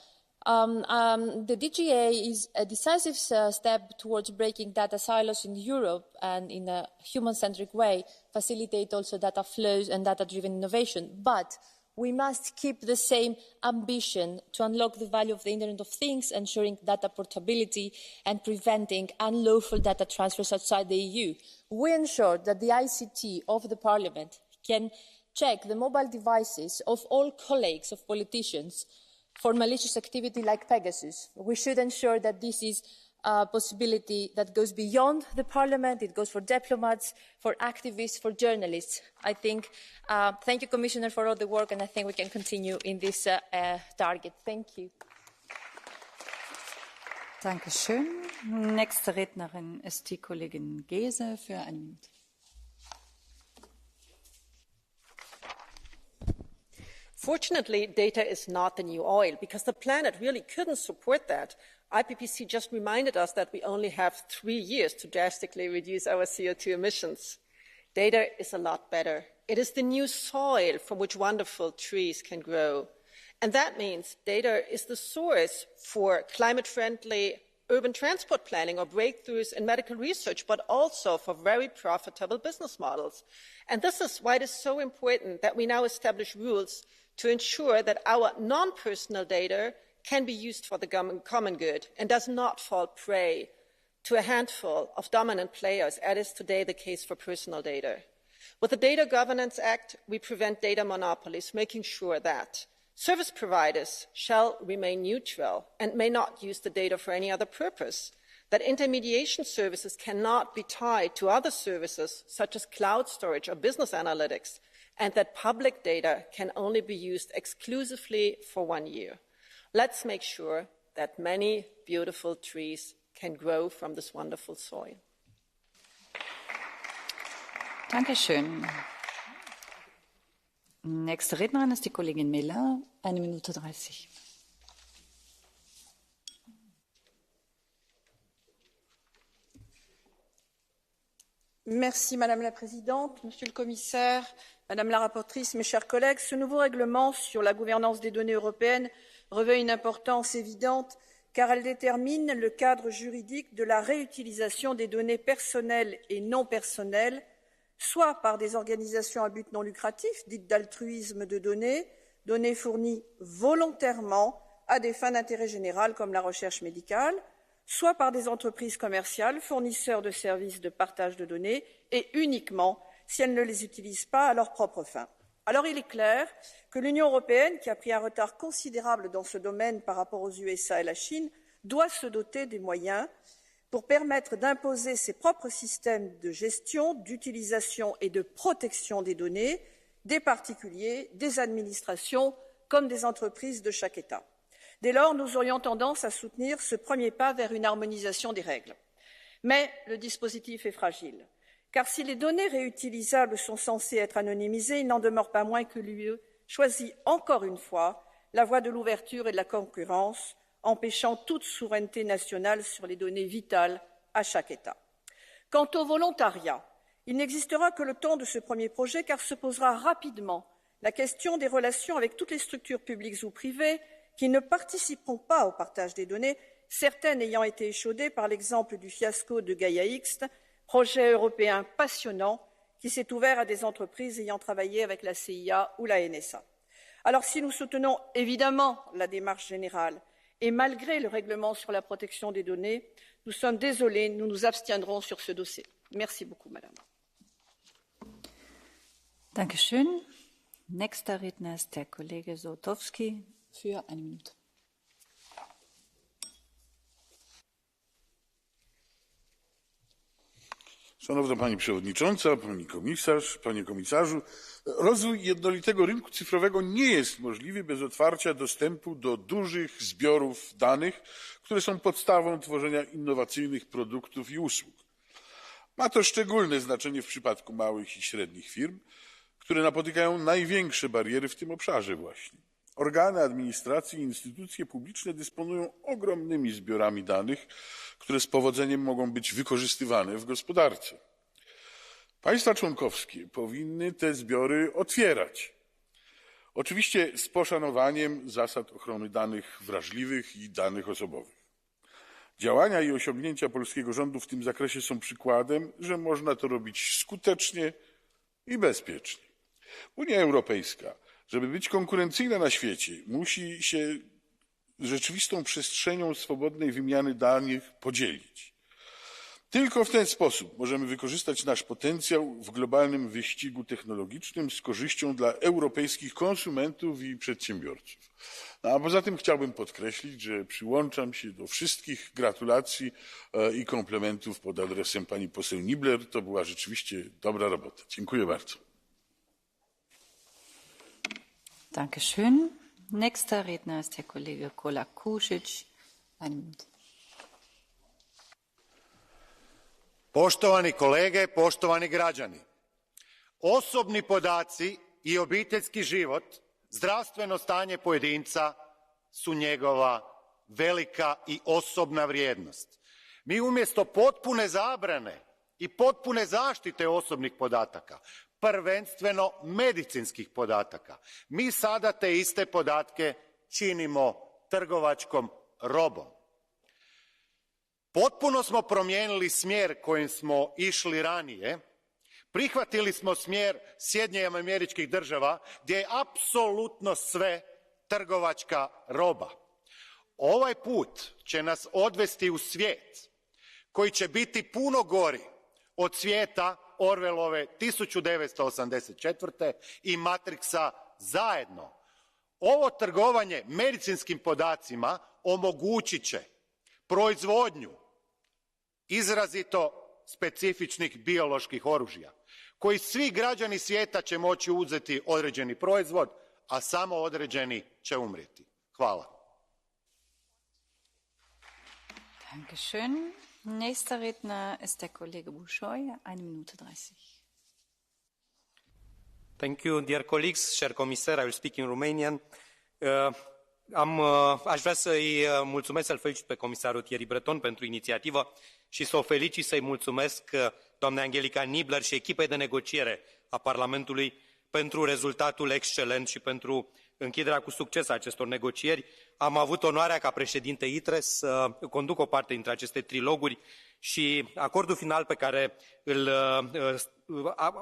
The DGA is a decisive step towards breaking data silos in Europe and in a human-centric way, facilitate also data flows and data-driven innovation. But we must keep the same ambition to unlock the value of the Internet of Things, ensuring data portability and preventing unlawful data transfers outside the EU. We ensure that the ICT of the Parliament can check the mobile devices of all colleagues of politicians for malicious activity like Pegasus. We should ensure that this is a possibility that goes beyond the Parliament. It goes for diplomats, for activists, for journalists. I think, thank you, Commissioner, for all the work, and I think we can continue in this target. Thank you. Dankeschön. Nächste Rednerin ist die Kollegin Gese für 1 Minute. Fortunately, data is not the new oil, because the planet really couldn't support that. IPPC just reminded us that we only have 3 years to drastically reduce our CO2 emissions. Data is a lot better. It is the new soil from which wonderful trees can grow. And that means data is the source for climate-friendly urban transport planning or breakthroughs in medical research, but also for very profitable business models. And this is why it is so important that we now establish rules to ensure that our non-personal data can be used for the common good and does not fall prey to a handful of dominant players, as is today the case for personal data. With the Data Governance Act, we prevent data monopolies, making sure that service providers shall remain neutral and may not use the data for any other purpose, that intermediation services cannot be tied to other services such as cloud storage or business analytics, and that public data can only be used exclusively for 1 year. Let's make sure that many beautiful trees can grow from this wonderful soil. Dankeschön. Nächste Rednerin ist die Kollegin Miller, 1 Minute 30. Merci Madame la Présidente, Monsieur le Commissaire, Madame la rapporteure, mes chers collègues. Ce nouveau règlement sur la gouvernance des données européennes revêt une importance évidente car elle détermine le cadre juridique de la réutilisation des données personnelles et non personnelles, soit par des organisations à but non lucratif, dites d'altruisme de données, données fournies volontairement à des fins d'intérêt général comme la recherche médicale, soit par des entreprises commerciales, fournisseurs de services de partage de données, et uniquement si elles ne les utilisent pas à leurs propres fins. Alors il est clair que l'Union européenne, qui a pris un retard considérable dans ce domaine par rapport aux USA et la Chine, doit se doter des moyens pour permettre d'imposer ses propres systèmes de gestion, d'utilisation et de protection des données des particuliers, des administrations comme des entreprises de chaque État. Dès lors, nous aurions tendance à soutenir ce premier pas vers une harmonisation des règles. Mais le dispositif est fragile, car si les données réutilisables sont censées être anonymisées, il n'en demeure pas moins que l'UE choisit encore une fois la voie de l'ouverture et de la concurrence, empêchant toute souveraineté nationale sur les données vitales à chaque État. Quant au volontariat Il n'existera que le temps de ce premier projet car se posera rapidement la question des relations avec toutes les structures publiques ou privées qui ne participeront pas au partage des données, certaines ayant été échaudées par l'exemple du fiasco de Gaia X, projet européen passionnant qui s'est ouvert à des entreprises ayant travaillé avec la CIA ou la NSA. Alors si nous soutenons évidemment la démarche générale et malgré le règlement sur la protection des données, nous sommes désolés, nous nous abstiendrons sur ce dossier. Merci beaucoup, Madame. Dankeschön. Nächster Redner ist der Kollege Złotowski für 1 Minute. Szanowna Pani Przewodnicząca, Pani Komisarz, Panie Komisarzu, rozwój jednolitego rynku cyfrowego nie jest możliwy bez otwarcia dostępu do dużych zbiorów danych, które są podstawą tworzenia innowacyjnych produktów i usług. Ma to szczególne znaczenie w przypadku małych i średnich firm, które napotykają największe bariery w tym obszarze właśnie. Organy administracji i instytucje publiczne dysponują ogromnymi zbiorami danych, które z powodzeniem mogą być wykorzystywane w gospodarce. Państwa członkowskie powinny te zbiory otwierać. Oczywiście z poszanowaniem zasad ochrony danych wrażliwych i danych osobowych. Działania i osiągnięcia polskiego rządu w tym zakresie są przykładem, że można to robić skutecznie i bezpiecznie. Unia Europejska, żeby być konkurencyjna na świecie, musi się rzeczywistą przestrzenią swobodnej wymiany danych podzielić. Tylko w ten sposób możemy wykorzystać nasz potencjał w globalnym wyścigu technologicznym z korzyścią dla europejskich konsumentów i przedsiębiorców. A poza tym chciałbym podkreślić, że przyłączam się do wszystkich gratulacji i komplementów pod adresem pani poseł Niebler. To była rzeczywiście dobra robota. Dziękuję bardzo. Dankeschön. Nächster Redner ist der Kollege Kola-Kušić. 1 Minute. Poštovani kolege, poštovani građani, osobni podaci i obiteljski život, zdravstveno stanje pojedinca su njegova velika i osobna vrijednost. Mi umjesto potpune zabrane i potpune zaštite osobnih podataka, prvenstveno medicinskih podataka, mi sada te iste podatke činimo trgovačkom robom. Potpuno smo promijenili smjer kojim smo išli ranije, prihvatili smo smjer Sjedinjenih Američkih Država gdje je apsolutno sve trgovačka roba. Ovaj put će nas odvesti u svijet koji će biti puno gori od svijeta Orwellove 1984. i Matrixa zajedno. Ovo trgovanje medicinskim podacima omogućit će proizvodnju izrazito specifičnih bioloških oružja, koji svi građani svijeta će moći uzeti određeni proizvod, a samo određeni će umrijeti. Hvala. Dankeschön. Nächster Redner ist der Kollege Bușoi, 1 Minute 30. Thank you, dear colleagues, cher comisar, I will speak in Romanian. Aș vrea să-i mulțumesc, să-l felicit pe comisarul Thierry Breton pentru inițiativă și să o felicit, să-i mulțumesc doamnei Angelika Niebler și echipei de negociere a Parlamentului pentru rezultatul excelent și pentru închiderea cu succes a acestor negocieri. Am avut onoarea ca președinte ITRE să conduc o parte dintre aceste triloguri și acordul final pe care îl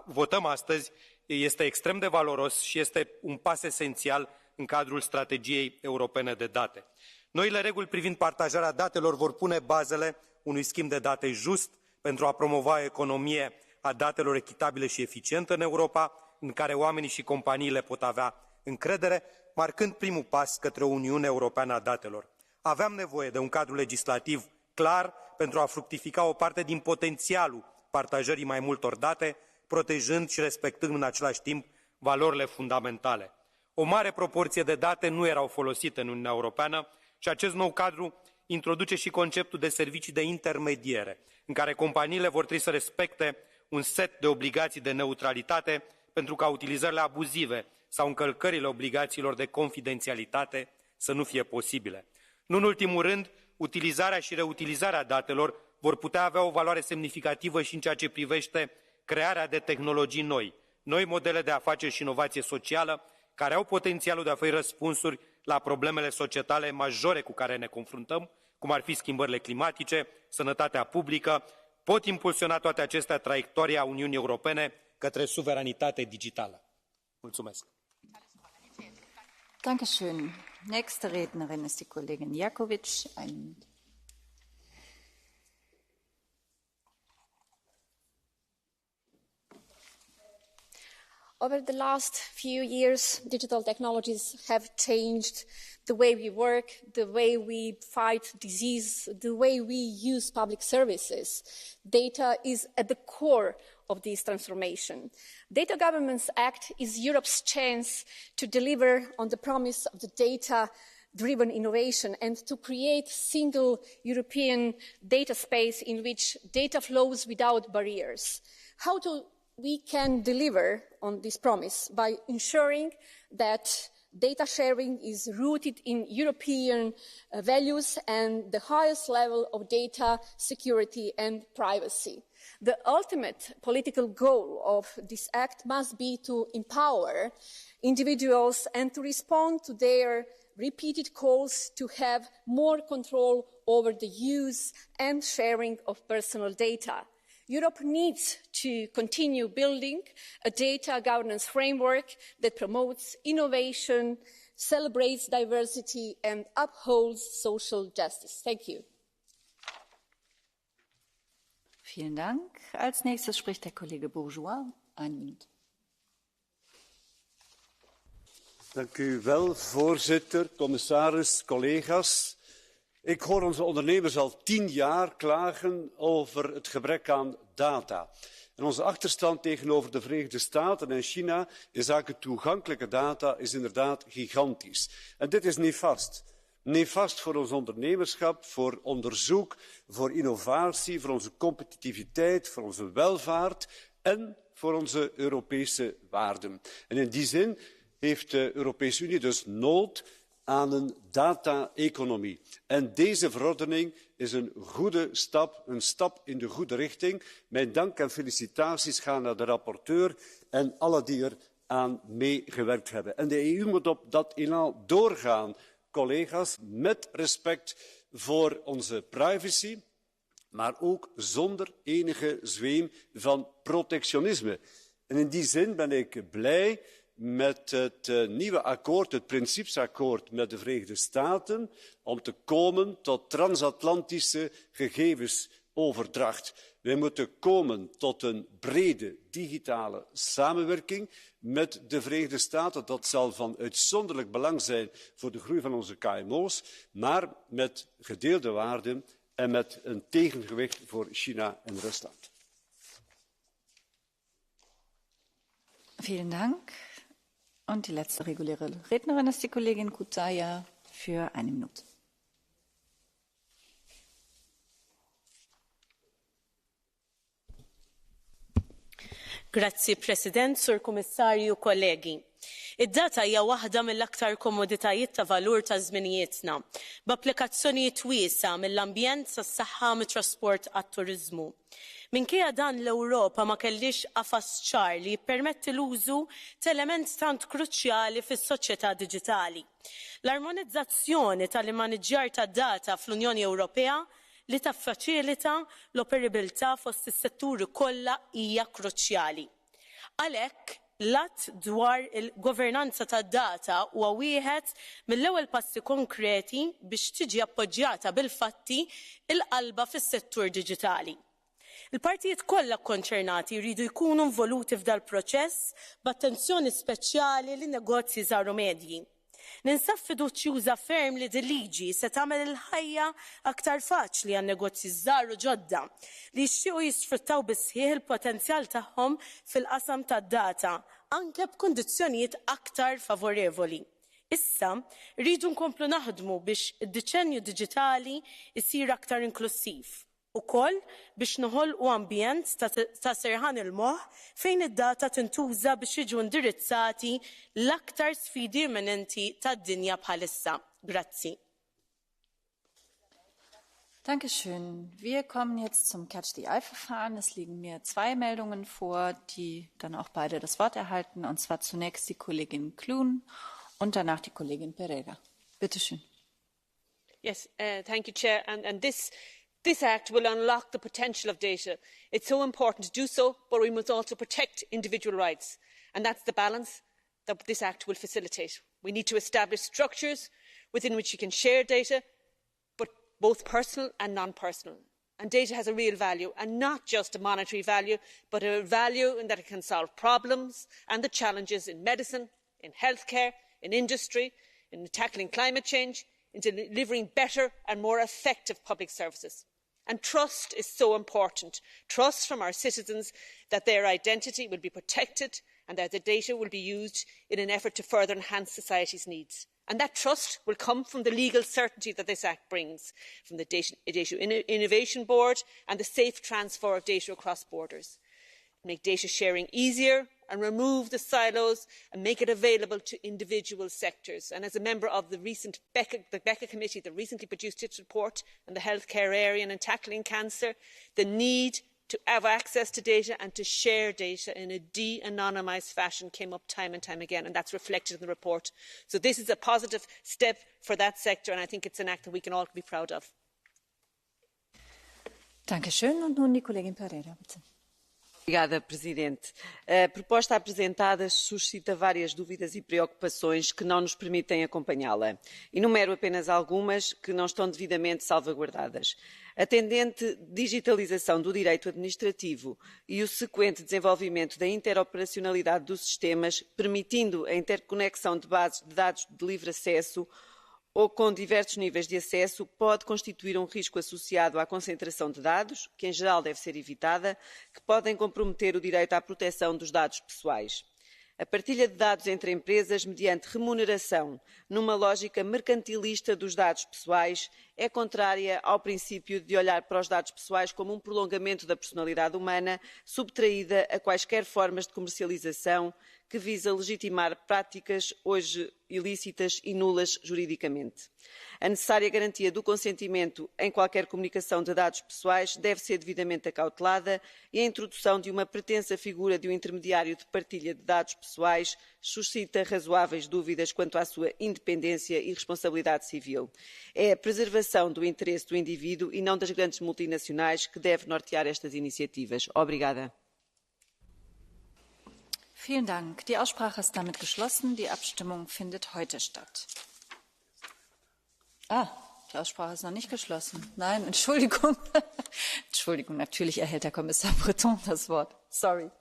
votăm astăzi este extrem de valoros și este un pas esențial în cadrul strategiei europene de date. Noile reguli privind partajarea datelor vor pune bazele unui schimb de date just pentru a promova o economie a datelor echitabilă și eficientă în Europa, în care oamenii și companiile pot avea încredere, marcând primul pas către o Uniune Europeană a datelor. Aveam nevoie de un cadru legislativ clar pentru a fructifica o parte din potențialul partajării mai multor date, protejând și respectând în același timp valorile fundamentale. O mare proporție de date nu erau folosite în Uniunea Europeană și acest nou cadru introduce și conceptul de servicii de intermediere, în care companiile vor trebui să respecte un set de obligații de neutralitate pentru ca utilizările abuzive sau încălcările obligațiilor de confidențialitate să nu fie posibile. Nu în ultimul rând, utilizarea și reutilizarea datelor vor putea avea o valoare semnificativă și în ceea ce privește crearea de tehnologii noi, noi modele de afaceri și inovație socială, care au potențialul de a oferi răspunsuri la problemele societale majore cu care ne confruntăm, cum ar fi schimbările climatice, sănătatea publică, pot impulsiona toate acestea traiectoria Uniunii Europene către suveranitate digitală. Mulțumesc! Dankeschön. Nächste Rednerin ist die Kollegin Jakovic. Over the last few years, digital technologies have changed the way we work, the way we fight disease, the way we use public services. Data is at the core of this transformation. Data Governance Act is Europe's chance to deliver on the promise of the data-driven innovation and to create a single European data space in which data flows without barriers. We can deliver on this promise by ensuring that data sharing is rooted in European values and the highest level of data security and privacy. The ultimate political goal of this act must be to empower individuals and to respond to their repeated calls to have more control over the use and sharing of personal data. Europe needs to continue building a data governance framework that promotes innovation, celebrates diversity, and upholds social justice. Thank you. Vielen Dank. Als nächstes spricht der Kollege Bourgeois. 1 Minute. Dank u wel, voorzitter, commissaris, collega's. Ik hoor onze ondernemers al 10 jaar klagen over het gebrek aan data. En onze achterstand tegenover de Verenigde Staten en China in zaken toegankelijke data is inderdaad gigantisch. En dit is nefast. Nefast voor ons ondernemerschap, voor onderzoek, voor innovatie, voor onze competitiviteit, voor onze welvaart en voor onze Europese waarden. En in die zin heeft de Europese Unie dus nood aan een data-economie. En deze verordening is een goede stap, een stap in de goede richting. Mijn dank en felicitaties gaan naar de rapporteur en alle die er aan meegewerkt hebben. En de EU moet op dat elan doorgaan, collega's, met respect voor onze privacy, maar ook zonder enige zweem van protectionisme. En in die zin ben ik blij met het nieuwe akkoord, het principesakkoord met de Verenigde Staten, om te komen tot transatlantische gegevensoverdracht. Wij moeten komen tot een brede digitale samenwerking met de Verenigde Staten. Dat zal van uitzonderlijk belang zijn voor de groei van onze KMO's, maar met gedeelde waarden en met een tegengewicht voor China en Rusland. Vielen Dank. Und die letzte reguläre Rednerin ist die Kollegin Kutaja für 1 Minute. Grazzi President, Sur Kummissarju, kollegi. Id-data hija waħda mill-aktar komoditajiet ta' valur ta' żminijietna, b'applikazzjonijiet wiesa mill-ambjent sas-saħħa mit-trasport għat-turiżmu. Minkejja dan l-Ewropa ma kellix qafas ċar li jippermetti l-użu ta' element tant kruċjali fis-soċjetà diġitali. L-armonizzazzjoni tal-imaniġġjar tad-data fl-Unjoni Ewropea li taffaċilita l-operabilità fost is-setturi kollha hija kruċjali. Għalhekk l-att dwar il-governanza tad-data huwa wieħed mill-ewwel passi konkreti biex tiġi appoġġjata bil-fatti il-qalba fis-settur diġitali. Il-partijiet kollha konċernati jridu jkunu involuti f'dal proċess b'attenzjoni speċjali lin negozji żgħar u medji. Ninsab fiduċjuża ferm li din liġi se tagħmel il-ħajja aktar faċli għan negozji żgħar u ġodda li jixtiequ jisfruttaw bisħieħ il-potenzjal tagħhom fil-qasam tad-data anke b'kundizzjonijiet aktar favorevoli. Issa rridu nkomplu naħdmu biex id-diċenju diġitali jsir aktar inklusiv. Ukoll biex noħolqu ambjent ta' serħan il-moħħ fejn id-data tintuża biex jiġu indirizzati l-aktar sfidi imminenti tad-dinja bħalissa. Grazzi. Dankeschön. Wir kommen jetzt zum Catch-the-Eye-Verfahren. Es liegen mir 2 Meldungen vor, die dann auch beide das Wort erhalten. Und zwar zunächst die Kollegin Klun und danach die Kollegin Pereira. Bitte schön. Yes, thank you, Chair. And this Act will unlock the potential of data. It's so important to do so, but we must also protect individual rights. And that's the balance that this Act will facilitate. We need to establish structures within which you can share data, but both personal and non-personal. And data has a real value, and not just a monetary value, but a value in that it can solve problems and the challenges in medicine, in healthcare, in industry, in tackling climate change, in delivering better and more effective public services. And trust is so important. Trust from our citizens that their identity will be protected and that the data will be used in an effort to further enhance society's needs. And that trust will come from the legal certainty that this Act brings, from the Data Innovation Board and the safe transfer of data across borders. Make data sharing easier and remove the silos and make it available to individual sectors. And as a member of the BECA committee that recently produced its report on the healthcare area and in tackling cancer, the need to have access to data and to share data in a de-anonymised fashion came up time and time again, and that's reflected in the report. So this is a positive step for that sector, and I think it's an act that we can all be proud of. Dankeschön. Und nun die Kollegin Pereira, bitte. Obrigada, Presidente. A proposta apresentada suscita várias dúvidas e preocupações que não nos permitem acompanhá-la. Enumero apenas algumas que não estão devidamente salvaguardadas. A tendente digitalização do direito administrativo e o sequente desenvolvimento da interoperacionalidade dos sistemas, permitindo a interconexão de bases de dados de livre acesso ou com diversos níveis de acesso, pode constituir um risco associado à concentração de dados, que em geral deve ser evitada, que podem comprometer o direito à proteção dos dados pessoais. A partilha de dados entre empresas mediante remuneração, numa lógica mercantilista dos dados pessoais, é contrária ao princípio de olhar para os dados pessoais como um prolongamento da personalidade humana, subtraída a quaisquer formas de comercialização, que visa legitimar práticas hoje ilícitas e nulas juridicamente. A necessária garantia do consentimento em qualquer comunicação de dados pessoais deve ser devidamente acautelada e a introdução de uma pretensa figura de um intermediário de partilha de dados pessoais suscita razoáveis dúvidas quanto à sua independência e responsabilidade civil. É a preservação do interesse do indivíduo e não das grandes multinacionais que deve nortear estas iniciativas. Obrigada. Vielen Dank. Die Aussprache ist damit geschlossen. Die Abstimmung findet heute statt. Die Aussprache ist noch nicht geschlossen. Nein, Entschuldigung. Entschuldigung, natürlich erhält der Kommissar Breton das Wort. Sorry.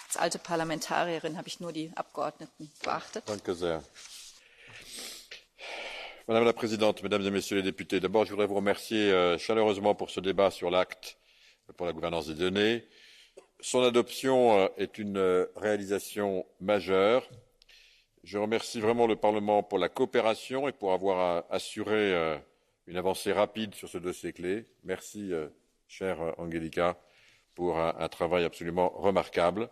Als alte Parlamentarierin habe ich nur die Abgeordneten beachtet. Danke sehr. Madame la Présidente, Mesdames et Messieurs les députés, d'abord je voudrais vous remercier chaleureusement pour ce débat sur l'acte pour la gouvernance des données. Son adoption est une réalisation majeure. Je remercie vraiment le Parlement pour la coopération et pour avoir assuré une avancée rapide sur ce dossier clé. Merci, chère Angelika, pour un travail absolument remarquable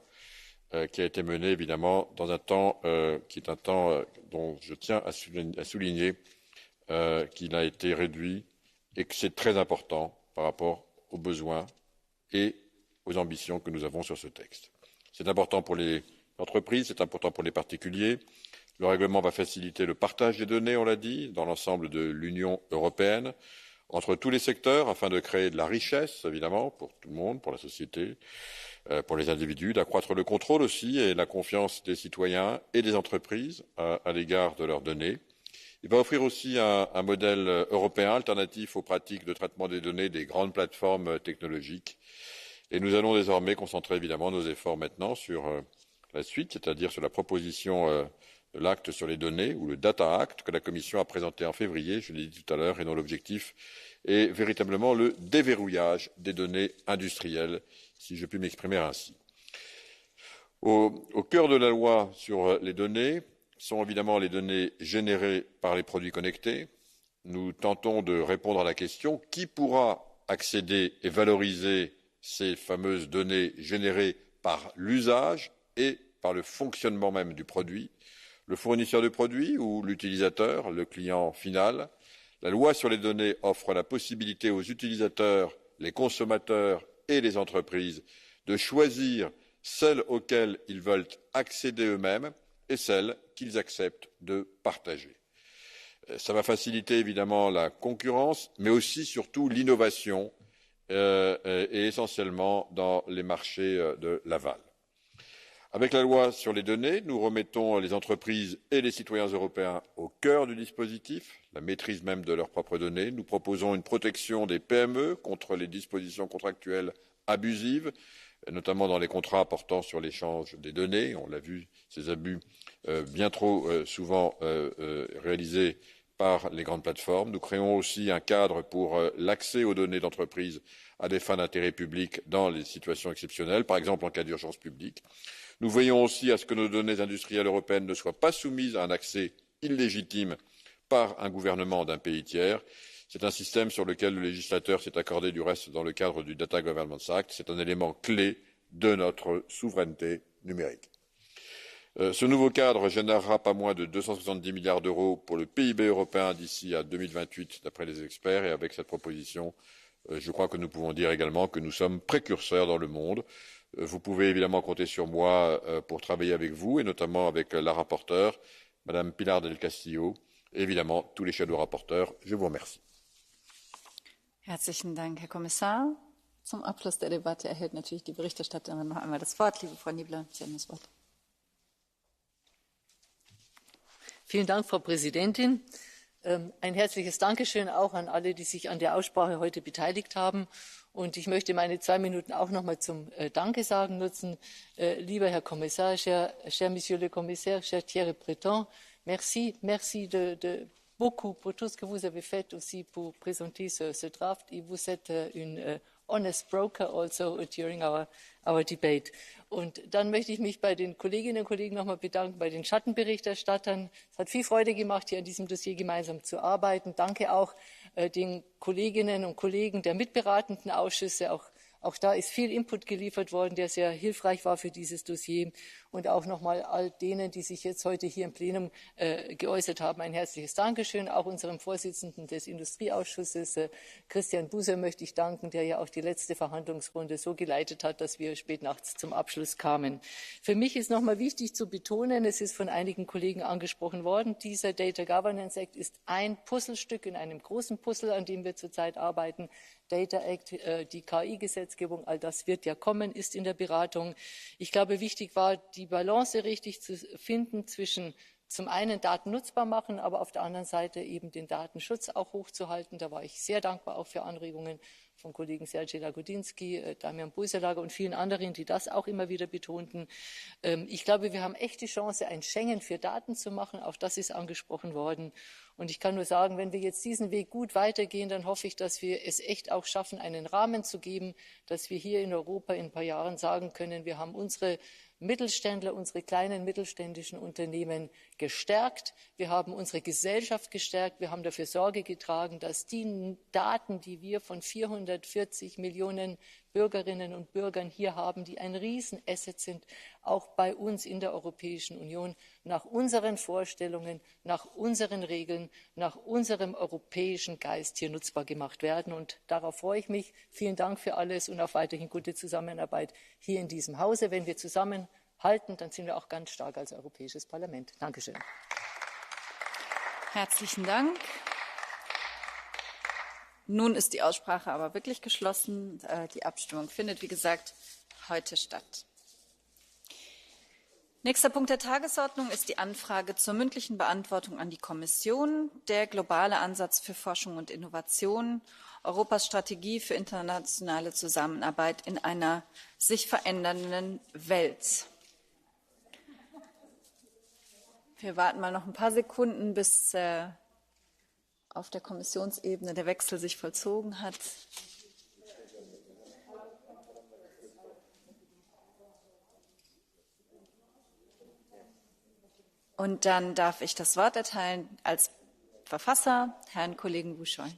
qui a été mené évidemment dans un temps qui est un temps dont je tiens à souligner qu'il a été réduit et que c'est très important par rapport aux besoins et aux ambitions que nous avons sur ce texte. C'est important pour les entreprises, c'est important pour les particuliers. Le règlement va faciliter le partage des données, on l'a dit, dans l'ensemble de l'Union européenne, entre tous les secteurs, afin de créer de la richesse, évidemment, pour tout le monde, pour la société, pour les individus, d'accroître le contrôle aussi et la confiance des citoyens et des entreprises à l'égard de leurs données. Il va offrir aussi un modèle européen alternatif aux pratiques de traitement des données des grandes plateformes technologiques. Et nous allons désormais concentrer évidemment nos efforts maintenant sur la suite, c'est-à-dire sur la proposition de l'acte sur les données, ou le Data Act, que la Commission a présenté en février, je l'ai dit tout à l'heure, et dont l'objectif est véritablement le déverrouillage des données industrielles, si je puis m'exprimer ainsi. Au cœur de la loi sur les données sont évidemment les données générées par les produits connectés. Nous tentons de répondre à la question qui pourra accéder et valoriser ces fameuses données générées par l'usage et par le fonctionnement même du produit, le fournisseur de produits ou l'utilisateur, le client final, La loi sur les données offre la possibilité aux utilisateurs, les consommateurs et les entreprises de choisir celles auxquelles ils veulent accéder eux-mêmes et celles qu'ils acceptent de partager. Ça va faciliter évidemment la concurrence, mais aussi surtout l'innovation, et essentiellement dans les marchés de l'aval. Avec la loi sur les données, nous remettons les entreprises et les citoyens européens au cœur du dispositif, la maîtrise même de leurs propres données. Nous proposons une protection des PME contre les dispositions contractuelles abusives, notamment dans les contrats portant sur l'échange des données. On l'a vu, ces abus bien trop souvent réalisés par les grandes plateformes. Nous créons aussi un cadre pour l'accès aux données d'entreprise à des fins d'intérêt public dans les situations exceptionnelles, par exemple en cas d'urgence publique. Nous veillons aussi à ce que nos données industrielles européennes ne soient pas soumises à un accès illégitime par un gouvernement d'un pays tiers. C'est un système sur lequel le législateur s'est accordé du reste dans le cadre du Data Governance Act. C'est un élément clé de notre souveraineté numérique. Ce nouveau cadre générera pas moins de 270 milliards d'euros pour le PIB européen d'ici à 2028, d'après les experts, et avec cette proposition, je crois que nous pouvons dire également que nous sommes précurseurs dans le monde. Vous pouvez évidemment compter sur moi pour travailler avec vous, et notamment avec la rapporteure, Madame Pilar del Castillo, et évidemment tous les shadow rapporteurs. Je vous remercie. Herzlichen Dank, Herr Kommissar. Zum Abschluss der Debatte erhält natürlich die Berichterstatterin noch einmal das Wort. Liebe Frau Niebler, Sie haben das Wort. Vielen Dank, Frau Präsidentin. Ein herzliches Dankeschön auch an alle, die sich an der Aussprache heute beteiligt haben. Und ich möchte meine 2 Minuten auch noch mal zum Danke sagen nutzen. Lieber Herr Kommissar, cher Monsieur le Commissaire, cher Thierry Breton, merci beaucoup pour tout ce que vous avez fait aussi pour présenter ce draft. Et vous êtes une honest broker also during our debate. Und dann möchte ich mich bei den Kolleginnen und Kollegen noch mal bedanken, bei den Schattenberichterstattern. Es hat viel Freude gemacht, hier an diesem Dossier gemeinsam zu arbeiten. Danke auch den Kolleginnen und Kollegen der mitberatenden Ausschüsse. Auch da ist viel Input geliefert worden, der sehr hilfreich war für dieses Dossier. Und auch noch mal all denen, die sich jetzt heute hier im Plenum geäußert haben, ein herzliches Dankeschön. Auch unserem Vorsitzenden des Industrieausschusses, Christian Buser, möchte ich danken, der ja auch die letzte Verhandlungsrunde so geleitet hat, dass wir spät nachts zum Abschluss kamen. Für mich ist noch mal wichtig zu betonen, es ist von einigen Kollegen angesprochen worden, dieser Data Governance Act ist ein Puzzlestück in einem großen Puzzle, an dem wir zurzeit arbeiten. Data Act, die KI-Gesetzgebung, all das wird ja kommen, ist in der Beratung. Ich glaube, wichtig war, die Balance richtig zu finden zwischen zum einen Daten nutzbar machen, aber auf der anderen Seite eben den Datenschutz auch hochzuhalten. Da war ich sehr dankbar auch für Anregungen von Kollegen Sergej Lagodinsky, Damian Burselager und vielen anderen, die das auch immer wieder betonten. Ich glaube, wir haben echt die Chance, ein Schengen für Daten zu machen. Auch das ist angesprochen worden. Und ich kann nur sagen, wenn wir jetzt diesen Weg gut weitergehen, dann hoffe ich, dass wir es echt auch schaffen, einen Rahmen zu geben, dass wir hier in Europa in ein paar Jahren sagen können, wir haben unsere Mittelständler, unsere kleinen mittelständischen Unternehmen gestärkt. Wir haben unsere Gesellschaft gestärkt. Wir haben dafür Sorge getragen, dass die Daten, die wir von 440 Millionen Bürgerinnen und Bürgern hier haben, die ein Riesenasset sind, auch bei uns in der Europäischen Union, nach unseren Vorstellungen, nach unseren Regeln, nach unserem europäischen Geist hier nutzbar gemacht werden. Und darauf freue ich mich. Vielen Dank für alles und auf weiterhin gute Zusammenarbeit hier in diesem Hause. Wenn wir zusammenhalten, dann sind wir auch ganz stark als Europäisches Parlament. Dankeschön. Herzlichen Dank. Nun ist die Aussprache aber wirklich geschlossen. Die Abstimmung findet, wie gesagt, heute statt. Nächster Punkt der Tagesordnung ist die Anfrage zur mündlichen Beantwortung an die Kommission, der globale Ansatz für Forschung und Innovation, Europas Strategie für internationale Zusammenarbeit in einer sich verändernden Welt. Wir warten mal noch ein paar Sekunden, bis auf der Kommissionsebene der Wechsel sich vollzogen hat. Und dann darf ich das Wort erteilen als Verfasser, Herrn Kollegen Buschoi.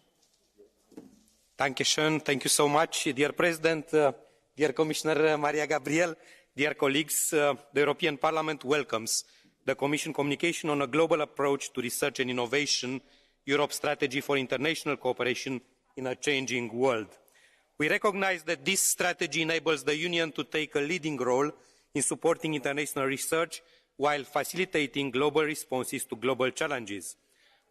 Dankeschön. Thank you so much, dear President, dear Commissioner Maria Gabriel, dear colleagues. The European Parliament welcomes the Commission communication on a global approach to research and innovation Europe's strategy for international cooperation in a changing world. We recognise that this strategy enables the Union to take a leading role in supporting international research while facilitating global responses to global challenges.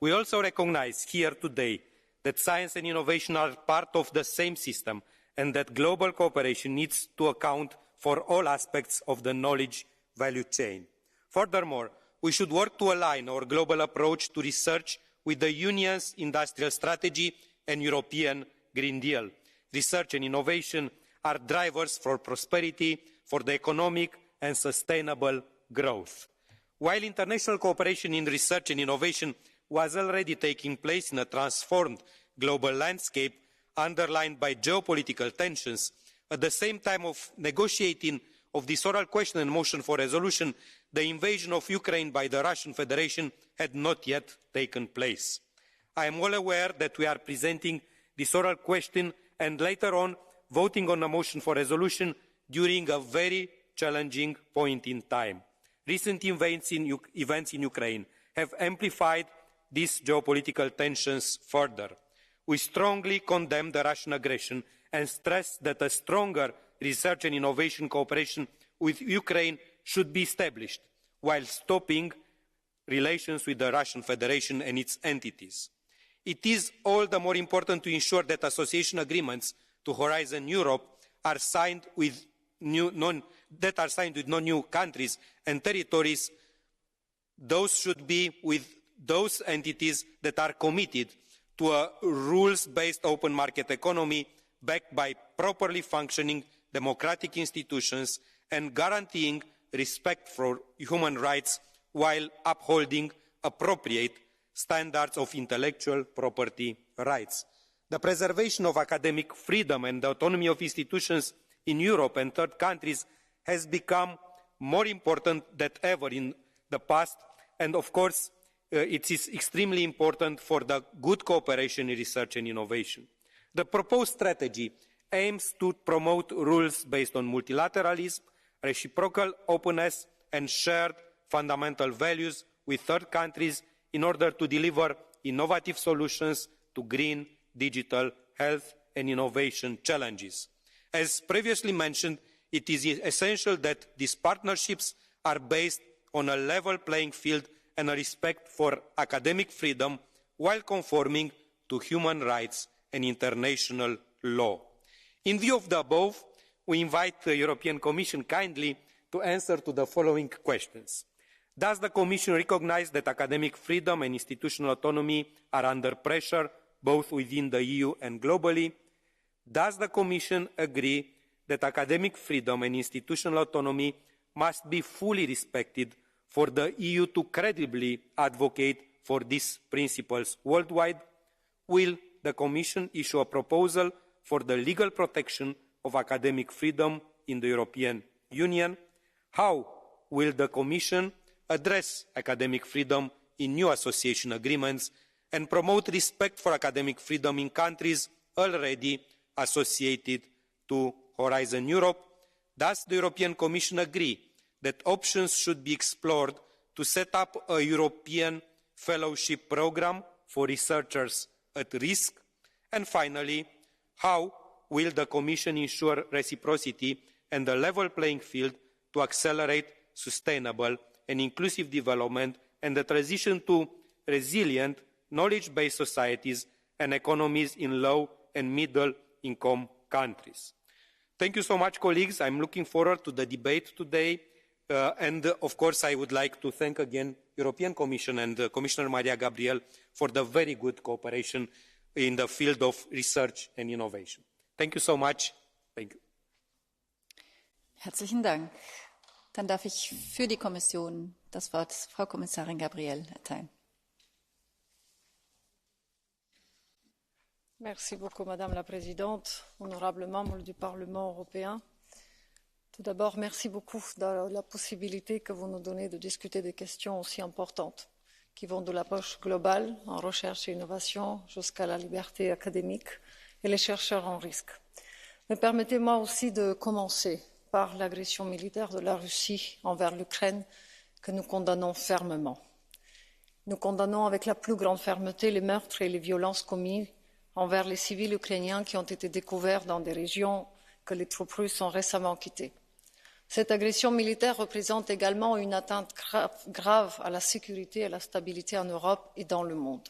We also recognise here today that science and innovation are part of the same system and that global cooperation needs to account for all aspects of the knowledge value chain. Furthermore, we should work to align our global approach to research with the Union's industrial strategy and European Green Deal. Research and innovation are drivers for prosperity, for the economic and sustainable growth. While international cooperation in research and innovation was already taking place in a transformed global landscape underlined by geopolitical tensions, at the same time of negotiating of this oral question and motion for resolution, the invasion of Ukraine by the Russian Federation had not yet taken place. I am well aware that we are presenting this oral question and later on voting on a motion for resolution during a very challenging point in time. Recent events in Ukraine have amplified these geopolitical tensions further. We strongly condemn the Russian aggression and stress that a stronger research and innovation cooperation with Ukraine should be established while stopping relations with the Russian Federation and its entities. It is all the more important to ensure that association agreements to Horizon Europe are signed with non-new countries and territories. Those should be with those entities that are committed to a rules-based open market economy backed by properly functioning democratic institutions and guaranteeing respect for human rights while upholding appropriate standards of intellectual property rights. The preservation of academic freedom and the autonomy of institutions in Europe and third countries has become more important than ever in the past, and of course it is extremely important for the good cooperation in research and innovation. The proposed strategy aims to promote rules based on multilateralism, reciprocal openness and shared fundamental values with third countries in order to deliver innovative solutions to green, digital, health and innovation challenges. As previously mentioned, it is essential that these partnerships are based on a level playing field and a respect for academic freedom while conforming to human rights and international law. In view of the above, we invite the European Commission kindly to answer to the following questions. Does the Commission recognise that academic freedom and institutional autonomy are under pressure both within the EU and globally? Does the Commission agree that academic freedom and institutional autonomy must be fully respected for the EU to credibly advocate for these principles worldwide? Will the Commission issue a proposal for the legal protection of academic freedom in the European Union? How will the Commission address academic freedom in new association agreements and promote respect for academic freedom in countries already associated to Horizon Europe? Does the European Commission agree that options should be explored to set up a European fellowship programme for researchers at risk? And finally, how will the Commission ensure reciprocity and a level playing field to accelerate sustainable and inclusive development and the transition to resilient, knowledge-based societies and economies in low and middle-income countries? Thank you so much, colleagues. I'm looking forward to the debate today. And of course, I would like to thank again the European Commission and Commissioner Maria Gabriel for the very good cooperation in the field of research and innovation. Thank you so much. Thank you. Herzlichen Dank. Dann darf ich für die Kommission das Wort Frau Kommissarin Gabriel erteilen. Merci beaucoup, Madame la Présidente, honorables membres du Parlement européen. Tout d'abord, merci beaucoup de la possibilité que vous nous donnez de discuter des questions aussi importantes qui vont de l'approche globale en recherche et innovation jusqu'à la liberté académique et les chercheurs en risque. Mais permettez-moi aussi de commencer par l'agression militaire de la Russie envers l'Ukraine que nous condamnons fermement. Nous condamnons avec la plus grande fermeté les meurtres et les violences commis envers les civils ukrainiens qui ont été découverts dans des régions que les troupes russes ont récemment quittées. Cette agression militaire représente également une atteinte grave à la sécurité et à la stabilité en Europe et dans le monde.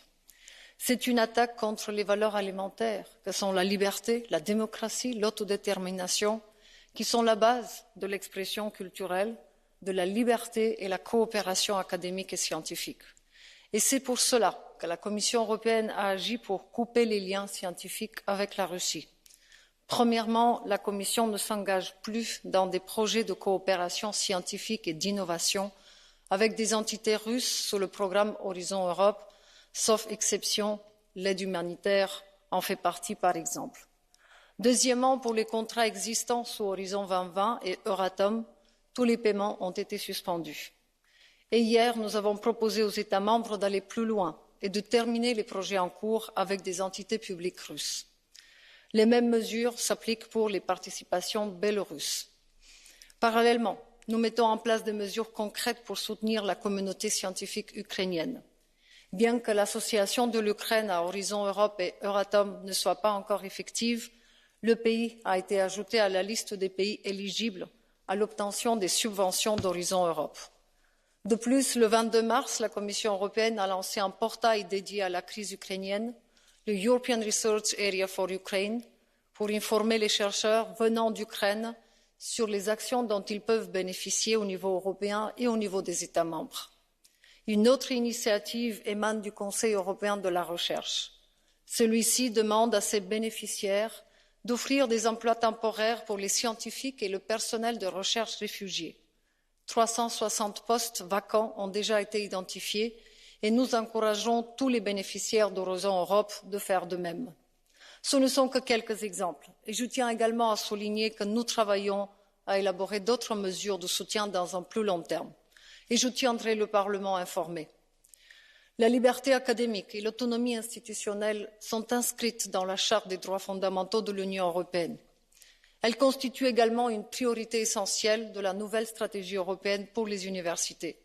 C'est une attaque contre les valeurs élémentaires que sont la liberté, la démocratie, l'autodétermination, qui sont la base de l'expression culturelle, de la liberté et la coopération académique et scientifique. Et c'est pour cela que la Commission européenne a agi pour couper les liens scientifiques avec la Russie. Premièrement, la Commission ne s'engage plus dans des projets de coopération scientifique et d'innovation avec des entités russes sous le programme Horizon Europe, sauf exception, l'aide humanitaire en fait partie par exemple. Deuxièmement, pour les contrats existants sous Horizon 2020 et Euratom, tous les paiements ont été suspendus. Et hier, nous avons proposé aux États membres d'aller plus loin et de terminer les projets en cours avec des entités publiques russes. Les mêmes mesures s'appliquent pour les participations biélorusses. Parallèlement, nous mettons en place des mesures concrètes pour soutenir la communauté scientifique ukrainienne. Bien que l'association de l'Ukraine à Horizon Europe et Euratom ne soit pas encore effective, le pays a été ajouté à la liste des pays éligibles à l'obtention des subventions d'Horizon Europe. De plus, le 22 mars, la Commission européenne a lancé un portail dédié à la crise ukrainienne, le European Research Area for Ukraine, pour informer les chercheurs venant d'Ukraine sur les actions dont ils peuvent bénéficier au niveau européen et au niveau des États membres. Une autre initiative émane du Conseil européen de la recherche. Celui-ci demande à ses bénéficiaires d'offrir des emplois temporaires pour les scientifiques et le personnel de recherche réfugiés. 360 postes vacants ont déjà été identifiés et nous encourageons tous les bénéficiaires d'Horizon Europe de faire de même. Ce ne sont que quelques exemples et je tiens également à souligner que nous travaillons à élaborer d'autres mesures de soutien dans un plus long terme et je tiendrai le Parlement informé. La liberté académique et l'autonomie institutionnelle sont inscrites dans la Charte des droits fondamentaux de l'Union européenne. Elles constituent également une priorité essentielle de la nouvelle stratégie européenne pour les universités.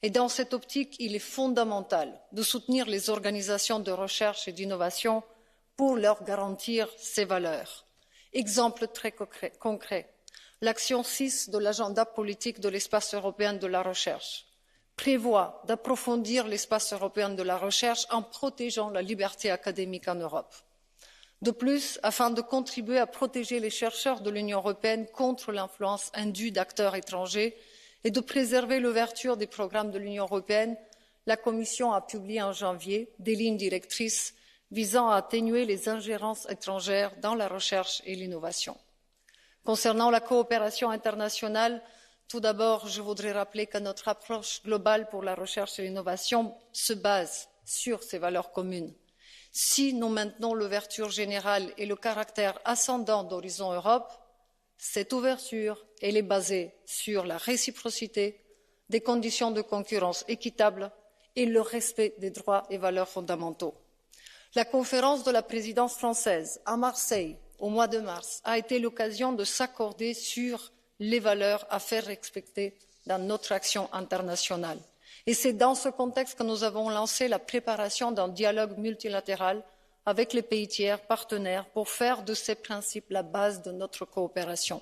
Et dans cette optique, il est fondamental de soutenir les organisations de recherche et d'innovation pour leur garantir ces valeurs. Exemple très concret, l'action 6 de l'agenda politique de l'espace européen de la recherche prévoit d'approfondir l'espace européen de la recherche en protégeant la liberté académique en Europe. De plus, afin de contribuer à protéger les chercheurs de l'Union européenne contre l'influence indue d'acteurs étrangers et de préserver l'ouverture des programmes de l'Union européenne, la Commission a publié en janvier des lignes directrices visant à atténuer les ingérences étrangères dans la recherche et l'innovation. Concernant la coopération internationale, tout d'abord, je voudrais rappeler que notre approche globale pour la recherche et l'innovation se base sur ces valeurs communes. Si nous maintenons l'ouverture générale et le caractère ascendant d'Horizon Europe, cette ouverture elle est basée sur la réciprocité, des conditions de concurrence équitables et le respect des droits et valeurs fondamentaux. La conférence de la présidence française à Marseille au mois de mars a été l'occasion de s'accorder sur les valeurs à faire respecter dans notre action internationale. Et c'est dans ce contexte que nous avons lancé la préparation d'un dialogue multilatéral avec les pays tiers partenaires pour faire de ces principes la base de notre coopération.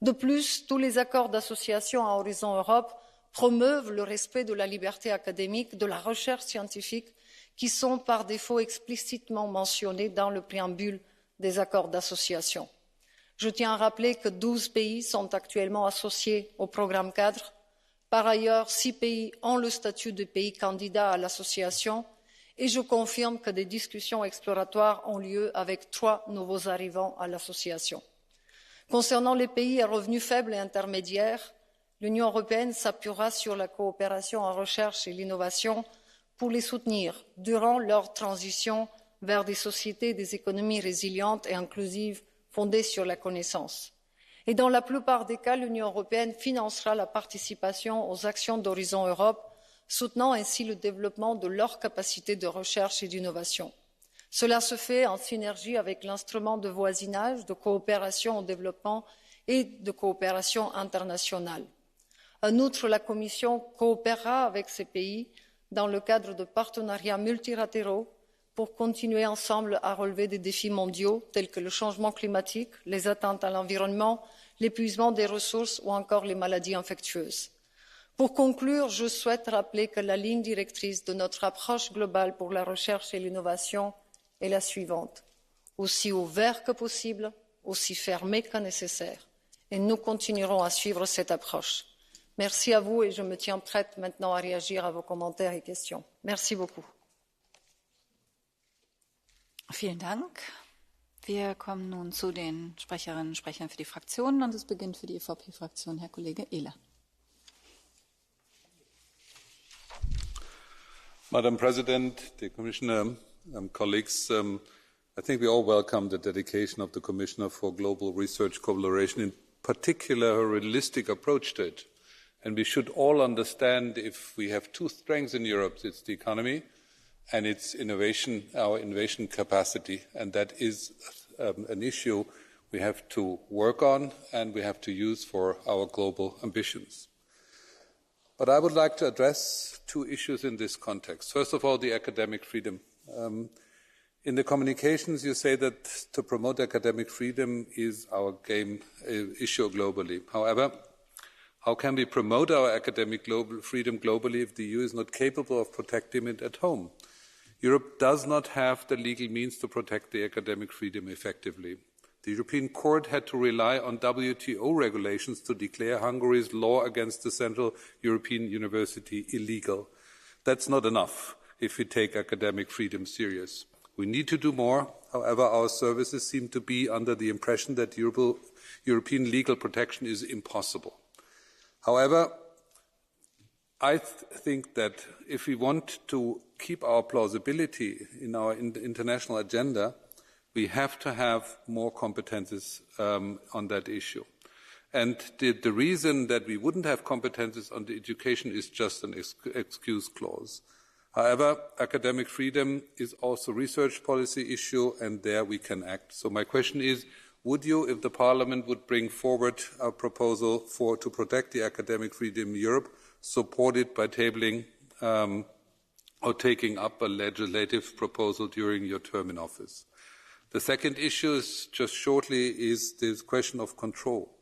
De plus, tous les accords d'association à Horizon Europe promeuvent le respect de la liberté académique, de la recherche scientifique, qui sont par défaut explicitement mentionnés dans le préambule des accords d'association. Je tiens à rappeler que 12 pays sont actuellement associés au programme cadre. Par ailleurs, 6 pays ont le statut de pays candidat à l'association et je confirme que des discussions exploratoires ont lieu avec 3 nouveaux arrivants à l'association. Concernant les pays à revenus faibles et intermédiaires, l'Union européenne s'appuiera sur la coopération en recherche et l'innovation pour les soutenir durant leur transition vers des sociétés et des économies résilientes et inclusives fondées sur la connaissance. Et dans la plupart des cas, l'Union européenne financera la participation aux actions d'Horizon Europe, soutenant ainsi le développement de leurs capacités de recherche et d'innovation. Cela se fait en synergie avec l'instrument de voisinage, de coopération au développement et de coopération internationale. En outre, la Commission coopérera avec ces pays dans le cadre de partenariats multilatéraux pour continuer ensemble à relever des défis mondiaux tels que le changement climatique, les atteintes à l'environnement, l'épuisement des ressources ou encore les maladies infectieuses. Pour conclure, je souhaite rappeler que la ligne directrice de notre approche globale pour la recherche et l'innovation est la suivante: aussi ouvert que possible, aussi fermé que nécessaire. Et nous continuerons à suivre cette approche. Merci à vous et je me tiens prête maintenant à réagir à vos commentaires et questions. Merci beaucoup. Vielen Dank. Wir kommen nun zu den Sprecherinnen und Sprechern für die Fraktionen und es beginnt für die EVP-Fraktion Herr Kollege Ehler. Madam President, dear Commissioner, colleagues, I think we all welcome the dedication of the Commissioner for Global Research Collaboration, in particular her realistic approach to it. And we should all understand if we have two strengths in Europe, it's the economy and it's innovation, our innovation capacity, and that is an issue we have to work on and we have to use for our global ambitions. But I would like to address two issues in this context. First of all, the academic freedom. In the communications, you say that to promote academic freedom is our game issue globally. However, how can we promote our academic freedom globally if the EU is not capable of protecting it at home? Europe does not have the legal means to protect the academic freedom effectively. The European Court had to rely on WTO regulations to declare Hungary's law against the Central European University illegal. That's not enough if we take academic freedom serious. We need to do more. However, our services seem to be under the impression that European legal protection is impossible. However, I think that if we want to keep our plausibility in our international agenda, we have to have more competences on that issue. And the reason that we wouldn't have competences on the education is just an excuse clause. However, academic freedom is also a research policy issue, and there we can act. So my question is, would you, if the Parliament would bring forward a proposal to protect the academic freedom in Europe, support it by tabling or taking up a legislative proposal during your term in office? The second issue is, just shortly, is this question of control.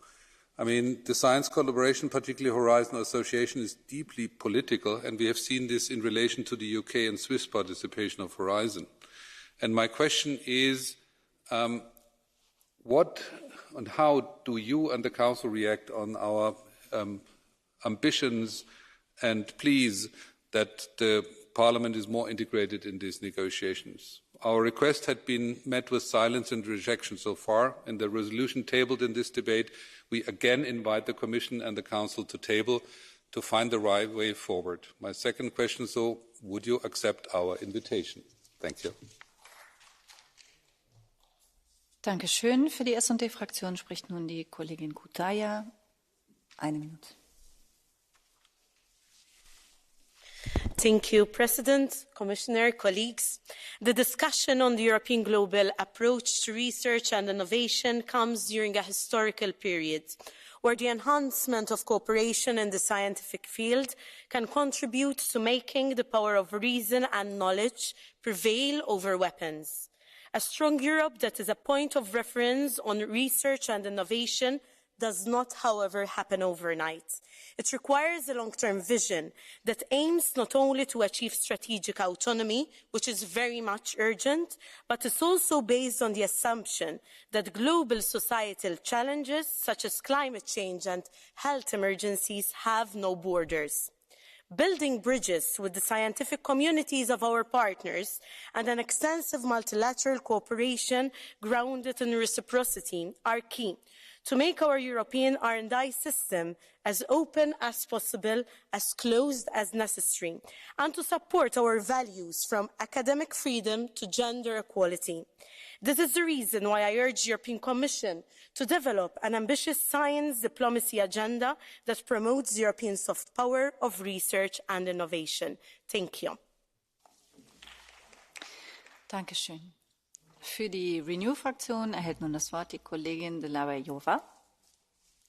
I mean, the science collaboration, particularly Horizon Association, is deeply political, and we have seen this in relation to the UK and Swiss participation of Horizon. And my question is, what and how do you and the Council react on our ambitions and pleas that the Parliament is more integrated in these negotiations? Our request had been met with silence and rejection so far. In the resolution tabled in this debate, we again invite the Commission and the Council to table to find the right way forward. My second question is, so, would you accept our invitation? Thank you. Dankeschön. Für die S&D-Fraktion spricht nun die Kollegin Kutaja. 1 Minute. Thank you, President, Commissioner, colleagues. The discussion on the European global approach to research and innovation comes during a historical period where the enhancement of cooperation in the scientific field can contribute to making the power of reason and knowledge prevail over weapons. A strong Europe that is a point of reference on research and innovation does not, however, happen overnight. It requires a long-term vision that aims not only to achieve strategic autonomy, which is very much urgent, but is also based on the assumption that global societal challenges such as climate change and health emergencies have no borders. Building bridges with the scientific communities of our partners and an extensive multilateral cooperation grounded in reciprocity are key to make our European R&I system as open as possible, as closed as necessary, and to support our values from academic freedom to gender equality. This is the reason why I urge the European Commission to develop an ambitious science diplomacy agenda that promotes the European soft power of research and innovation. Thank you. Dankeschön. Für die Renew-Fraktion erhält nun das Wort die Kollegin Dlabajová.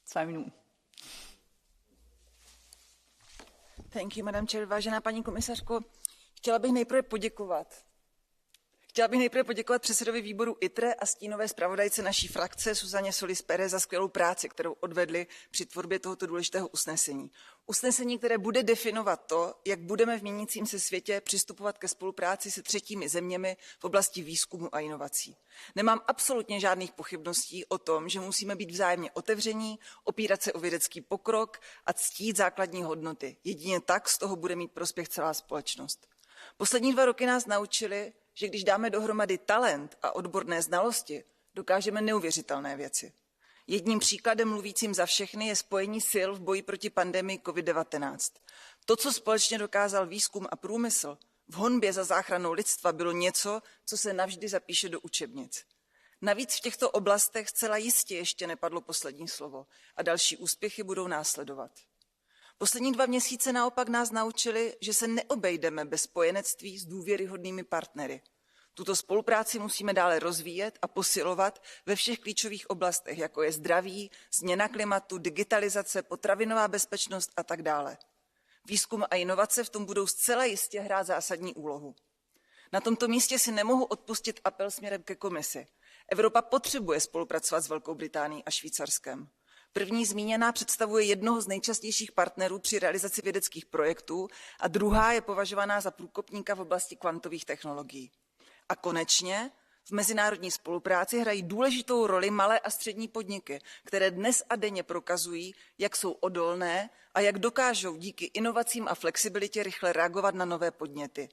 2 Minuten. Thank you, Madam Chair. Vážená paní komisařko, chtěla bych nejprve poděkovat předsedovi výboru ITRE a stínové zpravodajce naší frakce Suzaně Solis Pérez za skvělou práci, kterou odvedli při tvorbě tohoto důležitého usnesení. Usnesení, které bude definovat to, jak budeme v měnícím se světě přistupovat ke spolupráci se třetími zeměmi v oblasti výzkumu a inovací. Nemám absolutně žádných pochybností o tom, že musíme být vzájemně otevření, opírat se o vědecký pokrok a ctít základní hodnoty. Jedině tak z toho bude mít prospěch celá společnost. Poslední 2 roky nás naučili, že když dáme dohromady talent a odborné znalosti, dokážeme neuvěřitelné věci. Jedním příkladem mluvícím za všechny je spojení sil v boji proti pandemii COVID-19. To, co společně dokázal výzkum a průmysl v honbě za záchranou lidstva, bylo něco, co se navždy zapíše do učebnic. Navíc v těchto oblastech zcela jistě ještě nepadlo poslední slovo a další úspěchy budou následovat. Poslední 2 měsíce naopak nás naučili, že se neobejdeme bez spojenectví s důvěryhodnými partnery. Tuto spolupráci musíme dále rozvíjet a posilovat ve všech klíčových oblastech, jako je zdraví, změna klimatu, digitalizace, potravinová bezpečnost a tak dále. Výzkum a inovace v tom budou zcela jistě hrát zásadní úlohu. Na tomto místě si nemohu odpustit apel směrem ke komisi. Evropa potřebuje spolupracovat s Velkou Británií a Švýcarskem. První zmíněná představuje jednoho z nejčastějších partnerů při realizaci vědeckých projektů a druhá je považovaná za průkopníka v oblasti kvantových technologií. A konečně v mezinárodní spolupráci hrají důležitou roli malé a střední podniky, které dnes a denně prokazují, jak jsou odolné a jak dokážou díky inovacím a flexibilitě rychle reagovat na nové podněty.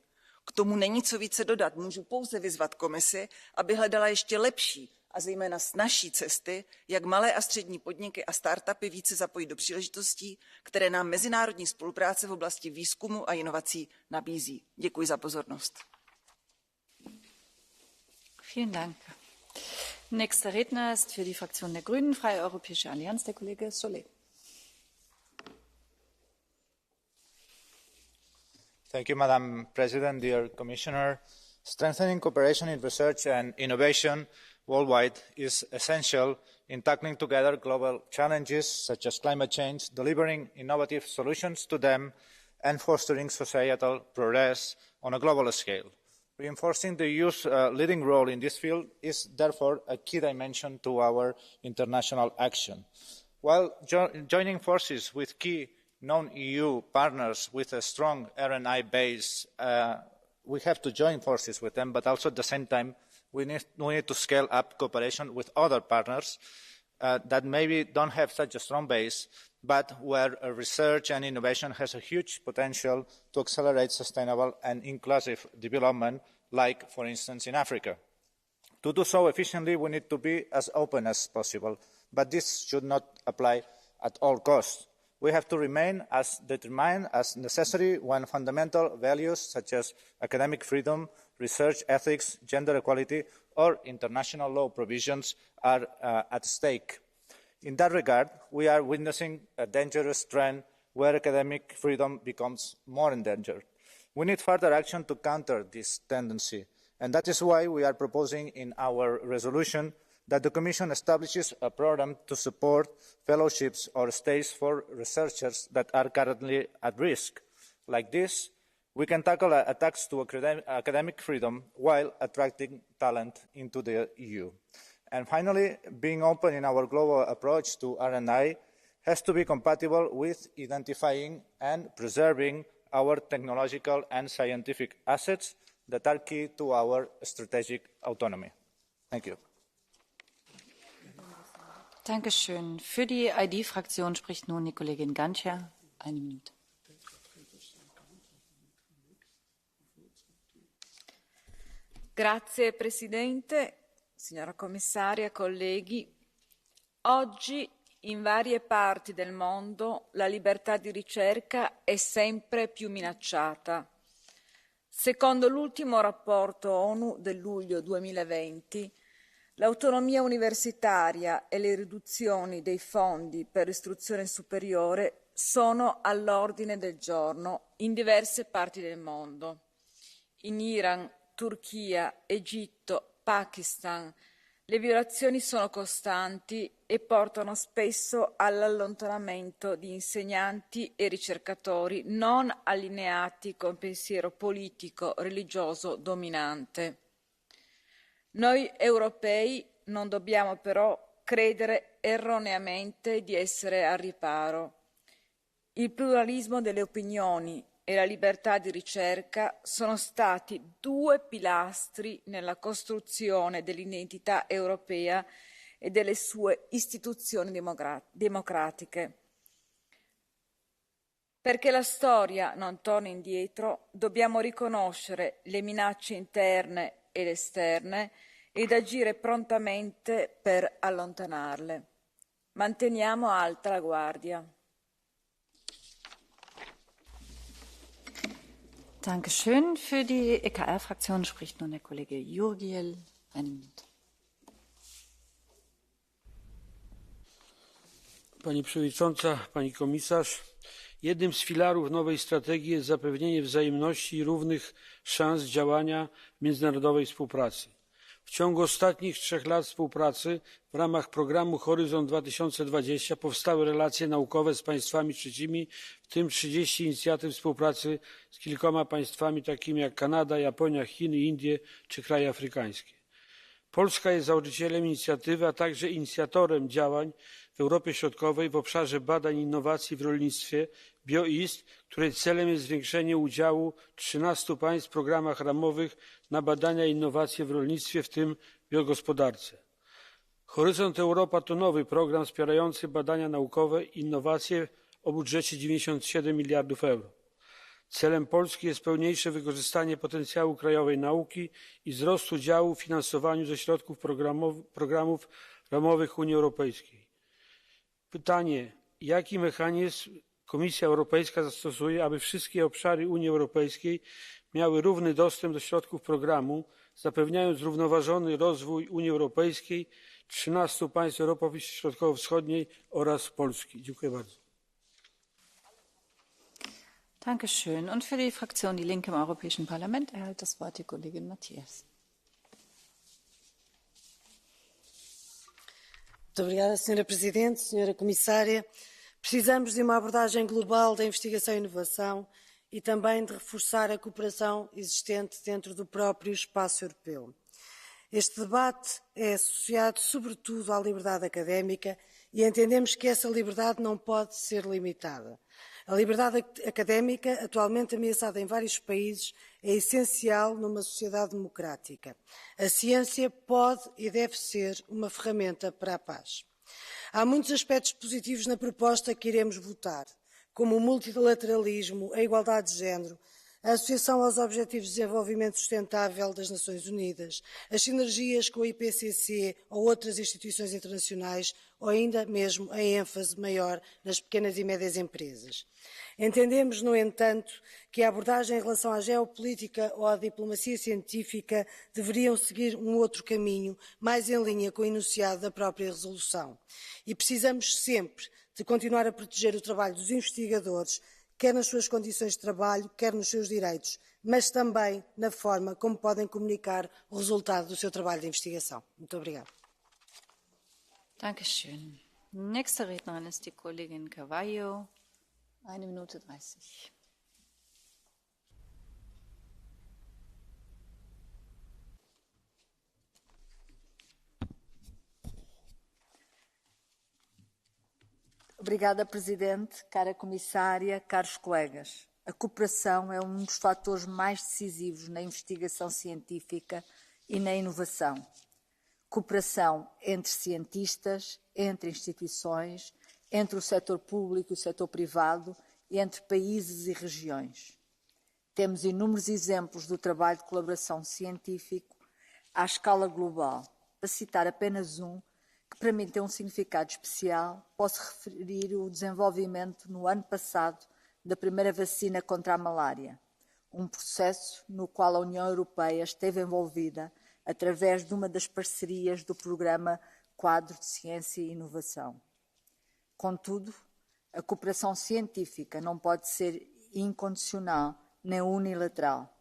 K tomu není co více dodat, můžu pouze vyzvat komisi, aby hledala ještě lepší a zejména snazší cesty, jak malé a střední podniky a startupy více zapojit do příležitostí, které nám mezinárodní spolupráce v oblasti výzkumu a inovací nabízí. Děkuji za pozornost. Vielen Dank. Nächster Redner ist für die Fraktion der Grünen, Freie Europäische Allianz, der Kollege Solé. Thank you, Madam President, dear Commissioner. Strengthening cooperation in research and innovation worldwide is essential in tackling together global challenges such as climate change, delivering innovative solutions to them, and fostering societal progress on a global scale. Reinforcing the EU's leading role in this field is therefore a key dimension to our international action. While joining forces with key non-EU partners with a strong R&I base, we have to join forces with them, but also at the same time, we need to scale up cooperation with other partners that maybe don't have such a strong base, but where research and innovation has a huge potential to accelerate sustainable and inclusive development, like, for instance, in Africa. To do so efficiently, we need to be as open as possible, but this should not apply at all costs. We have to remain as determined as necessary when fundamental values such as academic freedom, research ethics, gender equality, or international law provisions are at stake. In that regard, we are witnessing a dangerous trend where academic freedom becomes more endangered. We need further action to counter this tendency, and that is why we are proposing in our resolution that the Commission establishes a programme to support fellowships or stays for researchers that are currently at risk. Like this, we can tackle attacks to academic freedom while attracting talent into the EU. And finally, being open in our global approach to R&I has to be compatible with identifying and preserving our technological and scientific assets that are key to our strategic autonomy. Thank you. Dankeschön. Für die ID-Fraktion spricht nun die Kollegin Gancher. 1 Minute. Grazie Presidente, signora Commissaria, colleghi. Oggi in varie parti del mondo la libertà di ricerca è sempre più minacciata. Secondo l'ultimo rapporto ONU del luglio 2020, l'autonomia universitaria e le riduzioni dei fondi per l'istruzione superiore sono all'ordine del giorno in diverse parti del mondo. In Iran, Turchia, Egitto, Pakistan, Le violazioni sono costanti e portano spesso all'allontanamento di insegnanti e ricercatori non allineati con pensiero politico religioso dominante. Noi europei non dobbiamo però credere erroneamente di essere al riparo. Il pluralismo delle opinioni e la libertà di ricerca sono stati due pilastri nella costruzione dell'identità europea e delle sue istituzioni democratiche. Perché la storia non torni indietro, dobbiamo riconoscere le minacce interne ed esterne ed agire prontamente per allontanarle. Manteniamo alta la guardia. Dankeschön. Für die EKR-Fraktion spricht nun der Kollege Jurgiel. Eine Minute. Pani Przewodnicząca, Pani Komisarz, jednym z filarów nowej strategii jest zapewnienie wzajemności i równych szans działania w międzynarodowej współpracy. W ciągu ostatnich 3 lat współpracy w ramach programu Horyzont 2020 powstały relacje naukowe z państwami trzecimi, w tym 30 inicjatyw współpracy z kilkoma państwami takimi jak Kanada, Japonia, Chiny, Indie czy kraje afrykańskie. Polska jest założycielem inicjatywy, a także inicjatorem działań w Europie Środkowej w obszarze badań i innowacji w rolnictwie BioEast, której celem jest zwiększenie udziału 13 państw w programach ramowych na badania i innowacje w rolnictwie, w tym biogospodarce. Horyzont Europa to nowy program wspierający badania naukowe i innowacje o budżecie 97 miliardów euro. Celem Polski jest pełniejsze wykorzystanie potencjału krajowej nauki i wzrost udziału w finansowaniu ze środków programów ramowych Unii Europejskiej. Pytanie, jaki mechanizm Komisja Europejska zastosuje, aby wszystkie obszary Unii Europejskiej miały równy dostęp do środków programu, zapewniając zrównoważony rozwój Unii Europejskiej, 13 państw Europy Środkowo-Wschodniej oraz Polski? Dziękuję bardzo. Dankeschön. Und für die Fraktion Die Linke im Europäischen Parlament erhält das Wort die Kollegin Matthias. Muito obrigada, Sra. Presidente, Sra. Comissária. Precisamos de uma abordagem global da investigação e inovação e também de reforçar a cooperação existente dentro do próprio espaço europeu. Este debate é associado sobretudo à liberdade académica e entendemos que essa liberdade não pode ser limitada. A liberdade académica, atualmente ameaçada em vários países, é essencial numa sociedade democrática. A ciência pode e deve ser uma ferramenta para a paz. Há muitos aspectos positivos na proposta que iremos votar, como o multilateralismo, a igualdade de género, a associação aos Objetivos de Desenvolvimento Sustentável das Nações Unidas, as sinergias com o IPCC ou outras instituições internacionais, ou ainda mesmo a ênfase maior nas pequenas e médias empresas. Entendemos, no entanto, que a abordagem em relação à geopolítica ou à diplomacia científica deveriam seguir um outro caminho, mais em linha com o enunciado da própria resolução. E precisamos sempre de continuar a proteger o trabalho dos investigadores, quer nas suas condições de trabalho, quer nos seus direitos, mas também na forma como podem comunicar o resultado do seu trabalho de investigação. Muito obrigada. Dankeschön. Nächste Rednerin ist die Kollegin Carvalho. 1 Minute 30. Obrigada, Presidente, cara Comissária, caros colegas. A cooperação é um dos fatores mais decisivos na investigação científica e na inovação. Cooperação entre cientistas, entre instituições, entre o setor público e o setor privado e entre países e regiões. Temos inúmeros exemplos do trabalho de colaboração científico à escala global. Para citar apenas um, que para mim tem um significado especial, posso referir o desenvolvimento no ano passado da primeira vacina contra a malária, um processo no qual a União Europeia esteve envolvida através de uma das parcerias do Programa Quadro de Ciência e Inovação. Contudo, a cooperação científica não pode ser incondicional nem unilateral.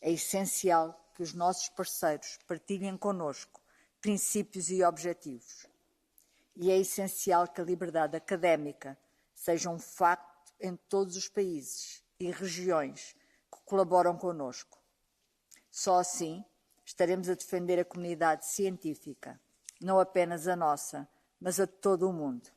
É essencial que os nossos parceiros partilhem connosco princípios e objetivos. E é essencial que a liberdade académica seja um facto em todos os países e regiões que colaboram connosco. Só assim estaremos a defender a comunidade científica, não apenas a nossa, mas a de todo o mundo.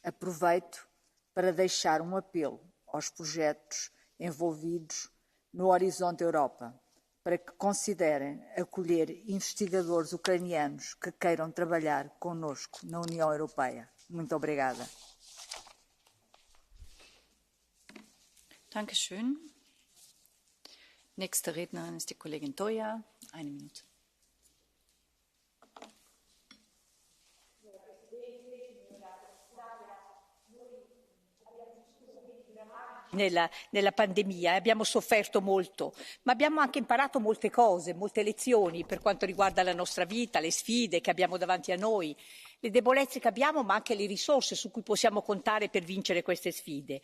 Aproveito para deixar um apelo aos projetos envolvidos no Horizonte Europa, para que considerem acolher investigadores ucranianos que queiram trabalhar connosco na União Europeia. Muito obrigada. Dankeschön. Nächste Rednerin ist die Kollegin Toia. 1 Minute. Nella pandemia abbiamo sofferto molto, ma abbiamo anche imparato molte cose, molte lezioni per quanto riguarda la nostra vita, le sfide che abbiamo davanti a noi, le debolezze che abbiamo, ma anche le risorse su cui possiamo contare per vincere queste sfide.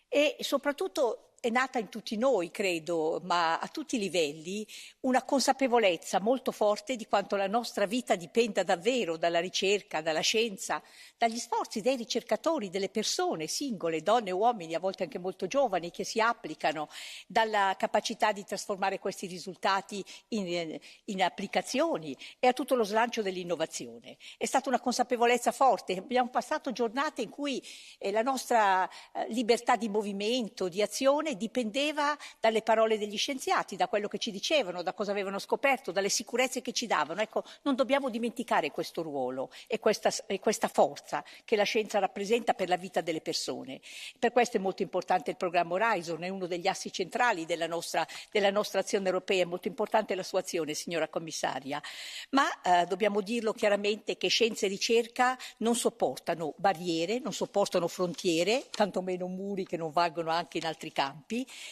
E soprattutto è nata in tutti noi, credo, ma a tutti i livelli, una consapevolezza molto forte di quanto la nostra vita dipenda davvero dalla ricerca, dalla scienza, dagli sforzi dei ricercatori, delle persone singole, donne e uomini, a volte anche molto giovani, che si applicano, dalla capacità di trasformare questi risultati in applicazioni e a tutto lo slancio dell'innovazione. È stata una consapevolezza forte. Abbiamo passato giornate in cui la nostra libertà di movimento, di azione, dipendeva dalle parole degli scienziati, da quello che ci dicevano, da cosa avevano scoperto, dalle sicurezze che ci davano. Ecco, non dobbiamo dimenticare questo ruolo e questa forza che la scienza rappresenta per la vita delle persone. Per questo è molto importante il programma Horizon, è uno degli assi centrali della nostra azione europea, è molto importante la sua azione, signora commissaria. Ma dobbiamo dirlo chiaramente che scienza e ricerca non sopportano barriere, non sopportano frontiere, tantomeno muri che non valgono anche in altri campi.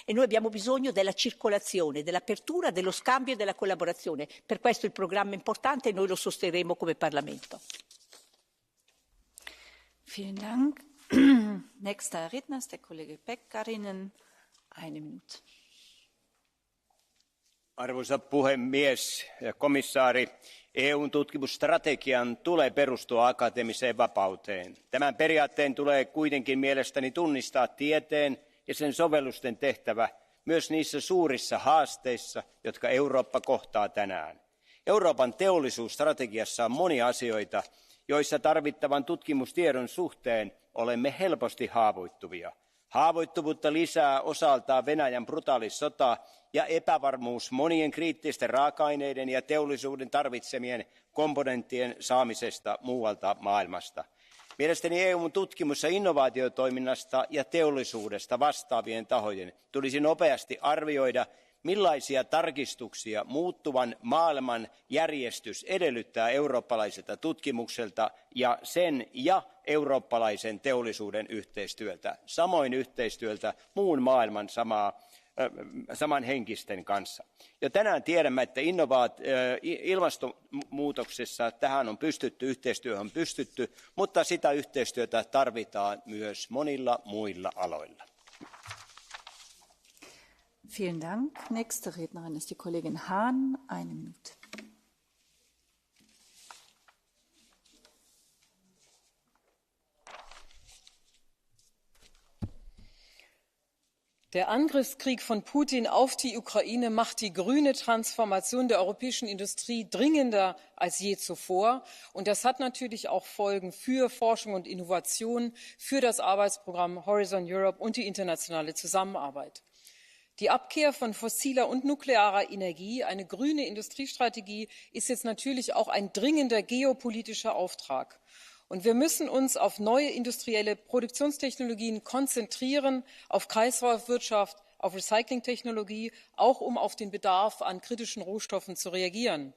E noi abbiamo bisogno della circolazione, dell'apertura, dello scambio e della collaborazione. Per questo il programma è importante e noi lo sosterremo come Parlamento. Vielen Dank. Nächster Redner ist der Kollege Pekkarinen. 1 Minute. Arvoisa puhemies ja komissaari, EUn tutkimusstrategian tulee perustua akateemiseen vapauteen. Tämän periaatteen tulee kuitenkin mielestäni tunnistaa tieteen ja sen sovellusten tehtävä myös niissä suurissa haasteissa, jotka Eurooppa kohtaa tänään. Euroopan teollisuusstrategiassa on monia asioita, joissa tarvittavan tutkimustiedon suhteen olemme helposti haavoittuvia. Haavoittuvuutta lisää osaltaan Venäjän brutaali sota ja epävarmuus monien kriittisten raaka-aineiden ja teollisuuden tarvitsemien komponenttien saamisesta muualta maailmasta. Mielestäni EUn tutkimus- ja innovaatiotoiminnasta ja teollisuudesta vastaavien tahojen tulisi nopeasti arvioida, millaisia tarkistuksia muuttuvan maailman järjestys edellyttää eurooppalaiselta tutkimukselta ja sen ja eurooppalaisen teollisuuden yhteistyöltä, samoin yhteistyöltä muun maailman samanhenkisten kanssa. Jo tänään tiedämme, että ilmastonmuutoksessa tähän on pystytty, yhteistyöhön on pystytty, mutta sitä yhteistyötä tarvitaan myös monilla muilla aloilla. Vielen Dank. Nächste Rednerin ist die Kollegin Hahn. 1 Minute. Der Angriffskrieg von Putin auf die Ukraine macht die grüne Transformation der europäischen Industrie dringender als je zuvor. Und das hat natürlich auch Folgen für Forschung und Innovation, für das Arbeitsprogramm Horizon Europe und die internationale Zusammenarbeit. Die Abkehr von fossiler und nuklearer Energie, eine grüne Industriestrategie, ist jetzt natürlich auch ein dringender geopolitischer Auftrag. Und wir müssen uns auf neue industrielle Produktionstechnologien konzentrieren, auf Kreislaufwirtschaft, auf Recyclingtechnologie, auch um auf den Bedarf an kritischen Rohstoffen zu reagieren.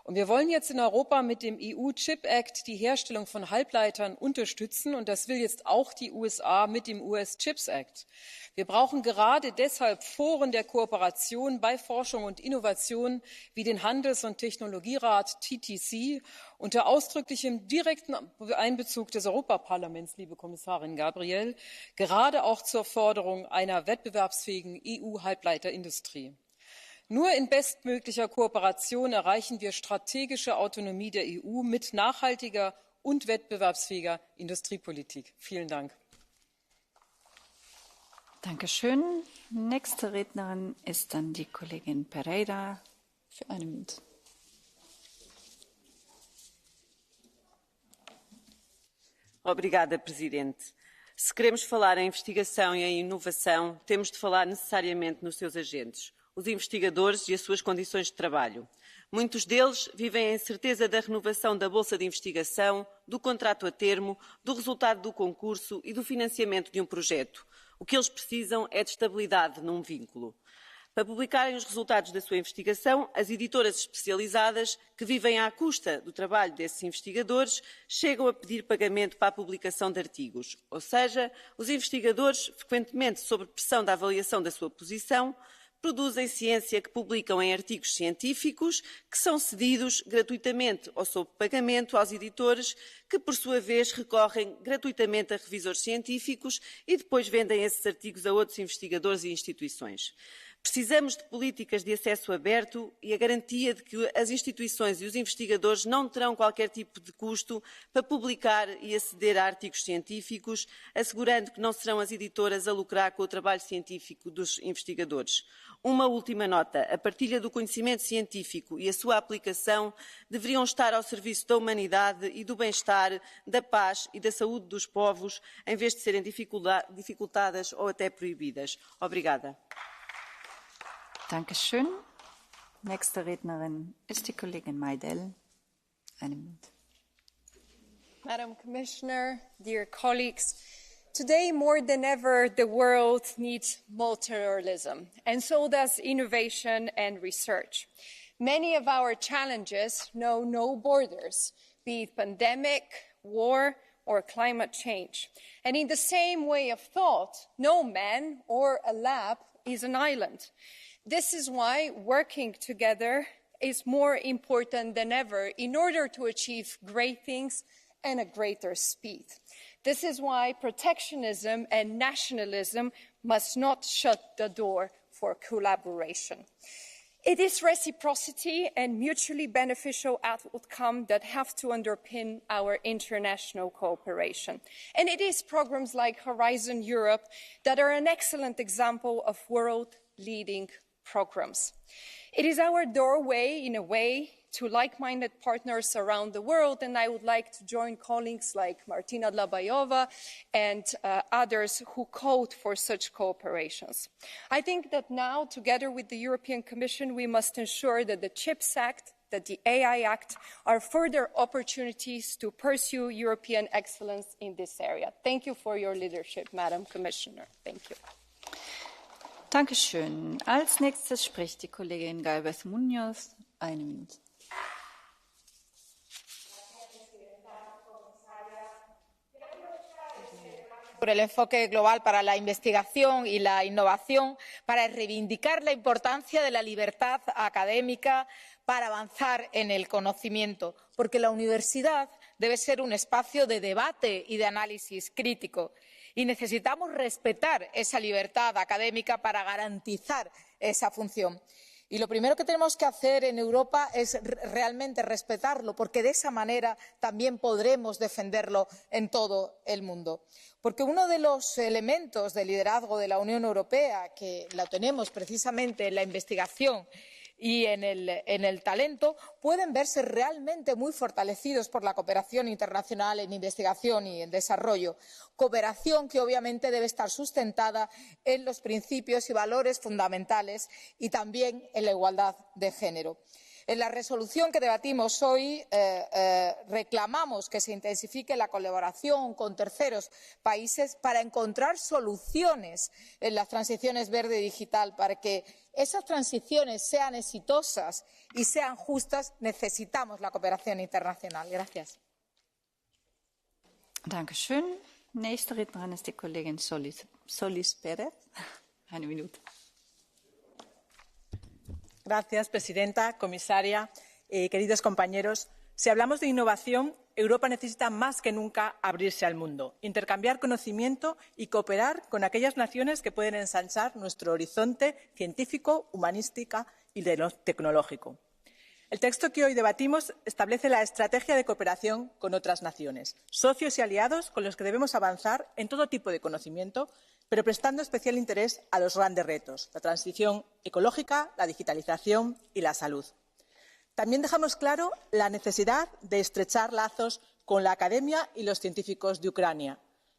Und wir wollen jetzt in Europa mit dem EU-Chip Act die Herstellung von Halbleitern unterstützen. Und das will jetzt auch die USA mit dem US-Chips Act. Wir brauchen gerade deshalb Foren der Kooperation bei Forschung und Innovation wie den Handels- und Technologierat TTC unter ausdrücklichem direkten Einbezug des Europaparlaments, liebe Kommissarin Gabriel, gerade auch zur Förderung einer wettbewerbsfähigen EU-Halbleiterindustrie. Nur in bestmöglicher Kooperation erreichen wir strategische Autonomie der EU mit nachhaltiger und wettbewerbsfähiger Industriepolitik. Vielen Dank. Dankeschön. Nächste Rednerin ist dann die Kollegin Pereira für 1 Minute. Obrigada, Presidente. Se queremos falar em investigação e em inovação, temos de falar necessariamente nos seus agentes, os investigadores e as suas condições de trabalho. Muitos deles vivem a incerteza da renovação da bolsa de investigação, do contrato a termo, do resultado do concurso e do financiamento de um projeto. O que eles precisam é de estabilidade num vínculo. Para publicarem os resultados da sua investigação, as editoras especializadas, que vivem à custa do trabalho desses investigadores, chegam a pedir pagamento para a publicação de artigos. Ou seja, os investigadores, frequentemente sob pressão da avaliação da sua posição, produzem ciência que publicam em artigos científicos que são cedidos gratuitamente ou sob pagamento aos editores que, por sua vez, recorrem gratuitamente a revisores científicos e depois vendem esses artigos a outros investigadores e instituições. Precisamos de políticas de acesso aberto e a garantia de que as instituições e os investigadores não terão qualquer tipo de custo para publicar e aceder a artigos científicos, assegurando que não serão as editoras a lucrar com o trabalho científico dos investigadores. Uma última nota. A partilha do conhecimento científico e a sua aplicação deveriam estar ao serviço da humanidade e do bem-estar, da paz e da saúde dos povos, em vez de serem dificultadas ou até proibidas. Obrigada. Dankeschön. Nächste Rednerin ist die Kollegin Majdel. 1 Minute. Madam Commissioner, dear colleagues, today more than ever the world needs multilateralism, and so does innovation and research. Many of our challenges know no borders, be it pandemic, war, or climate change. And in the same way of thought, no man or a lab is an island. This is why working together is more important than ever in order to achieve great things and a greater speed. This is why protectionism and nationalism must not shut the door for collaboration. It is reciprocity and mutually beneficial outcome that have to underpin our international cooperation. And it is programs like Horizon Europe that are an excellent example of world-leading programs. It is our doorway, in a way, to like-minded partners around the world, and I would like to join colleagues like Martina Dlabajova and others who called for such cooperations. I think that now, together with the European Commission, we must ensure that the CHIPS Act, that the AI Act are further opportunities to pursue European excellence in this area. Thank you for your leadership, Madam Commissioner. Thank you. Dankeschön. Als nächstes spricht die Kollegin Galvez Munoz. 1 Minute. Por el enfoque global para la investigación y la innovación, para reivindicar la importancia de la libertad académica, para avanzar en el conocimiento, porque la universidad debe ser un espacio de debate y de análisis crítico. Y necesitamos respetar esa libertad académica para garantizar esa función. Y lo primero que tenemos que hacer en Europa es realmente respetarlo, porque de esa manera también podremos defenderlo en todo el mundo. Porque uno de los elementos de liderazgo de la Unión Europea, que lo tenemos precisamente en la investigación y en el talento, pueden verse realmente muy fortalecidos por la cooperación internacional en investigación y en desarrollo. Cooperación que obviamente debe estar sustentada en los principios y valores fundamentales y también en la igualdad de género. En la resolución que debatimos hoy reclamamos que se intensifique la colaboración con terceros países para encontrar soluciones en las transiciones verde y digital. Para que esas transiciones sean exitosas y sean justas, necesitamos la cooperación internacional. Gracias. Dankeschön. Nächste Rednerin ist die Kollegin Solis Pérez. 1 Minute. Gracias, presidenta, comisaria, queridos compañeros. Si hablamos de innovación, Europa necesita más que nunca abrirse al mundo, intercambiar conocimiento y cooperar con aquellas naciones que pueden ensanchar nuestro horizonte científico, humanística y tecnológico. El texto que hoy debatimos establece la estrategia de cooperación con otras naciones, socios y aliados con los que debemos avanzar en todo tipo de conocimiento, pero prestando especial interés a los grandes retos, la transición ecológica, la digitalización y la salud. También dejamos claro la necesidad de estrechar lazos con la academia y los científicos de Ucrania.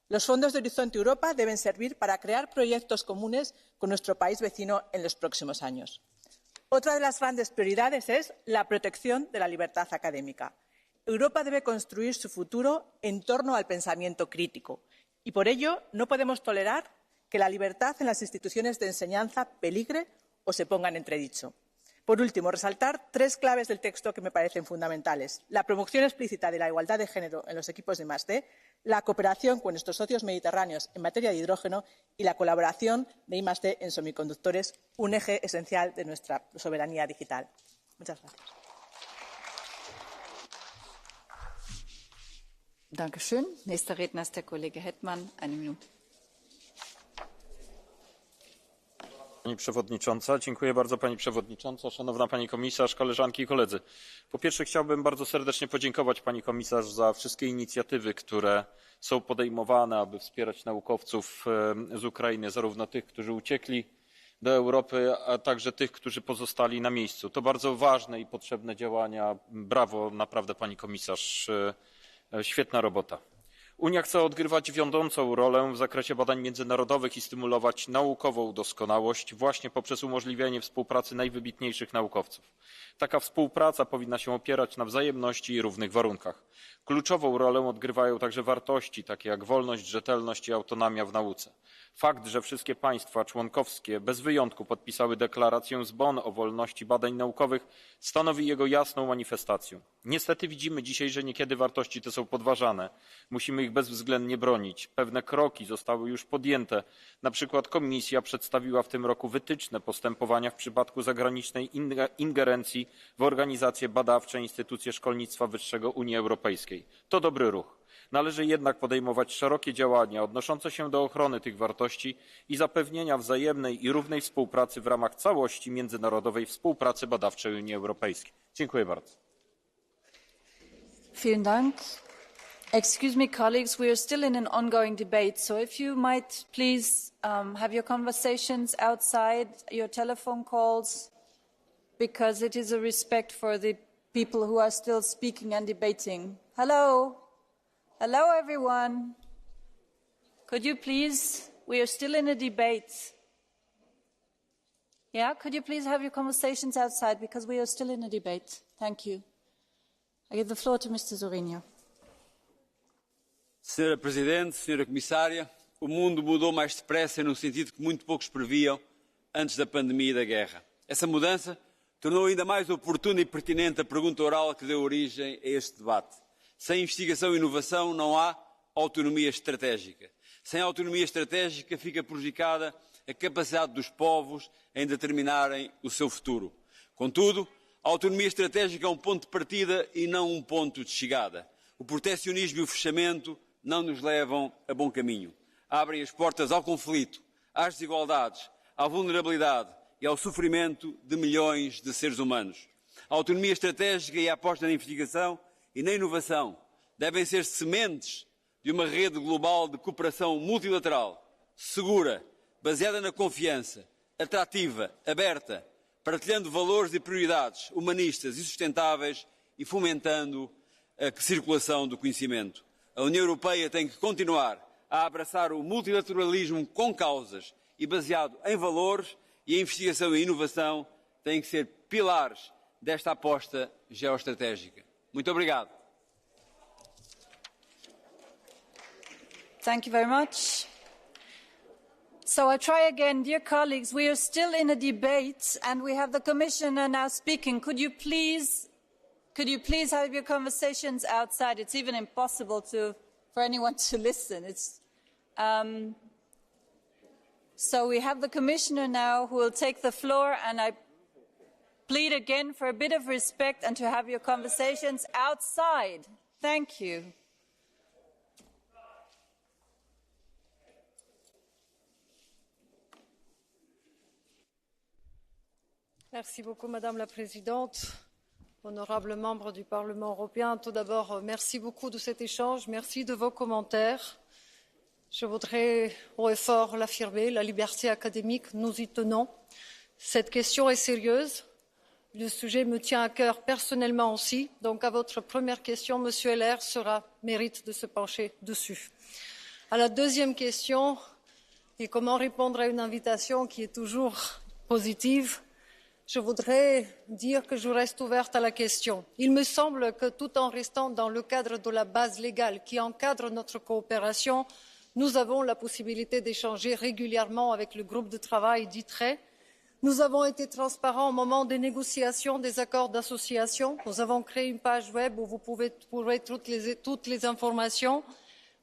Los fondos de Horizonte Europa deben servir para crear proyectos comunes con nuestro país vecino en los próximos años. Otra de las grandes prioridades es la protección de la libertad académica. Europa debe construir su futuro en torno al pensamiento crítico y por ello no podemos tolerar que la libertad en las instituciones de enseñanza peligre o se ponga en entredicho. Por último, resaltar 3 claves del texto que me parecen fundamentales: la promoción explícita de la igualdad de género en los equipos de I+D, la cooperación con nuestros socios mediterráneos en materia de hidrógeno y la colaboración de I+D en semiconductores, un eje esencial de nuestra soberanía digital. Muchas gracias. Dankeschön. Nächster Redner ist der Kollege Hetman. Eine Minute. Pani Przewodnicząca. Dziękuję bardzo Pani Przewodnicząca, Szanowna Pani Komisarz, koleżanki i koledzy. Po pierwsze chciałbym bardzo serdecznie podziękować Pani Komisarz za wszystkie inicjatywy, które są podejmowane, aby wspierać naukowców z Ukrainy, zarówno tych, którzy uciekli do Europy, a także tych, którzy pozostali na miejscu. To bardzo ważne i potrzebne działania. Brawo, naprawdę Pani Komisarz, świetna robota. Unia chce odgrywać wiodącą rolę w zakresie badań międzynarodowych i stymulować naukową doskonałość właśnie poprzez umożliwienie współpracy najwybitniejszych naukowców. Taka współpraca powinna się opierać na wzajemności i równych warunkach. Kluczową rolę odgrywają także wartości takie jak wolność, rzetelność i autonomia w nauce. Fakt, że wszystkie państwa członkowskie bez wyjątku podpisały deklarację z Bonn o wolności badań naukowych, stanowi jego jasną manifestację. Niestety widzimy dzisiaj, że niekiedy wartości te są podważane. Musimy ich bezwzględnie bronić. Pewne kroki zostały już podjęte. Na przykład Komisja przedstawiła w tym roku wytyczne postępowania w przypadku zagranicznej ingerencji w organizacje badawcze i instytucje szkolnictwa wyższego Unii Europejskiej. To dobry ruch. Należy jednak podejmować szerokie działania odnoszące się do ochrony tych wartości i zapewnienia wzajemnej i równej współpracy w ramach całości międzynarodowej współpracy badawczej Unii Europejskiej. Dziękuję bardzo. Vielen Dank. Excuse me, colleagues, we are still in an ongoing debate, so if you might please have your conversations outside, your telephone calls, because it is a respect for the people who are still speaking and debating. Hello? Hello, everyone. Could you please, we are still in a debate. Yeah, could you please have your conversations outside because we are still in a debate. Thank you. I give the floor to Mr. Zorrinho. Senhora Presidente, Senhora Comissária, o mundo mudou mais depressa num sentido que muito poucos previam antes da pandemia e da guerra. Essa mudança tornou ainda mais oportuna e pertinente a pergunta oral que deu origem a este debate. Sem investigação e inovação não há autonomia estratégica. Sem autonomia estratégica fica prejudicada a capacidade dos povos em determinarem o seu futuro. Contudo, a autonomia estratégica é um ponto de partida e não um ponto de chegada. O protecionismo e o fechamento não nos levam a bom caminho. Abrem as portas ao conflito, às desigualdades, à vulnerabilidade e ao sofrimento de milhões de seres humanos. A autonomia estratégica e a aposta na investigação e na inovação devem ser sementes de uma rede global de cooperação multilateral, segura, baseada na confiança, atrativa, aberta, partilhando valores e prioridades humanistas e sustentáveis e fomentando a circulação do conhecimento. A União Europeia tem que continuar a abraçar o multilateralismo com causas e baseado em valores, e a investigação e a inovação têm que ser pilares desta aposta geoestratégica. Muito obrigado. Thank you very much. So I try again, dear colleagues, we are still in a debate and we have the Commissioner now speaking. Could you please have your conversations outside? It's even impossible for anyone to listen. So we have the Commissioner now who will take the floor, and I plead again for a bit of respect and to have your conversations outside. Thank you. Merci beaucoup, Madame la Présidente. Honorables membres du Parlement européen, tout d'abord, merci beaucoup de cet échange, merci de vos commentaires. Je voudrais haut et fort l'affirmer, la liberté académique, nous y tenons. Cette question est sérieuse. Le sujet me tient à cœur personnellement aussi. Donc, à votre première question, Monsieur Heller mérite de se pencher dessus. À la deuxième question, et comment répondre à une invitation qui est toujours positive, je voudrais dire que je reste ouverte à la question. Il me semble que tout en restant dans le cadre de la base légale qui encadre notre coopération, nous avons la possibilité d'échanger régulièrement avec le groupe de travail dit tert. Nous avons été transparents au moment des négociations des accords d'association. Nous avons créé une page web où vous pouvez trouver toutes les informations.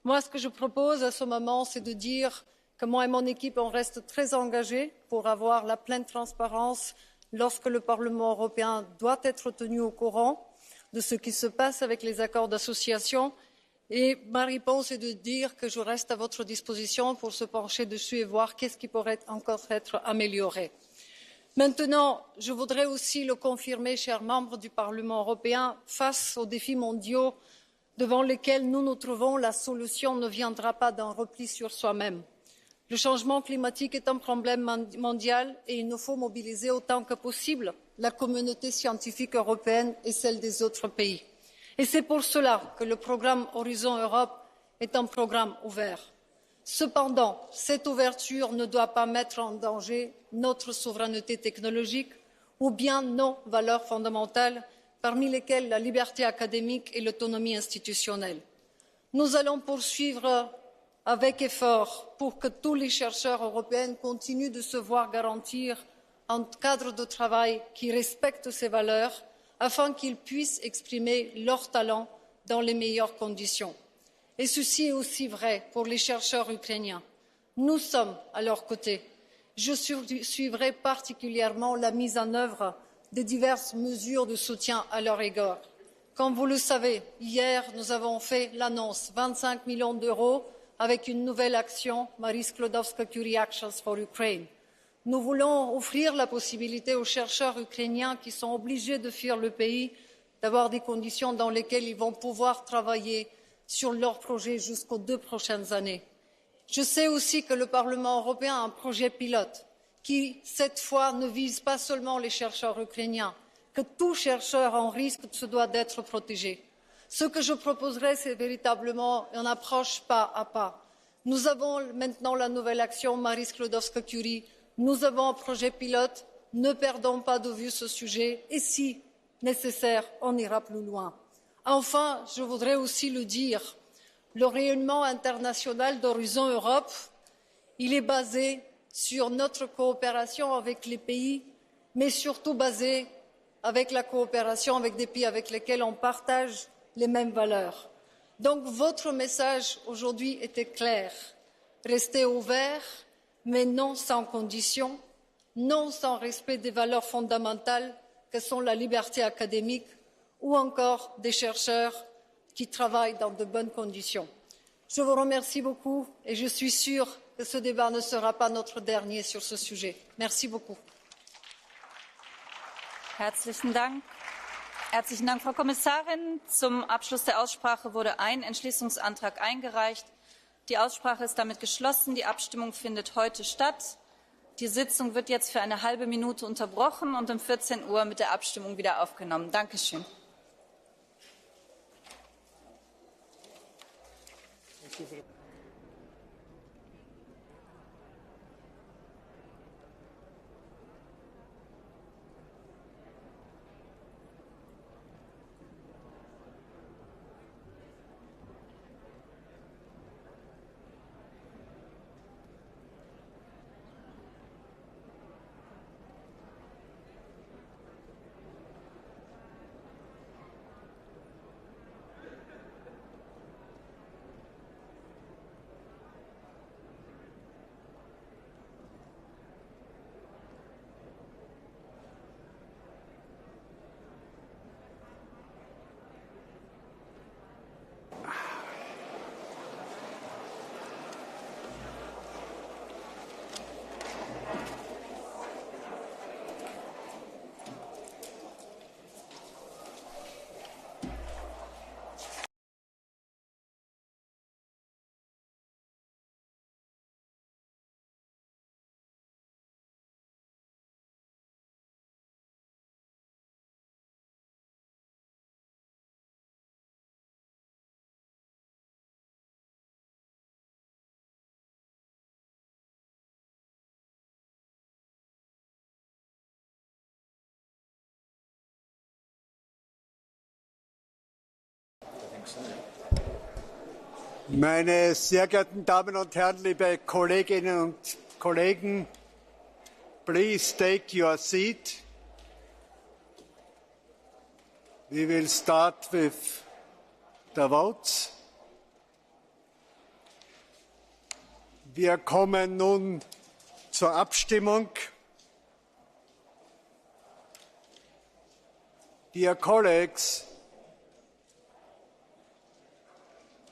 Moi, ce que je propose à ce moment, c'est de dire que moi et mon équipe, on reste très engagés pour avoir la pleine transparence lorsque le Parlement européen doit être tenu au courant de ce qui se passe avec les accords d'association. Et ma réponse est de dire que je reste à votre disposition pour se pencher dessus et voir qu'est-ce qui pourrait encore être amélioré. Maintenant, je voudrais aussi le confirmer, chers membres du Parlement européen, face aux défis mondiaux devant lesquels nous nous trouvons, la solution ne viendra pas d'un repli sur soi-même. Le changement climatique est un problème mondial et il nous faut mobiliser autant que possible la communauté scientifique européenne et celle des autres pays. Et c'est pour cela que le programme Horizon Europe est un programme ouvert. Cependant, cette ouverture ne doit pas mettre en danger notre souveraineté technologique ou bien nos valeurs fondamentales, parmi lesquelles la liberté académique et l'autonomie institutionnelle. Nous allons poursuivre avec effort pour que tous les chercheurs européens continuent de se voir garantir un cadre de travail qui respecte ces valeurs, afin qu'ils puissent exprimer leurs talents dans les meilleures conditions. Et ceci est aussi vrai pour les chercheurs ukrainiens. Nous sommes à leurs côtés. Je suivrai particulièrement la mise en œuvre de diverses mesures de soutien à leur égard. Comme vous le savez, hier, nous avons fait l'annonce de 25 millions d'euros avec une nouvelle action, Marie Sklodowska-Curie Actions for Ukraine. Nous voulons offrir la possibilité aux chercheurs ukrainiens qui sont obligés de fuir le pays d'avoir des conditions dans lesquelles ils vont pouvoir travailler sur leurs projets jusqu'aux 2 prochaines années. Je sais aussi que le Parlement européen a un projet pilote qui, cette fois, ne vise pas seulement les chercheurs ukrainiens, que tout chercheur en risque se doit d'être protégé. Ce que je proposerai, c'est véritablement une approche pas à pas. Nous avons maintenant la nouvelle action Marie Sklodowska-Curie. Nous avons un projet pilote, ne perdons pas de vue ce sujet et si nécessaire, on ira plus loin. Enfin, je voudrais aussi le dire, le rayonnement international d'Horizon Europe, il est basé sur notre coopération avec les pays, mais surtout basé avec la coopération avec des pays avec lesquels on partage les mêmes valeurs. Donc votre message aujourd'hui était clair. Restez ouverts, mais non sans conditions, non sans respect des valeurs fondamentales que sont la liberté académique ou encore des chercheurs qui travaillent dans de bonnes conditions. Je vous remercie beaucoup et je suis sûre que ce débat ne sera pas notre dernier sur ce sujet. Merci beaucoup. Herzlichen Dank. Herzlichen Dank, Frau Kommissarin. Zum Abschluss der Aussprache wurde ein Entschließungsantrag eingereicht. Die Aussprache ist damit geschlossen. Die Abstimmung findet heute statt. Die Sitzung wird jetzt für eine halbe Minute unterbrochen und um 14 Uhr mit der Abstimmung wieder aufgenommen. Dankeschön. Meine sehr geehrten Damen und Herren, liebe Kolleginnen und Kollegen, please take your seat. We will start with the votes. Wir kommen nun zur Abstimmung. Dear colleagues,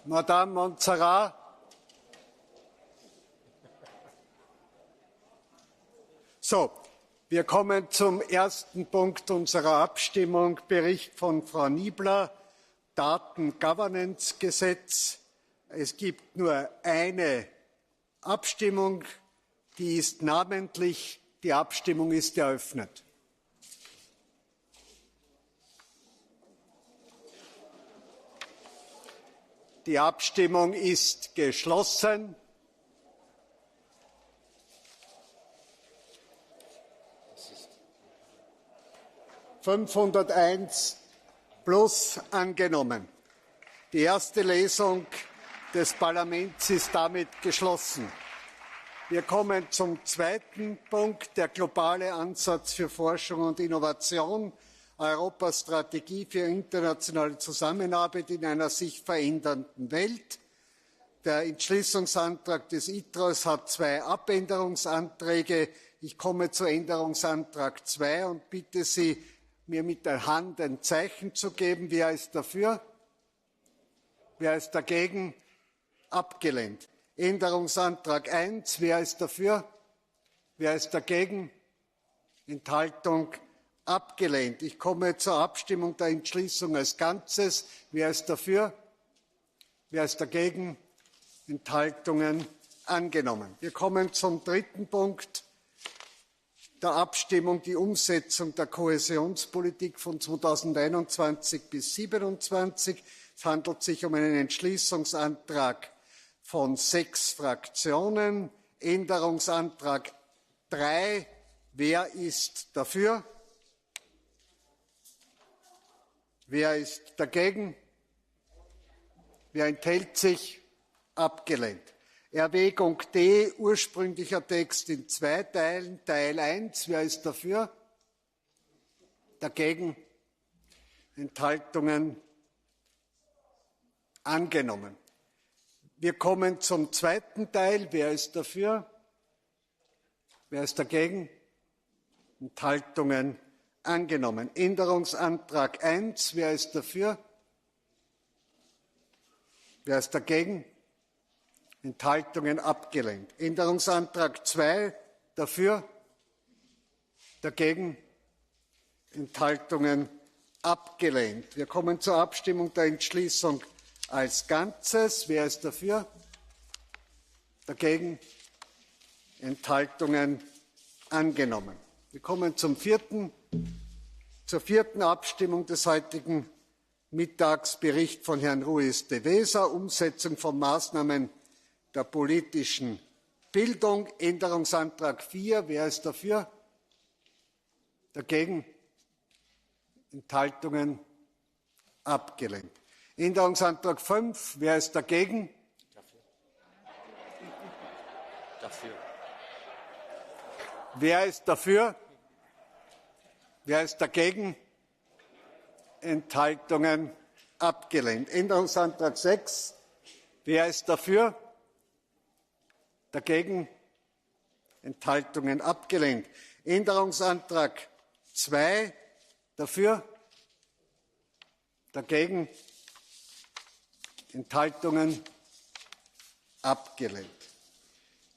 Madame Montserrat, so, wir kommen zum ersten Punkt unserer Abstimmung, Bericht von Frau Niebler, Datengovernance-Gesetz. Es gibt nur eine Abstimmung, die ist namentlich, die Abstimmung ist eröffnet. Die Abstimmung ist geschlossen. +501 angenommen. Die erste Lesung des Parlaments ist damit geschlossen. Wir kommen zum zweiten Punkt, der globale Ansatz für Forschung und Innovation, Europas Strategie für internationale Zusammenarbeit in einer sich verändernden Welt. Der Entschließungsantrag des ITROS hat 2 Abänderungsanträge. Ich komme zu Änderungsantrag 2 und bitte Sie, mir mit der Hand ein Zeichen zu geben. Wer ist dafür? Wer ist dagegen? Abgelehnt. Änderungsantrag 1. Wer ist dafür? Wer ist dagegen? Enthaltung? Abgelehnt. Ich komme zur Abstimmung der Entschließung als Ganzes. Wer ist dafür? Wer ist dagegen? Enthaltungen? Angenommen. Wir kommen zum dritten Punkt der Abstimmung, die Umsetzung der Kohäsionspolitik von 2021 bis 2027. Es handelt sich um einen Entschließungsantrag von 6 Fraktionen. Änderungsantrag 3. Wer ist dafür? Wer ist dagegen? Wer enthält sich? Abgelehnt. Erwägung D, ursprünglicher Text in 2 Teilen. Teil 1. Wer ist dafür? Dagegen? Enthaltungen? Angenommen. Wir kommen zum zweiten Teil. Wer ist dafür? Wer ist dagegen? Enthaltungen? Angenommen. Änderungsantrag 1. Wer ist dafür? Wer ist dagegen? Enthaltungen? Abgelehnt. Änderungsantrag 2. Dafür? Dagegen? Enthaltungen? Abgelehnt. Wir kommen zur Abstimmung der Entschließung als Ganzes. Wer ist dafür? Dagegen? Enthaltungen? Angenommen. Wir kommen zur vierten Abstimmung des heutigen Mittags, Bericht von Herrn Ruiz de Vesa, Umsetzung von Maßnahmen der politischen Bildung, Änderungsantrag 4. Wer ist dafür? Dagegen? Enthaltungen? Abgelehnt. Änderungsantrag 5. Wer ist dagegen? Dafür. Wer ist dafür? Wer ist dagegen? Enthaltungen? Abgelehnt. Änderungsantrag 6. Wer ist dafür? Dagegen? Enthaltungen? Abgelehnt. Änderungsantrag 2. Dafür? Dagegen? Enthaltungen? Abgelehnt.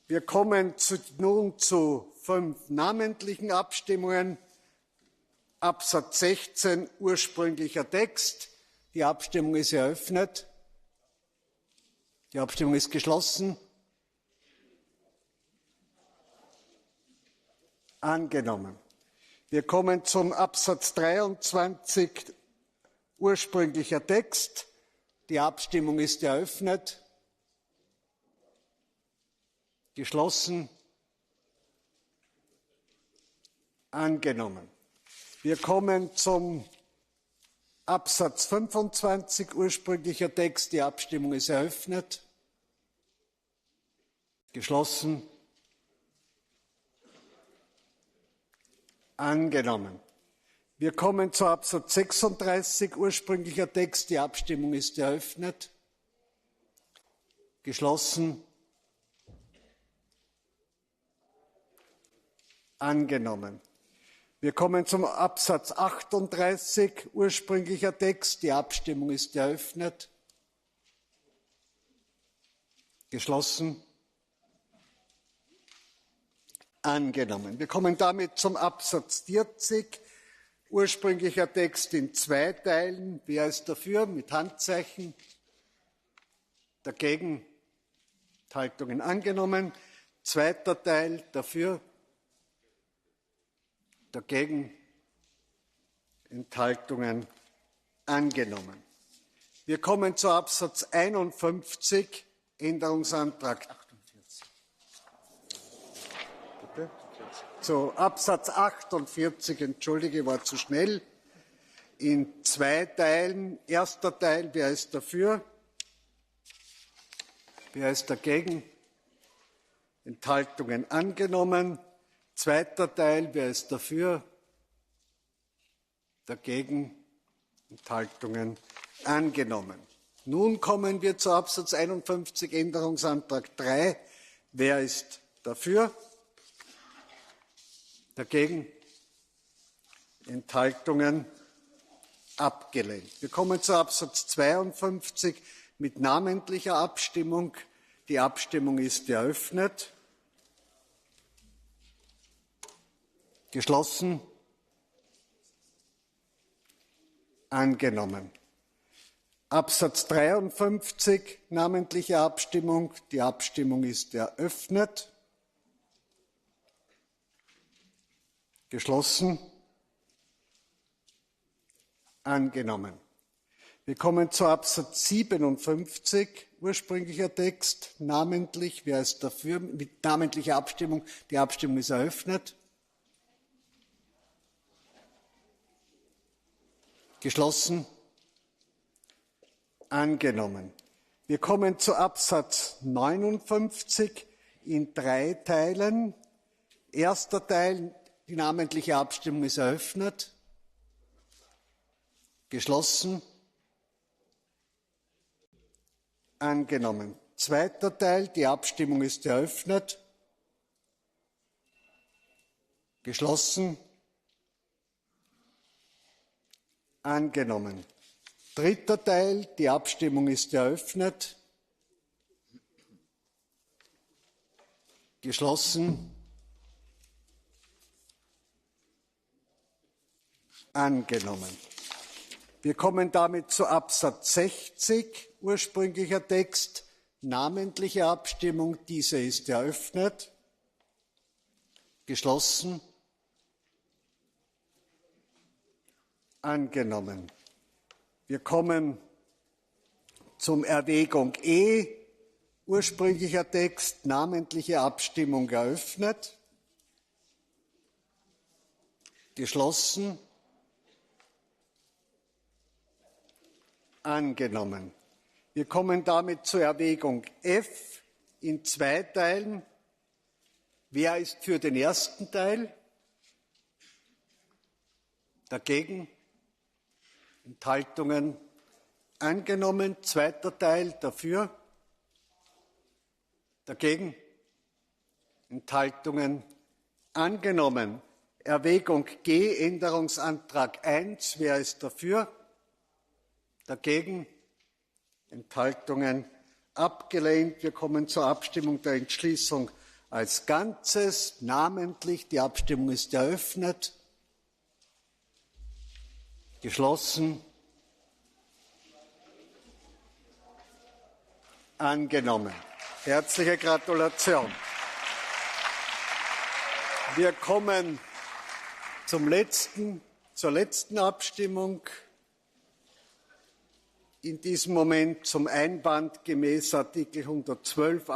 Wir kommen nun zu 5 namentlichen Abstimmungen. Absatz 16, ursprünglicher Text. Die Abstimmung ist eröffnet. Die Abstimmung ist geschlossen. Angenommen. Wir kommen zum Absatz 23, ursprünglicher Text. Die Abstimmung ist eröffnet. Geschlossen. Angenommen. Wir kommen zum Absatz 25, ursprünglicher Text. Die Abstimmung ist eröffnet. Geschlossen. Angenommen. Wir kommen zu Absatz 36, ursprünglicher Text. Die Abstimmung ist eröffnet. Geschlossen. Angenommen. Wir kommen zum Absatz 38, ursprünglicher Text. Die Abstimmung ist eröffnet. Geschlossen. Angenommen. Wir kommen damit zum Absatz 40, ursprünglicher Text in 2 Teilen. Wer ist dafür? Mit Handzeichen. Dagegen? Enthaltungen angenommen. Zweiter Teil dafür. Dagegen? Enthaltungen angenommen. Wir kommen zu Absatz 51, Änderungsantrag 48. Bitte? Zu Absatz 48, entschuldige, war zu schnell. In 2 Teilen. Erster Teil, wer ist dafür? Wer ist dagegen? Enthaltungen angenommen. Zweiter Teil, wer ist dafür? Dagegen? Enthaltungen angenommen. Nun kommen wir zu Absatz 51, Änderungsantrag 3. Wer ist dafür? Dagegen? Enthaltungen abgelehnt. Wir kommen zu Absatz 52 mit namentlicher Abstimmung. Die Abstimmung ist eröffnet. Geschlossen. Angenommen. Absatz 53, namentliche Abstimmung. Die Abstimmung ist eröffnet. Geschlossen. Angenommen. Wir kommen zu Absatz 57, ursprünglicher Text, namentlich. Wer ist dafür? Mit namentlicher Abstimmung. Die Abstimmung ist eröffnet. Geschlossen. Angenommen. Wir kommen zu Absatz 59 in 3 Teilen. Erster Teil, die namentliche Abstimmung ist eröffnet. Geschlossen. Angenommen. Zweiter Teil, die Abstimmung ist eröffnet. Geschlossen. Angenommen. Dritter Teil, die Abstimmung ist eröffnet. Geschlossen. Angenommen. Wir kommen damit zu Absatz 60, ursprünglicher Text, namentliche Abstimmung. Diese ist eröffnet. Geschlossen. Angenommen. Wir kommen zum Erwägung E, ursprünglicher Text, namentliche Abstimmung eröffnet. Geschlossen. Angenommen. Wir kommen damit zur Erwägung F in 2 Teilen. Wer ist für den ersten Teil? Dagegen? Enthaltungen angenommen. Zweiter Teil dafür. Dagegen. Enthaltungen angenommen. Erwägung G, Änderungsantrag 1. Wer ist dafür? Dagegen. Enthaltungen abgelehnt. Wir kommen zur Abstimmung der Entschließung als Ganzes. Namentlich. Die Abstimmung ist eröffnet. Geschlossen. Angenommen. Herzliche Gratulation. Wir kommen zur letzten Abstimmung. In diesem Moment zum Einwand gemäß Artikel 112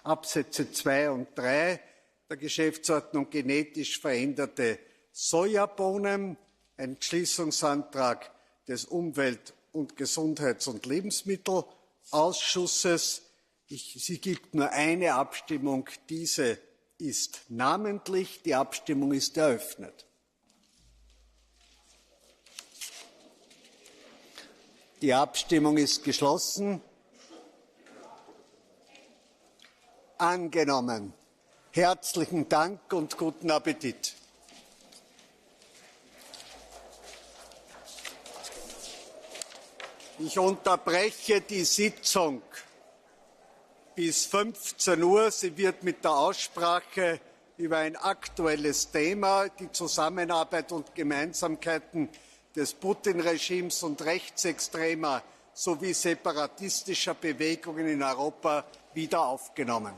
Absätze 2 und 3 der Geschäftsordnung genetisch veränderte Sojabohnen. Ein Entschließungsantrag des Umwelt- und Gesundheits- und Lebensmittelausschusses. Sie gibt nur eine Abstimmung. Diese ist namentlich. Die Abstimmung ist eröffnet. Die Abstimmung ist geschlossen. Angenommen. Herzlichen Dank und guten Appetit. Ich unterbreche die Sitzung bis 15 Uhr. Sie wird mit der Aussprache über ein aktuelles Thema, die Zusammenarbeit und Gemeinsamkeiten des Putin-Regimes und rechtsextremer sowie separatistischer Bewegungen in Europa, wieder aufgenommen.